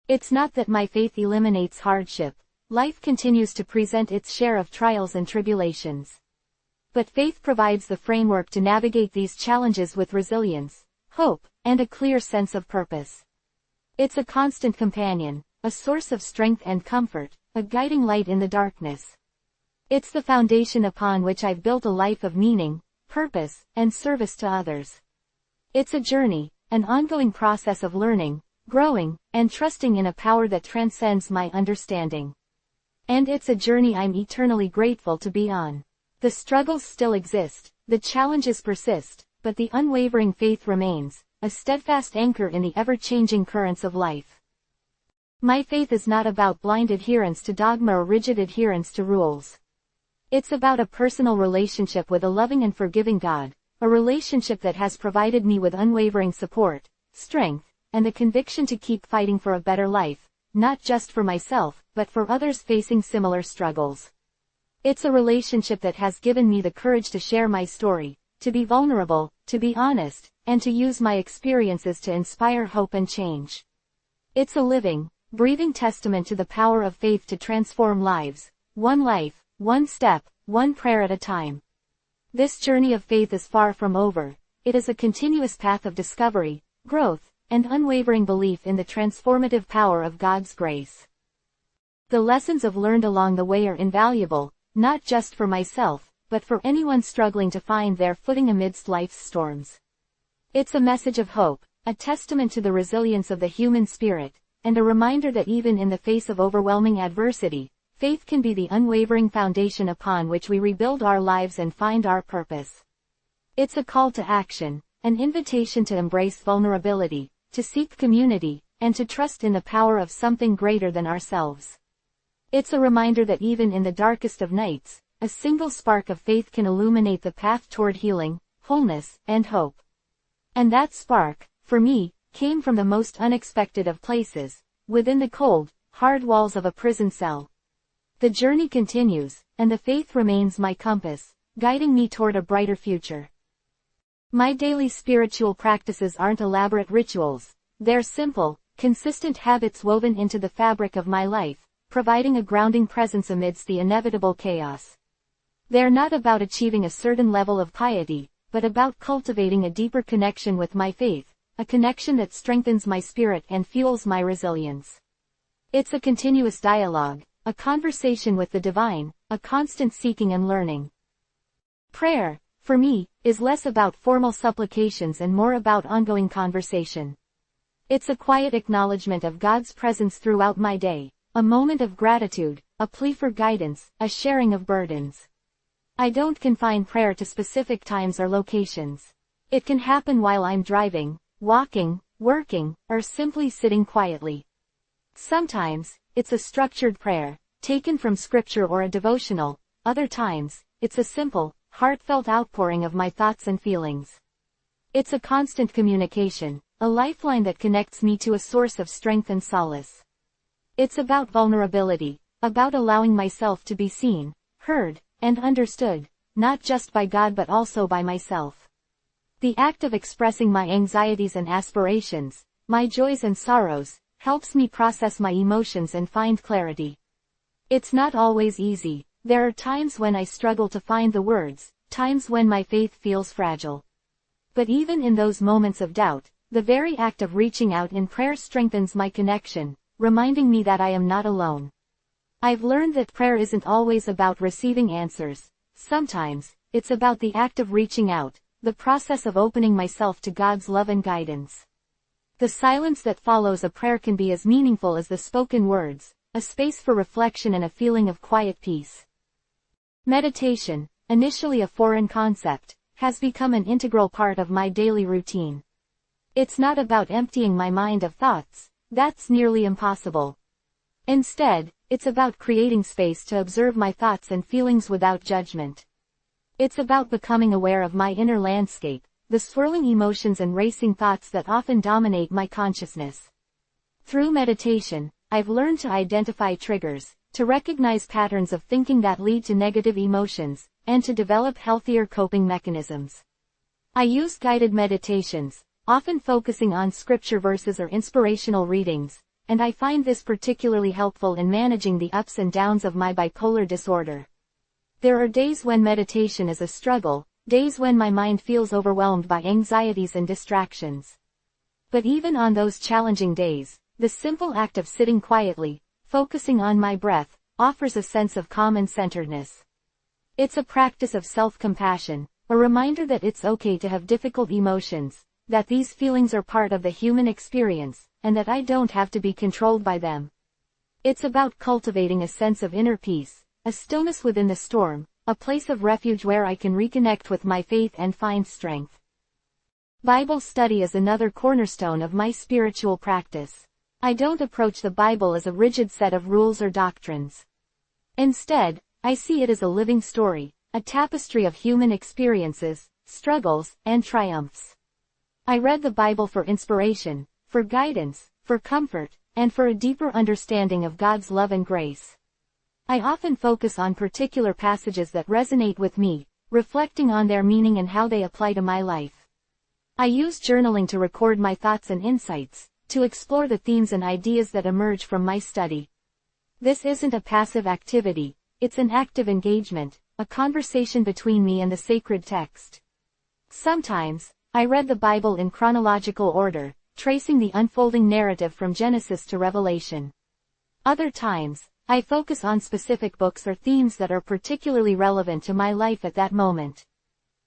It's not that my faith eliminates hardship. Life continues to present its share of trials and tribulations. But faith provides the framework to navigate these challenges with resilience, hope, and a clear sense of purpose. It's a constant companion, a source of strength and comfort, a guiding light in the darkness. It's the foundation upon which I've built a life of meaning, purpose, and service to others. It's a journey, an ongoing process of learning, growing, and trusting in a power that transcends my understanding. And it's a journey I'm eternally grateful to be on. The struggles still exist, the challenges persist, but the unwavering faith remains, a steadfast anchor in the ever-changing currents of life. My faith is not about blind adherence to dogma or rigid adherence to rules. It's about a personal relationship with a loving and forgiving God, a relationship that has provided me with unwavering support, strength, and the conviction to keep fighting for a better life, not just for myself, but for others facing similar struggles. It's a relationship that has given me the courage to share my story, to be vulnerable, to be honest, and to use my experiences to inspire hope and change. It's a living, breathing testament to the power of faith to transform lives, one life, one step, one prayer at a time. This journey of faith is far from over. It is a continuous path of discovery, growth, and unwavering belief in the transformative power of God's grace. The lessons I've learned along the way are invaluable, not just for myself, but for anyone struggling to find their footing amidst life's storms. It's a message of hope, a testament to the resilience of the human spirit, and a reminder that even in the face of overwhelming adversity, faith can be the unwavering foundation upon which we rebuild our lives and find our purpose. It's a call to action, an invitation to embrace vulnerability, to seek community, and to trust in the power of something greater than ourselves. It's a reminder that even in the darkest of nights, a single spark of faith can illuminate the path toward healing, wholeness, and hope. And that spark, for me, came from the most unexpected of places, within the cold, hard walls of a prison cell. The journey continues, and the faith remains my compass, guiding me toward a brighter future. My daily spiritual practices aren't elaborate rituals. They're simple, consistent habits woven into the fabric of my life, providing a grounding presence amidst the inevitable chaos. They're not about achieving a certain level of piety, but about cultivating a deeper connection with my faith, a connection that strengthens my spirit and fuels my resilience. It's a continuous dialogue, a conversation with the divine, a constant seeking and learning. Prayer, for me, is less about formal supplications and more about ongoing conversation. It's a quiet acknowledgement of God's presence throughout my day, a moment of gratitude, a plea for guidance, a sharing of burdens. I don't confine prayer to specific times or locations. It can happen while I'm driving, walking, working, or simply sitting quietly. Sometimes, it's a structured prayer, taken from scripture or a devotional. Other times, it's a simple, heartfelt outpouring of my thoughts and feelings. It's a constant communication, a lifeline that connects me to a source of strength and solace. It's about vulnerability, about allowing myself to be seen, heard, and understood, not just by God but also by myself. The act of expressing my anxieties and aspirations, my joys and sorrows, helps me process my emotions and find clarity. It's not always easy. There are times when I struggle to find the words, times when my faith feels fragile. But even in those moments of doubt, the very act of reaching out in prayer strengthens my connection, reminding me that I am not alone. I've learned that prayer isn't always about receiving answers. Sometimes, it's about the act of reaching out, the process of opening myself to God's love and guidance. The silence that follows a prayer can be as meaningful as the spoken words, a space for reflection and a feeling of quiet peace. Meditation, initially a foreign concept, has become an integral part of my daily routine. It's not about emptying my mind of thoughts. That's nearly impossible. Instead, it's about creating space to observe my thoughts and feelings without judgment. It's about becoming aware of my inner landscape, the swirling emotions and racing thoughts that often dominate my consciousness. Through meditation, I've learned to identify triggers, to recognize patterns of thinking that lead to negative emotions, and to develop healthier coping mechanisms. I use guided meditations, often focusing on scripture verses or inspirational readings, and I find this particularly helpful in managing the ups and downs of my bipolar disorder. There are days when meditation is a struggle, days when my mind feels overwhelmed by anxieties and distractions. But even on those challenging days, The simple act of sitting quietly, focusing on my breath, offers a sense of calm and centeredness. It's a practice of self-compassion, a reminder that it's okay to have difficult emotions, that these feelings are part of the human experience, and that I don't have to be controlled by them. It's about cultivating a sense of inner peace, a stillness within the storm, a place of refuge where I can reconnect with my faith and find strength. Bible study is another cornerstone of my spiritual practice. I don't approach the Bible as a rigid set of rules or doctrines. Instead, I see it as a living story, a tapestry of human experiences, struggles, and triumphs. I read the Bible for inspiration, for guidance, for comfort, and for a deeper understanding of God's love and grace. I often focus on particular passages that resonate with me, reflecting on their meaning and how they apply to my life. I use journaling to record my thoughts and insights, to explore the themes and ideas that emerge from my study. This isn't a passive activity, it's an active engagement, a conversation between me and the sacred text. Sometimes, I read the Bible in chronological order, tracing the unfolding narrative from Genesis to Revelation. Other times, I focus on specific books or themes that are particularly relevant to my life at that moment.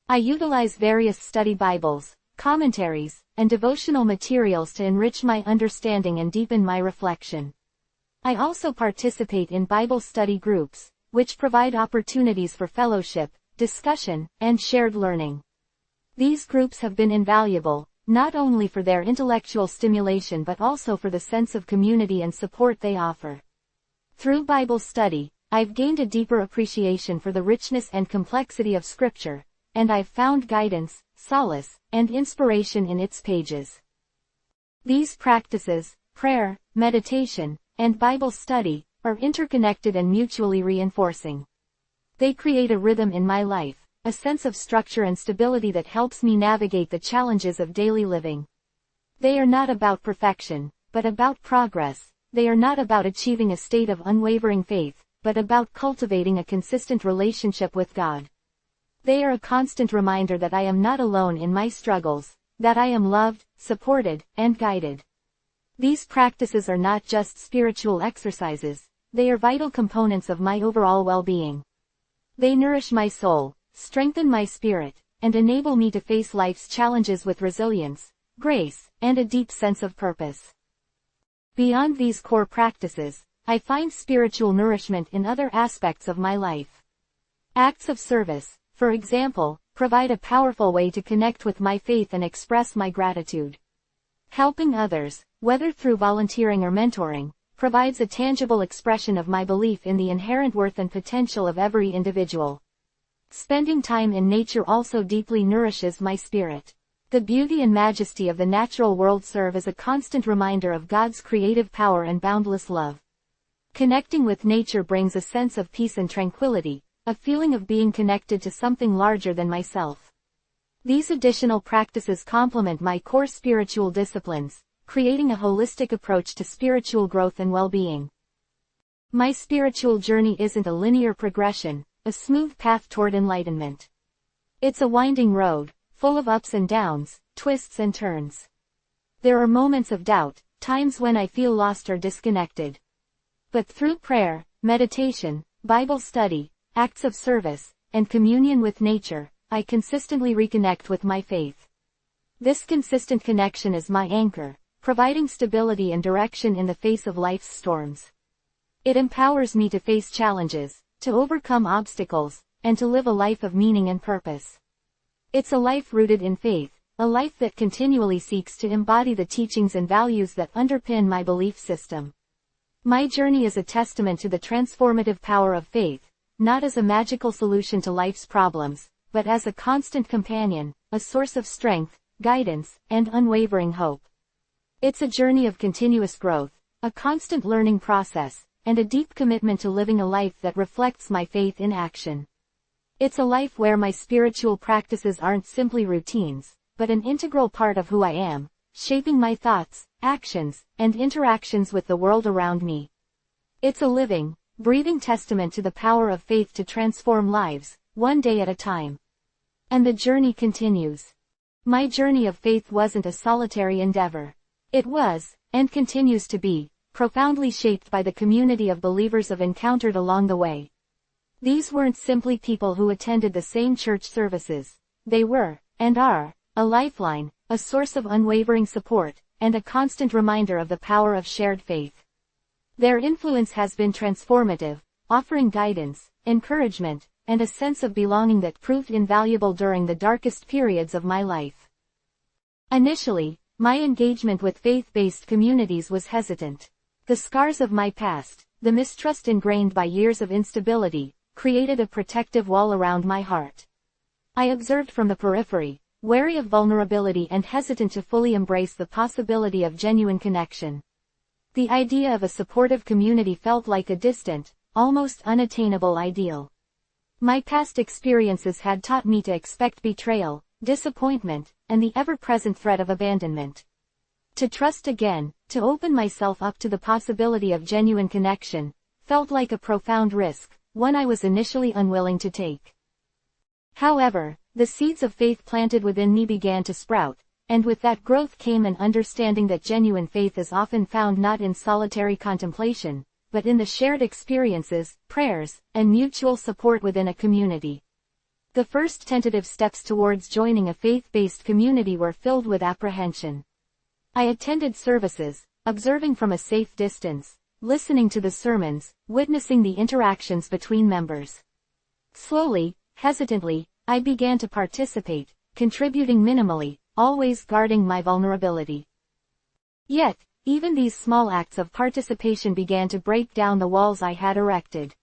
I utilize various study Bibles, commentaries, and devotional materials to enrich my understanding and deepen my reflection. I also participate in Bible study groups, which provide opportunities for fellowship, discussion, and shared learning. These groups have been invaluable, not only for their intellectual stimulation but also for the sense of community and support they offer. Through Bible study, I've gained a deeper appreciation for the richness and complexity of Scripture, and I've found guidance, solace, and inspiration in its pages. These practices, prayer, meditation, and Bible study, are interconnected and mutually reinforcing. They create a rhythm in my life, a sense of structure and stability that helps me navigate the challenges of daily living. They are not about perfection, but about progress. They are not about achieving a state of unwavering faith, but about cultivating a consistent relationship with God. They are a constant reminder that I am not alone in my struggles, that I am loved, supported, and guided. These practices are not just spiritual exercises, they are vital components of my overall well-being. They nourish my soul, strengthen my spirit, and enable me to face life's challenges with resilience, grace, and a deep sense of purpose. Beyond these core practices, I find spiritual nourishment in other aspects of my life. Acts of service, for example, provide a powerful way to connect with my faith and express my gratitude. Helping others, whether through volunteering or mentoring, provides a tangible expression of my belief in the inherent worth and potential of every individual. Spending time in nature also deeply nourishes my spirit. The beauty and majesty of the natural world serve as a constant reminder of God's creative power and boundless love. Connecting with nature brings a sense of peace and tranquility, a feeling of being connected to something larger than myself. These additional practices complement my core spiritual disciplines, creating a holistic approach to spiritual growth and well-being. My spiritual journey isn't a linear progression, a smooth path toward enlightenment. It's a winding road, full of ups and downs, twists and turns. There are moments of doubt, times when I feel lost or disconnected. But through prayer, meditation, Bible study, acts of service, and communion with nature, I consistently reconnect with my faith. This consistent connection is my anchor, providing stability and direction in the face of life's storms. It empowers me to face challenges, to overcome obstacles, and to live a life of meaning and purpose. It's a life rooted in faith, a life that continually seeks to embody the teachings and values that underpin my belief system. My journey is a testament to the transformative power of faith, not as a magical solution to life's problems, but as a constant companion, a source of strength, guidance, and unwavering hope. It's a journey of continuous growth, a constant learning process, and a deep commitment to living a life that reflects my faith in action. It's a life where my spiritual practices aren't simply routines, but an integral part of who I am, shaping my thoughts, actions, and interactions with the world around me. It's a living, breathing testament to the power of faith to transform lives, one day at a time. And the journey continues. My journey of faith wasn't a solitary endeavor. It was, and continues to be, profoundly shaped by the community of believers I've encountered along the way. These weren't simply people who attended the same church services. They were, and are, a lifeline, a source of unwavering support, and a constant reminder of the power of shared faith. Their influence has been transformative, offering guidance, encouragement, and a sense of belonging that proved invaluable during the darkest periods of my life. Initially, my engagement with faith-based communities was hesitant. The scars of my past, the mistrust ingrained by years of instability, created a protective wall around my heart. I observed from the periphery, wary of vulnerability and hesitant to fully embrace the possibility of genuine connection. The idea of a supportive community felt like a distant, almost unattainable ideal. My past experiences had taught me to expect betrayal, disappointment, and the ever-present threat of abandonment. To trust again, to open myself up to the possibility of genuine connection, felt like a profound risk, one I was initially unwilling to take. However, the seeds of faith planted within me began to sprout, and with that growth came an understanding that genuine faith is often found not in solitary contemplation, but in the shared experiences, prayers, and mutual support within a community. The first tentative steps towards joining a faith-based community were filled with apprehension. I attended services, observing from a safe distance, listening to the sermons, witnessing the interactions between members. Slowly, hesitantly, I began to participate, contributing minimally, always guarding my vulnerability. Yet, even these small acts of participation began to break down the walls I had erected.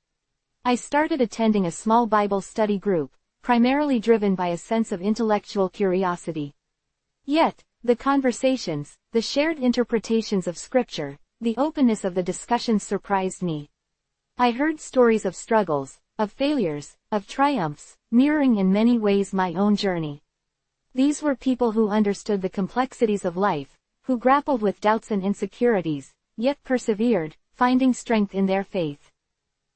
I started attending a small Bible study group, primarily driven by a sense of intellectual curiosity. Yet, the conversations, the shared interpretations of Scripture, the openness of the discussions surprised me. I heard stories of struggles, of failures, of triumphs, mirroring in many ways my own journey. These were people who understood the complexities of life, who grappled with doubts and insecurities, yet persevered, finding strength in their faith.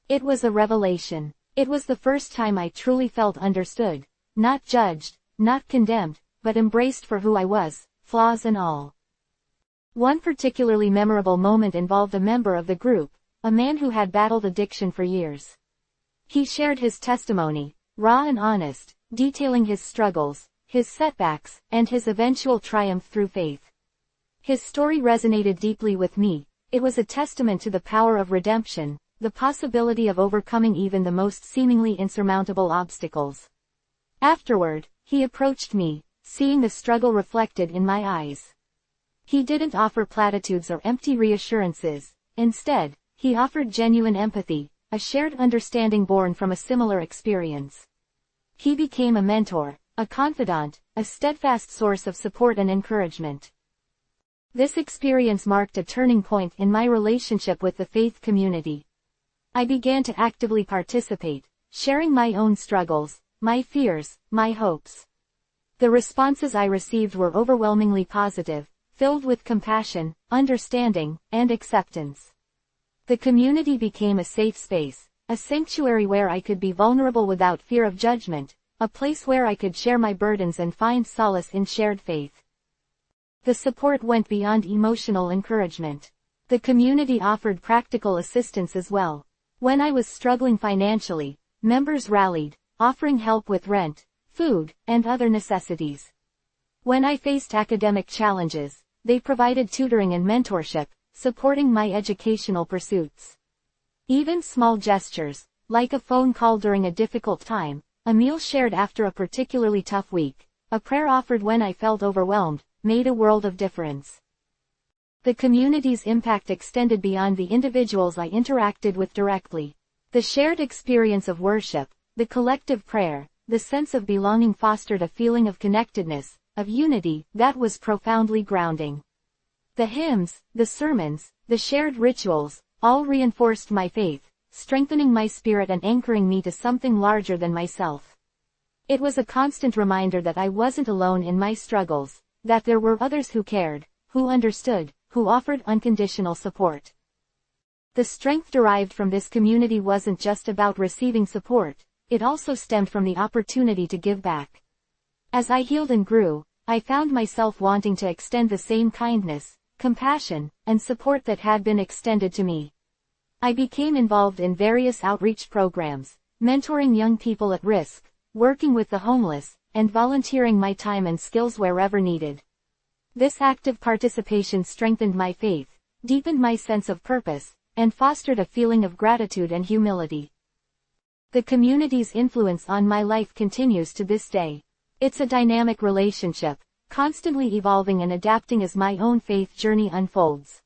It was a revelation. It was the first time I truly felt understood, not judged, not condemned, but embraced for who I was, flaws and all. One particularly memorable moment involved a member of the group, a man who had battled addiction for years. He shared his testimony, raw and honest, detailing his struggles, his setbacks, and his eventual triumph through faith. His story resonated deeply with me. It was a testament to the power of redemption, the possibility of overcoming even the most seemingly insurmountable obstacles. Afterward, he approached me, seeing the struggle reflected in my eyes. He didn't offer platitudes or empty reassurances. Instead, he offered genuine empathy, a shared understanding born from a similar experience. He became a mentor, a confidant, a steadfast source of support and encouragement. This experience marked a turning point in my relationship with the faith community. I began to actively participate, sharing my own struggles, my fears, my hopes. The responses I received were overwhelmingly positive, filled with compassion, understanding, and acceptance. The community became a safe space, a sanctuary where I could be vulnerable without fear of judgment, a place where I could share my burdens and find solace in shared faith. The support went beyond emotional encouragement. The community offered practical assistance as well. When I was struggling financially, members rallied, offering help with rent, food, and other necessities. When I faced academic challenges, they provided tutoring and mentorship, supporting my educational pursuits. Even small gestures, like a phone call during a difficult time, a meal shared after a particularly tough week, a prayer offered when I felt overwhelmed, made a world of difference. The community's impact extended beyond the individuals I interacted with directly. The shared experience of worship, the collective prayer, the sense of belonging fostered a feeling of connectedness, of unity, that was profoundly grounding. The hymns, the sermons, the shared rituals, all reinforced my faith, strengthening my spirit and anchoring me to something larger than myself. It was a constant reminder that I wasn't alone in my struggles, that there were others who cared, who understood, who offered unconditional support. The strength derived from this community wasn't just about receiving support, it also stemmed from the opportunity to give back. As I healed and grew, I found myself wanting to extend the same kindness, compassion, and support that had been extended to me. I became involved in various outreach programs, mentoring young people at risk, working with the homeless, and volunteering my time and skills wherever needed. This active participation strengthened my faith, deepened my sense of purpose, and fostered a feeling of gratitude and humility. The community's influence on my life continues to this day. It's a dynamic relationship, constantly evolving and adapting as my own faith journey unfolds.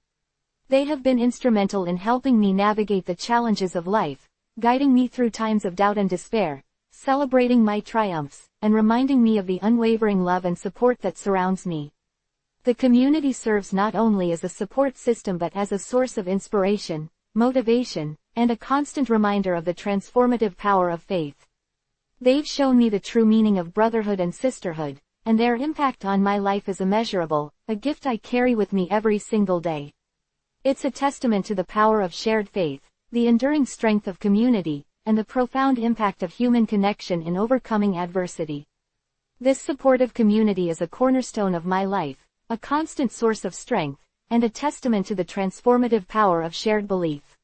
They have been instrumental in helping me navigate the challenges of life, guiding me through times of doubt and despair, celebrating my triumphs, and reminding me of the unwavering love and support that surrounds me. The community serves not only as a support system but as a source of inspiration, motivation, and a constant reminder of the transformative power of faith. They've shown me the true meaning of brotherhood and sisterhood, and their impact on my life is immeasurable, a gift I carry with me every single day. It's a testament to the power of shared faith, the enduring strength of community, and the profound impact of human connection in overcoming adversity. This supportive community is a cornerstone of my life, a constant source of strength, and a testament to the transformative power of shared belief.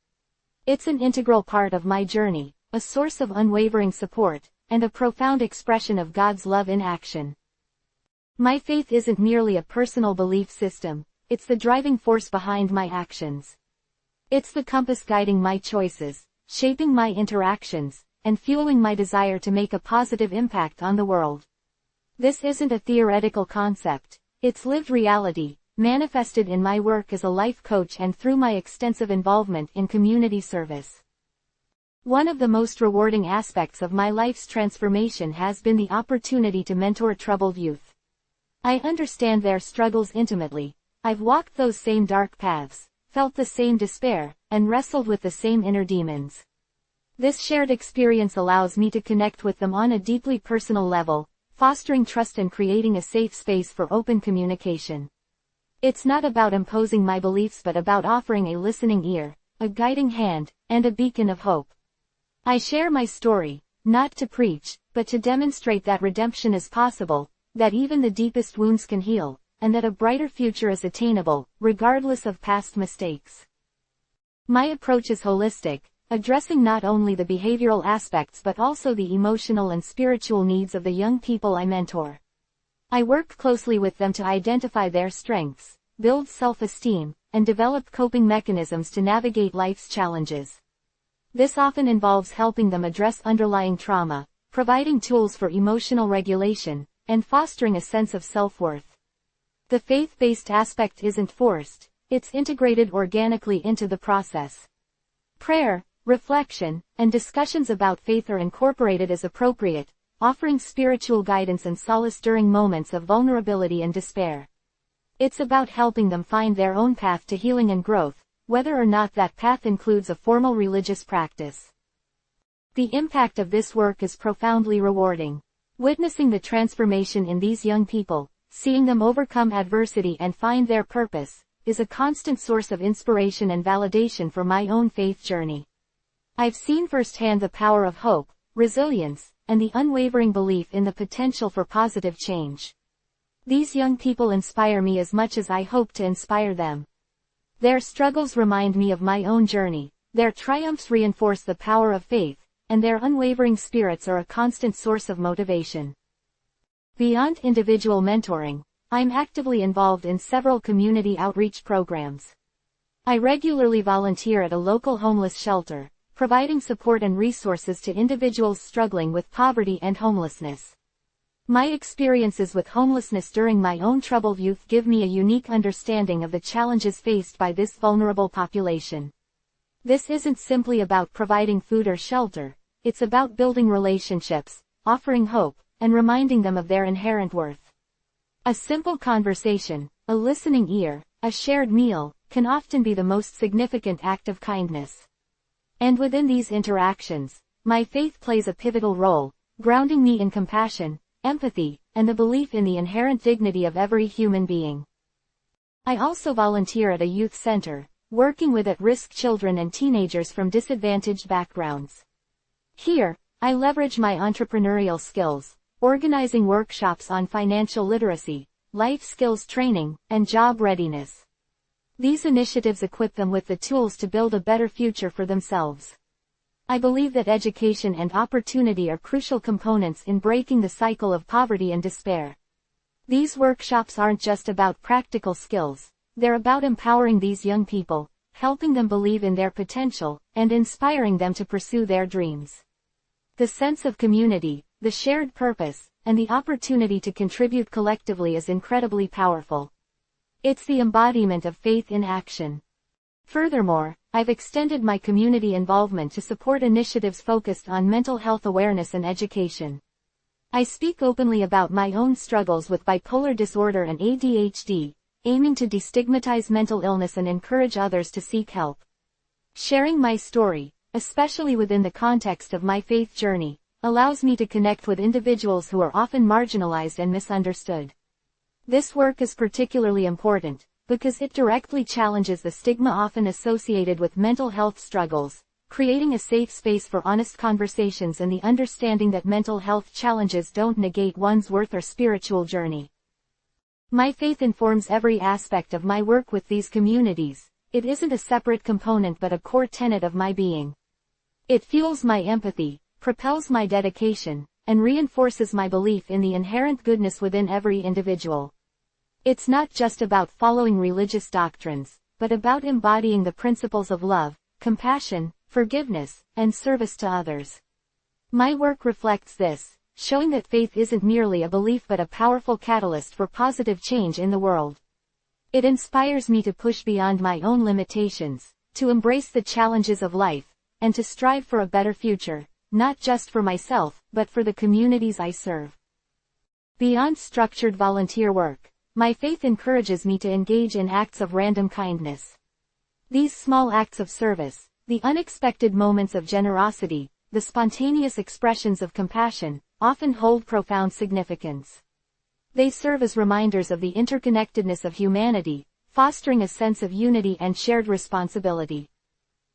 It's an integral part of my journey, a source of unwavering support, and a profound expression of God's love in action. My faith isn't merely a personal belief system, it's the driving force behind my actions. It's the compass guiding my choices, shaping my interactions, and fueling my desire to make a positive impact on the world. This isn't a theoretical concept, it's lived reality, manifested in my work as a life coach and through my extensive involvement in community service. One of the most rewarding aspects of my life's transformation has been the opportunity to mentor troubled youth. I understand their struggles intimately. I've walked those same dark paths, felt the same despair, and wrestled with the same inner demons. This shared experience allows me to connect with them on a deeply personal level, fostering trust and creating a safe space for open communication. It's not about imposing my beliefs but about offering a listening ear, a guiding hand, and a beacon of hope. I share my story, not to preach, but to demonstrate that redemption is possible, that even the deepest wounds can heal, and that a brighter future is attainable, regardless of past mistakes. My approach is holistic, addressing not only the behavioral aspects but also the emotional and spiritual needs of the young people I mentor. I work closely with them to identify their strengths, build self-esteem, and develop coping mechanisms to navigate life's challenges. This often involves helping them address underlying trauma, providing tools for emotional regulation, and fostering a sense of self-worth. The faith-based aspect isn't forced, it's integrated organically into the process. Prayer, reflection, and discussions about faith are incorporated as appropriate, offering spiritual guidance and solace during moments of vulnerability and despair. It's about helping them find their own path to healing and growth, whether or not that path includes a formal religious practice. The impact of this work is profoundly rewarding. Witnessing the transformation in these young people, seeing them overcome adversity and find their purpose, is a constant source of inspiration and validation for my own faith journey. I've seen firsthand the power of hope, resilience, and the unwavering belief in the potential for positive change. These young people inspire me as much as I hope to inspire them. Their struggles remind me of my own journey, their triumphs reinforce the power of faith, and their unwavering spirits are a constant source of motivation. Beyond individual mentoring, I'm actively involved in several community outreach programs. I regularly volunteer at a local homeless shelter, providing support and resources to individuals struggling with poverty and homelessness. My experiences with homelessness during my own troubled youth give me a unique understanding of the challenges faced by this vulnerable population. This isn't simply about providing food or shelter, it's about building relationships, offering hope, and reminding them of their inherent worth. A simple conversation, a listening ear, a shared meal, can often be the most significant act of kindness. And within these interactions, my faith plays a pivotal role, grounding me in compassion, empathy, and the belief in the inherent dignity of every human being. I also volunteer at a youth center, working with at-risk children and teenagers from disadvantaged backgrounds. Here, I leverage my entrepreneurial skills, organizing workshops on financial literacy, life skills training, and job readiness. These initiatives equip them with the tools to build a better future for themselves. I believe that education and opportunity are crucial components in breaking the cycle of poverty and despair. These workshops aren't just about practical skills, they're about empowering these young people, helping them believe in their potential, and inspiring them to pursue their dreams. The sense of community, the shared purpose, and the opportunity to contribute collectively is incredibly powerful. It's the embodiment of faith in action. Furthermore, I've extended my community involvement to support initiatives focused on mental health awareness and education. I speak openly about my own struggles with bipolar disorder and ADHD, aiming to destigmatize mental illness and encourage others to seek help. Sharing my story, especially within the context of my faith journey, allows me to connect with individuals who are often marginalized and misunderstood. This work is particularly important, because it directly challenges the stigma often associated with mental health struggles, creating a safe space for honest conversations and the understanding that mental health challenges don't negate one's worth or spiritual journey. My faith informs every aspect of my work with these communities. It isn't a separate component but a core tenet of my being. It fuels my empathy, propels my dedication, and reinforces my belief in the inherent goodness within every individual. It's not just about following religious doctrines, but about embodying the principles of love, compassion, forgiveness, and service to others. My work reflects this, showing that faith isn't merely a belief but a powerful catalyst for positive change in the world. It inspires me to push beyond my own limitations, to embrace the challenges of life, and to strive for a better future, not just for myself, but for the communities I serve. Beyond structured volunteer work, my faith encourages me to engage in acts of random kindness. These small acts of service, the unexpected moments of generosity, the spontaneous expressions of compassion, often hold profound significance. They serve as reminders of the interconnectedness of humanity, fostering a sense of unity and shared responsibility.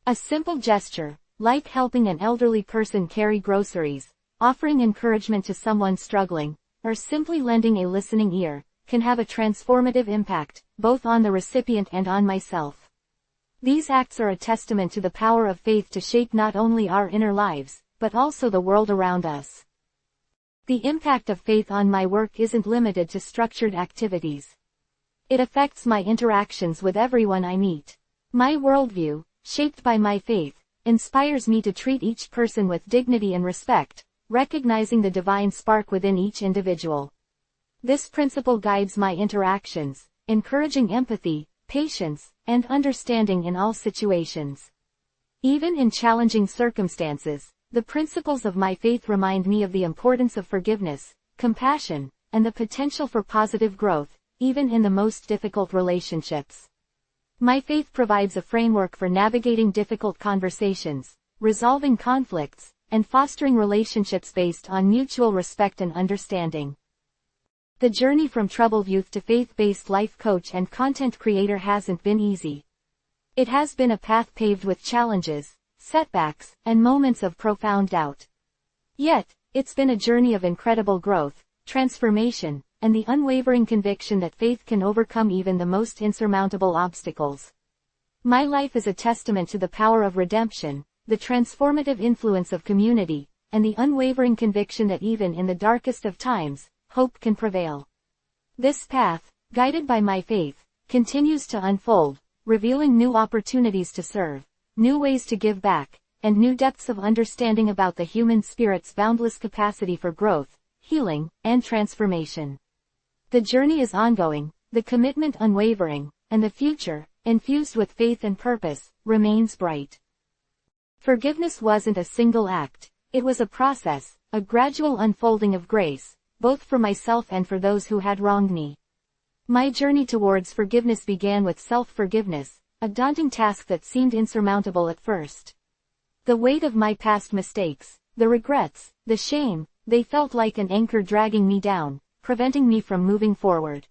A simple gesture, like helping an elderly person carry groceries, offering encouragement to someone struggling, or simply lending a listening ear, can have a transformative impact, both on the recipient and on myself. These acts are a testament to the power of faith to shape not only our inner lives, but also the world around us. The impact of faith on my work isn't limited to structured activities. It affects my interactions with everyone I meet. My worldview, shaped by my faith, inspires me to treat each person with dignity and respect, recognizing the divine spark within each individual. This principle guides my interactions, encouraging empathy, patience, and understanding in all situations. Even in challenging circumstances, the principles of my faith remind me of the importance of forgiveness, compassion, and the potential for positive growth, even in the most difficult relationships. My faith provides a framework for navigating difficult conversations, resolving conflicts, and fostering relationships based on mutual respect and understanding. The journey from troubled youth to faith-based life coach and content creator hasn't been easy. It has been a path paved with challenges, setbacks, and moments of profound doubt. Yet, it's been a journey of incredible growth, transformation, and the unwavering conviction that faith can overcome even the most insurmountable obstacles. My life is a testament to the power of redemption, the transformative influence of community, and the unwavering conviction that even in the darkest of times, hope can prevail. This path, guided by my faith, continues to unfold, revealing new opportunities to serve, new ways to give back, and new depths of understanding about the human spirit's boundless capacity for growth, healing, and transformation. The journey is ongoing, the commitment unwavering, and the future, infused with faith and purpose, remains bright. Forgiveness wasn't a single act, it was a process, a gradual unfolding of grace, both for myself and for those who had wronged me. My journey towards forgiveness began with self-forgiveness, a daunting task that seemed insurmountable at first. The weight of my past mistakes, the regrets, the shame, they felt like an anchor dragging me down, preventing me from moving forward.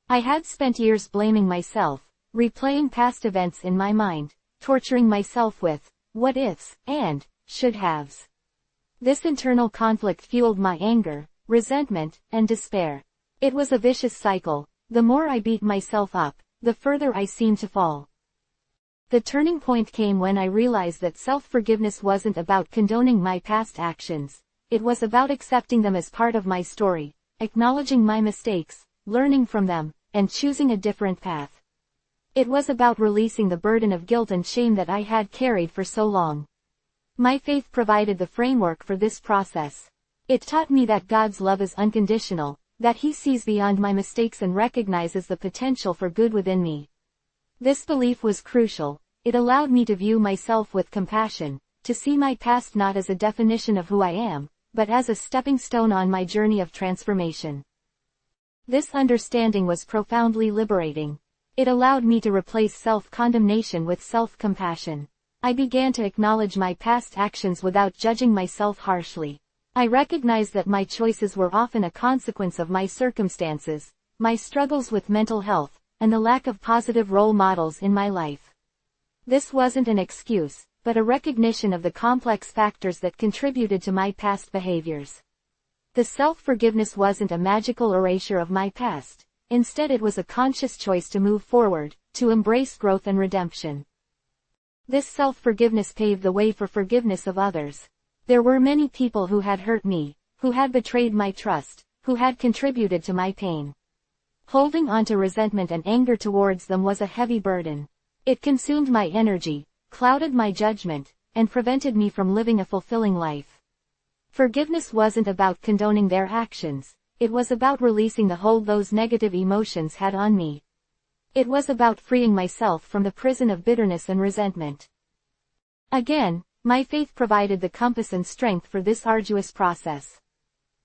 I had spent years blaming myself, replaying past events in my mind, torturing myself with what ifs and should-haves. This internal conflict fueled my anger, resentment, and despair. It was a vicious cycle. The more I beat myself up, the further I seemed to fall. The turning point came when I realized that self-forgiveness wasn't about condoning my past actions. It was about accepting them as part of my story, acknowledging my mistakes, learning from them, and choosing a different path. It was about releasing the burden of guilt and shame that I had carried for so long. My faith provided the framework for this process. It taught me that God's love is unconditional, that He sees beyond my mistakes and recognizes the potential for good within me. This belief was crucial. It allowed me to view myself with compassion, to see my past not as a definition of who I am, but as a stepping stone on my journey of transformation. This understanding was profoundly liberating. It allowed me to replace self-condemnation with self-compassion. I began to acknowledge my past actions without judging myself harshly. I recognized that my choices were often a consequence of my circumstances, my struggles with mental health, and the lack of positive role models in my life. This wasn't an excuse, but a recognition of the complex factors that contributed to my past behaviors. The self-forgiveness wasn't a magical erasure of my past. Instead, it was a conscious choice to move forward, to embrace growth and redemption. This self-forgiveness paved the way for forgiveness of others. There were many people who had hurt me, who had betrayed my trust, who had contributed to my pain. Holding on to resentment and anger towards them was a heavy burden. It consumed my energy, clouded my judgment, and prevented me from living a fulfilling life. Forgiveness wasn't about condoning their actions. It was about releasing the hold those negative emotions had on me. It was about freeing myself from the prison of bitterness and resentment. Again, my faith provided the compass and strength for this arduous process.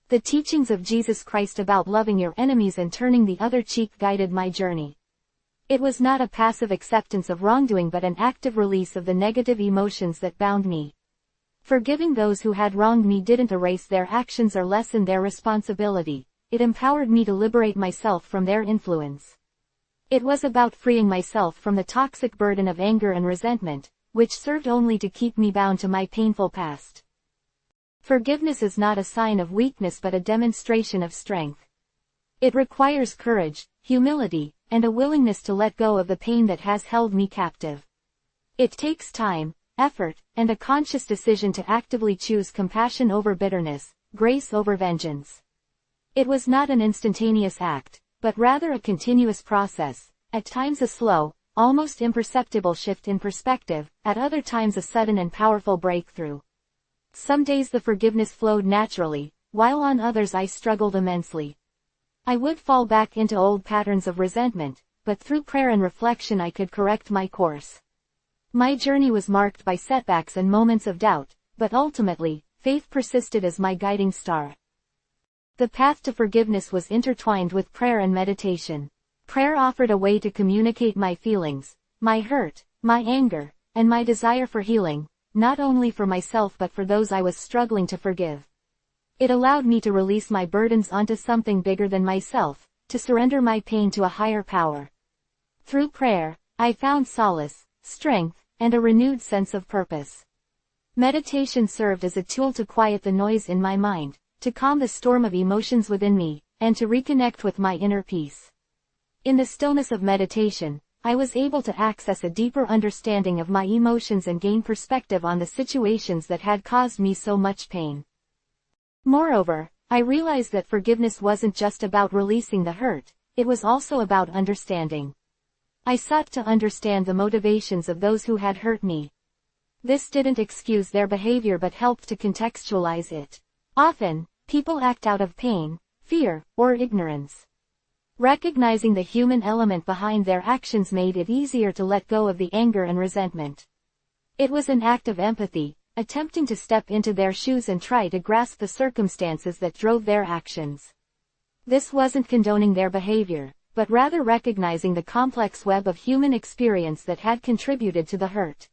The teachings of Jesus Christ about loving your enemies and turning the other cheek guided my journey. It was not a passive acceptance of wrongdoing but an active release of the negative emotions that bound me. Forgiving those who had wronged me didn't erase their actions or lessen their responsibility. It empowered me to liberate myself from their influence. It was about freeing myself from the toxic burden of anger and resentment, which served only to keep me bound to my painful past. Forgiveness is not a sign of weakness but a demonstration of strength. It requires courage, humility, and a willingness to let go of the pain that has held me captive. It takes time, effort, and a conscious decision to actively choose compassion over bitterness, grace over vengeance. It was not an instantaneous act, but rather a continuous process, at times a slow, almost imperceptible shift in perspective, at other times a sudden and powerful breakthrough. Some days the forgiveness flowed naturally, while on others I struggled immensely. I would fall back into old patterns of resentment, but through prayer and reflection I could correct my course. My journey was marked by setbacks and moments of doubt, but ultimately, faith persisted as my guiding star. The path to forgiveness was intertwined with prayer and meditation. Prayer offered a way to communicate my feelings, my hurt, my anger, and my desire for healing, not only for myself but for those I was struggling to forgive. It allowed me to release my burdens onto something bigger than myself, to surrender my pain to a higher power. Through prayer, I found solace, strength, and a renewed sense of purpose. Meditation served as a tool to quiet the noise in my mind, to calm the storm of emotions within me, and to reconnect with my inner peace. In the stillness of meditation, I was able to access a deeper understanding of my emotions and gain perspective on the situations that had caused me so much pain. Moreover, I realized that forgiveness wasn't just about releasing the hurt, it was also about understanding. I sought to understand the motivations of those who had hurt me. This didn't excuse their behavior but helped to contextualize it. Often, people act out of pain, fear, or ignorance. Recognizing the human element behind their actions made it easier to let go of the anger and resentment. It was an act of empathy, attempting to step into their shoes and try to grasp the circumstances that drove their actions. This wasn't condoning their behavior, but rather recognizing the complex web of human experience that had contributed to the hurt.